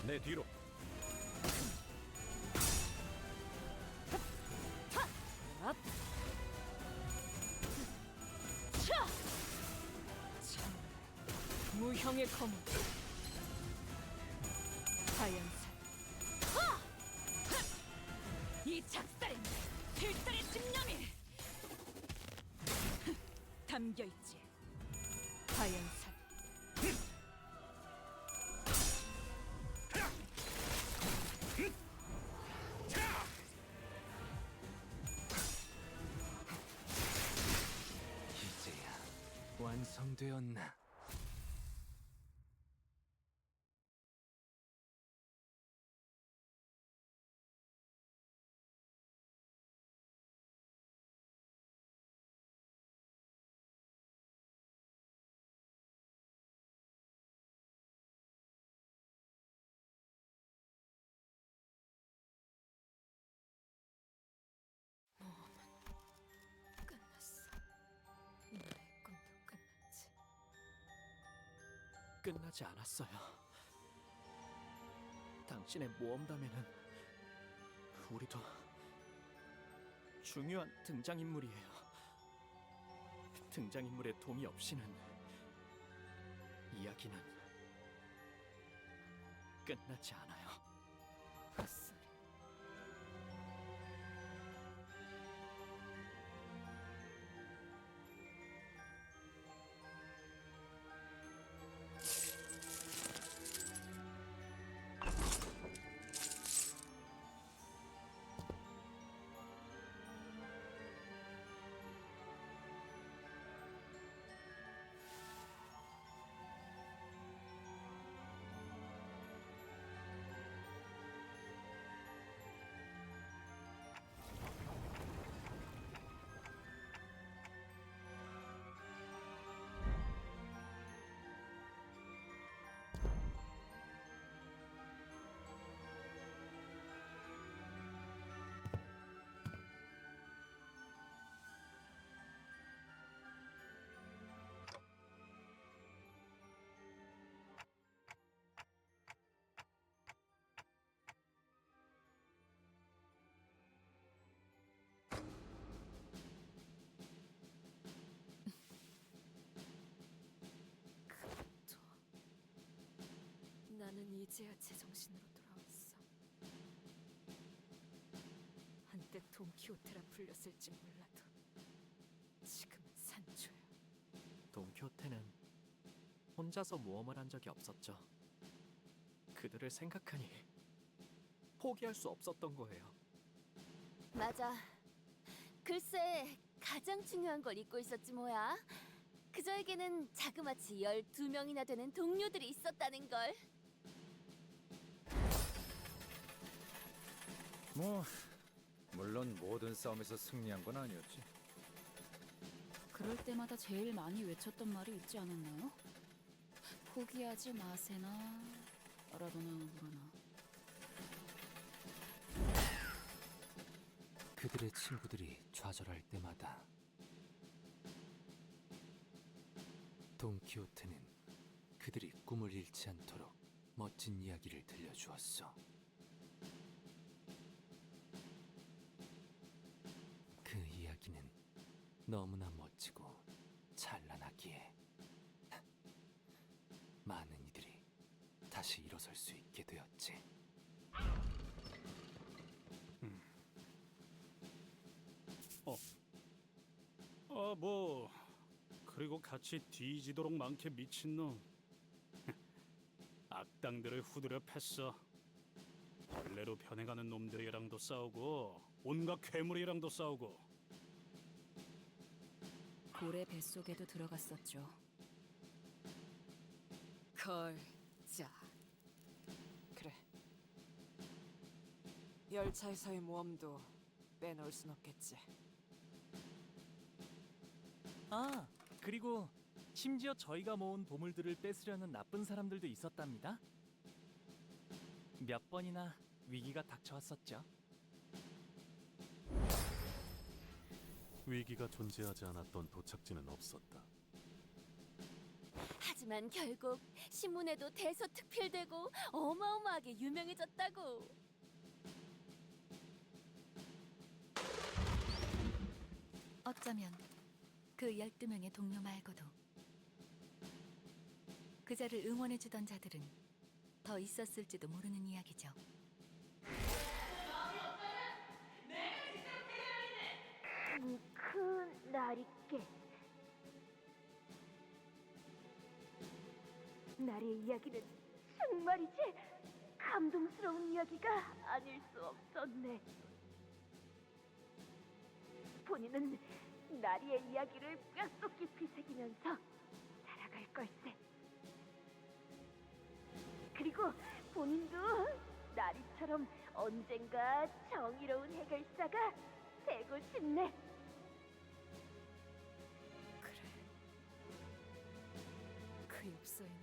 내 뒤로. 무형의 검은 자연산. 이 작살엔 필살의 집념이 담겨있지. 자연산. 이제야 완성되었나? 끝나지 않았어요. 당신의 모험담에는 우리도 중요한 등장인물이에요. 등장인물의 동의 없이는 이야기는 끝나지 않아요. 헛소리. 나는 이제야 제정신으로 돌아왔어. 한때 돈키호테라 불렸을지 몰라도 지금은 산초야. 혼자서 모험을 한 적이 없었죠. 그들을 생각하니 포기할 수 없었던 거예요. 맞아. 글쎄, 가장 중요한 걸 잊고 있었지 뭐야. 그저에게는 자그마치 12명이나 되는 동료들이 있었다는 걸. 뭐 물론 모든 싸움에서 승리한 건 아니었지. 그럴 때마다 제일 많이 외쳤던 말이 있지 않았나요? 포기하지 마세나 라더나 뭐라나. 그들의 친구들이 좌절할 때마다 돈키호테는 그들이 꿈을 잃지 않도록 멋진 이야기를 들려주었어. 그 이야기는 너무나 멋지고 찬란하기에 많은 이들이 다시 일어설 수 있게 되었지. 뭐 그리고 같이 뒤지도록 많게 미친놈. 악당들을 후드려 팼어. 벌레로 변해가는 놈들이랑도 싸우고 온갖 괴물이랑도 싸우고. 고래 뱃속에도 들어갔었죠. 자, 그래. 열차에서의 모험도 빼놓을 순 없겠지. 아, 그리고 심지어 저희가 모은 보물들을 뺏으려는 나쁜 사람들도 있었답니다. 몇 번이나 위기가 닥쳐왔었죠. 위기가 존재하지 않았던 도착지는 없었다. 하지만 결국 신문에도 대서특필되고 어마어마하게 유명해졌다고. 어쩌면 그 12명의 동료 말고도 그자를 응원해주던 자들은 더 있었을지도 모르는 이야기죠. 큰 날이께 날의 이야기는 정말이지 감동스러운 이야기가 아닐 수 없었네. 본인은 나리의 이야기를 뼛속 깊이 새기면서 살아갈 걸세. 그리고 본인도 나리처럼 언젠가 정의로운 해결사가 되고 싶네. 그 엽서에는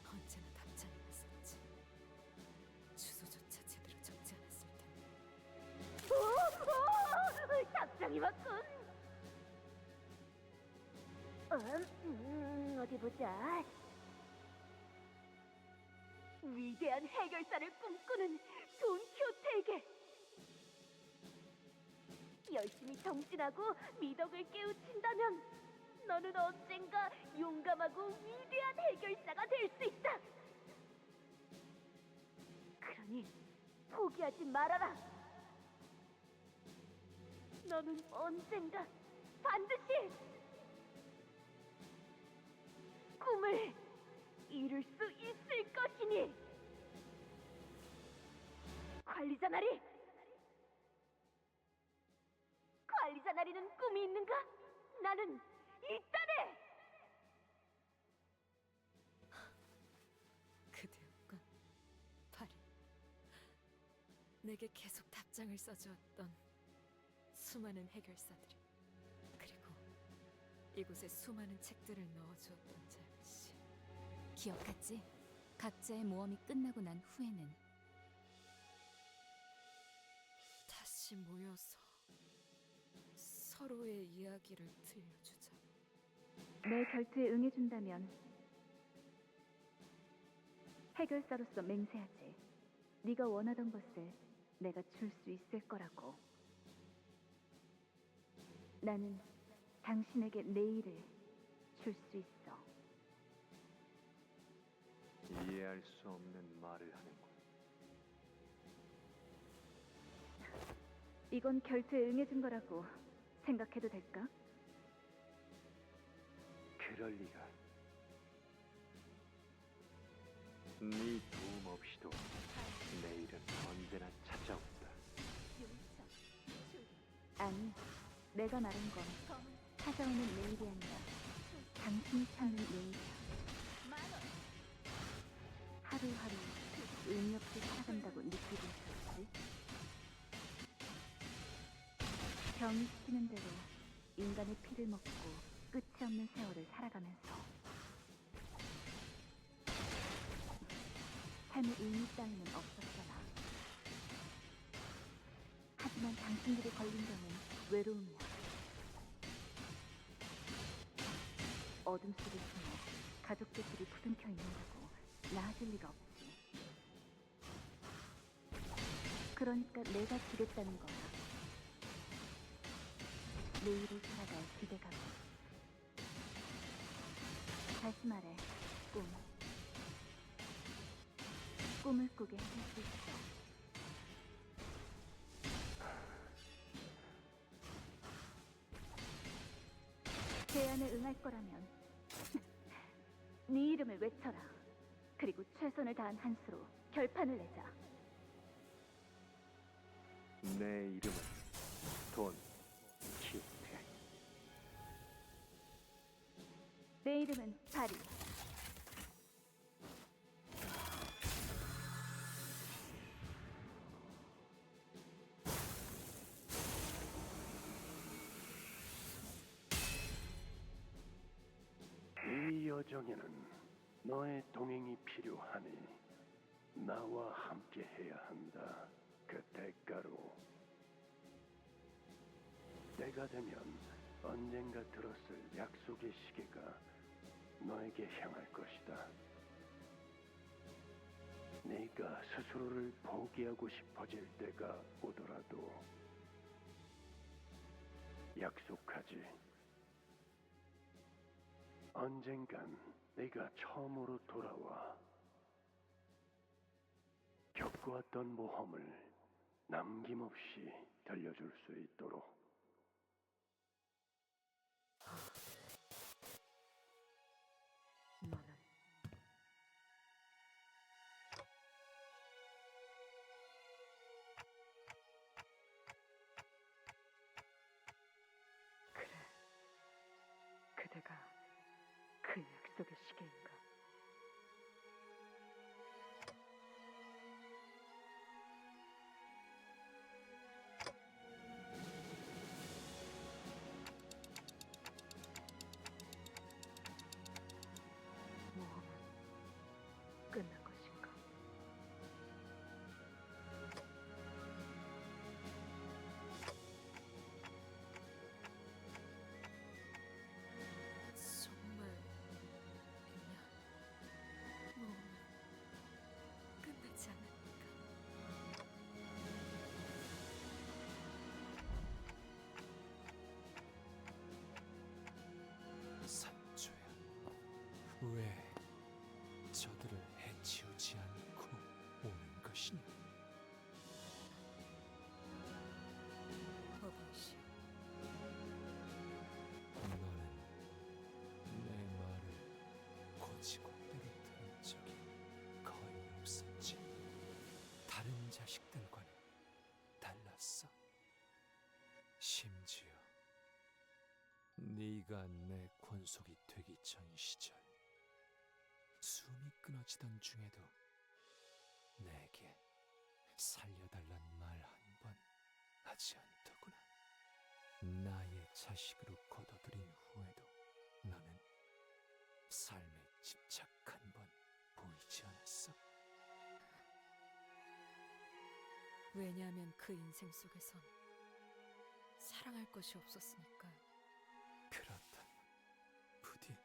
언제나 답장이 왔었지. 주소조차 제대로 적지 않았을 텐데. 오, 답장이 왔군. 어디 보자. 위대한 해결사를 꿈꾸는 돈키호테에게 열심히 정진하고 미덕을 깨우친다면 너는 언젠가 용감하고 위대한 해결사가 될 수 있다. 그러니 포기하지 말아라. 너는 언젠가 반드시 꿈을 이룰 수 있을 것이니. 관리자 나리! 관리자 나리는 꿈이 있는가? 나는 있다네! 그대였군, 파리. 내게 계속 답장을 써주었던 수많은 해결사들이, 그리고 이곳에 수많은 책들을 넣어주었던 자였지. 기억하지? 각자의 모험이 끝나고 난 후에는 다시 모여서 서로의 이야기를 들려주자. 내 결투에 응해준다면 해결사로서 맹세하지. 네가 원하던 것을 내가 줄 수 있을 거라고. 나는 당신에게 내일을 줄 수 있어. 이해할 수 없는 말을 하는군. 이건 결투에 응해준 거라고 생각해도 될까? 그럴 리가. 네 도움 없이도 내일은 언제나 찾아온다. 아니, 내가 말한 건 찾아오는 내일이 아니라 당신이 찾는 내일이야. 하루하루 의미 없이 살아간다고 느끼고 있었지. 병이 시키는 대로 인간의 피를 먹고 끝이 없는 세월을 살아가면서 삶의 의미 따위는 없었잖아. 하지만 당신들이 걸린 병은 외로움이야. 어둠 속에 숨어 가족들끼리 부둥켜 있는다고 나아질 리가 없지. 그러니까 내가 주겠다는 거야. 내일을 살아갈 기대감을. 다시 말해, 꿈을 꾸게 해줄 수 있어. 제안에 응할 거라면 네 이름을 외쳐라. 그리고 최선을 다한 한 수로 결판을 내자. 내 이름은 돈 키오테. 내 이름은 바리. 이 여정에는 너의 동행이 필요하니 나와 함께 해야 한다. 그 대가로 때가 되면 언젠가 들었을 약속의 시계가 너에게 향할 것이다. 네가 스스로를 포기하고 싶어질 때가 오더라도 약속하지. 언젠간 네가 처음으로 돌아와 겪어왔던 모험을 남김없이 들려줄 수 있도록. 너는 그래, 그대가 그 약속의 시계인가? 모험은 끝난 것인가? 정말 그냥 모험은 끝나지 않았는가? 산조야, 왜 저들을 해치우지 않고 오는 것이냐? 어부이시, 너는 내 말을 고지고대로 들은 적이 거의 없었지. 다른 자식들과는 달랐어. 심지어 네가 내 권속이 되기 전 시절 숨이 끊어지던 중에도 내게 살려달란 말 한 번 하지 않더구나. 나의 자식으로 거둬들인 후에도 너는 삶에 집착 한 번 보이지 않았어. 왜냐하면 그 인생 속에선 사랑할 것이 없었으니까요. 그렇다면 부디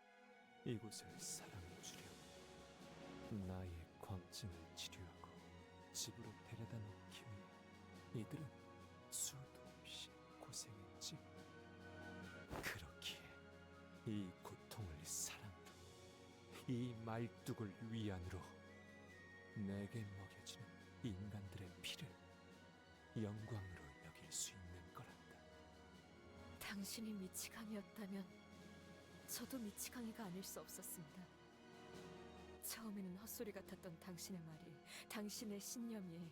이곳을 사랑해주려. 나의 광증을 치료하고 집으로 데려다 놓기 위해 이들은 수도 없이 고생했지. 그렇기에 이 고통을 사랑으로, 이 말뚝을 위안으로, 내게 먹여지는 인간들의 피를 영광으로 여길 수 있는 거란다. 당신이 미치광이었다면 저도 미치광이가 아닐 수 없었습니다. 처음에는 헛소리 같았던 당신의 말이, 당신의 신념이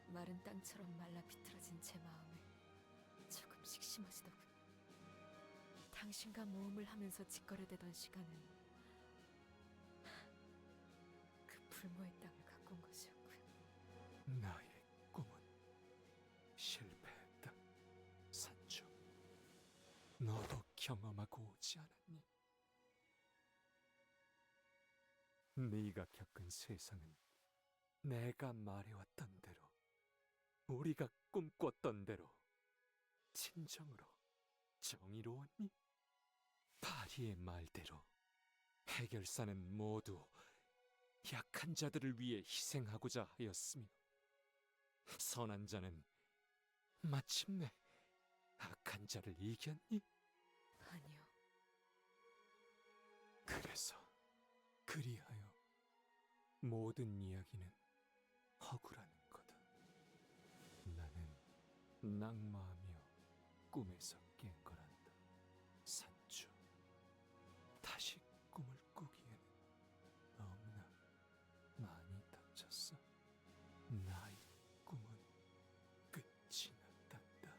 마른 땅처럼 말라 비틀어진 제 마음을 조금씩 심어지더군. 당신과 모험을 하면서 짓거려대던 시간은 그 불모의 땅을 가꾼 것이었고요. 나의 꿈은 실패했다. 산주, 너도 경험하고 오지 않았니? 네가 겪은 세상은 내가 말해왔던 대로, 우리가 꿈꿨던 대로 진정으로 정의로웠니? 파리의 말대로 해결사는 모두 약한 자들을 위해 희생하고자 하였으며, 선한 자는 마침내 악한 자를 이겼니? 아니요. 그래서 그리하여 모든 이야기는 허구라는 거다. 나는 낙마하며 꿈에서 깬 거란다. 산주, 다시 꿈을 꾸기에는 너무나 많이 다쳤어. 나의 꿈은 끝이 났단다.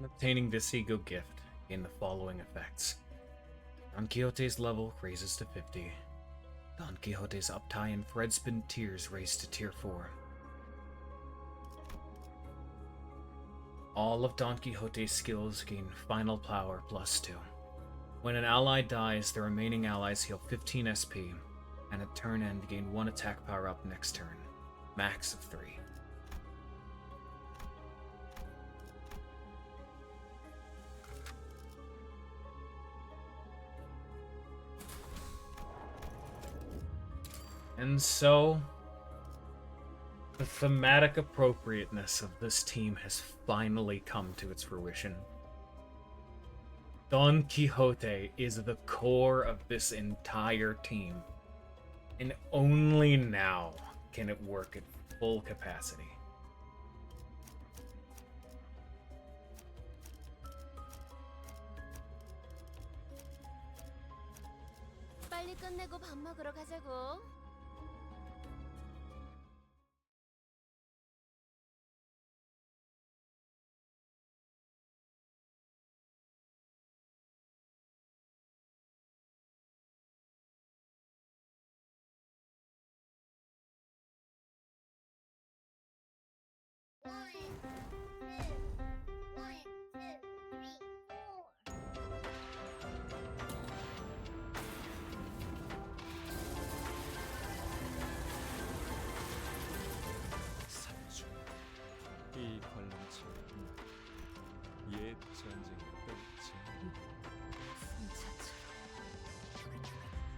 Obtaining this ego gift gain the following effects. Don Quixote's level raises to 50. Don Quixote's uptie and Fredspin tiers raised to tier 4. All of Don Quixote's skills gain final power +2. When an ally dies, the remaining allies heal 15 SP, and at turn end gain 1 attack power up next turn, max of 3. And so, the thematic appropriateness of this team has finally come to its fruition. Don Quixote is the core of this entire team, and only now can it work at full capacity. 빨리 끝내고 밥 먹으러 가자고. 산주, 이 관람차는 옛 전쟁의 벨체.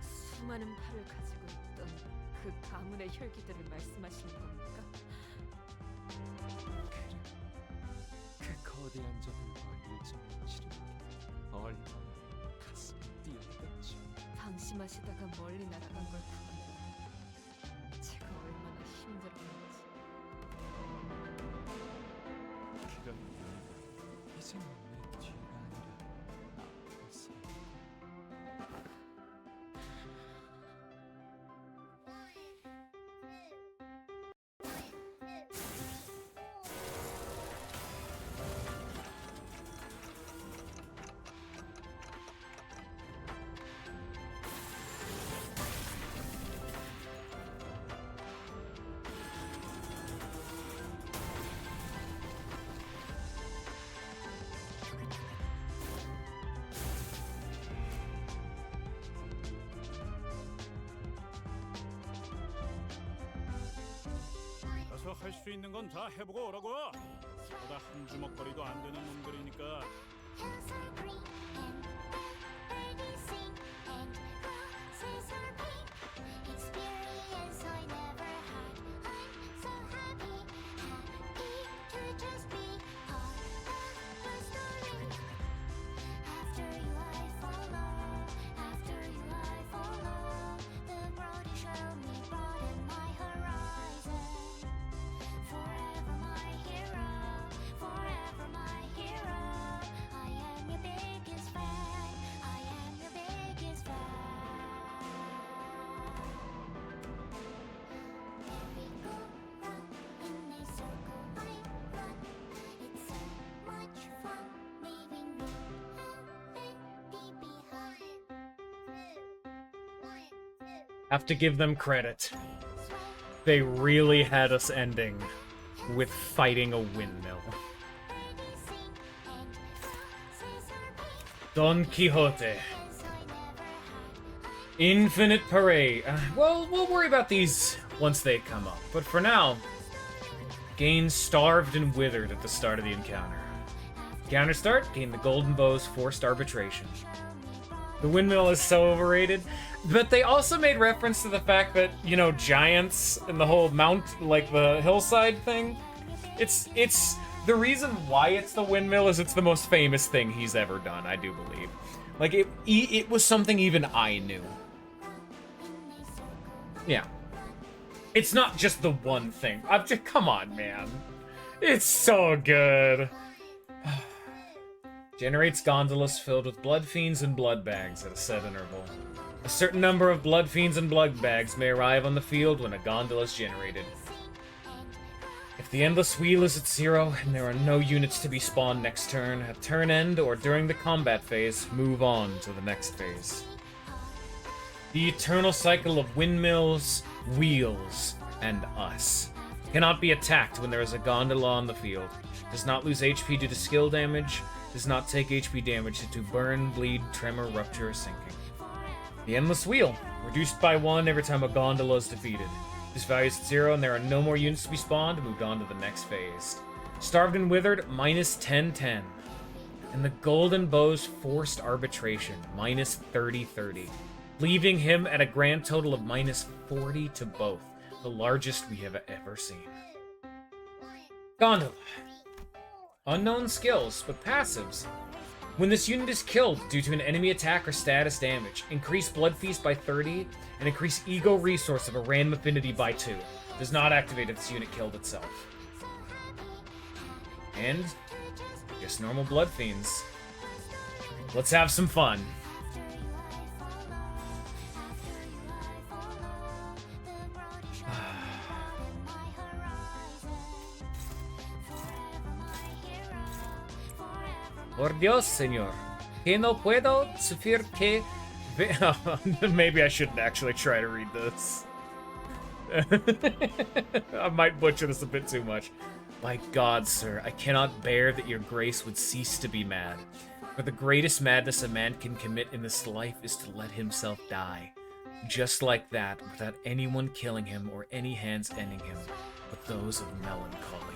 수많은 팔을 가지고 있던 그 가문의 혈기들을 말씀하시는 겁니까? 그 거대한 적들과 일정을 치르기 얼마나 가슴이 뛰었던지. 방심하시다가 멀리 날아간 걸 구하느라 제가 얼마나 힘들었는지. 그런 의미가 이제는 내 뒤가 아니라 앞에서. 가서 할 수 있는 건 다 해보고 오라고. 한 주먹거리도 안 되는 놈들이니까. Have to give them credit. They really had us ending with fighting a windmill. Don Quixote. Infinite Parade. Well, we'll worry about these once they come up. But for now, gain Starved and Withered at the start of the encounter. Counter start, gain the Golden Bow's Forced Arbitration. The windmill is so overrated. But they also made reference to the fact that, you know, giants and the whole mount, like the hillside thing. It's the reason why it's the windmill is it's the most famous thing he's ever done, I do believe. Like, it was something even I knew. Yeah. It's not just the one thing. Come on, man. It's so good. Generates gondolas filled with blood fiends and blood bags at a set interval. A certain number of blood fiends and blood bags may arrive on the field when a gondola is generated. If the endless wheel is at 0 and there are no units to be spawned next turn, at turn end or during the combat phase, move on to the next phase. The eternal cycle of windmills, wheels, and us. Cannot be attacked when there is a gondola on the field. Does not lose HP due to skill damage. Does not take HP damage due to burn, bleed, tremor, rupture, or sinking. The Endless Wheel. Reduced by 1 every time a gondola is defeated. This value is 0 and there are no more units to be spawned. Moved on to the next phase. Starved and Withered, minus 10/10. And the Golden Bow's Forced Arbitration, minus 30/30. Leaving him at a grand total of minus 40 to both. The largest we have ever seen. Gondola. Unknown skills, but passives. When this unit is killed due to an enemy attack or status damage, increase Blood Feast by 30, and increase Ego Resource of a random affinity by 2. Does not activate if this unit killed itself. And just normal Blood Fiends. Let's have some fun. Por Dios, señor. Que no puedo sufrir que... Maybe I shouldn't actually try to read this. I might butcher this a bit too much. By God, sir, I cannot bear that your grace would cease to be mad. For the greatest madness a man can commit in this life is to let himself die. Just like that, without anyone killing him or any hands ending him, but those of melancholy.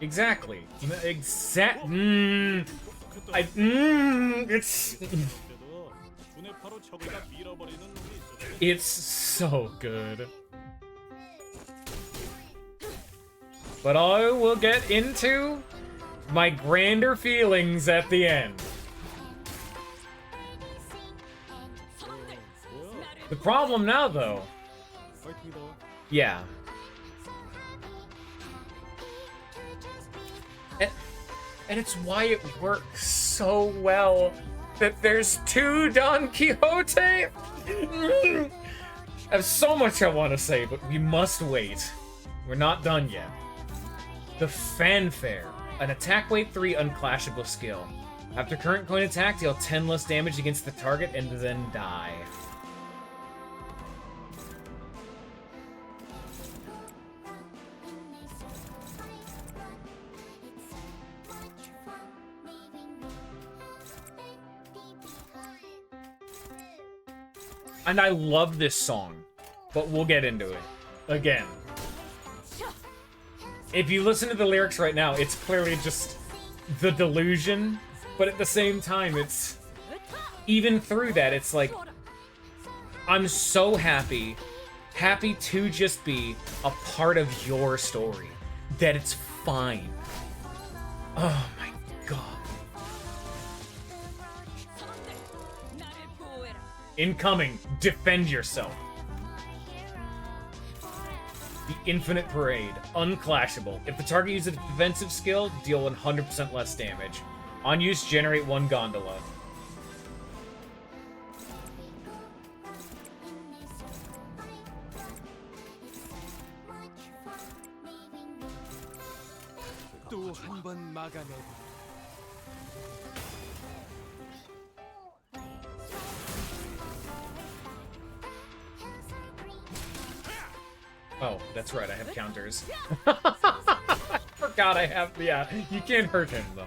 Exactly. It's... It's so good. But I will get into my grander feelings at the end. The problem now, though... Yeah. And it's why it works so well that there's 2 Don Quixote. I have so much I want to say, but we must wait. We're not done yet. The Fanfare. An attack weight 3 unclashable skill. After current coin attack, deal 10 less damage against the target and then die. And I love this song, but we'll get into it. Again. If you listen to the lyrics right now, it's clearly just the delusion, but at the same time, it's... Even through that, it's like... I'm so happy. Happy to just be a part of your story. That it's fine. Oh my god. Incoming. Defend yourself. The Infinite Parade. Unclashable. If the target uses a defensive skill, deal 100% less damage. On use, generate 1 gondola. 또 한 번 막아내. Oh, that's right, I have counters. I forgot I have, yeah, you can't hurt him, though.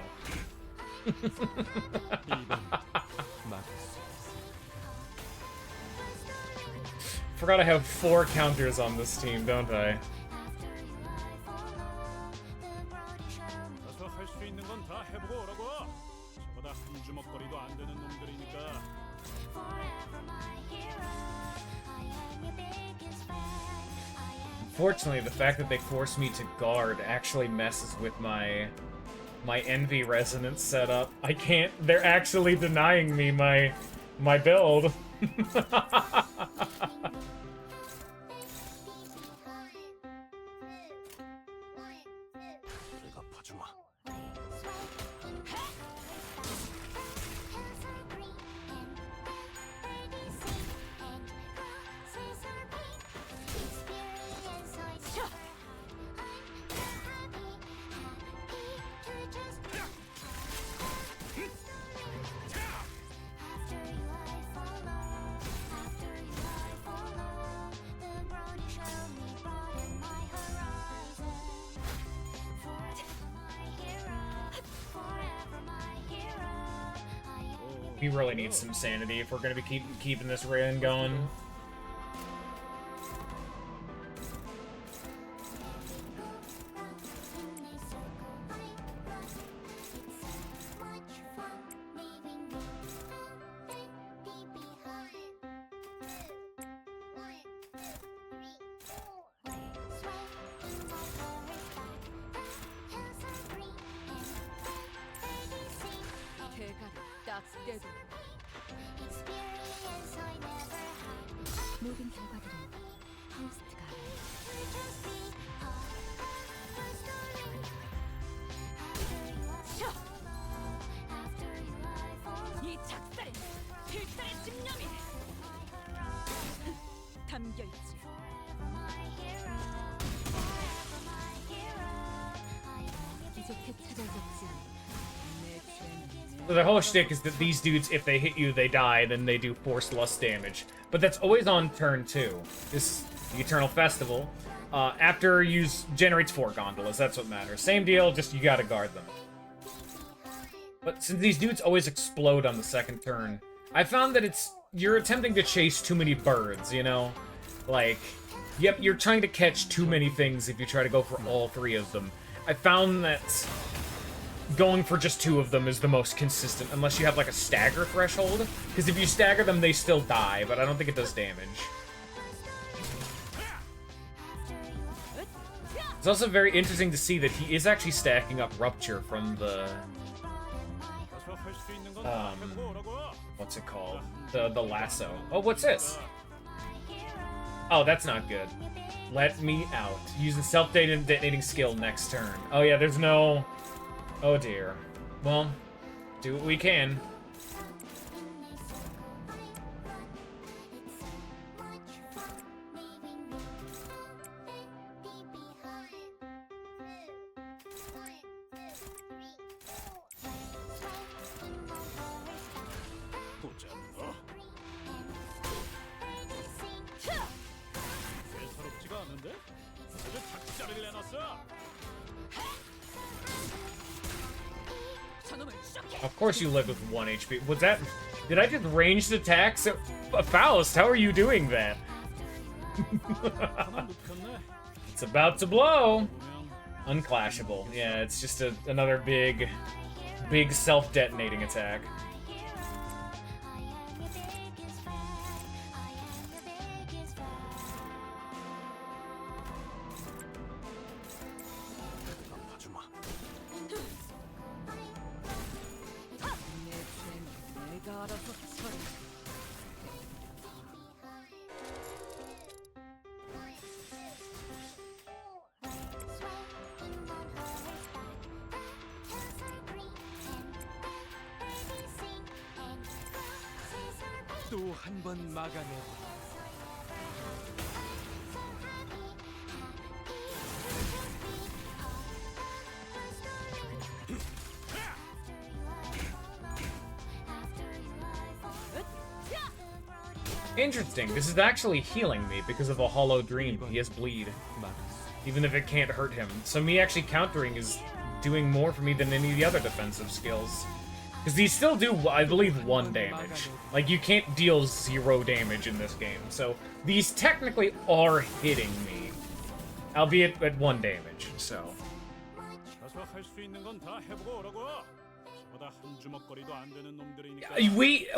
Forgot I have 4 counters on this team, don't I? 가서 할 수 있는 건 다 해보고 오라고. 저보다 한 주먹거리도 안 되는 놈들이니까. Fortunately, the fact that they force me to guard actually messes with my envy resonance setup. I can't. They're actually denying me my build. We really need some sanity if we're gonna be keeping this run going. 모든 결과들은 하우스트가 이 작살에 필살의 집념이 담겨있지. 이제 되찾아졌지. 내 죄는 So the whole shtick is that these dudes, if they hit you, they die, then they do force less damage. But that's always on turn 2. This the Eternal Festival. After use generates 4 gondolas, that's what matters. Same deal, just you gotta guard them. But since these dudes always explode on the second turn, I found that you're attempting to chase too many birds, you know? Like, yep, you're trying to catch too many things if you try to go for all 3 of them. I found that going for just 2 of them is the most consistent, unless you have like a stagger threshold. Because if you stagger them, they still die, but I don't think it does damage. It's also very interesting to see that he is actually stacking up Rupture from the... what's it called? The lasso. Oh, what's this? Oh, that's not good. Let me out. Using self-detonating skill next turn. Oh yeah, there's no... Oh dear. Well, do what we can. Of course you live with 1 HP. Was that... Did I just ranged attack? So, Faust, how are you doing that? It's about to blow. Unclashable. Yeah, it's just another big self-detonating attack. 또 한 번 막아내. Interesting. This is actually healing me because of a hollow dream. He has bleed, even if it can't hurt him. So me actually countering is doing more for me than any of the other defensive skills. Because these still do, I believe, 1 damage. Like, you can't deal 0 damage in this game. So these technically are hitting me, albeit at 1 damage. So.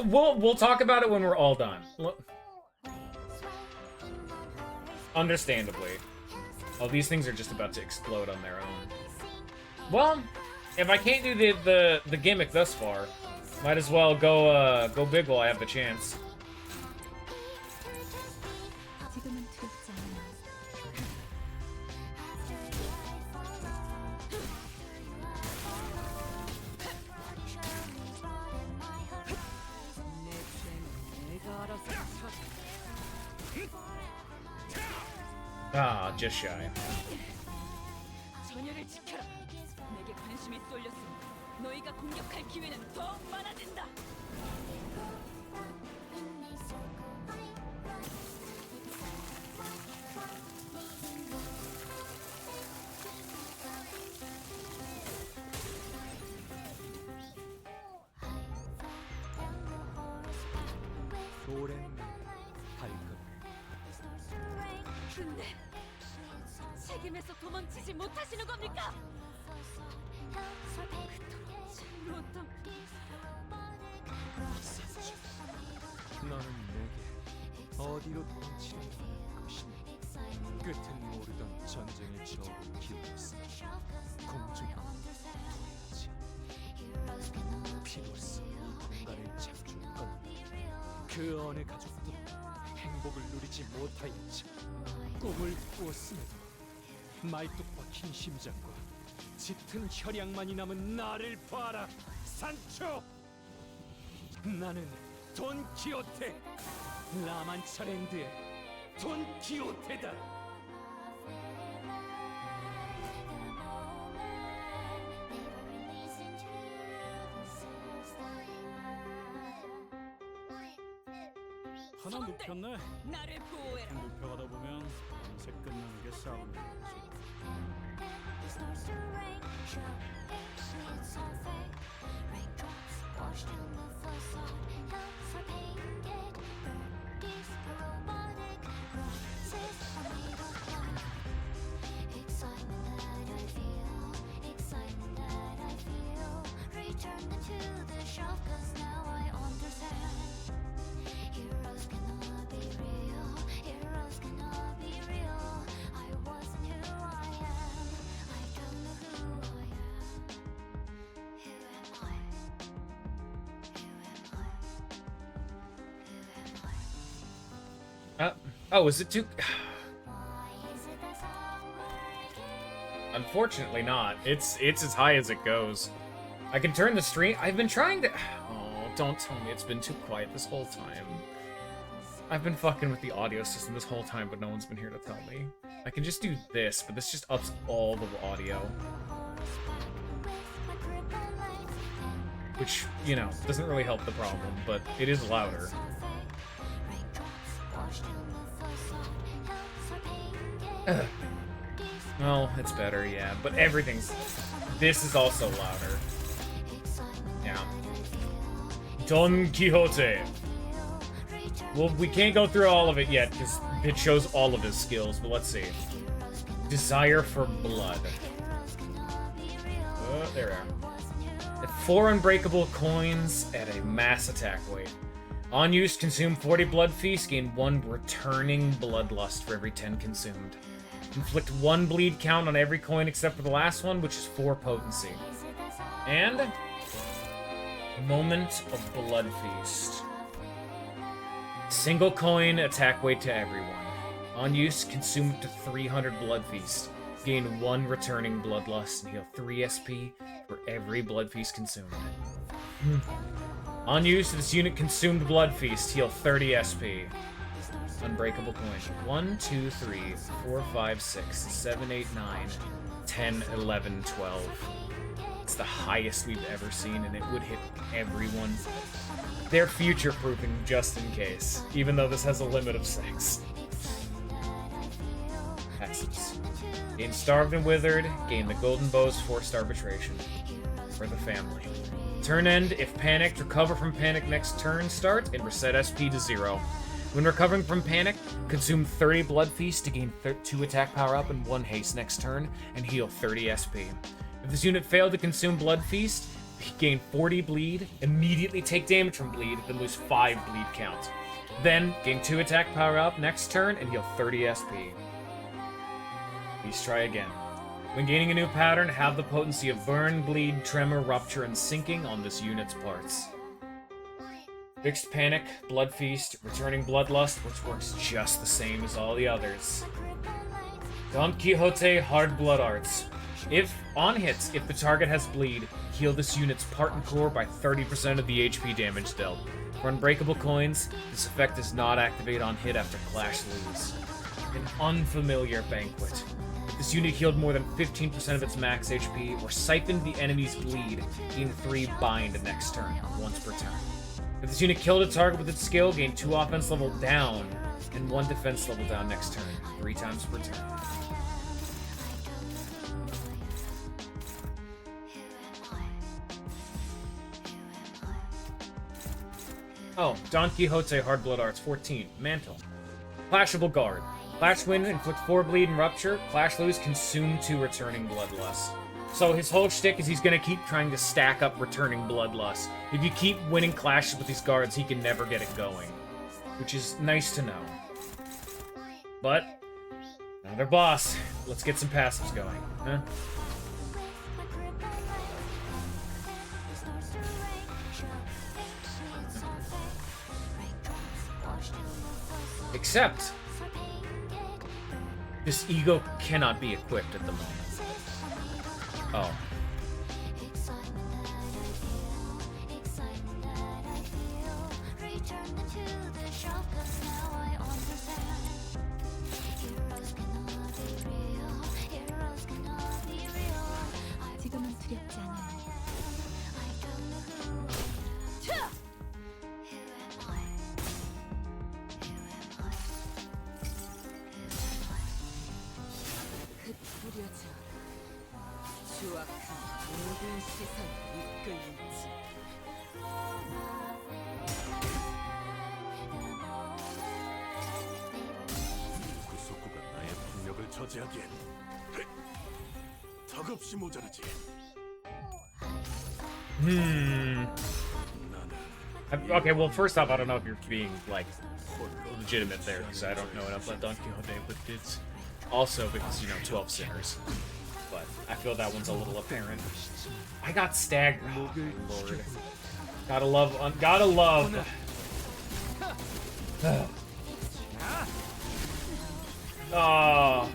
We'll talk about it when we're all done. Understandably. Oh, these things are just about to explode on their own. Well, if I can't do the gimmick thus far, might as well go big while I have the chance. Ah, just shy. 전열을 지켜라. 내게 관심이 쏠렸으니 너희가 공격할 기회는 더욱 많아진다. 오랜 발걸음. 근데 책임에서 도망치지 못하시는 겁니까? 그토록 잘못한 너는 내게 어디로 도망치려는 것이니 끝은 모르던 전쟁의 저울을 기울였어. 공중에 도였지. 피로써 이 공간을 잡줄 건 그 어느 가족도 행복을 누리지 못하였지. 꿈을 꾸었음에도 말뚝 박힌 심장과 짙은 혈양만이 남은 나를 봐라, 산초! 나는 돈 키호테, 라만차랜드의 돈 키호테다. 하나 눕혔네. 나를 보호해라. 눕혀가다 보면 어느새 끝나는 게 싸우는 거지. Oh, is it too... Unfortunately not. It's as high as it goes. I can turn the stream... I've been trying to... Oh, don't tell me it's been too quiet this whole time. I've been fucking with the audio system this whole time, but no one's been here to tell me. I can just do this, but this just ups all the audio. Which, you know, doesn't really help the problem, but it is louder. Well, it's better, yeah, but everything's... This is also louder. Yeah. Don Quixote. Well, we can't go through all of it yet, because it shows all of his skills, but let's see. Desire for blood. There we are. At 4 unbreakable coins at a mass attack weight. On use, consume 40 blood feasts, gain 1 returning bloodlust for every 10 consumed. Inflict 1 bleed count on every coin except for the last one, which is 4 potency. And Moment of Blood Feast. Single coin, attack weight to everyone. On use, consume up to 300 blood feast. Gain 1 returning bloodlust and heal 3 SP for every blood feast consumed. On use, this unit consumed blood feast, heal 30 SP. Unbreakable coin. 1, 2, 3, 4, 5, 6, 7, 8, 9, 10, 11, 12. It's the highest we've ever seen, and it would hit everyone. They're future-proofing just in case, even though this has a limit of 6. Passives. Gain Starved and Withered, gain the Golden Bow's Forced Arbitration. For the family. Turn end, if panicked, recover from panic next turn start, and reset SP to 0. When recovering from panic, consume 30 Blood Feast to gain 2 attack power up and 1 haste next turn, and heal 30 SP. If this unit failed to consume Blood Feast, gain 40 bleed, immediately take damage from bleed, then lose 5 bleed count. Then, gain 2 attack power up next turn, and heal 30 SP. Please try again. When gaining a new pattern, have the potency of Burn, Bleed, Tremor, Rupture, and Sinking on this unit's parts. Fixed Panic, Blood Feast, Returning Bloodlust, which works just the same as all the others. Don Quixote Hard Blood Arts. If, on hits, if the target has bleed, heal this unit's part and core by 30% of the HP damage dealt. For unbreakable coins, this effect does not activate on hit after Clash Lose. An unfamiliar banquet. If this unit healed more than 15% of its max HP, or siphoned the enemy's bleed, gain 3 bind next turn, once per turn. If this unit killed a target with its skill, gain 2 offense level down, and 1 defense level down next turn, 3 times per turn. Oh, Don Quixote Hard Blood Arts 14. Mantle. Clashable Guard. Clash Win, inflict 4 bleed and rupture. Clash Lose, consume 2 returning bloodlust. So his whole shtick is he's gonna keep trying to stack up returning bloodlust. If you keep winning clashes with these guards, he can never get it going. Which is nice to know. But, another boss. Let's get some passives going, huh? Except, this ego cannot be equipped at the moment. Oh. 지금은 두렵지 않아요. 흩뿌려져 추악한 모든 시선을 이끌리지. 구속구가 나의 폭력을 저지하기엔 턱없이 모자르지. Okay, well, first off, I don't know if you're being, like, legitimate there, because I don't know enough about Don Quixote, but it's also because, 12 sinners. But I feel that one's a little apparent. I got staggered. Oh, Lord. Gotta love. Gotta love. Oh.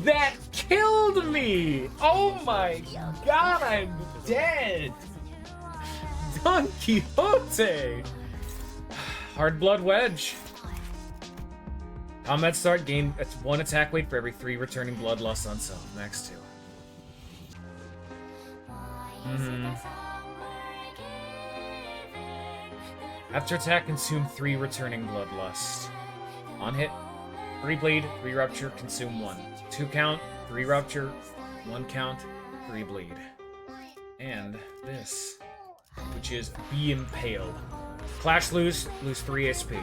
That killed me! Oh my god, I'm dead! Don Quixote! Hard Blood Wedge. Combat start, gain 1 attack weight for every 3 returning bloodlust on self. Max 2. After attack, consume 3 returning bloodlust. On hit, 3 bleed, 3 rupture, consume 1. 2 count, 3 rupture, 1 count, 3 bleed. And this, which is Be Impaled. Clash lose 3 SP.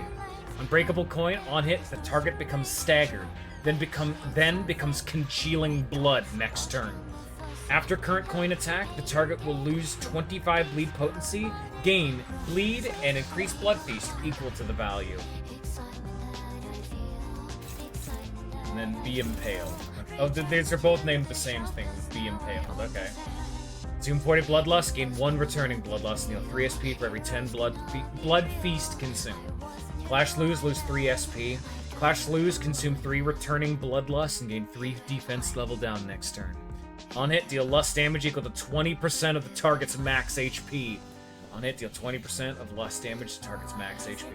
Unbreakable coin, on hit, the target becomes staggered, then becomes congealing blood next turn. After current coin attack, the target will lose 25 bleed potency, gain bleed, and increase blood feast equal to the value. And then Be Impaled. Oh, these are both named the same thing, Be Impaled, okay. Consume 40 Bloodlust, gain 1 returning Bloodlust, deal 3 SP for every 10 blood feast consumed. Clash lose 3 SP. Clash lose, consume 3 returning Bloodlust and gain 3 defense level down next turn. On hit, deal lust damage equal to 20% of the target's max HP. On hit, deal 20% of lust damage to target's max HP.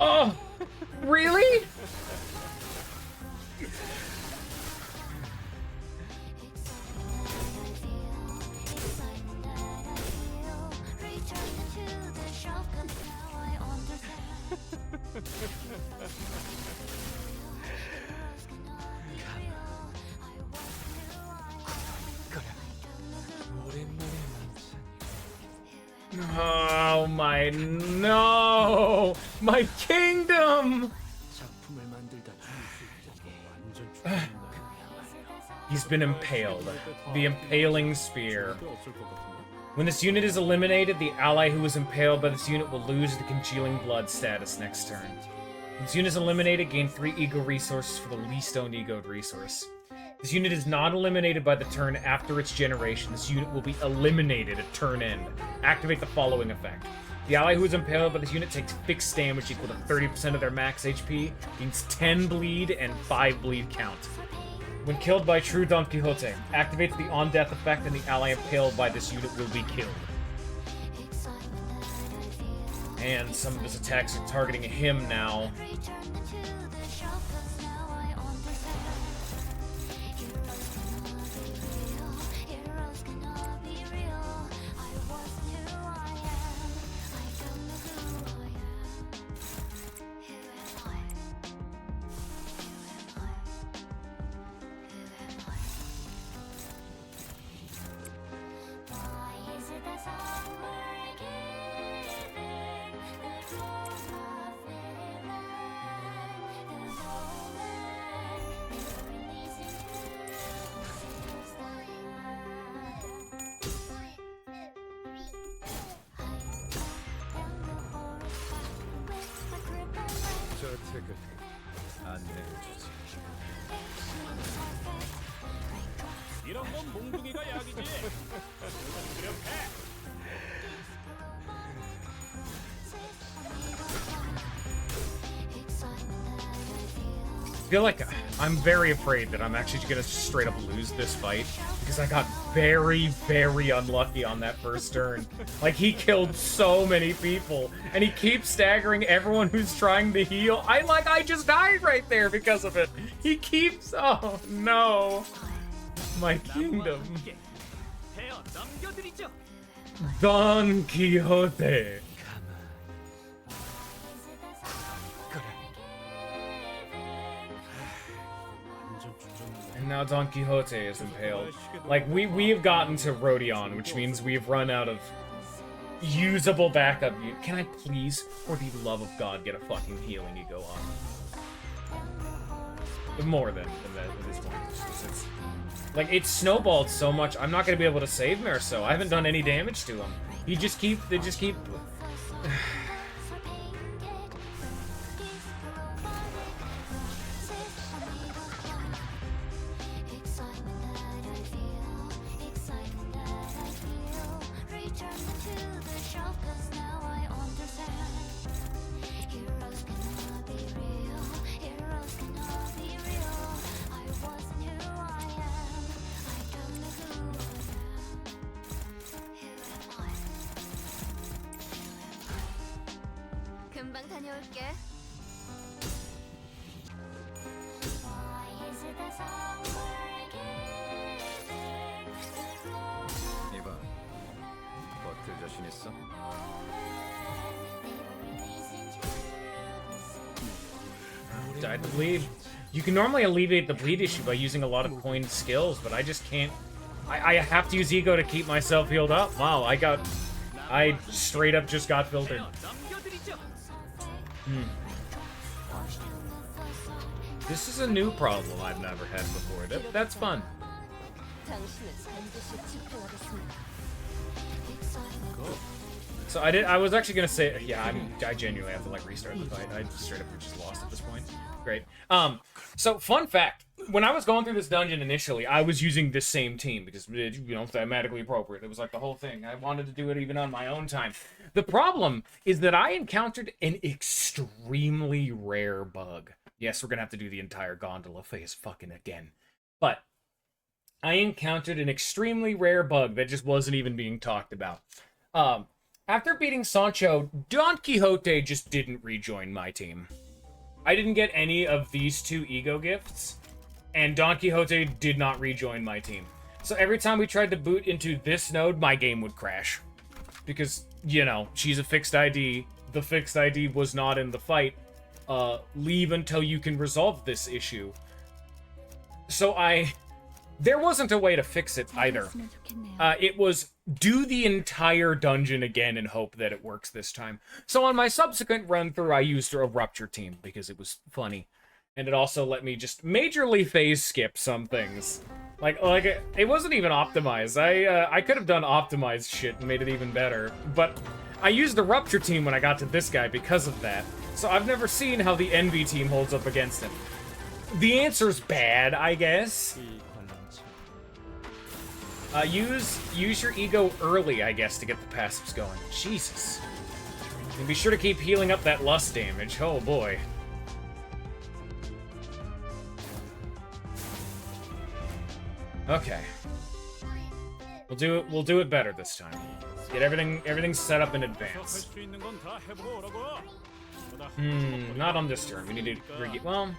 Oh! Really? Oh my, no! My kingdom! He's been impaled. The Impaling Spear. When this unit is eliminated, the ally who was impaled by this unit will lose the Congealing Blood status next turn. When this unit is eliminated, gain 3 ego resources for the least owned egoed resource. This unit is not eliminated by the turn after its generation. This unit will be eliminated at turn end. Activate the following effect. The ally who is impaled by this unit takes fixed damage equal to 30% of their max HP, gains 10 bleed and 5 bleed count. When killed by true Don Quixote, activates the on-death effect and the ally impaled by this unit will be killed. And some of his attacks are targeting him now. 이런 건 몽둥이가 약이지. I feel like I'm very afraid that I'm actually gonna straight up lose this fight because I got very, very unlucky on that first turn. Like, he killed so many people and he keeps staggering everyone who's trying to heal. I just died right there because of it. He keeps, oh no. My kingdom. Don Quixote. And now Don Quixote is impaled. Like, we have gotten to Rodion, which means we've run out of usable backup. Can I please, for the love of God, get a fucking healing ego on? More than that at this point. It's like, it's snowballed so much, I'm not gonna be able to save Merceau. I haven't done any damage to him. They just keep... 다녀올게. 이봐, 버틸 자신 있어? I believe you can normally alleviate the bleed issue by using a lot of coined skills, but I just can't. I have to use ego to keep myself healed up. Wow, I straight up just got filtered. This is a new problem I've never had before. That's fun. So I was actually gonna say, yeah, I genuinely have to like restart the fight. I straight up just lost at this point. Great. So fun fact, when I was going through this dungeon initially, I was using this same team because, you know, thematically appropriate. It was like the whole thing. I wanted to do it even on my own time. The problem is that I encountered an extremely rare bug. Yes, we're gonna have to do the entire gondola phase fucking again. But I encountered an extremely rare bug that just wasn't even being talked about. After beating Sancho, Don Quixote just didn't rejoin my team. I didn't get any of these two ego gifts, and Don Quixote did not rejoin my team. So every time we tried to boot into this node, my game would crash. Because, you know, she's a fixed ID. The fixed ID was not in the fight. Leave until you can resolve this issue. So there wasn't a way to fix it either. It was do the entire dungeon again and hope that it works this time. So on my subsequent run through, I used a rupture team because it was funny. And it also let me just majorly phase skip some things. Like it wasn't even optimized. I could have done optimized shit and made it even better. But I used the rupture team when I got to this guy because of that. So I've never seen how the envy team holds up against him. The answer's bad, I guess. Use your ego early, I guess, to get the passives going. Jesus. And be sure to keep healing up that lust damage. Oh boy. Okay. We'll do it better this time. Get everything set up in advance. Not on this turn. We need to well.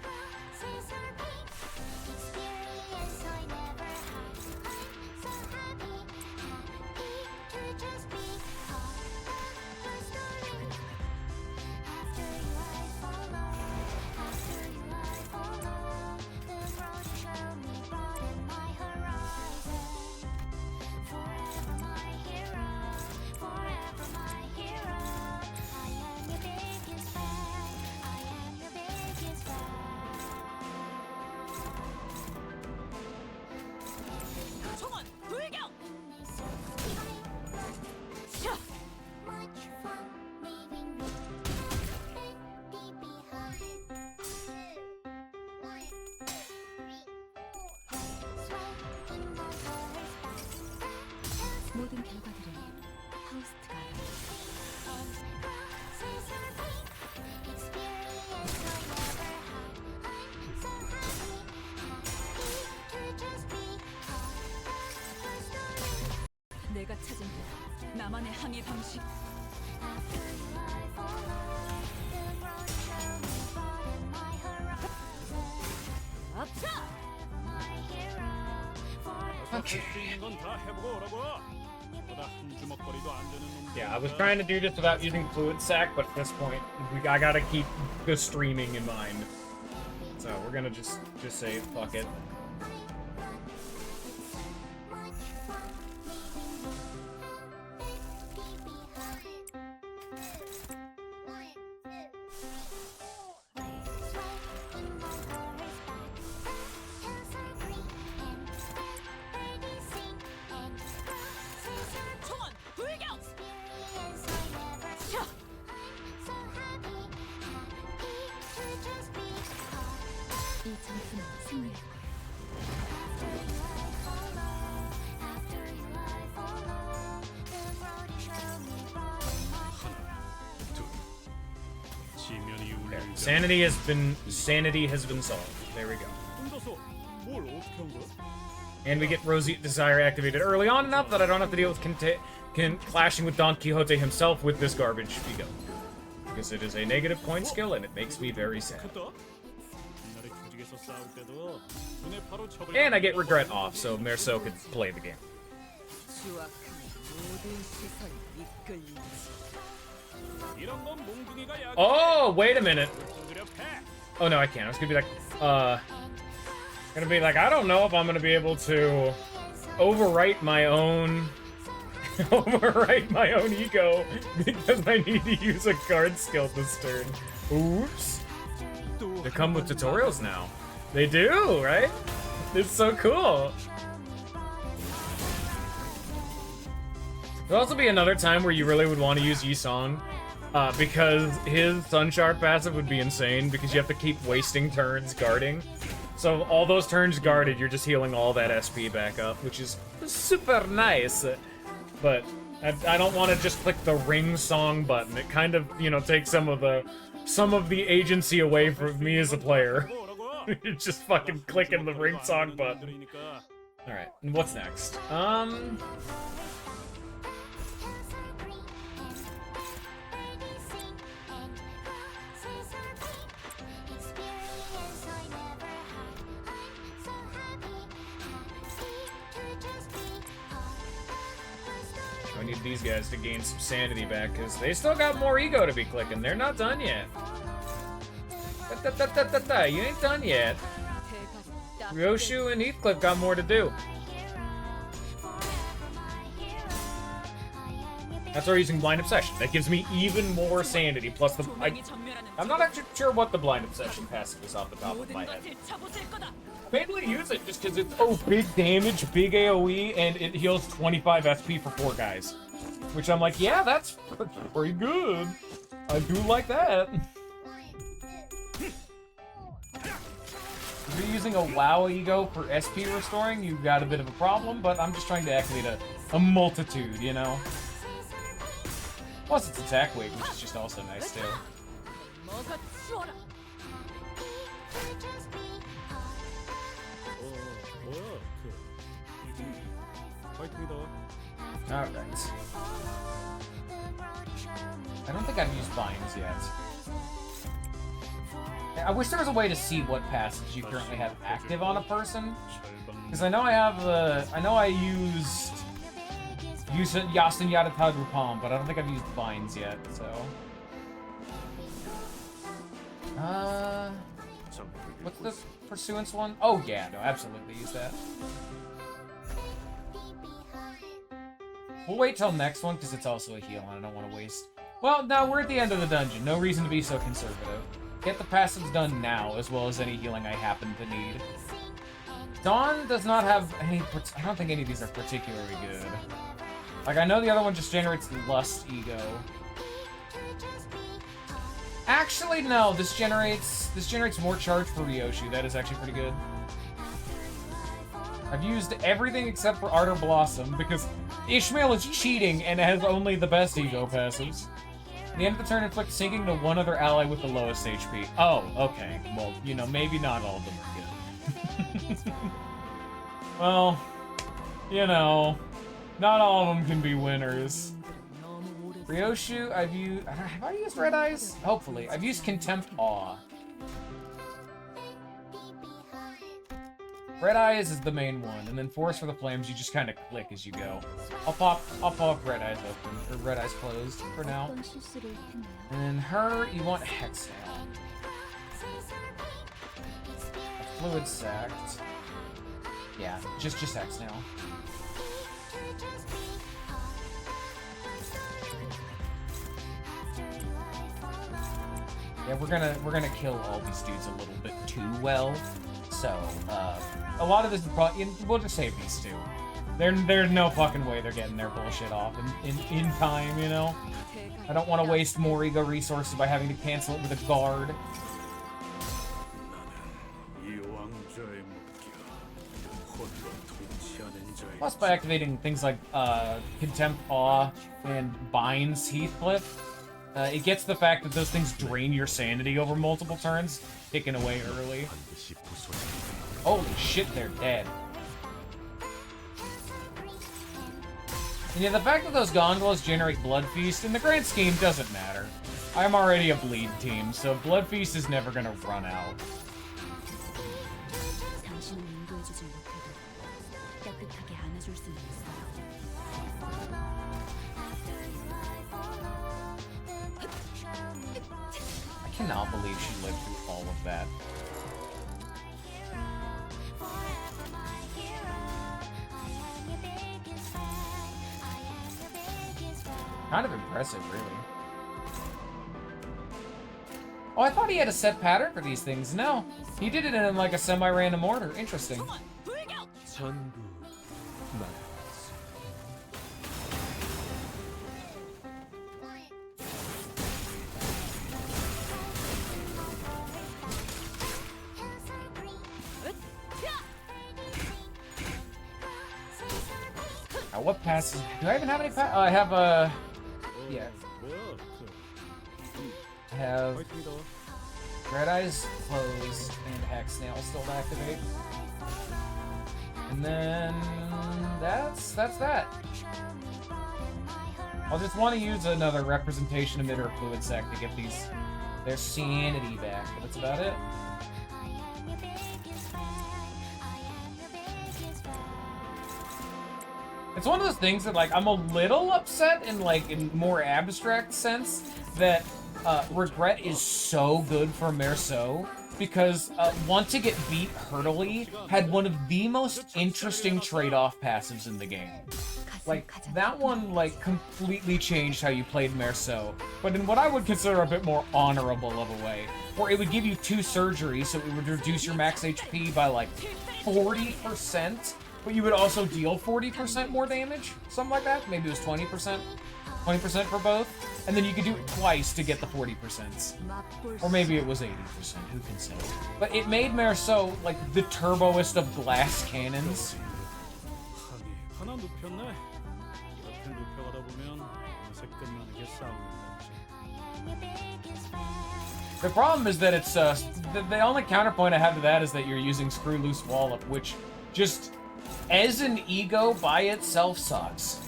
모든 결과들은 하우스트가 내가 찾은 나만의 항해 방식. Yeah, I was trying to do this without using fluid sac, but at this point, I gotta keep the streaming in mind. So we're gonna just say fuck it. Sanity has been solved. There we go. And we get Roseate Desire activated early on enough that I don't have to deal with clashing with Don Quixote himself with this garbage ego. because it is a negative point skill and it makes me very sad. And I get regret off, so Merceau could play the game. Oh, wait a minute. Oh no, I can't. I was gonna be like, I don't know if I'm gonna be able to overwrite my own ego because I need to use a card skill this turn. Oops. They come with tutorials now. They do, right? It's so cool. There'll also be another time where you really would want to use Yi-Song, because his Sunshard passive would be insane because you have to keep wasting turns guarding. So all those turns guarded, you're just healing all that SP back up, which is super nice. But I don't want to just click the ring song button. It kind of, you know, takes some of the agency away from me as a player. You're just fucking clicking the ring song button. All right, and what's next? I need these guys to gain some sanity back, because they still got more ego to be clicking. They're not done yet. You ain't done yet. Ryoshu and Heathcliff got more to do. That's why we're using Blind Obsession. That gives me even more sanity, plus the... I'm not actually sure what the Blind Obsession passive is off the top of my head. I mainly use it just because it's, big damage, big AoE, and it heals 25 SP for 4 guys. Which I'm like, yeah, that's pretty good. I do like that. If you're using a WoW ego for SP restoring, you've got a bit of a problem, but I'm just trying to activate a multitude, you know? Plus it's attack weight, which is just also nice, too. Alright. I don't think I've used binds yet. I wish there was a way to see what passives you currently have active on a person. Because I know I have I used Yasin Yadata Grupam, but I don't think I've used binds yet, so. What's the Pursuance one? Oh yeah, no, absolutely use that. We'll wait till next one, because it's also a heal, and I don't want to waste... Well, now we're at the end of the dungeon. No reason to be so conservative. Get the passives done now, as well as any healing I happen to need. Dawn does not have any... I don't think any of these are particularly good. Like, I know the other one just generates Lust Ego. Actually, no. This generates more charge for Ryoshu. That is actually pretty good. I've used everything except for Ardor Blossom, because Ishmael is cheating and has only the best ego passives. At the end of the turn, inflict sinking to one other ally with the lowest HP. Oh, okay. Well, you know, maybe not all of them are good. Well, you know, not all of them can be winners. Ryoshu, have I used Red Eyes? Hopefully. I've used Contempt Awe. Red Eyes is the main one, and then Force for the Flames, you just kind of click as you go. I'll pop Red Eyes open, or Red Eyes closed for now. And then her, you want Hexnail. Fluid Sacked. Yeah, just Hexnail. Yeah, we're gonna kill all these dudes a little bit too well. So, a lot of this is probably... We'll just save these two. There's no fucking way they're getting their bullshit off in time, you know? I don't want to waste more ego resources by having to cancel it with a guard. Plus, by activating things like Contempt Awe and Binds Heathcliff, it gets the fact that those things drain your sanity over multiple turns, taken away early. Holy shit, they're dead. And yeah, the fact that those gondolas generate Blood Feast, in the grand scheme, doesn't matter. I'm already a bleed team, so Blood Feast is never gonna run out. 당신을 인도해주지 못해도 따뜻하게 안아줄 수는 있어요. I cannot believe she lived through all of that. Kind of impressive, really. Oh, I thought he had a set pattern for these things. No, he did it in like a semi-random order. Interesting. 전부 말. Now, what passes? Do I even have any passes? I have a... yeah. I have Red Eyes closed and Hex Nail still to activate. And then that's that. I'll just want to use another representation emitter or fluid sec to get their sanity back, but that's about it. It's one of those things that, like, I'm a little upset in, like, in more abstract sense that Regret is so good for Merceau, because Want to Get Beat Hurtily had one of the most interesting trade-off passives in the game. Like, that one, like, completely changed how you played Merceau, but in what I would consider a bit more honorable of a way, where it would give you 2 surgeries, so it would reduce your max HP by, like, 40%, but you would also deal 40% more damage, something like that. Maybe it was 20%. 20% for both, and then you could do it twice to get the 40%. Or maybe it was 80%, who can say? But it made Merceau, like, the turboest of glass cannons. 하나 눕혔네. 이렇게 눕혀가다 보면 어느새 끝나는 게 싸움인 거지. The problem is that it's, the only counterpoint I have to that is that you're using Screw Loose Wallop, which just, as an ego by itself, sucks.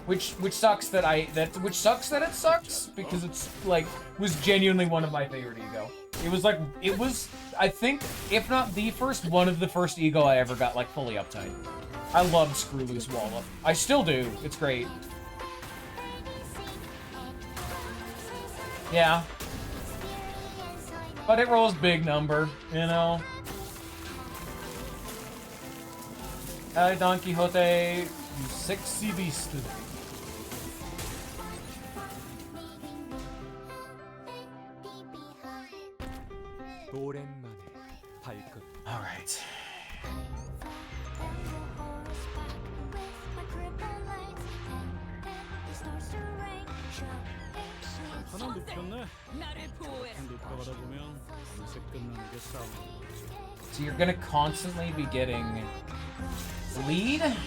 Which sucks that it sucks, because it's, like, was genuinely one of my favorite ego. It was, I think, if not the first, one of the first ego I ever got, like, fully uptight. I loved Screw Loose Wallop. I still do. It's great. Yeah. But it rolls big number, you know? Don Quixote, you sexy beast. 오랜만에 발끝. All right. 하나 눕혔네. 이렇게 눕혀가다 보면 어느새 끝나는 게 싸움인 거지. So you're gonna constantly be getting lead. And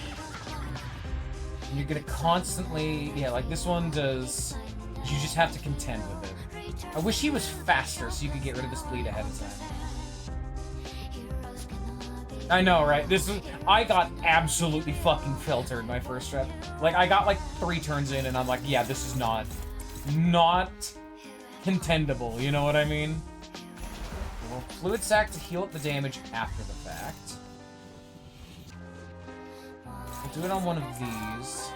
you're gonna constantly, yeah, like this one does. You just have to contend with it. I wish he was faster so you could get rid of this bleed ahead of time. I know, right? I got absolutely fucking filtered my first rep. Like, I got like 3 turns in and I'm like, yeah, this is not contendable, you know what I mean? Well, Fluid Sac to heal up the damage after the fact. We'll do it on one of these.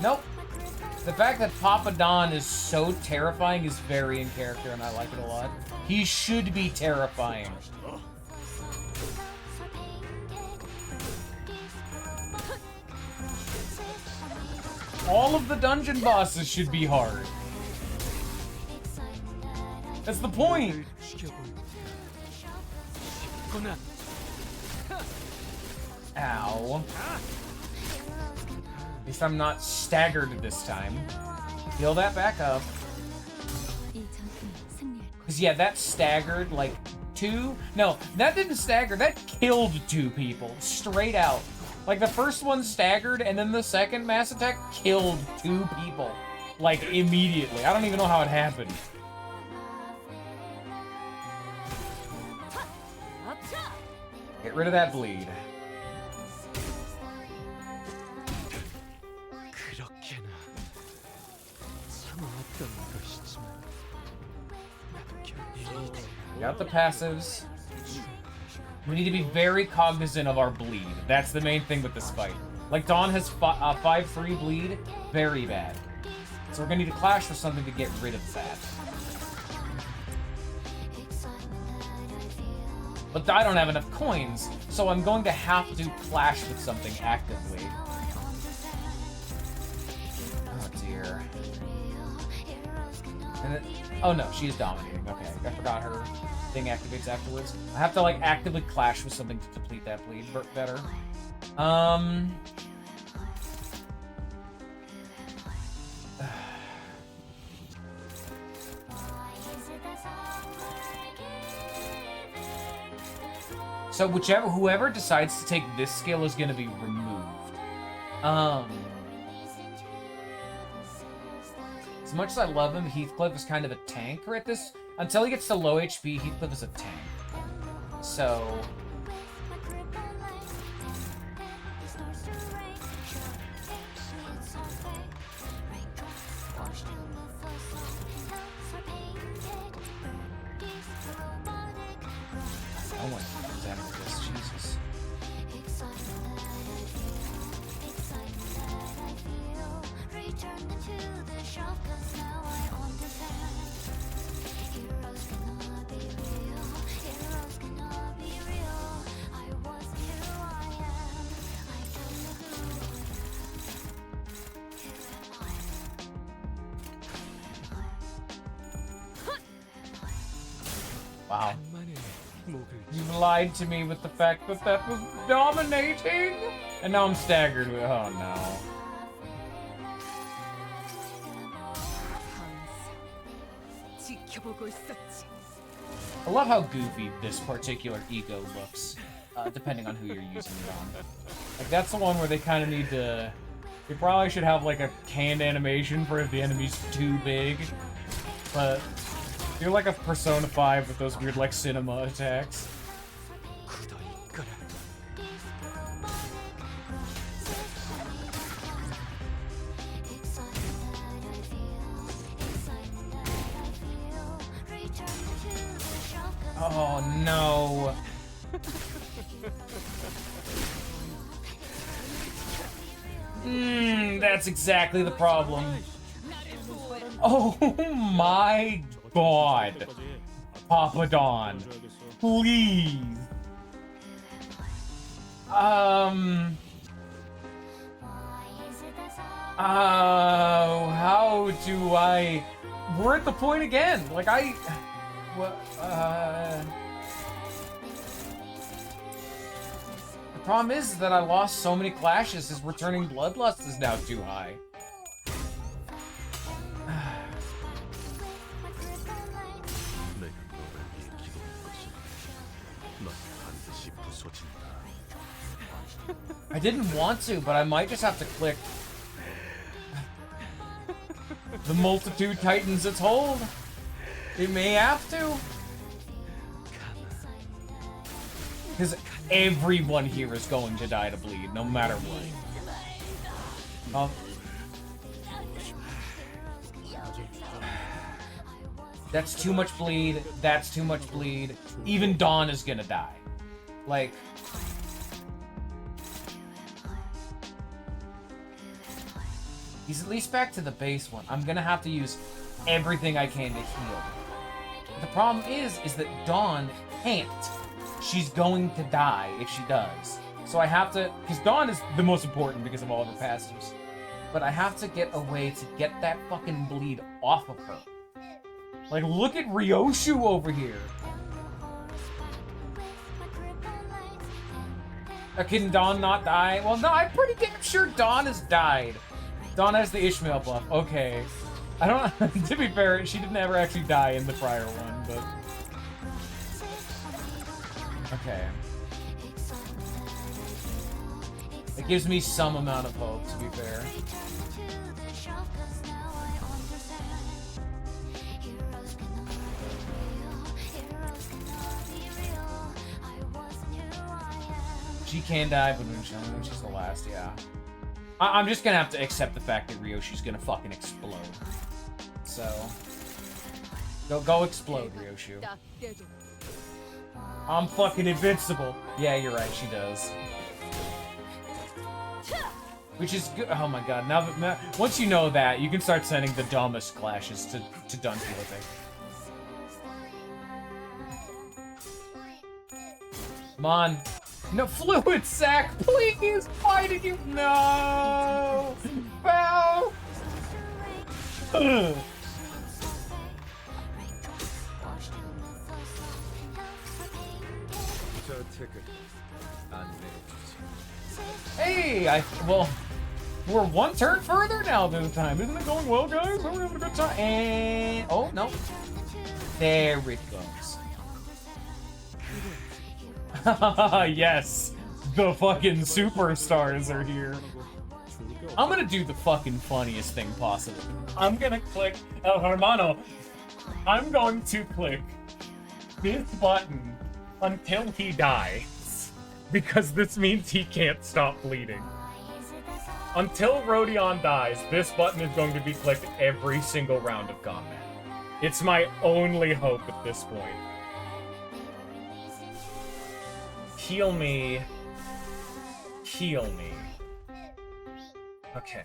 Nope. The fact that Papa Don is so terrifying is very in character, and I like it a lot. He should be terrifying. All of the dungeon bosses should be hard. That's the point. Ow. At least I'm not staggered this time. Heal that back up. Because, yeah, that staggered, like, 2... No, that didn't stagger. That killed 2 people. Straight out. Like, the first one staggered, and then the second mass attack killed 2 people. Like, immediately. I don't even know how it happened. Get rid of that bleed. Got the passives. We need to be very cognizant of our bleed. That's the main thing with this fight. Like, Dawn has 5-3 bleed. Very bad. So we're gonna need to clash with something to get rid of that. But I don't have enough coins, so I'm going to have to clash with something actively. Oh dear. And oh no, she's dominating. Okay, I forgot her thing activates afterwards. I have to like actively clash with something to deplete that bleed better. So whoever decides to take this skill is going to be removed. As much as I love him, Heathcliff is kind of a tanker at this. Until he gets to low HP, Heathcliff is a tank. So... I want to examine this, Jesus. Wow. You lied to me with the fact that that was dominating! And now I'm staggered. Oh no. I love how goofy this particular ego looks, depending on who you're using it on. Like, that's the one where they kind of need to... They probably should have, like, a canned animation for if the enemy's too big. But... You're like a Persona 5 with those weird, like, cinema attacks. Oh, no. That's exactly the problem. Oh my God. Papa Don. Please. How do I... We're at the point again. Like, The problem is that I lost so many clashes as returning bloodlust is now too high. I didn't want to, but I might just have to click the multitude tightens its hold. It may have to. Because everyone here is going to die to bleed, no matter what. That's too much bleed. That's too much bleed. Even Dawn is gonna die. Like... He's at least back to the base one. I'm gonna have to use everything I can to heal. But the problem is that Dawn can't. She's going to die if she does. So I have to, because Dawn is the most important because of all of her passives. But I have to get a way to get that fucking bleed off of her. Like, look at Ryoshu over here. Can Dawn not die? Well, no, I'm pretty damn sure Dawn has died. Dawn has the Ishmael buff. Okay. I don't... To be fair, she didn't ever actually die in the prior one, but... Okay. It gives me some amount of hope, to be fair. She can die, but when she's the last, yeah. I'm just gonna have to accept the fact that Ryoshi's gonna fucking explode. So, go explode, Ryoshu. I'm fucking invincible. Yeah, you're right, she does. Which is good. Oh my god, now once you know that, you can start sending the dumbest clashes to Dunkey, I think. Come on. No, fluid sack, please! Why did you? No! Foul! Hey, well, we're one turn further now this time. Isn't it going well, guys? We're having a good time. And, oh, no. There it goes. Yes, the fucking superstars are here. I'm gonna do the fucking funniest thing possible. I'm gonna click, El Hermano, I'm going to click this button until he dies, because this means he can't stop bleeding. Until Rodion dies, this button is going to be clicked every single round of combat. It's my only hope at this point. Heal me. Heal me. Okay.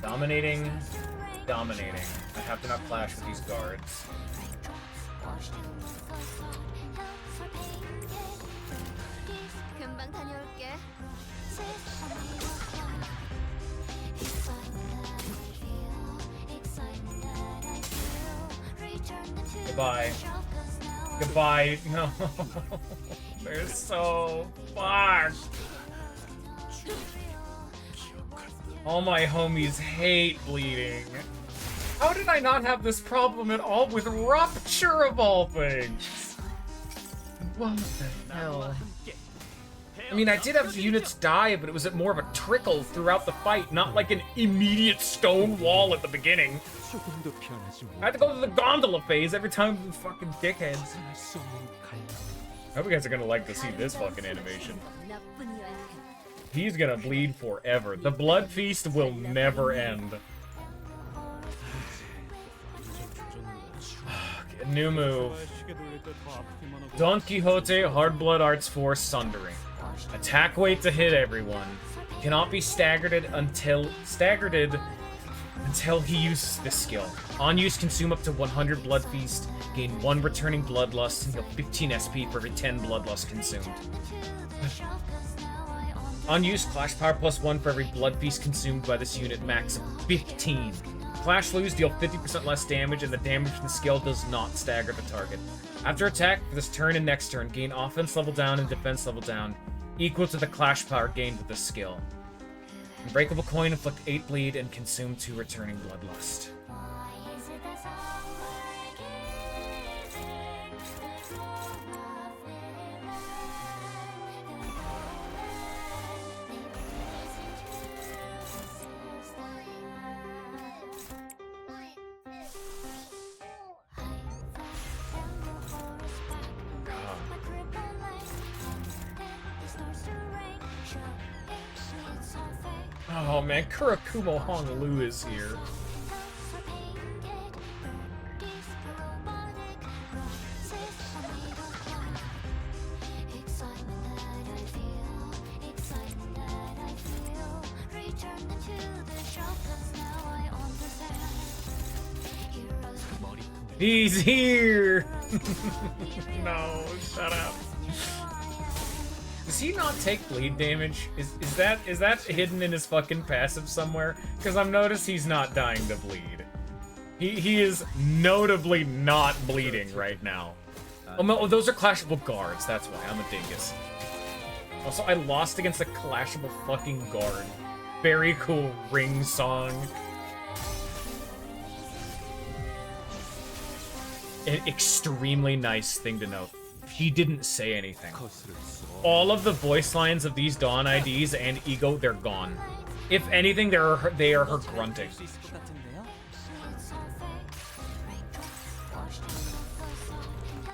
Dominating. Dominating. I have to not clash with these guards. Goodbye. Goodbye. No. They're so fucked. All my homies hate bleeding. How did I not have this problem at all with Rupture of all things? What the hell? I mean, I did have units die, but it was at more of a trickle throughout the fight, not like an immediate stone wall at the beginning. I had to go to the gondola phase every time with fucking dickheads. I hope you guys are gonna like to see this fucking animation. He's gonna bleed forever. The blood feast will never end. New move. Don Quixote, Hard Blood Arts Force Sundering. Attack weight to hit everyone. Cannot be staggered until he uses this skill. On use, consume up to 100 Blood Feast. Gain 1 returning Bloodlust and heal 15 SP for every 10 Bloodlust consumed. On use, Clash Power +1 for every Blood Feast consumed by this unit, max of 15. Clash Flues deal 50% less damage, and the damage from the skill does not stagger the target. After attack, for this turn and next turn, gain offense level down and defense level down, equal to the Clash Power gained with this skill. Unbreakable Coin, inflict 8 bleed, and consume 2 returning Bloodlust. Oh man, Kurakumo Honolulu is here. He's here! No, shut up. Does he not take bleed damage? Is that hidden in his fucking passive somewhere? Because I've noticed he's not dying to bleed. He is notably not bleeding right now. Oh no, those are clashable guards, that's why. I'm a dingus. Also, I lost against a clashable fucking guard. Very cool ring song. An extremely nice thing to note. he didn't say anything. All of the voice lines of these Dawn IDs and Ego, they're gone. If anything, they are her grunting.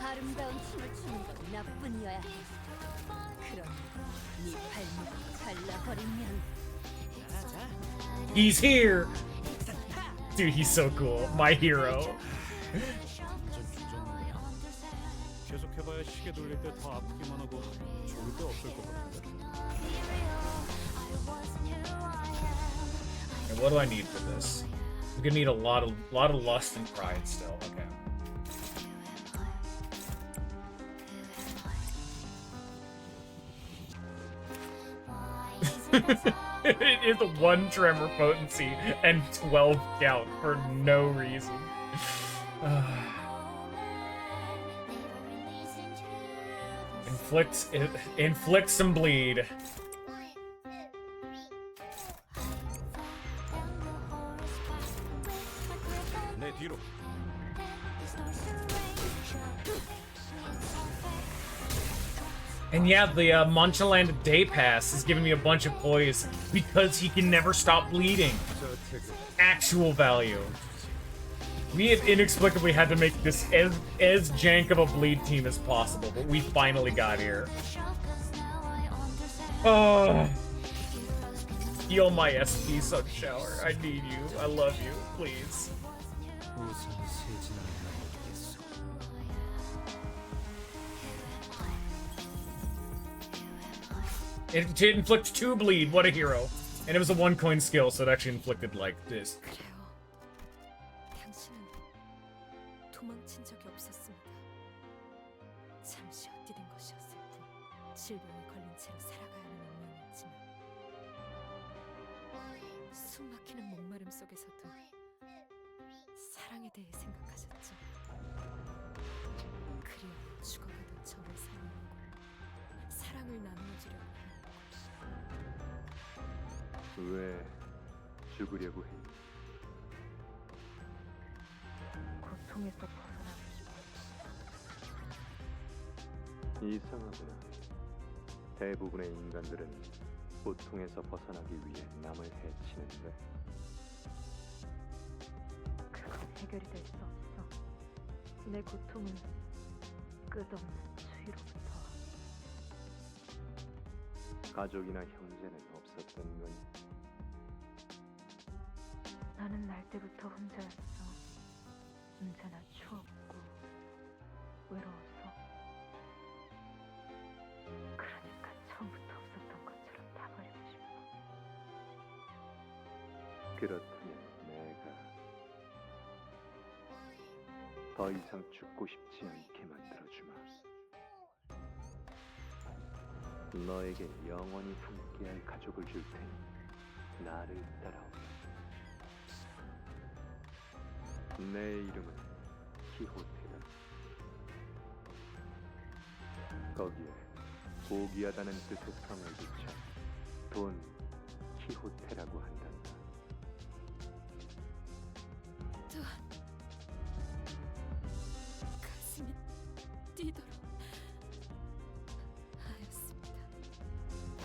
아름다운 춤을 추는 건 나뿐이어야 해. 그럼 네 발목을 잘라버리면. He's here! Dude, he's so cool. My hero. 계속해봐야 시계 돌릴 때 더 아프기만 하고 좋을 데 없을 것 같은데. And what do I need for this? I'm gonna need a lot of lust and pride still. Okay. It is 1 tremor potency and 12 count for no reason. Inflict some bleed. 내 뒤로. And yeah, the Monchaland Day Pass is giving me a bunch of poise because he can never stop bleeding. Actual value. We have inexplicably had to make this as jank of a bleed team as possible, but we finally got here. Oh. Heal my SP, Sun Shower. I need you. I love you. Please. It inflicts 2 bleed. What a hero. And it was a 1 coin skill, so it actually inflicted like this. 당신은 도망친 적이 없었습니다. 잠시 헛디딘 것이었을 뿐. 질병에 걸린 채로 살아가야 하는 운명이었지만 숨막히는 목마름 속에서도 사랑에 대해 생각하셨죠. 그리워 죽어가던 저를 살려고 사랑을 나누어주려고 왜 죽으려고 해? 고통에서 벗어나고 싶어. 이상하구나. 대부분의 인간들은 고통에서 벗어나기 위해 남을 해치는데. 그건 해결이 될 수 없어. 내 고통은 끝없는 추위로부터. 가족이나 형제는 없었던 거니? 나는 날 때부터 혼자였어. 언제나 추웠고 외로워서. 그러니까 처음부터 없었던 것처럼 다 버리고 싶어. 그렇다면 내가 더 이상 죽고 싶지 않게 만들어주마. 너에게 영원히 함께할 가족을 줄 테니 나를 따라오라. 내 이름은 키호테다. 거기에 고귀하다는 뜻의 성을 붙여 돈 키호테라고 한단다. 또한 가슴이 뛰도록 하였습니다.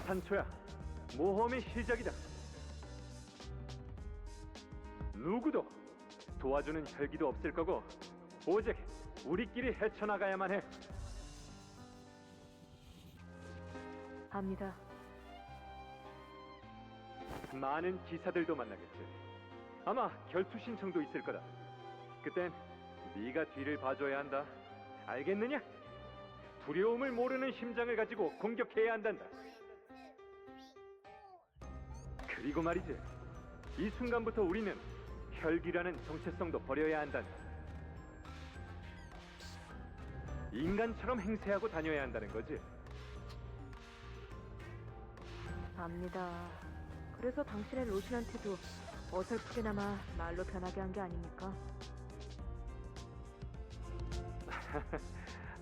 산초야, 모험의 시작이다. 누구도 도와주는 혈기도 없을 거고 오직 우리끼리 헤쳐나가야만 해. 압니다. 많은 기사들도 만나겠지. 아마 결투 신청도 있을 거다. 그땐 네가 뒤를 봐줘야 한다. 알겠느냐? 두려움을 모르는 심장을 가지고 공격해야 한단다. 그리고 말이지, 이 순간부터 우리는 혈기라는 정체성도 버려야 한단다. 인간처럼 행세하고 다녀야 한다는 거지. 압니다. 그래서 당신의 로신한테도 어설프게나마 말로 변하게 한 게 아닙니까?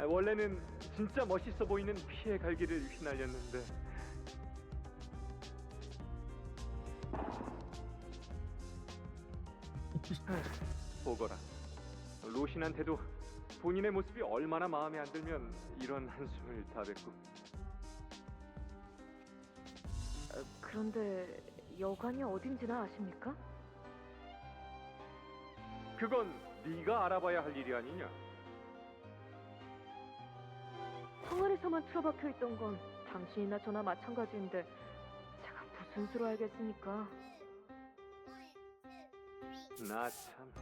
원래는 진짜 멋있어 보이는 피의 갈기를 휘날렸는데 보거라. 로신한테도 본인의 모습이 얼마나 마음에 안 들면 이런 한숨을 다 뱉고. 그런데 여관이 어딘지나 아십니까? 그건 네가 알아봐야 할 일이 아니냐. 성 안에서만 틀어박혀 있던 건 당신이나 저나 마찬가지인데 제가 무슨 수로 알겠습니까? 나 참,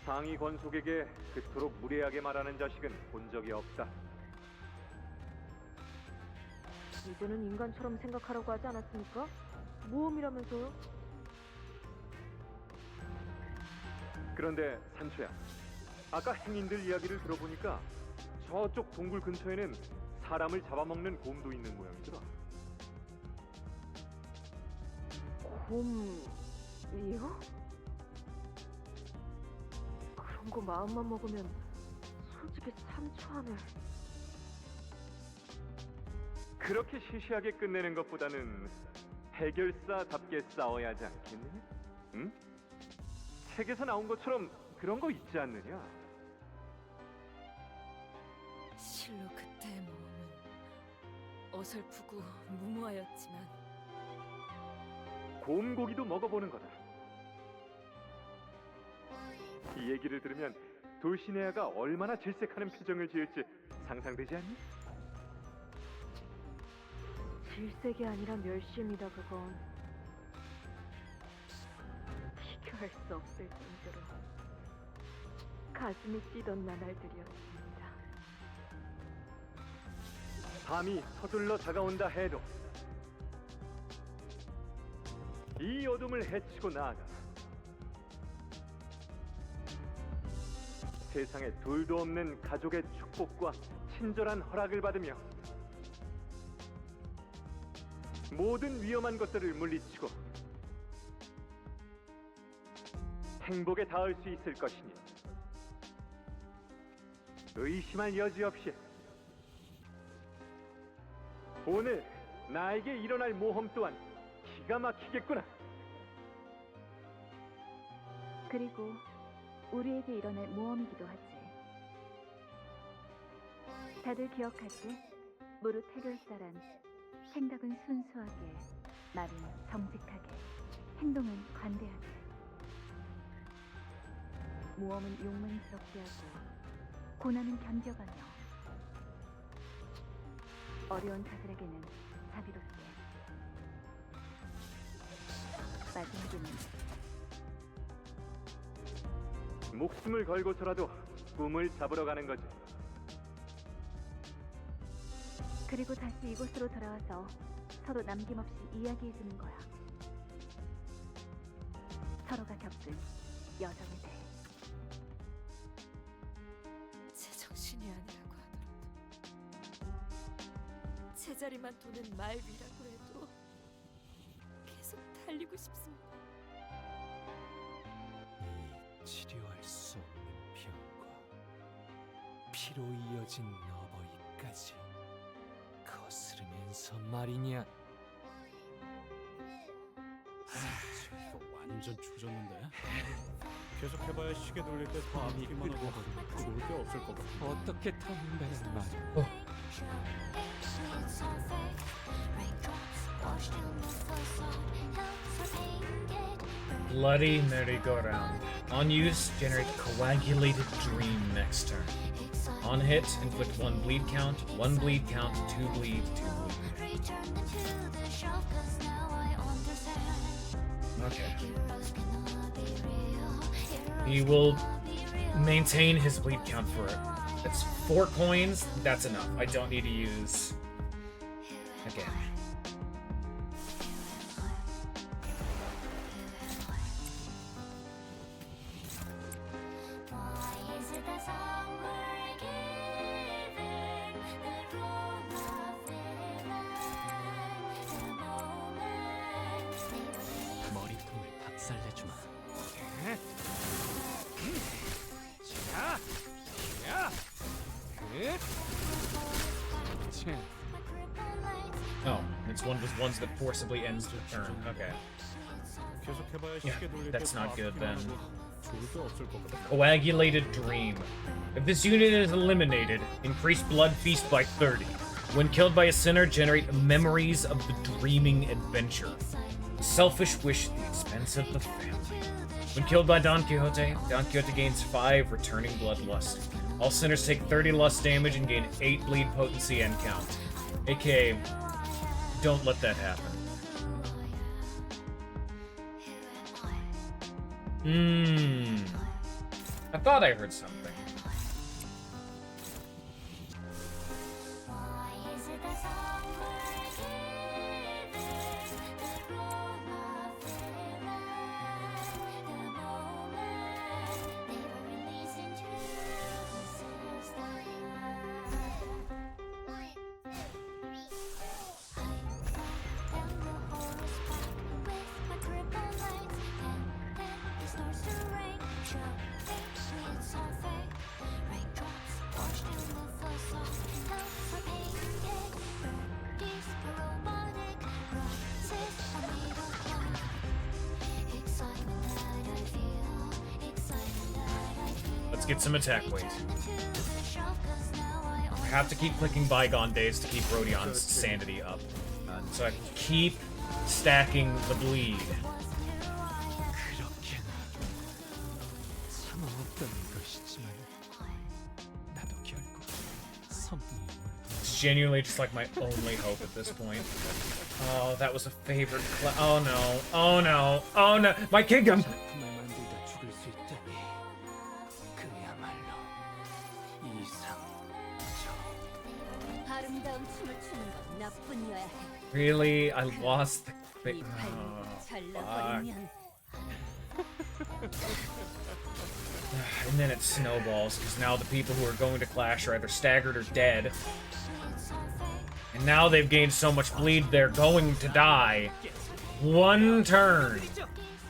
상위 권속에게 그토록 무례하게 말하는 자식은 본 적이 없다. 이제는 인간처럼 생각하라고 하지 않았습니까? 모험이라면서요? 그런데 산초야, 아까 행인들 이야기를 들어보니까 저쪽 동굴 근처에는 사람을 잡아먹는 곰도 있는 모양이더라. 곰이요? 그런 거 마음만 먹으면 솔직히 산초 안에. 그렇게 시시하게 끝내는 것보다는 해결사답게 싸워야 하지 않겠느냐? 응? 책에서 나온 것처럼 그런 거 있지 않느냐? 실로 그때의 모험은 어설프고 무모하였지만 곰고기도 먹어보는 거다. 이 얘기를 들으면 돌시네아가 얼마나 질색하는 표정을 지을지 상상되지 않니? 질색이 아니라 멸시입니다, 그건. 비교할 수 없을 정도로 가슴이 뛰던 나날들이었습니다. 밤이 서둘러 다가온다 해도 이 어둠을 헤치고 나아가 세상에 둘도 없는 가족의 축복과 친절한 허락을 받으며 모든 위험한 것들을 물리치고 행복에 닿을 수 있을 것이니 의심할 여지 없이 오늘 나에게 일어날 모험 또한 기가 막히겠구나. 그리고 우리에게 일어날 모험이기도 하지. 다들 기억하지? 무릇 해결사란 생각은 순수하게, 말은 정직하게, 행동은 관대하게. 모험은 용맹스럽게 하고 고난은 견뎌가며 어려운 자들에게는 자비롭게, 마지막에는 목숨을 걸고서라도 꿈을 잡으러 가는 거지. 그리고 다시 이곳으로 돌아와서 서로 남김없이 이야기해주는 거야. 서로가 겪은 여정에 대해. 제정신이 아니라고 하더라도 제자리만 도는 말 위라고 해도 계속 달리고 싶습니다. 이 치료할 수 없는 병과 피로 이어진 너버이까지 거스르면서 말이냐. 이거 완전 조졌는데. 계속 해봐야 시계 돌릴 때 더 아프기만 하고 좋을 게 없을 것 같아. 어떻게 타는다는 말이야. Bloody merry-go-round. On use, generate coagulated dream next turn. On hit, inflict 1 bleed count, 1 bleed count, 2 bleed, 2 bleed. Okay. He will maintain his bleed count for it. It's 4 coins, that's enough. I don't need to use again. 머리통을 박살내주마. Oh, it's one of those ones that forcibly ends the turn. Okay. Yeah, that's not good then. 좋을 없을 것 같아. Coagulated Dream. If this unit is eliminated, increase Blood Feast by 30. When killed by a sinner, generate memories of the dreaming adventure. Selfish wish at the expense of the family. When killed by Don Quixote gains 5 returning bloodlust. All sinners take 30 lust damage and gain 8 bleed potency and count. AKA, don't let that happen. I thought I heard something. Let's get some attack weight. I have to keep clicking Bygone Days to keep Rhodion's sanity up. So I can keep stacking the bleed. It's genuinely just like my only hope at this point. Oh, that was a favorite oh no. Oh no. Oh no. My kingdom! Really? I lost the thing. Oh, fuck. And then it snowballs, because now the people who are going to Clash are either staggered or dead. And now they've gained so much bleed, they're going to die. One turn.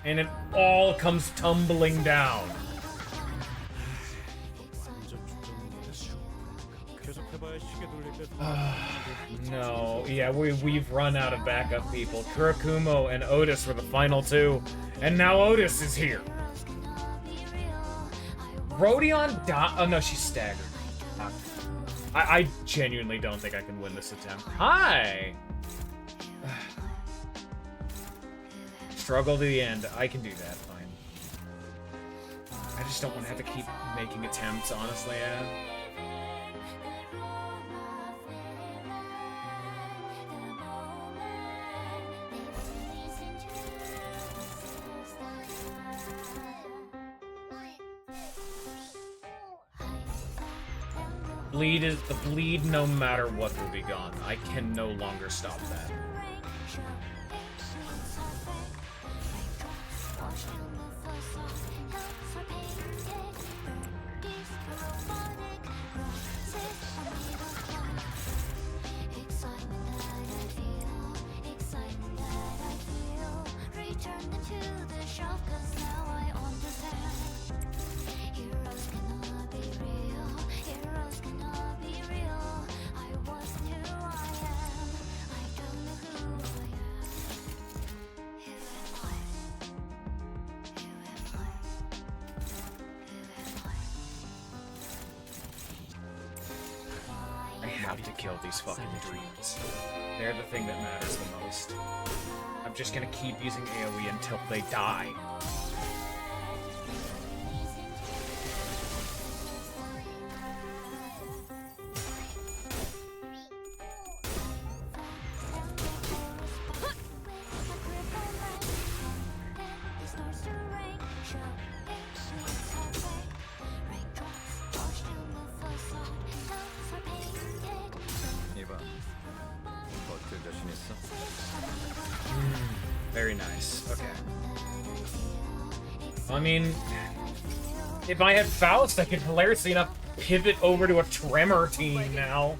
And it all comes tumbling down. No, yeah, we've run out of backup people. Kurakumo and Otis were the final two, and now Otis is here. Rhodion oh no, she's staggered. I genuinely don't think I can win this attempt. Hi! Struggle to the end. I can do that, fine. I just don't want to have to keep making attempts, honestly, The bleed, no matter what, will be gone. I can no longer stop that. To kill these fucking dreams. They're the thing that matters the most. I'm just gonna keep using AoE until they die. Very nice. Okay. I mean, if I had Faust, I could hilariously enough pivot over to a Tremor team now.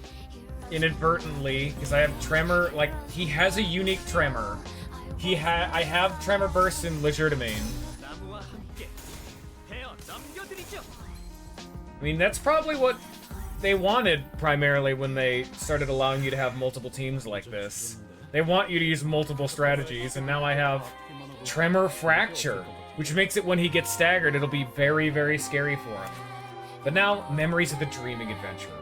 Inadvertently, because I have Tremor, like, he has a unique Tremor. I have Tremor Burst in Legerdemain. I mean, that's probably what they wanted primarily when they started allowing you to have multiple teams like this. They want you to use multiple strategies, and now I have Tremor Fracture, which makes it when he gets staggered, it'll be very, very scary for him. But now, Memories of the Dreaming Adventurer.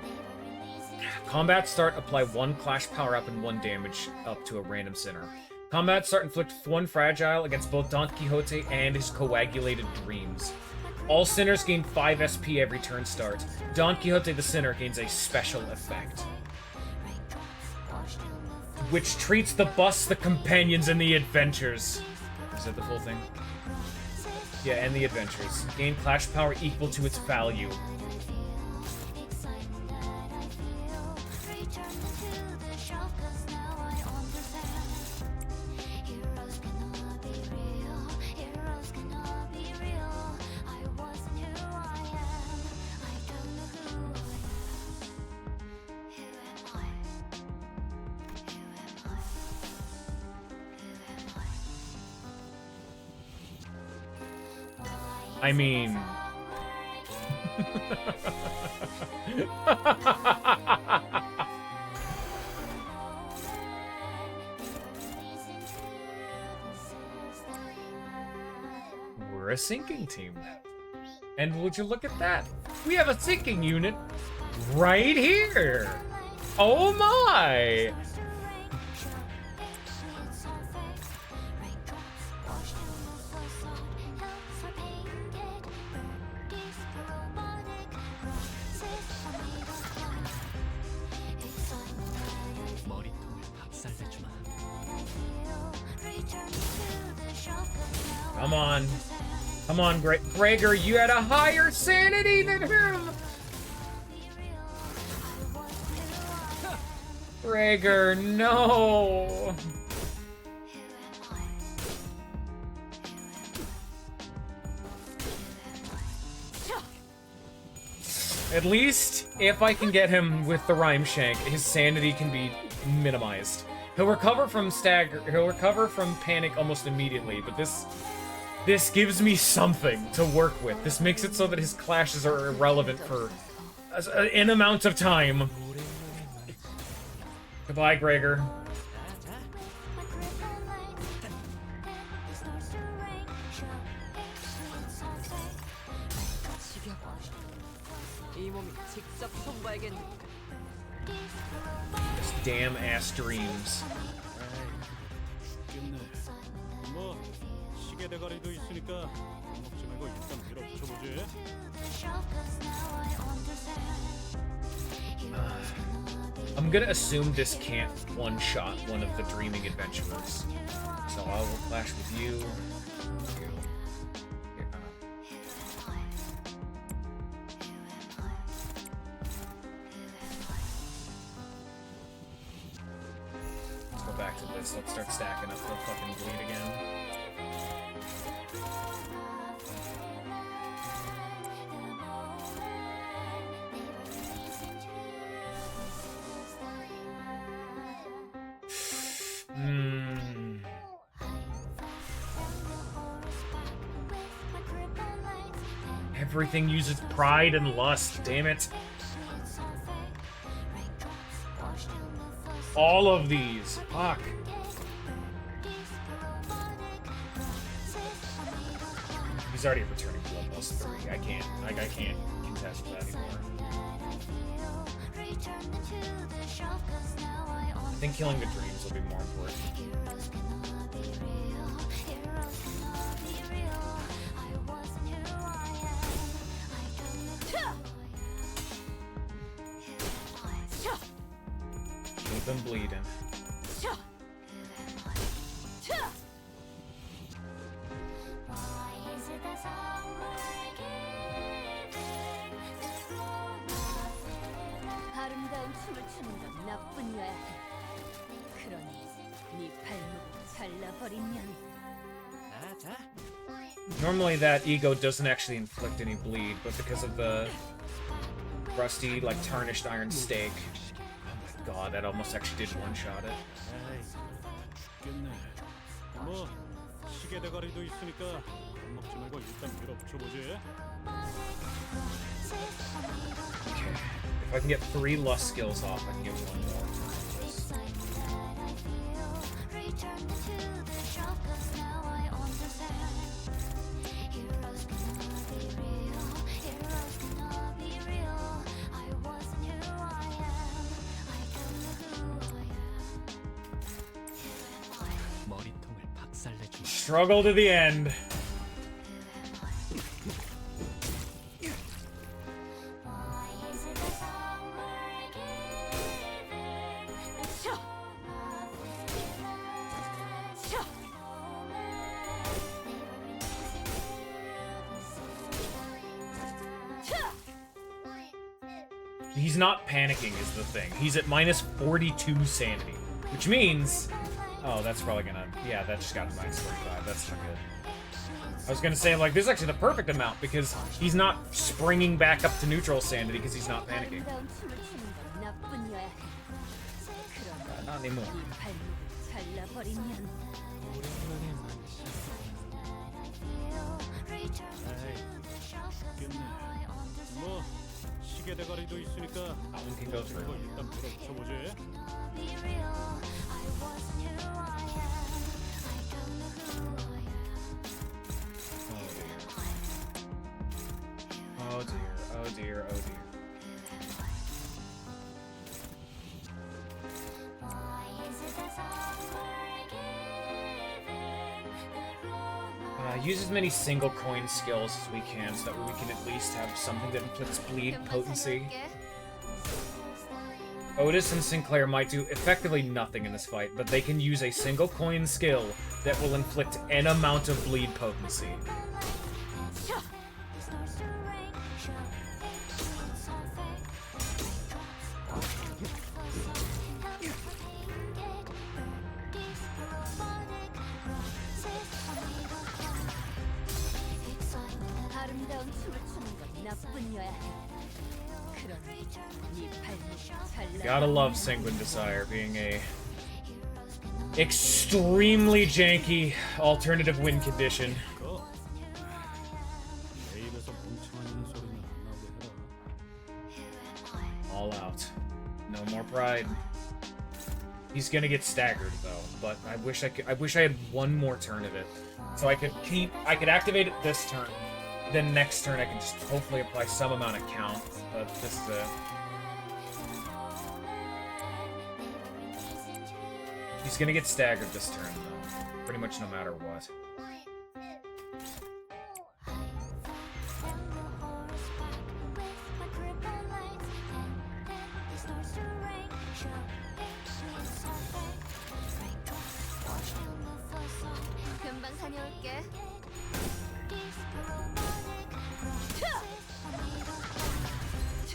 Combat start, apply 1 Clash power-up and 1 damage up to a random sinner. Combat start, inflict 1 fragile against both Don Quixote and his coagulated dreams. All sinners gain 5 SP every turn start. Don Quixote the Sinner gains a special effect, which treats the bus, the companions, and the adventures. Is that the full thing? Yeah, and the adventures. Gain clash power equal to its value. I mean... We're a sinking team. And would you look at that? We have a sinking unit right here! Oh my! Come on. Come on, Gregor, you had a higher sanity than him! Gregor, no! At least, if I can get him with the Rhyme Shank, his sanity can be minimized. He'll recover from he'll recover from panic almost immediately, but this gives me something to work with. This makes it so that his clashes are irrelevant for an amount of time. Goodbye, Gregor. This damn ass dreams. I'm gonna assume this can't one-shot one of the Dreaming Adventurers. So I will clash with you. Let's go back to this. Let's start stacking up the fucking bleed again. Everything uses pride and lust, damn it. All of these. Fuck. He's already returning Bloodlust 3. I can't contest that anymore. I think killing the dreams will be more important. Keep them bleeding. 아름다운 춤을 추는 건 나쁜 여야. 그러니 네 발목을 잘라버리면. Normally that ego doesn't actually inflict any bleed, but because of the rusty, like, tarnished iron stake. Oh my god, that almost actually did one-shot it. Okay, if I can get 3 lust skills off, I can get 1 more. struggle to the end. He's not panicking is the thing. He's at minus 42 sanity, which means... Oh, that's probably gonna... Yeah, that just got to minus 45. That's not good. I was gonna say, like, this is actually the perfect amount because he's not springing back up to neutral sanity because he's not panicking. Not anymore. 뭐 시계 대가리도 있으니까 can go through. 이거 일단 밀어붙여보지. Oh dear, oh dear, oh dear. Use as many single coin skills as we can so that we can at least have something that inflicts bleed potency. Otis and Sinclair might do effectively nothing in this fight, but they can use a single coin skill that will inflict an amount of bleed potency. Gotta love Sanguine Desire being a extremely janky alternative win condition. All out. No more pride. He's gonna get staggered though, but I wish I had one more turn of it. So I could activate it this turn. Then next turn I can just hopefully apply some amount of count, but this is it. He's gonna get staggered this turn, though. Pretty much no matter what.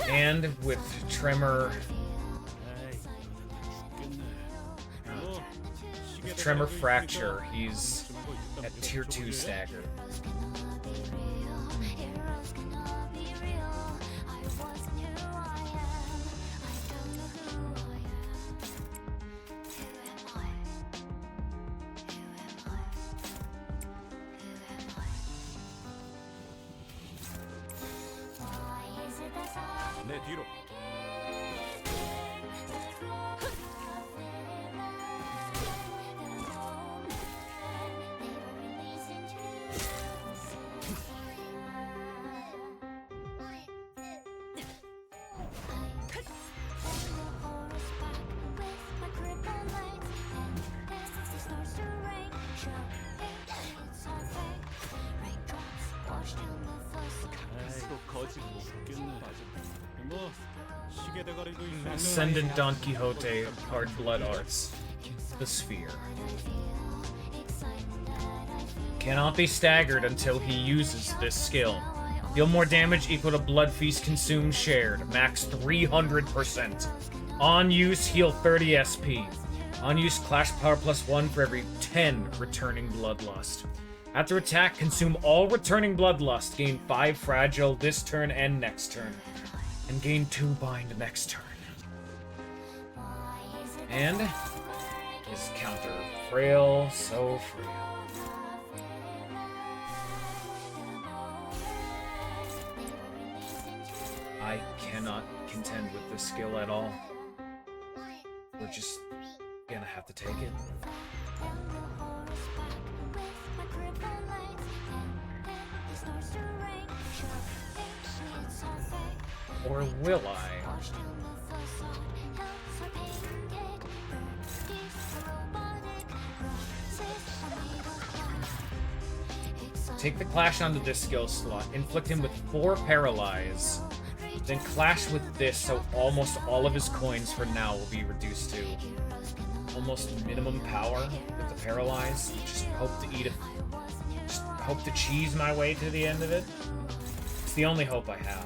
And with Tremor... With Tremor Fracture, he's at Tier 2 stagger. 내 뒤로. Ascendant Don Quixote of Hard Blood Arts. The Sphere. Cannot be staggered until he uses this skill. Deal more damage equal to Blood Feast consumed shared. Max 300%. On use, heal 30 SP. On use, Clash Power +1 for every 10 returning Bloodlust. After attack, consume all returning Bloodlust. Gain 5 Fragile this turn and next turn. And gain 2 Bind next turn. And his counter. Frail, so frail. I cannot contend with this skill at all. We're just gonna have to take it. Or will I? take the Clash onto this skill slot, inflict him with 4 Paralyze, then Clash with this, so almost all of his coins for now will be reduced to almost minimum power with the Paralyze. Just hope to cheese my way to the end of it. It's the only hope I have.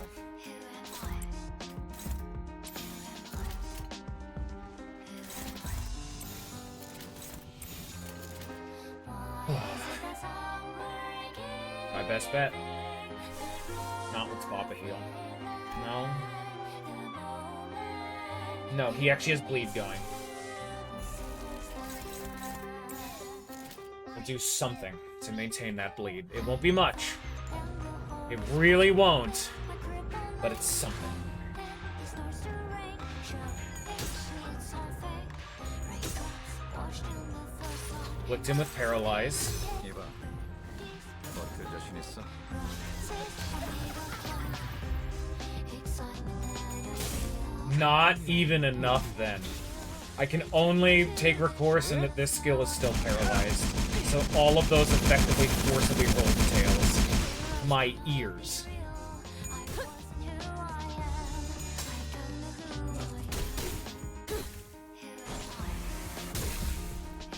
My best bet. Not let's pop a heal. No. No, he actually has bleed going. We'll do something to maintain that bleed. It won't be much. It really won't. But it's something. Flicked him with Paralyze. Not even enough, then. I can only take recourse in that this skill is still paralyzed. So all of those effectively forcibly rolled tails. My ears.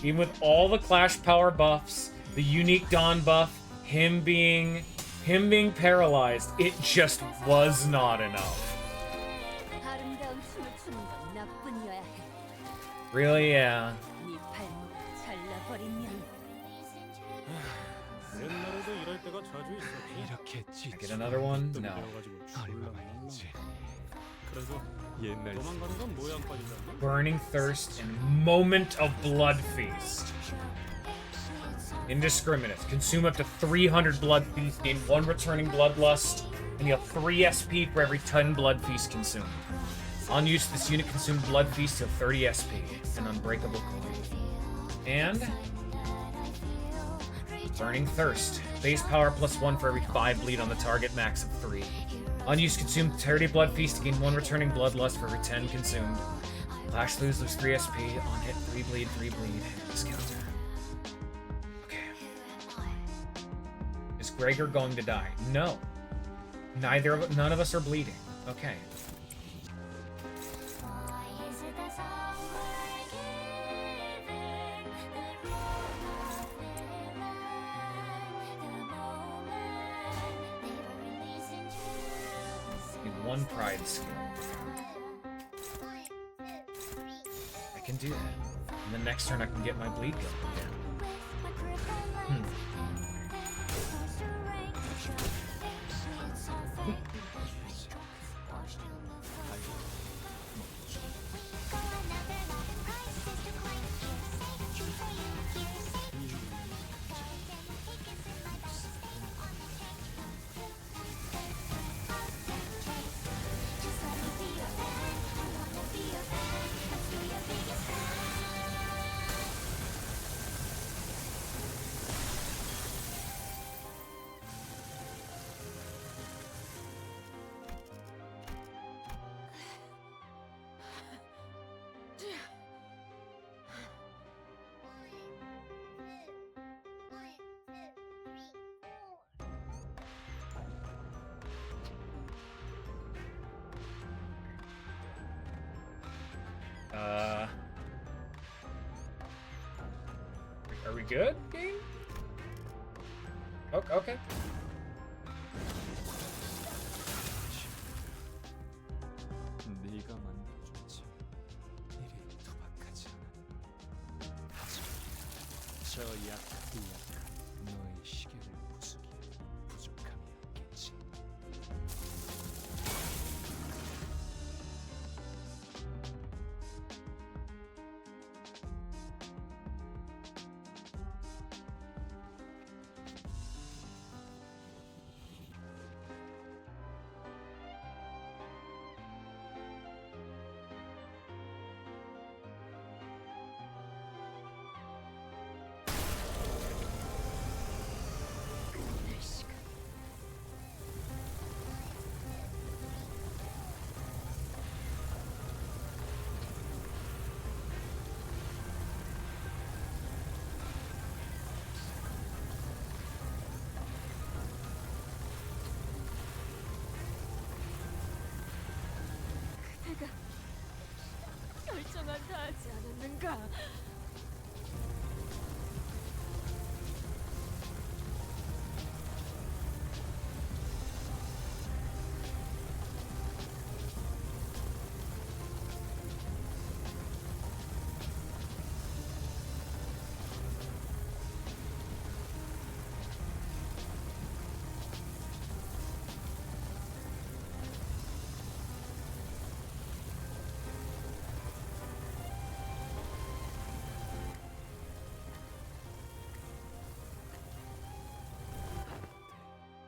Even with all the Clash power buffs, the unique Dawn buff, him being paralyzed, it just was not enough. Really, yeah. I get another one? No. Burning Thirst and Moment of Blood Feast. Indiscriminate. Consume up to 300 Blood Feast, gain 1 returning Bloodlust, and you'll 3 SP for every 10 Blood Feast consumed. On use, this unit consumed Blood Feast till 30 SP, an unbreakable coin. And Burning Thirst. Base power +1 for every 5 bleed on the target, max of 3. On use, consume 30 Blood Feast to gain 1 returning Bloodlust for every 10 consumed. Clash loses 3 SP, on hit 3 bleed, and discounter. Okay. Is Gregor going to die? No. None of us are bleeding. Okay. One pride skill. I can do that. And the next turn I can get my bleed going again. Are we good, game? Okay. 네가 만들어줬지. 이리 투박하지 않아. 하지만 저 약한 너의 시계를 부수기에 부족함이 없겠지. 않았습니까?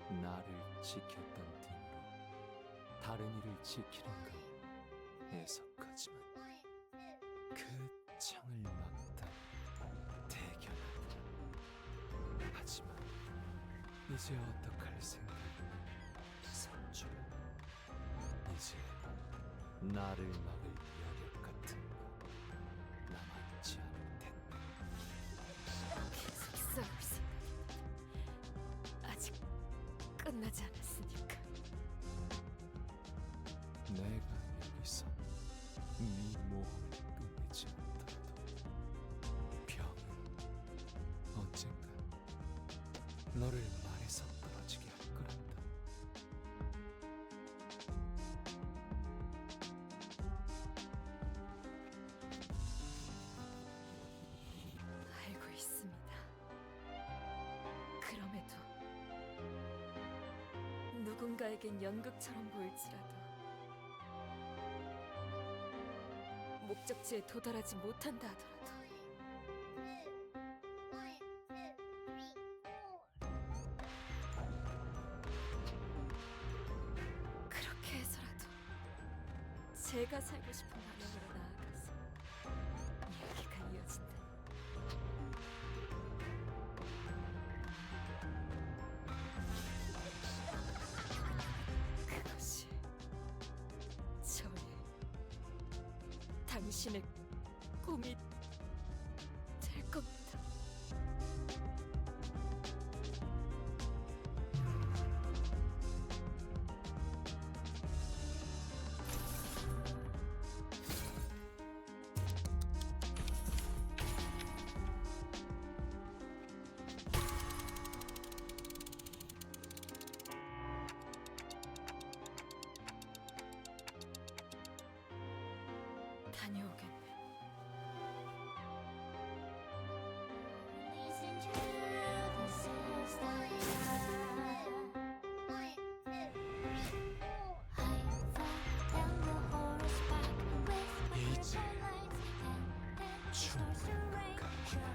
나를 지켰던 팀으로 다른 이를 지키는 건 애석하지만 그 창을 막다 대견하구나. 하지만 이제 어떡할 생각이니 선주. 이제 나를 막을 여력 같은 거 남아있지 않을 텐데. 계속 싸울 생각입니다. 아직 끝나지 않았으니까. 내가 여기서 네 모험을 끝내지 않더라도 병은 언젠가 너를 말에서 떨어지게 할 거란다. 알고 있습니다. 그럼에도 누군가에겐 연극처럼 보일지라도 목적지에 도달하지 못한다 하더라도 그렇게 해서라도 제가 살고 싶은 방향으로 나아가서 이야기가 이어진다. 그것이 저의 당신의 꿈이 될 겁니다. 다녀오겠네. 이제 충분한 것 같구나.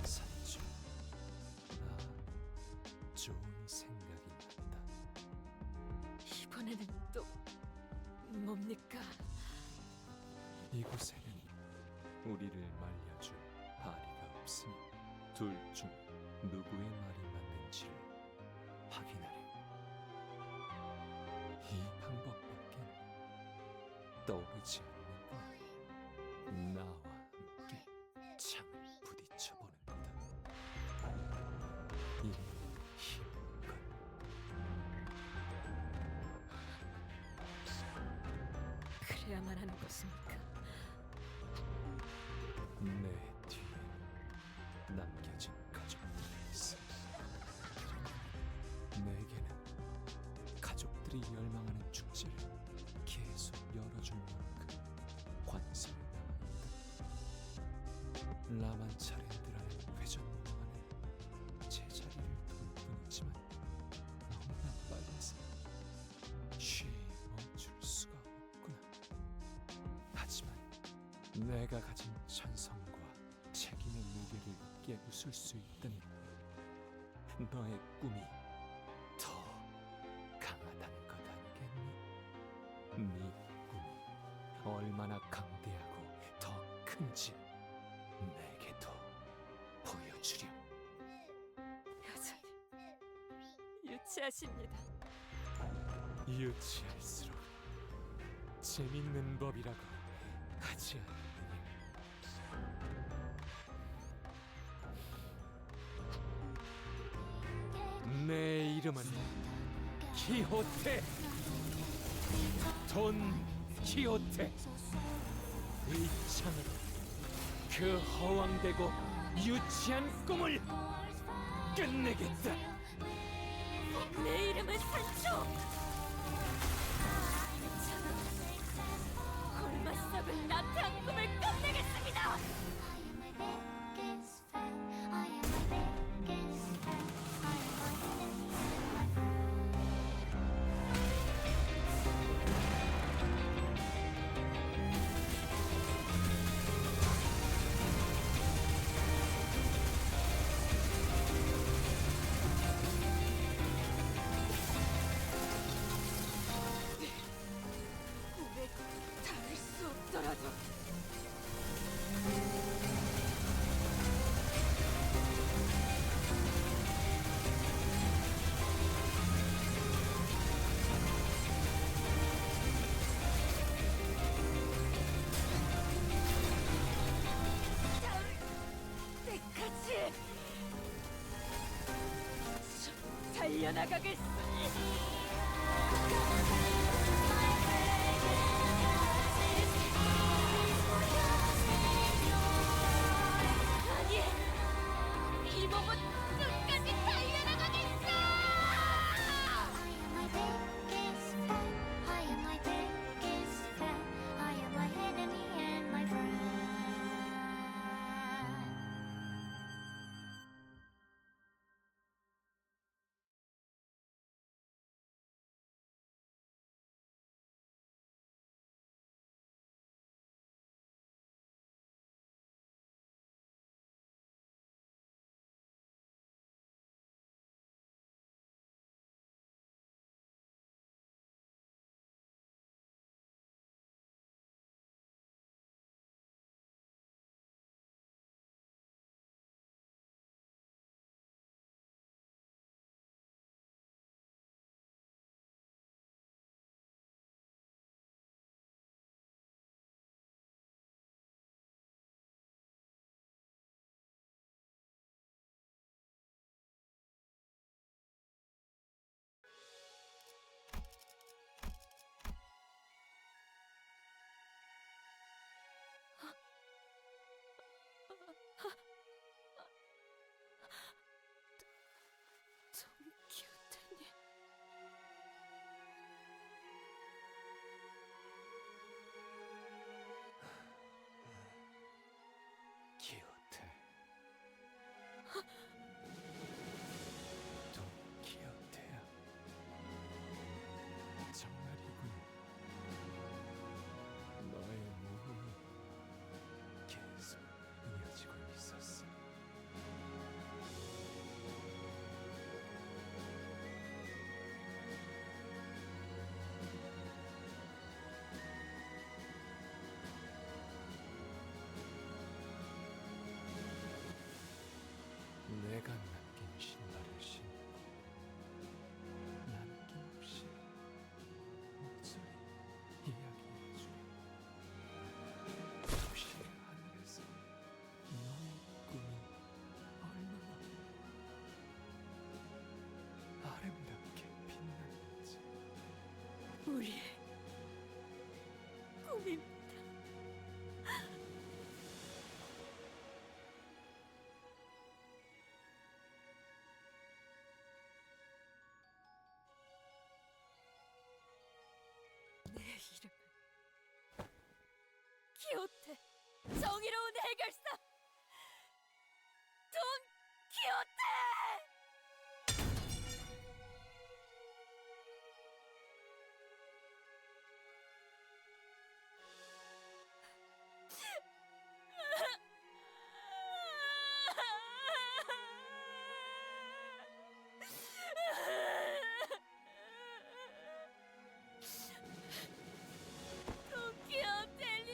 산주, 나 좋은 생각이 났다. 이번에는 또 뭡니까? 이곳에는 우리를 말려줄 바리가 없으니 둘 중 누구의 말이 맞는지를 확인하려. 이 방법밖엔 떠오르지 않는구나. 나와 함께 창을 부딪혀보는 거다. 이 힘껏. 그래야만 하는 것입니까? 내 뒤에 남겨진 가족들이 있어. 그리고 내게는 가족들이 열망하는 축제를 계속 열어줄 만큼 관성이 남아있다. 라만차랜드라는 회전목마는 제자리를 돌 뿐이지만 너무나 빨라서 쉬 멈출 수가 없구나. 하지만 내가 가진 찬성과 책임의 무게를 깨부술 수 있다면 너의 꿈이 더 강하다는 것 아니겠니? 네 꿈이 얼마나 강대하고 더 큰지 내게도 보여주렴. 유치하십니다. 유치할수록 재밌는 법이라고 하지 않느냐. 내 이름은 키호테. 돈 키호테. 이 창으로 그 허황되고 유치한 꿈을 끝내겠다. 내 이름은 산초. 골마석을 나태한 꿈을 끝내겠습니다. 꿈에 닿을 수 없더라도 닿을 때까지 좀 달려나가겠습니다. 아니, 이 몸은 끝까지 달려나가겠어! 돈 키호테님. 키호테. 돈 키호테야. 정말이군. 너의 모험이 계속 이어지고 있었어. 내가 남긴 신발을 신고 남김없이 목소리 이야기해주며 도시 하늘에서 너의 꿈이 얼마나 아름답게 빛났는지. 우리의 꿈입니다. 내 이름은 키호테. 정의로운 해결사 돈 키호테. 돈 키호테님.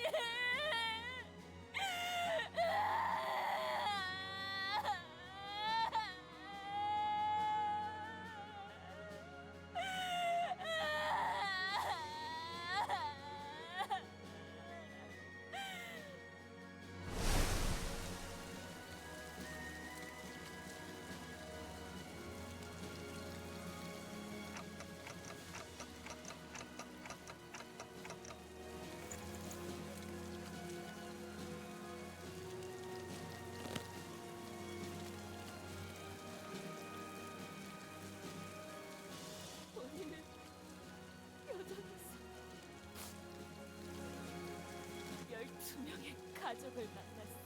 두 명의 가족을 만났어.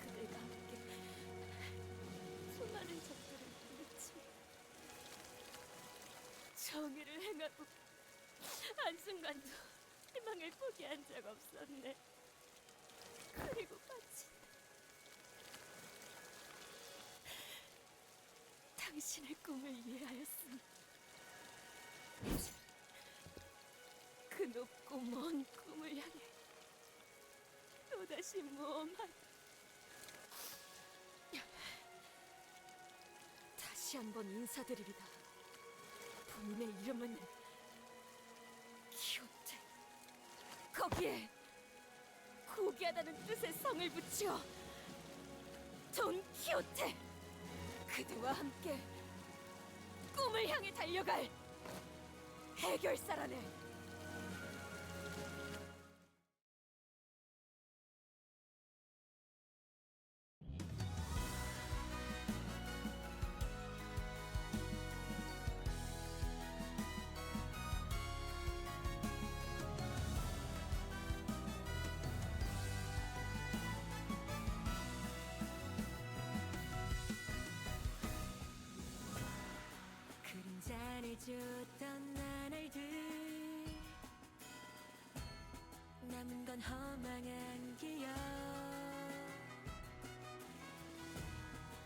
그들과 함께 수많은 적들을 부딪히며 정의를 행하고 한순간도 희망을 포기한 적 없었네. 그리고 마치 당신의 꿈을 이해하였으니 이제 그 높고 먼 꿈을 향해 또다시 모험한 다시 한번 인사드리리다. 본인의 이름은 키오테. 거기에 고귀하다는 뜻의 성을 붙여 돈 키오테. 그대와 함께 꿈을 향해 달려갈 해결사라네. 그림자를 줬던 나날들 남은 건 허망한 기억.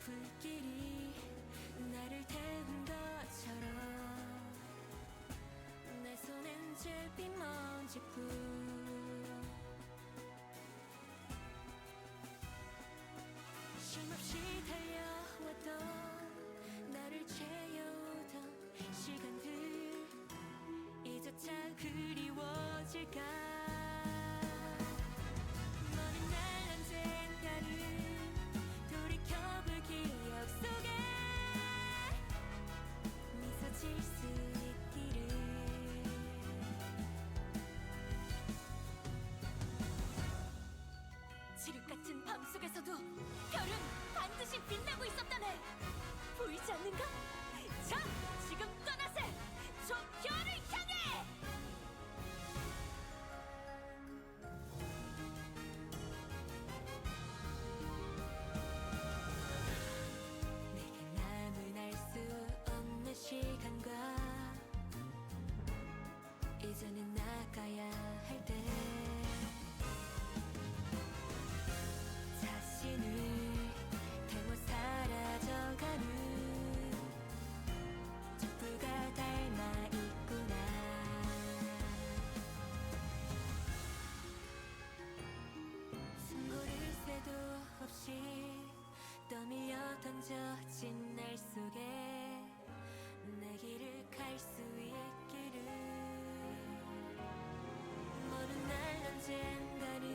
불길이 나를 태운 것처럼 내 손엔 잿빛 먼지뿐. 쉼없이 달려왔던 나를 채워오던 시간들 이조차 그리워질까. 먼 날 언젠가는 돌이켜볼 기억 속에 미소 질 수 있기를. 지륵 같은 밤 속에서도 별은 반드시 빛나고 있었다네. 보이지 않는가? 자, 지금 떠나세! 저 별을 향해! 내게 남은 알 수 없는 시간과 이제는 나가야 할 때 자신을 태워 사라져가는 촛불과 닮아 있구나. 숨고를 새도 없이 떠밀려 던져진 날 속에 내 길을 갈 수 있기를. 먼 날 언젠가는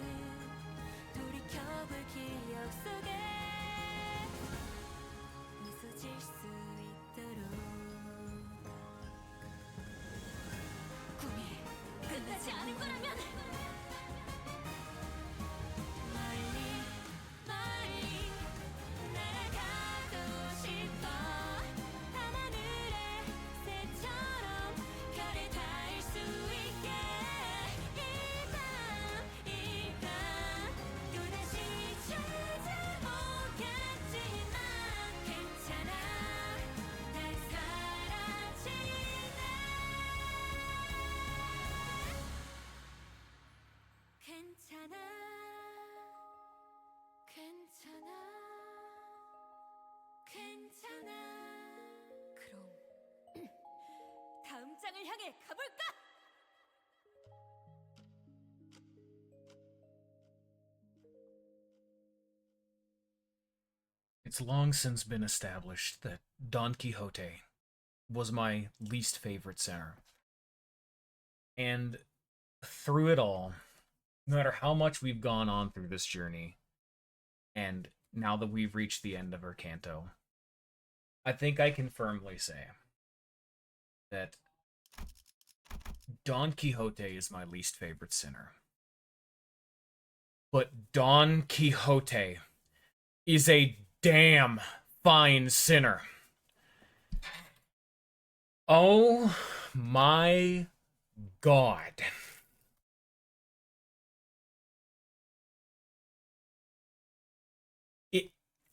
돌이켜볼 기억 속에 미소 질 수 있도록. 꿈이 끝나지 않은 거라면 멀리 멀리 날아가고 싶어. 밤하늘의 새처럼 별에 닿을 수 있게. 이 밤 또다시 찾아오겠지만 괜찮아. 난 사라지네. 괜찮아. 괜찮아. 괜찮아. 그럼 다음 장을 향해 가볼까? It's long since been established that Don Quixote was my least favorite sinner. And through it all, no matter how much we've gone on through this journey, and now that we've reached the end of our canto, I think I can firmly say that Don Quixote is my least favorite sinner. But Don Quixote is a damn fine sinner. Oh my God.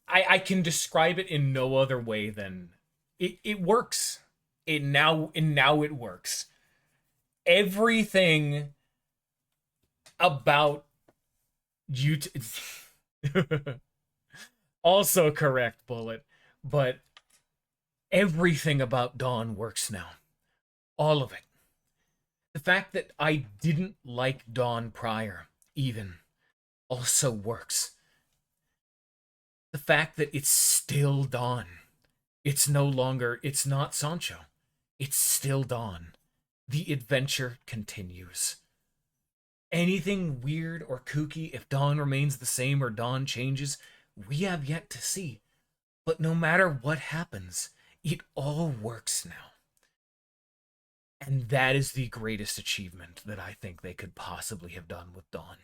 I can describe it in no other way than it works. Now it works. Everything about you also correct, Bullet, but everything about Dawn works now. All of it. The fact that I didn't like Dawn prior, even, also works. The fact that it's still Dawn. It's not Sancho. It's still Dawn. The adventure continues. Anything weird or kooky, if Dawn remains the same or Dawn changes, we have yet to see. But no matter what happens, it all works now. And that is the greatest achievement that I think they could possibly have done with Dawn.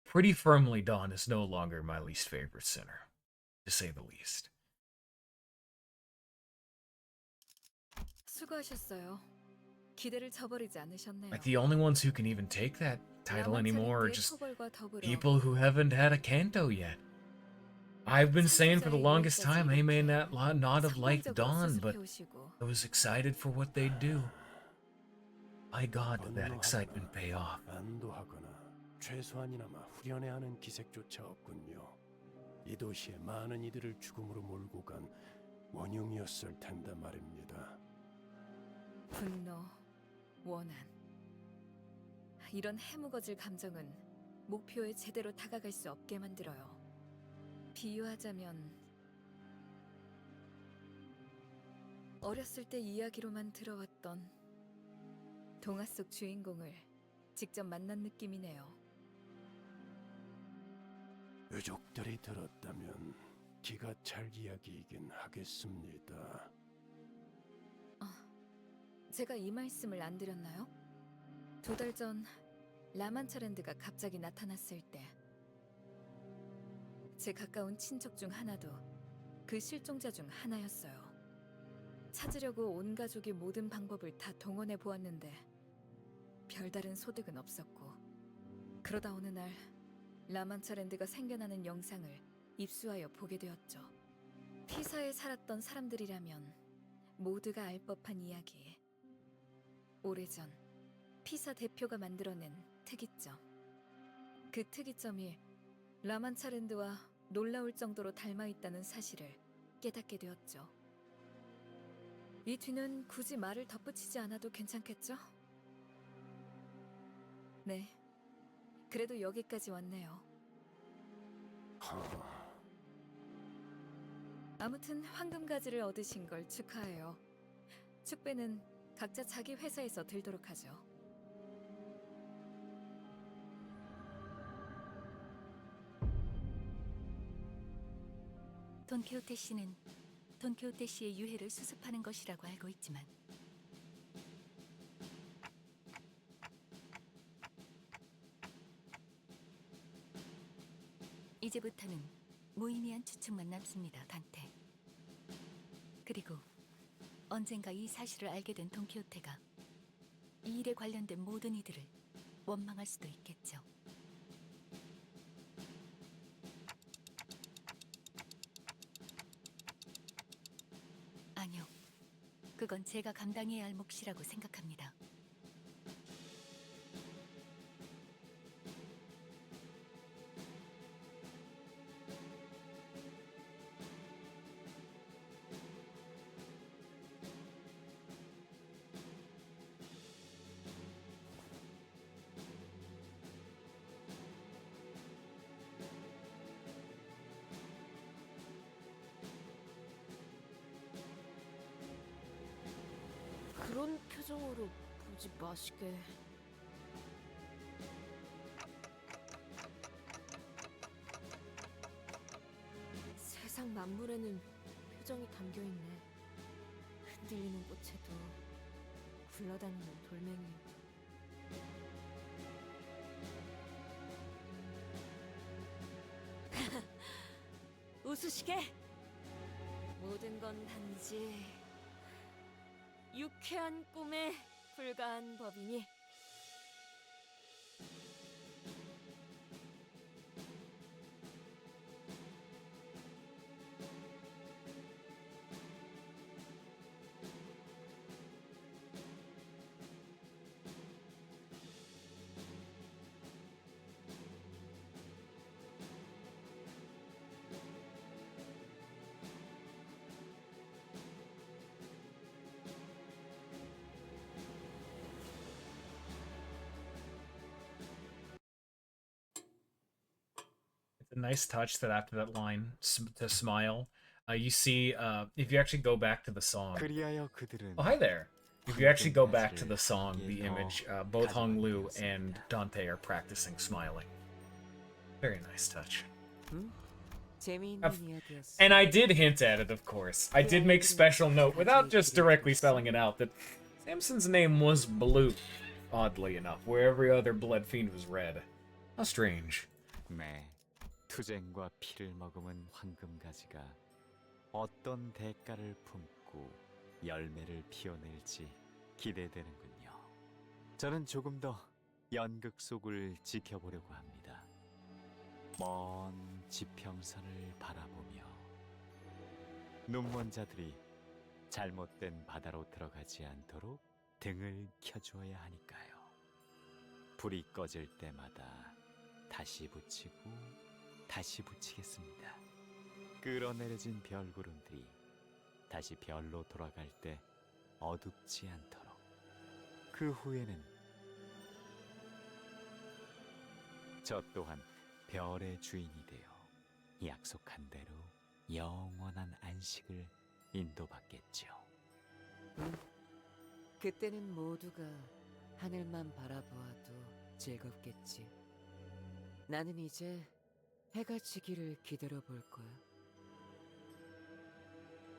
Pretty firmly, Dawn is no longer my least favorite sinner, to say the least. 수고하셨어요. 기대를 저버리지 않으셨네요. Like, the only ones who can even take that title anymore are just people who haven't had a Kanto yet. I've been saying for the longest time I may not have liked Dawn, but I was excited for what they'd do. By God, did that excitement pay off. 안도하거나 최소한이나마 후련해하는 기색조차 없군요. 이 도시에 많은 이들을 죽음으로 몰고 간 원흉이었을 텐데 말입니다. 분노, 원한. 이런 해묵어질 감정은 목표에 제대로 다가갈 수 없게 만들어요. 비유하자면 어렸을 때 이야기로만 들어왔던 동화 속 주인공을 직접 만난 느낌이네요. 유족들이 들었다면 기가 찰 이야기이긴 하겠습니다. 제가 이 말씀을 안 드렸나요? 2달 전 라만차랜드가 갑자기 나타났을 때 제 가까운 친척 중 하나도 그 실종자 중 하나였어요. 찾으려고 온 가족이 모든 방법을 다 동원해 보았는데 별다른 소득은 없었고, 그러다 어느 날 라만차랜드가 생겨나는 영상을 입수하여 보게 되었죠. 피사에 살았던 사람들이라면 모두가 알 법한 이야기. 오래전 피사 대표가 만들어낸 특이점. 그 특이점이 라만차랜드와 놀라울 정도로 닮아있다는 사실을 깨닫게 되었죠. 이 뒤는 굳이 말을 덧붙이지 않아도 괜찮겠죠? 네, 그래도 여기까지 왔네요. 아무튼 황금가지를 얻으신 걸 축하해요. 축배는 각자 자기 회사에서 들도록 하죠. 돈키호테 씨는 돈키호테 씨의 유해를 수습하는 것이라고 알고 있지만 이제부터는 무의미한 추측만 남습니다, 단테. 그리고 언젠가 이 사실을 알게 된 돈키호테가 이 일에 관련된 모든 이들을 원망할 수도 있겠죠. 아니요, 그건 제가 감당해야 할 몫이라고 생각합니다. 그런 표정으로 보지 마시게. 세상 만물에는 표정이 담겨있네. 흔들리는 꽃에도 굴러다니는 돌멩이에도. 웃으시게? 모든 건 단지 유쾌한 꿈에 불과한 법이니. nice touch that after that line to smile, you see if you actually go back to the song. Oh, hi there. If you actually go back to the song, the image, both Hong Lu and Dante are practicing smiling. Very nice touch. And I did hint at it, of course. I did make special note, without just directly spelling it out, that Samson's name was Blue, oddly enough, where every other blood fiend was red. How strange. 네, 투쟁과 피를 머금은 황금가지가 어떤 대가를 품고 열매를 피워낼지 기대되는군요. 저는 조금 더 연극 속을 지켜보려고 합니다. 먼 지평선을 바라보며 눈먼 자들이 잘못된 바다로 들어가지 않도록 등을 켜주어야 하니까요. 불이 꺼질 때마다 다시 붙이고 다시 붙이겠습니다. 끌어내려진 별구름들이 다시 별로 돌아갈 때 어둡지 않도록. 그 후에는 저 또한 별의 주인이 되어 약속한 대로 영원한 안식을 인도받겠죠. 그때는 모두가 하늘만 바라보아도 즐겁겠지. 나는 이제 해가 지기를 기다려 볼 거야.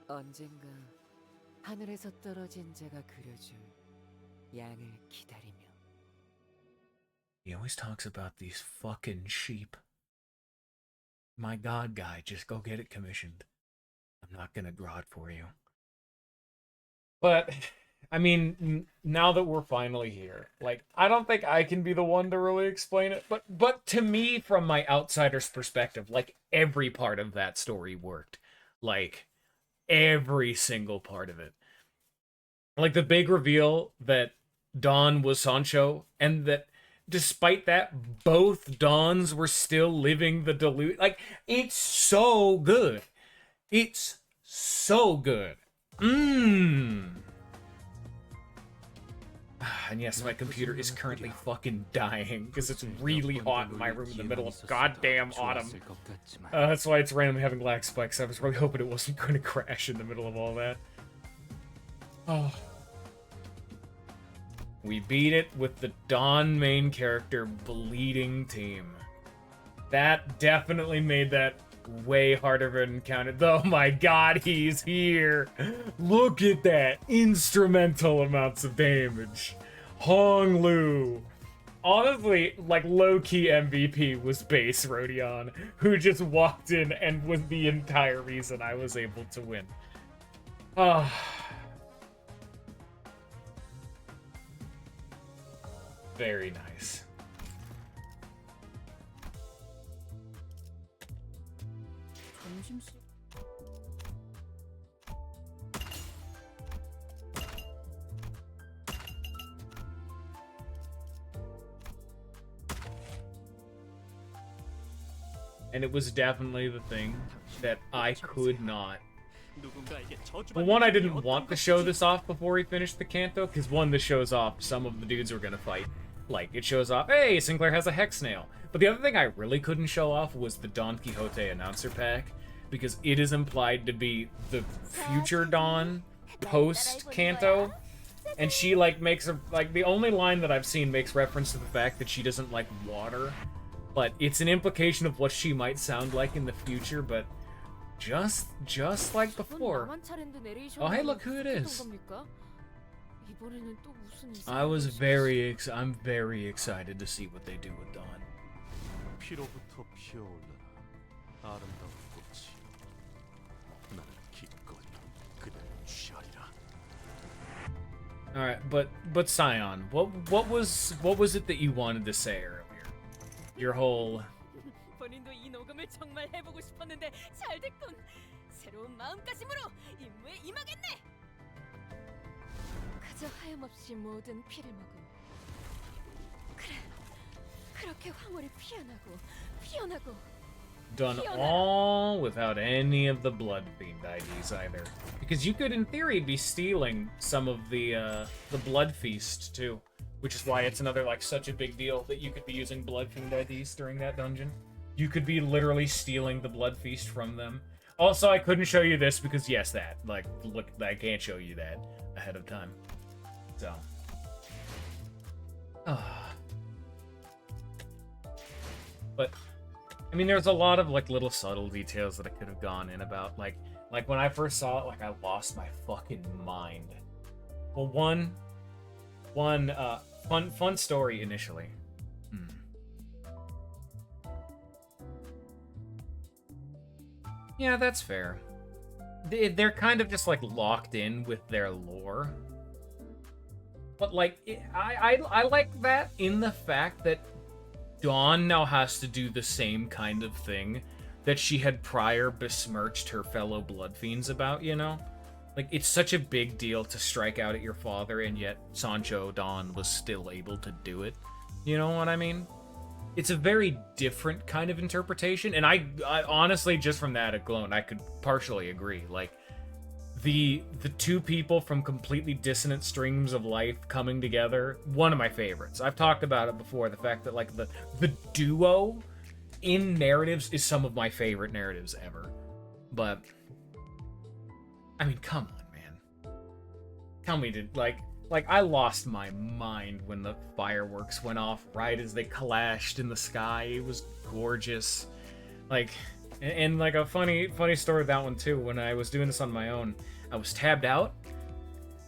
언젠가 하늘에서 떨어진 자가 그려줄 양을 기다리며. He always talks about these fucking sheep. My god, guy, just go get it commissioned. I'm not gonna draw it for you. But, I mean, now that we're finally here, like, I don't think I can be the one to really explain it, but to me, from my outsider's perspective, like, every part of that story worked. Like, every single part of it. Like, the big reveal that Don was Sancho, and that despite that, both Dons were still living the delusion. Like, it's so good. It's so good. And yes, my computer is currently fucking dying because it's really hot in my room in the middle of goddamn autumn. That's why it's randomly having lag spikes. I was really hoping it wasn't going to crash in the middle of all that. Oh. We beat it with the Dawn main character bleeding team. That definitely made that way harder of an encounter. Oh my god, he's here! Look at that! Instrumental amounts of damage. Hong Lu. Honestly, like, low-key MVP was base Rodion, who just walked in and was the entire reason I was able to win. Very nice. And it was definitely the thing that I could not. Well, one, I didn't want to show this off before he finished the canto, because one, this shows off some of the dudes we're gonna fight. Like, it shows off, hey, Sinclair has a hex nail. But the other thing I really couldn't show off was the Don Quixote announcer pack, because it is implied to be the future Dawn post-canto. And she, like, makes a, like, the only line that I've seen makes reference to the fact that she doesn't like water. But it's an implication of what she might sound like in the future, but just like before. Oh, hey, look who it is. I'm very excited to see what they do with Dawn. 피로부터 피어올라라 아름다운 꽃이 나는 기꺼이 그대를 취하리라. All right, but Scion, what was it that you wanted to say earlier? Your whole. 본인도 이 녹음을 정말 해보고 싶었는데 잘 됐군. 새로운 마음가짐으로 임무에 임하겠네. 그저 하염없이 모든 피를 먹은. 그래, 그렇게 황홀히 피어나고. Done all without any of the blood fiend IDs either, because you could, in theory, be stealing some of the blood feast too. Which is why it's another, like, such a big deal that you could be using blood fiend IDs during that dungeon. You could be literally stealing the blood feast from them. Also, I couldn't show you this because, yes, that. Like, look, I can't show you that ahead of time. So. But, I mean, there's a lot of, like, little subtle details that I could have gone in about. Like when I first saw it, like, I lost my fucking mind. Well, fun story initially. Yeah, that's fair. They're kind of just, like, locked in with their lore. But, like, I like that in the fact that Dawn now has to do the same kind of thing that she had prior besmirched her fellow blood fiends about, you know? Like, it's such a big deal to strike out at your father, and yet Sancho Dawn was still able to do it. You know what I mean? It's a very different kind of interpretation, and I honestly, just from that alone, I could partially agree. Like, the two people from completely dissonant streams of life coming together, one of my favorites. I've talked about it before, the fact that, like, the duo in narratives is some of my favorite narratives ever. But, I mean, come on, man. Tell me, I lost my mind when the fireworks went off right as they clashed in the sky. It was gorgeous. Like, and like a funny story of that one too. When I was doing this on my own, I was tabbed out.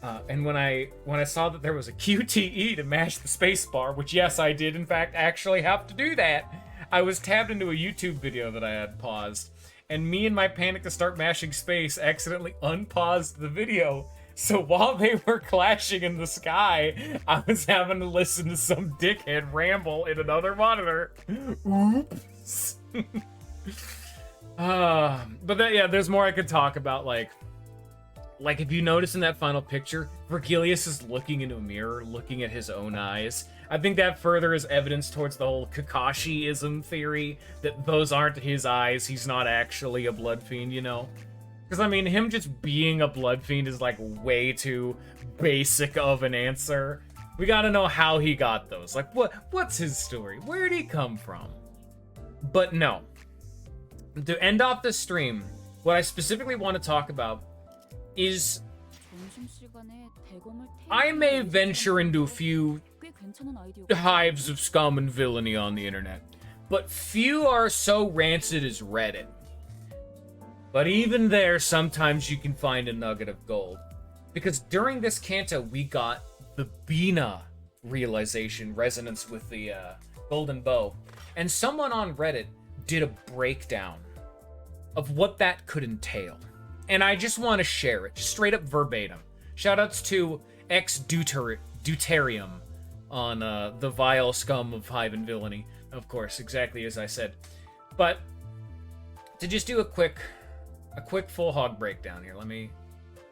And when I saw that there was a QTE to mash the space bar, which yes, I did in fact actually have to do that, I was tabbed into a YouTube video that I had paused. And me and my panic to start mashing space accidentally unpaused the video. So while they were clashing in the sky, I was having to listen to some dickhead ramble in another monitor. Oops. But yeah, there's more I could talk about. Like if you notice in that final picture, Vergilius is looking into a mirror, looking at his own eyes. I think that further is evidence towards the whole Kakashi-ism theory, that those aren't his eyes, he's not actually a blood fiend, you know? Because, I mean, him just being a blood fiend is, like, way too basic of an answer. We gotta know how he got those. Like, what's his story? Where'd he come from? But no. To end off this stream, what I specifically want to talk about is I may venture into a few hives of scum and villainy on the internet, but few are so rancid as Reddit. But even there, sometimes you can find a nugget of gold. Because during this canto, we got the Bina realization, resonance with the golden bow. And someone on Reddit did a breakdown of what that could entail. And I just want to share it, just straight up verbatim. Shoutouts to Deuterium on the vile scum of hive and villainy. Of course, exactly as I said. But to just do a quick full hog breakdown here. Let me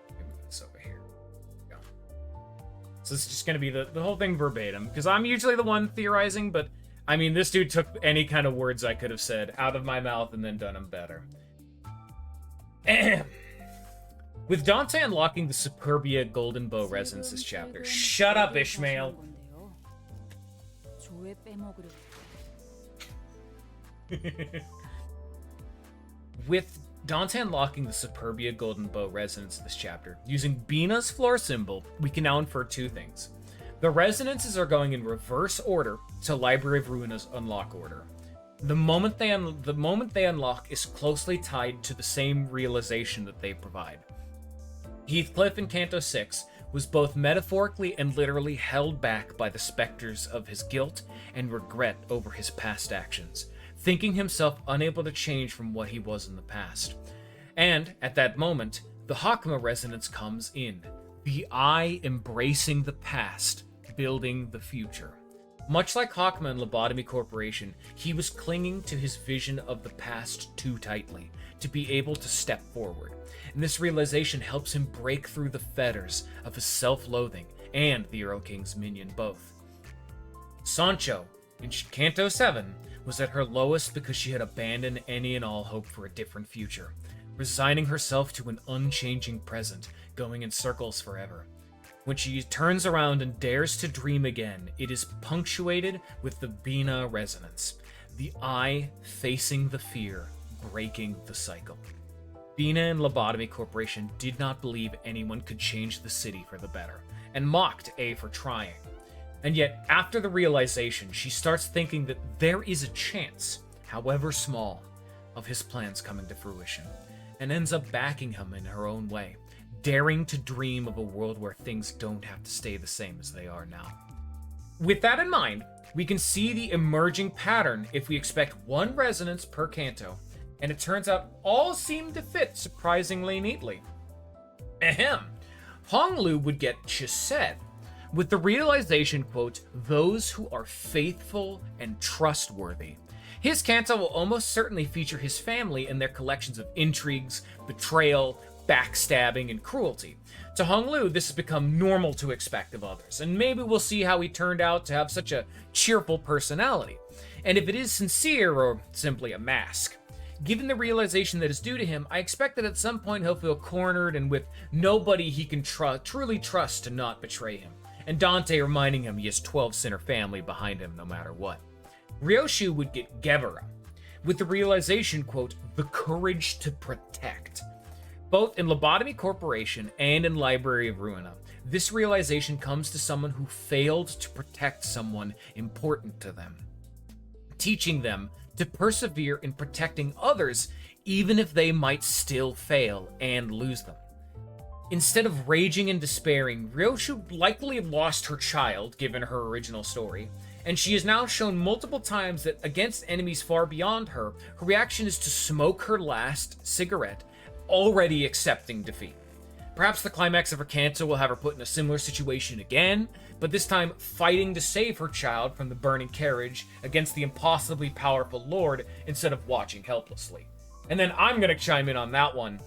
move this over here. Go. So this is just going to be the whole thing verbatim, because I'm usually the one theorizing, but I mean, this dude took any kind of words I could have said out of my mouth and then done them better. With Dante unlocking the Superbia Golden Bow Resonance this chapter. Shut up, Ishmael! With Dante unlocking the Superbia Golden Bow Resonance this chapter, using Bina's floor symbol, we can now infer two things. The resonances are going in reverse order to Library of Ruina's unlock order. The moment they unlock is closely tied to the same realization that they provide. Heathcliff in Canto 6 was both metaphorically and literally held back by the specters of his guilt and regret over his past actions, thinking himself unable to change from what he was in the past. And, at that moment, the Hakma resonance comes in, the I embracing the past, building the future. Much like Hakma and Lobotomy Corporation, he was clinging to his vision of the past too tightly to be able to step forward. And this realization helps him break through the fetters of his self-loathing and the Earl King's minion both. Sancho, in Canto 7, was at her lowest because she had abandoned any and all hope for a different future, resigning herself to an unchanging present, going in circles forever. When she turns around and dares to dream again, it is punctuated with the Bina resonance. the eye facing the fear, breaking the cycle. Bina and Lobotomy Corporation did not believe anyone could change the city for the better, and mocked A for trying. And yet, after the realization, she starts thinking that there is a chance, however small, of his plans coming to fruition, and ends up backing him in her own way, daring to dream of a world where things don't have to stay the same as they are now. With that in mind, we can see the emerging pattern if we expect one resonance per canto, and it turns out all seem to fit surprisingly neatly. Ahem. Honglu would get Chised, with the realization, quote, those who are faithful and trustworthy. His canto will almost certainly feature his family and their collections of intrigues, betrayal, backstabbing, and cruelty. To Honglu, this has become normal to expect of others, and maybe we'll see how he turned out to have such a cheerful personality, and if it is sincere or simply a mask. Given the realization that is due to him, I expect that at some point he'll feel cornered and with nobody he can truly trust to not betray him, and Dante reminding him he has 12 Sinner family behind him no matter what. Ryoshu would get Gebera, with the realization, quote, the courage to protect. Both in Lobotomy Corporation and in Library of Ruina, this realization comes to someone who failed to protect someone important to them, teaching them to persevere in protecting others even if they might still fail and lose them. Instead of raging and despairing, Ryoshu likely lost her child, given her original story, and she has now shown multiple times that against enemies far beyond her, her reaction is to smoke her last cigarette, already accepting defeat. Perhaps the climax of her canto will have her put in a similar situation again, but this time fighting to save her child from the burning carriage against the impossibly powerful Lord instead of watching helplessly. And then I'm gonna chime in on that one.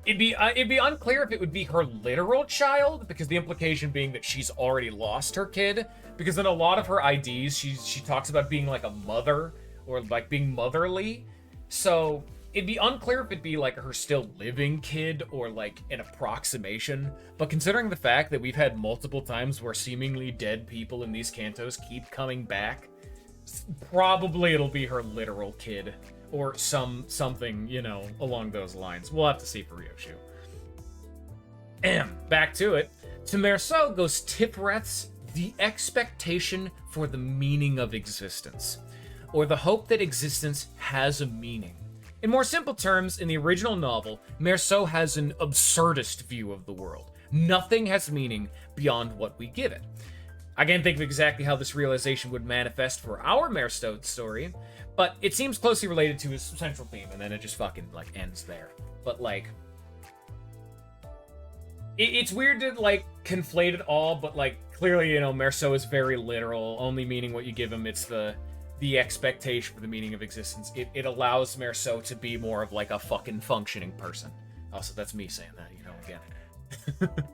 It'd be unclear if it would be her literal child, because the implication being that she's already lost her kid, because in a lot of her IDs, she talks about being like a mother, or like being motherly, so it'd be unclear if it'd be like her still living kid, or like an approximation, but considering the fact that we've had multiple times where seemingly dead people in these cantos keep coming back, probably it'll be her literal kid. Or something, you know, along those lines. We'll have to see for Ryoshu. Back to it. To Merceau goes Tiphreth's The Expectation for the Meaning of Existence, or the hope that existence has a meaning. In more simple terms, in the original novel, Merceau has an absurdist view of the world. Nothing has meaning beyond what we give it. I can't think of exactly how this realization would manifest for our Merceau story, but it seems closely related to his central theme, and then it just fucking, like, ends there. But, like, it's weird to, like, conflate it all, but, like, clearly, you know, Merceau is very literal, only meaning what you give him. It's the expectation for the meaning of existence. It allows Merceau to be more of, like, a fucking functioning person. Also, that's me saying that, you know, again.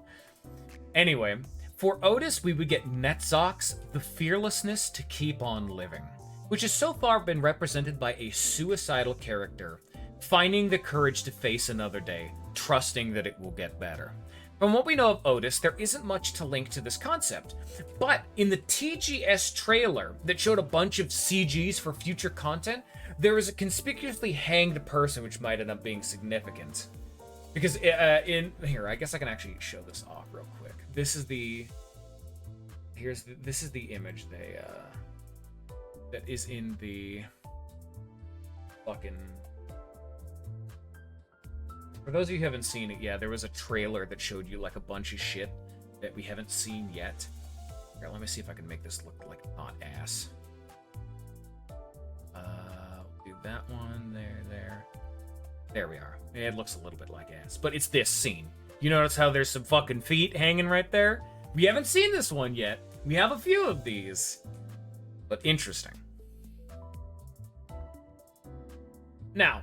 Anyway, for Otis, we would get Netzok's The Fearlessness to Keep on Living, which has so far been represented by a suicidal character, finding the courage to face another day, trusting that it will get better. From what we know of Otis, there isn't much to link to this concept, but in the TGS trailer that showed a bunch of CGs for future content, there is a conspicuously hanged person which might end up being significant. Because here, I guess I can actually show this off real quick. This is the image they that is in the fucking... For those of you who haven't seen it, yeah, there was a trailer that showed you like a bunch of shit that we haven't seen yet. Here, let me see if I can make this look like not ass. Do that one, there. There we are. It looks a little bit like ass, but it's this scene. You notice how there's some fucking feet hanging right there? We haven't seen this one yet. We have a few of these, but interesting. Now,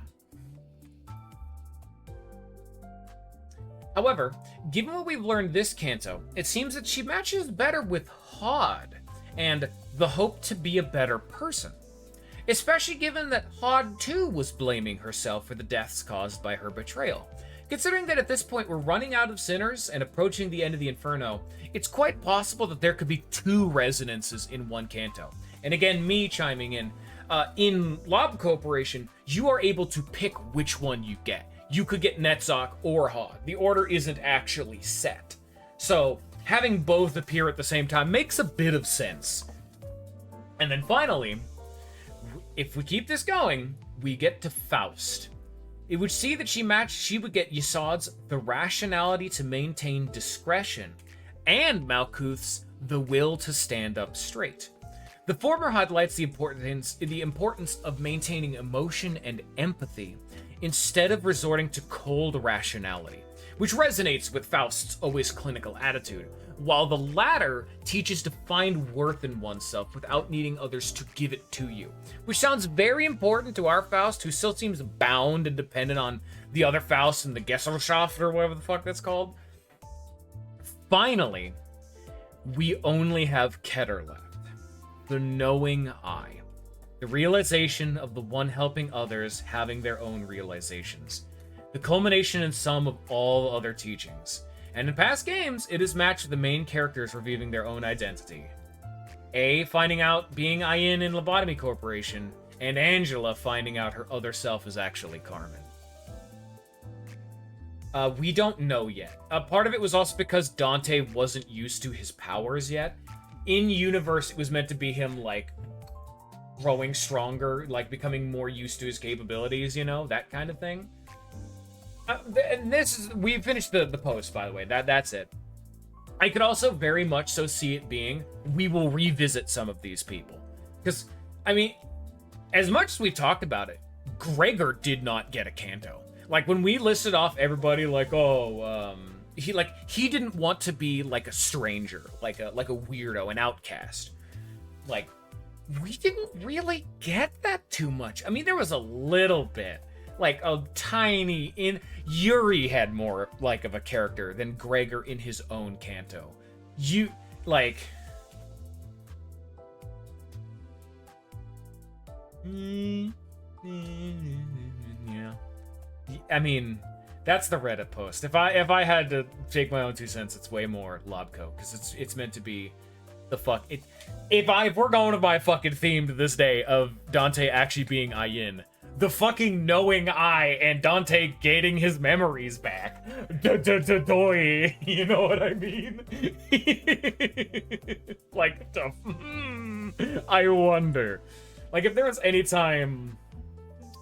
however, given what we've learned this canto, it seems that she matches better with Hod and the hope to be a better person. Especially given that Hod too was blaming herself for the deaths caused by her betrayal. Considering that at this point we're running out of sinners and approaching the end of the Inferno, it's quite possible that there could be two resonances in one canto. And again, me chiming in, in Lob Corporation, you are able to pick which one you get. You could get Netzach or Hod. The order isn't actually set. So, having both appear at the same time makes a bit of sense. And then finally, if we keep this going, we get to Faust. It would see that she would get Yesod's the rationality to maintain discretion, and Malkuth's the will to stand up straight. The former highlights the importance of maintaining emotion and empathy instead of resorting to cold rationality, which resonates with Faust's always clinical attitude, while the latter teaches to find worth in oneself without needing others to give it to you, which sounds very important to our Faust, who still seems bound and dependent on the other Faust in the Gesellschaft, or whatever the fuck that's called. Finally, we only have Keter left. The knowing eye. The realization of the one helping others having their own realizations. The culmination and sum of all other teachings. And in past games, it is matched with the main characters revealing their own identity. A finding out being Ayin in Lobotomy Corporation, and Angela finding out her other self is actually Carmen. We don't know yet. Part of it was also because Dante wasn't used to his powers yet. In universe, it was meant to be him, like, growing stronger, like, becoming more used to his capabilities, you know? That kind of thing. And we finished the post, by the way. That's it. I could also very much so see it being, we will revisit some of these people. Because, I mean, as much as we've talked about it, Gregor did not get a Canto. Like, when we listed off everybody, like, he didn't want to be like a stranger, like a weirdo, an outcast. Like, we didn't really get that too much. I mean, there was a little bit, like a tiny Yuri had more like of a character than Gregor in his own Canto. Yeah. I mean, that's the Reddit post. If I had to take my own 2 cents, it's way more Lobco, because it's meant to be the fuck. If we're going to my fucking theme to this day of Dante actually being Ayin, the fucking knowing eye and Dante getting his memories back. Doy, you know what I mean? Like, I wonder. Like, if there was any time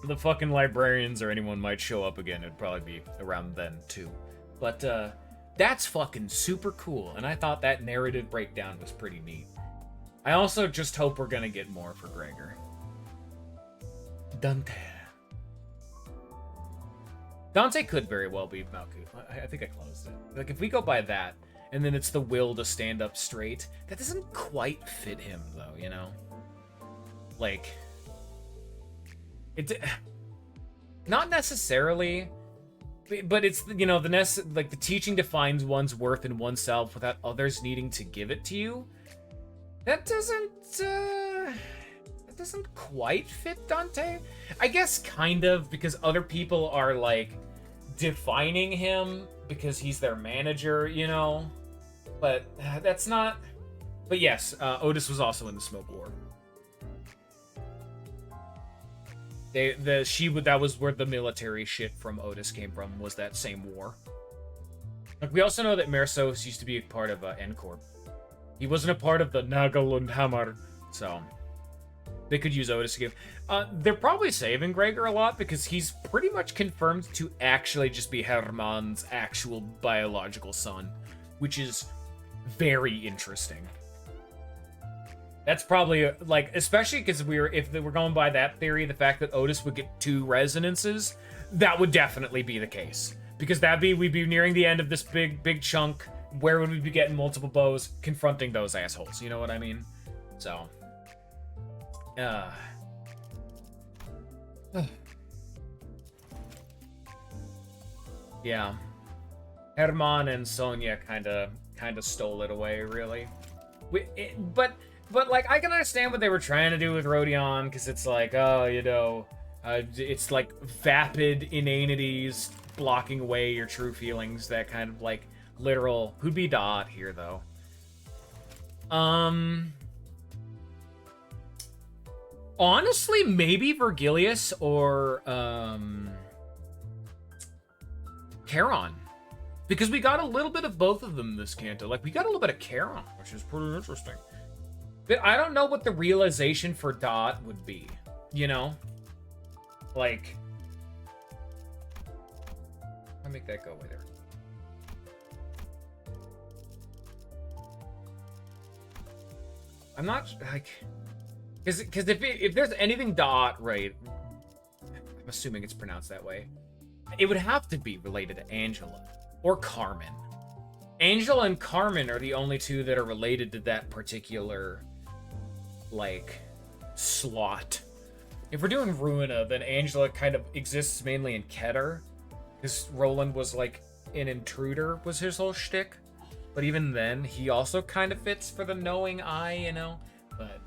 the fucking librarians or anyone might show up again, it'd probably be around then too. But that's fucking super cool, and I thought that narrative breakdown was pretty neat. I also just hope we're gonna get more for Gregor. Dante could very well be Malkuth. I think I closed it. Like, if we go by that, and then it's the will to stand up straight, that doesn't quite fit him, though, you know? Like, not necessarily, but it's, you know, the teaching defines one's worth in oneself without others needing to give it to you. That doesn't quite fit Dante. I guess kind of, because other people are like defining him because he's their manager, you know. But that's not. But yes, Otis was also in the Smoke War. That was where the military shit from Otis came from, was that same war. Like, we also know that Mersos used to be a part of N-Corp. He wasn't a part of the Nagelundhammer, so they could use Otis again. They're probably saving Gregor a lot because he's pretty much confirmed to actually just be Herman's actual biological son, which is very interesting. That's probably, like, especially because if we're going by that theory, the fact that Otis would get 2 resonances, that would definitely be the case. Because we'd be nearing the end of this big chunk. Where would we be getting multiple bows confronting those assholes? You know what I mean? So, yeah. Herman and Sonia kind of stole it away, really. But like, I can understand what they were trying to do with Rodion, because it's like, oh, you know, it's like vapid inanities blocking away your true feelings, that kind of like literal who'd be dot here though. Honestly, maybe Vergilius or Charon. Because we got a little bit of both of them this canto. Like, we got a little bit of Charon, which is pretty interesting. But I don't know what the realization for Dot would be, you know? Like... I'll make that go away there. I'm not, like... Because if there's anything Dot, right... I'm assuming it's pronounced that way. It would have to be related to Angela. Or Carmen. Angela and Carmen are the only two that are related to that particular, like, slot. If we're doing Ruina, then Angela kind of exists mainly in Keter. Because Roland was, like, an intruder, was his whole shtick. But even then, he also kind of fits for the knowing eye, you know? But...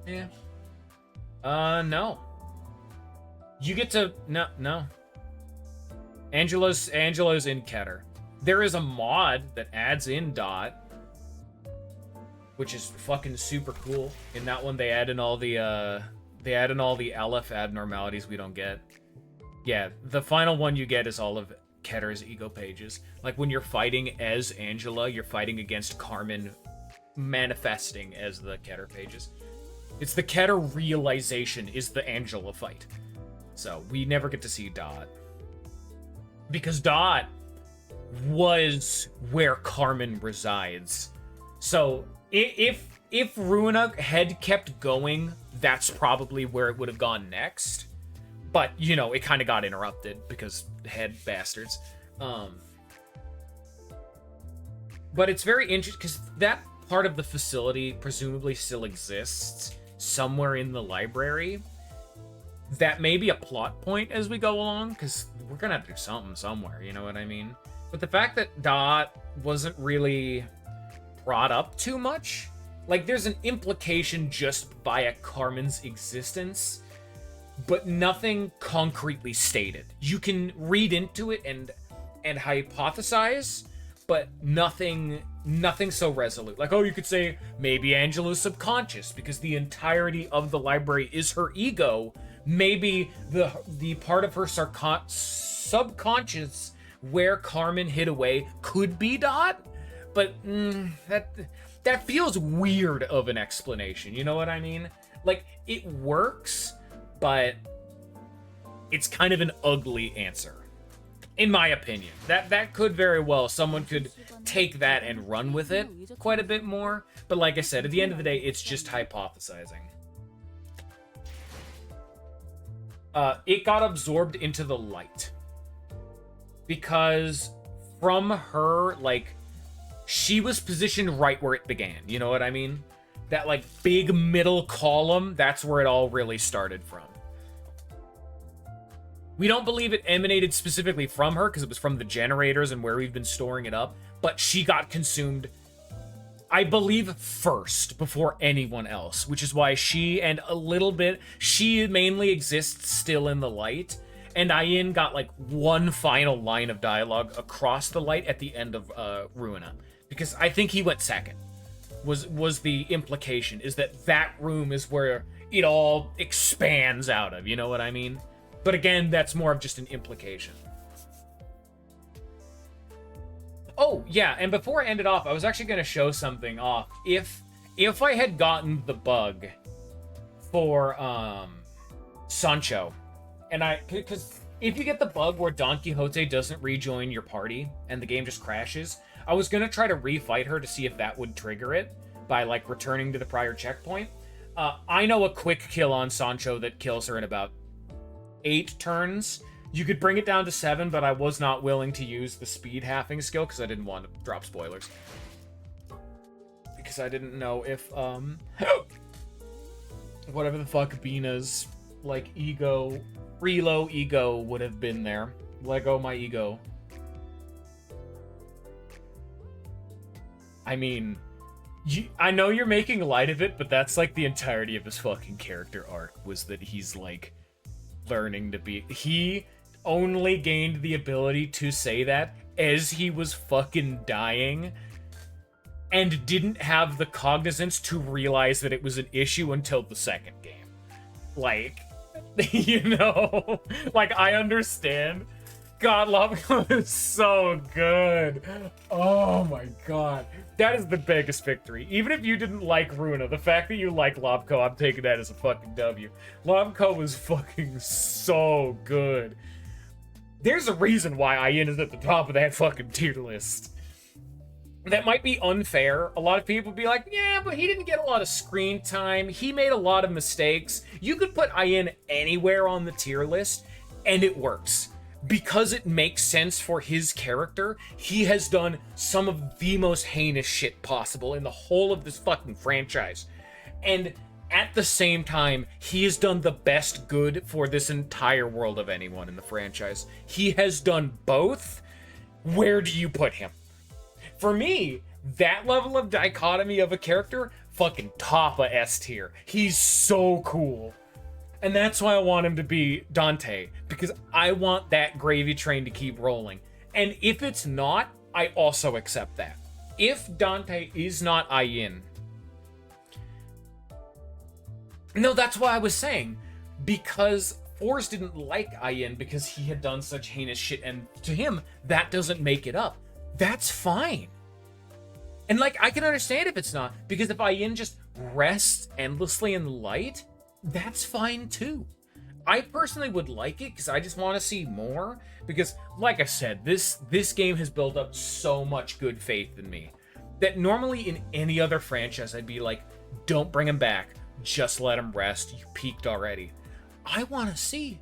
yeah. No. You get to... No. Angela's in Keter. There is a mod that adds in Dot, which is fucking super cool. In that one, they add in all the Aleph abnormalities we don't get. Yeah, the final one you get is all of Keter's ego pages. Like, when you're fighting as Angela, you're fighting against Carmen manifesting as the Keter pages. It's the Keter realization is the Angela fight. So, we never get to see Dot. Because Dot was where Carmen resides. So, if Ruina had kept going, that's probably where it would have gone next. But, you know, it kind of got interrupted because head bastards. But it's very interesting because that part of the facility presumably still exists somewhere in the library. That may be a plot point as we go along, because we're gonna have to do something somewhere, you know what I mean? But the fact that Dot wasn't really brought up too much, like, there's an implication just via Carmen's existence, but nothing concretely stated. You can read into it and hypothesize, but nothing so resolute. Like, oh, you could say maybe Angela's subconscious because the entirety of the library is her ego. Maybe the part of her subconscious where Carmen hid away could be Dot, but that feels weird of an explanation. You know what I mean? Like, it works, but it's kind of an ugly answer, in my opinion. That could very well, someone could take that and run with it quite a bit more. But like I said, at the end of the day, it's just hypothesizing. It got absorbed into the light. Because from her, like, she was positioned right where it began. You know what I mean? That, like, big middle column, that's where it all really started from. We don't believe it emanated specifically from her, because it was from the generators and where we've been storing it up. But she got consumed, I believe, first, before anyone else. Which is why she and a little bit... she mainly exists still in the light. And Ayin got, like, one final line of dialogue across the light at the end of Ruina. Because I think he went second. Was the implication. Is that room is where it all expands out of. You know what I mean? But again, that's more of just an implication. Oh, yeah, and before I end it off, I was actually going to show something off. If I had gotten the bug for Sancho, and because if you get the bug where Don Quixote doesn't rejoin your party and the game just crashes, I was going to try to refight her to see if that would trigger it by, like, returning to the prior checkpoint. I know a quick kill on Sancho that kills her in about 8 turns. You could bring it down to 7, but I was not willing to use the speed halving skill because I didn't want to drop spoilers. Because I didn't know if, whatever the fuck Bina's, like, ego, Relo ego would have been there. Lego my ego. I mean, I know you're making light of it, but that's, like, the entirety of his fucking character arc, was that he's, like, learning to be... He only gained the ability to say that as he was fucking dying. and didn't have the cognizance to realize that it was an issue until the second game. Like, you know, like, I understand. God, Lobco is so good. Oh my god. That is the biggest victory. Even if you didn't like Runa, the fact that you like Lobco, I'm taking that as a fucking W. Lobco was fucking so good. There's a reason why Ian is at the top of that fucking tier list. That might be unfair. A lot of people would be like, yeah, but he didn't get a lot of screen time. He made a lot of mistakes. You could put Ian anywhere on the tier list, and it works. Because it makes sense for his character, he has done some of the most heinous shit possible in the whole of this fucking franchise. And at the same time, he has done the best good for this entire world of anyone in the franchise. He has done both. Where do you put him? For me, that level of dichotomy of a character, fucking top of S tier. He's so cool. And that's why I want him to be Dante, because I want that gravy train to keep rolling. And if it's not, I also accept that. If Dante is not Ian... No, that's why I was saying. Because Forrest didn't like Ian because he had done such heinous shit, and to him, that doesn't make it up. That's fine. And, like, I can understand if it's not, because if Ian just rests endlessly in the light, that's fine too. I personally would like it because I just want to see more. Because, like I said, this game has built up so much good faith in me that normally in any other franchise I'd be like, don't bring him back. Just let him rest. You peaked already. I want to see.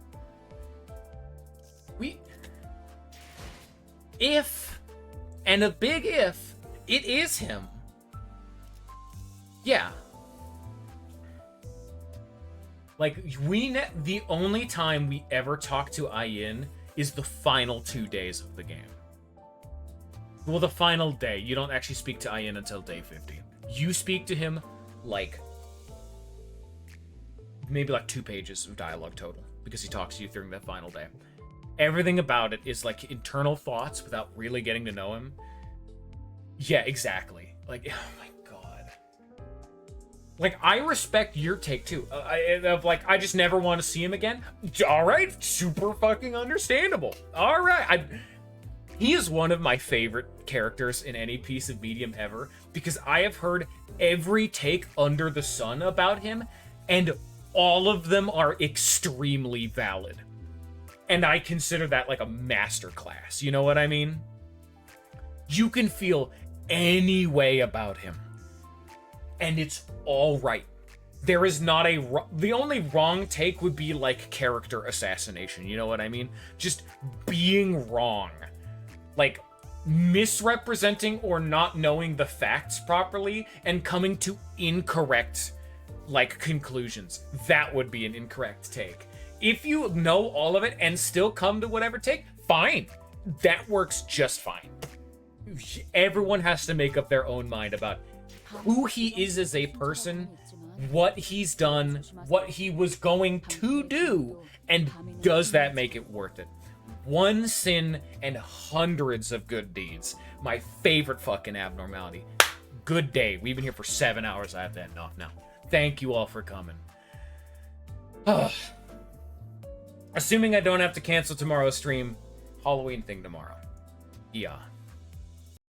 If, and a big if, it is him. Yeah. Like, the only time we ever talk to Ian is the final 2 days of the game. Well, the final day. You don't actually speak to Ian until day 50. You speak to him, like, maybe like 2 pages of dialogue total, because he talks to you during that final day. Everything about it is, like, internal thoughts without really getting to know him. Yeah, exactly. Like, oh my god. Like, I respect your take, too. I just never want to see him again. Alright, super fucking understandable. Alright. He is one of my favorite characters in any piece of medium ever, because I have heard every take under the sun about him, and all of them are extremely valid. And I consider that like a masterclass, you know what I mean? You can feel any way about him, and it's all right. There is not the only wrong take would be like character assassination, you know what I mean? Just being wrong. Like, misrepresenting or not knowing the facts properly and coming to incorrect, like, conclusions. That would be an incorrect take. If you know all of it and still come to whatever take, fine. That works just fine. Everyone has to make up their own mind about who he is as a person, what he's done, what he was going to do, and does that make it worth it? One sin and hundreds of good deeds. My favorite fucking abnormality. Good day. We've been here for 7 hours. I have to end off now. Thank you all for coming. Assuming I don't have to cancel tomorrow's stream, Halloween thing tomorrow. Yeah.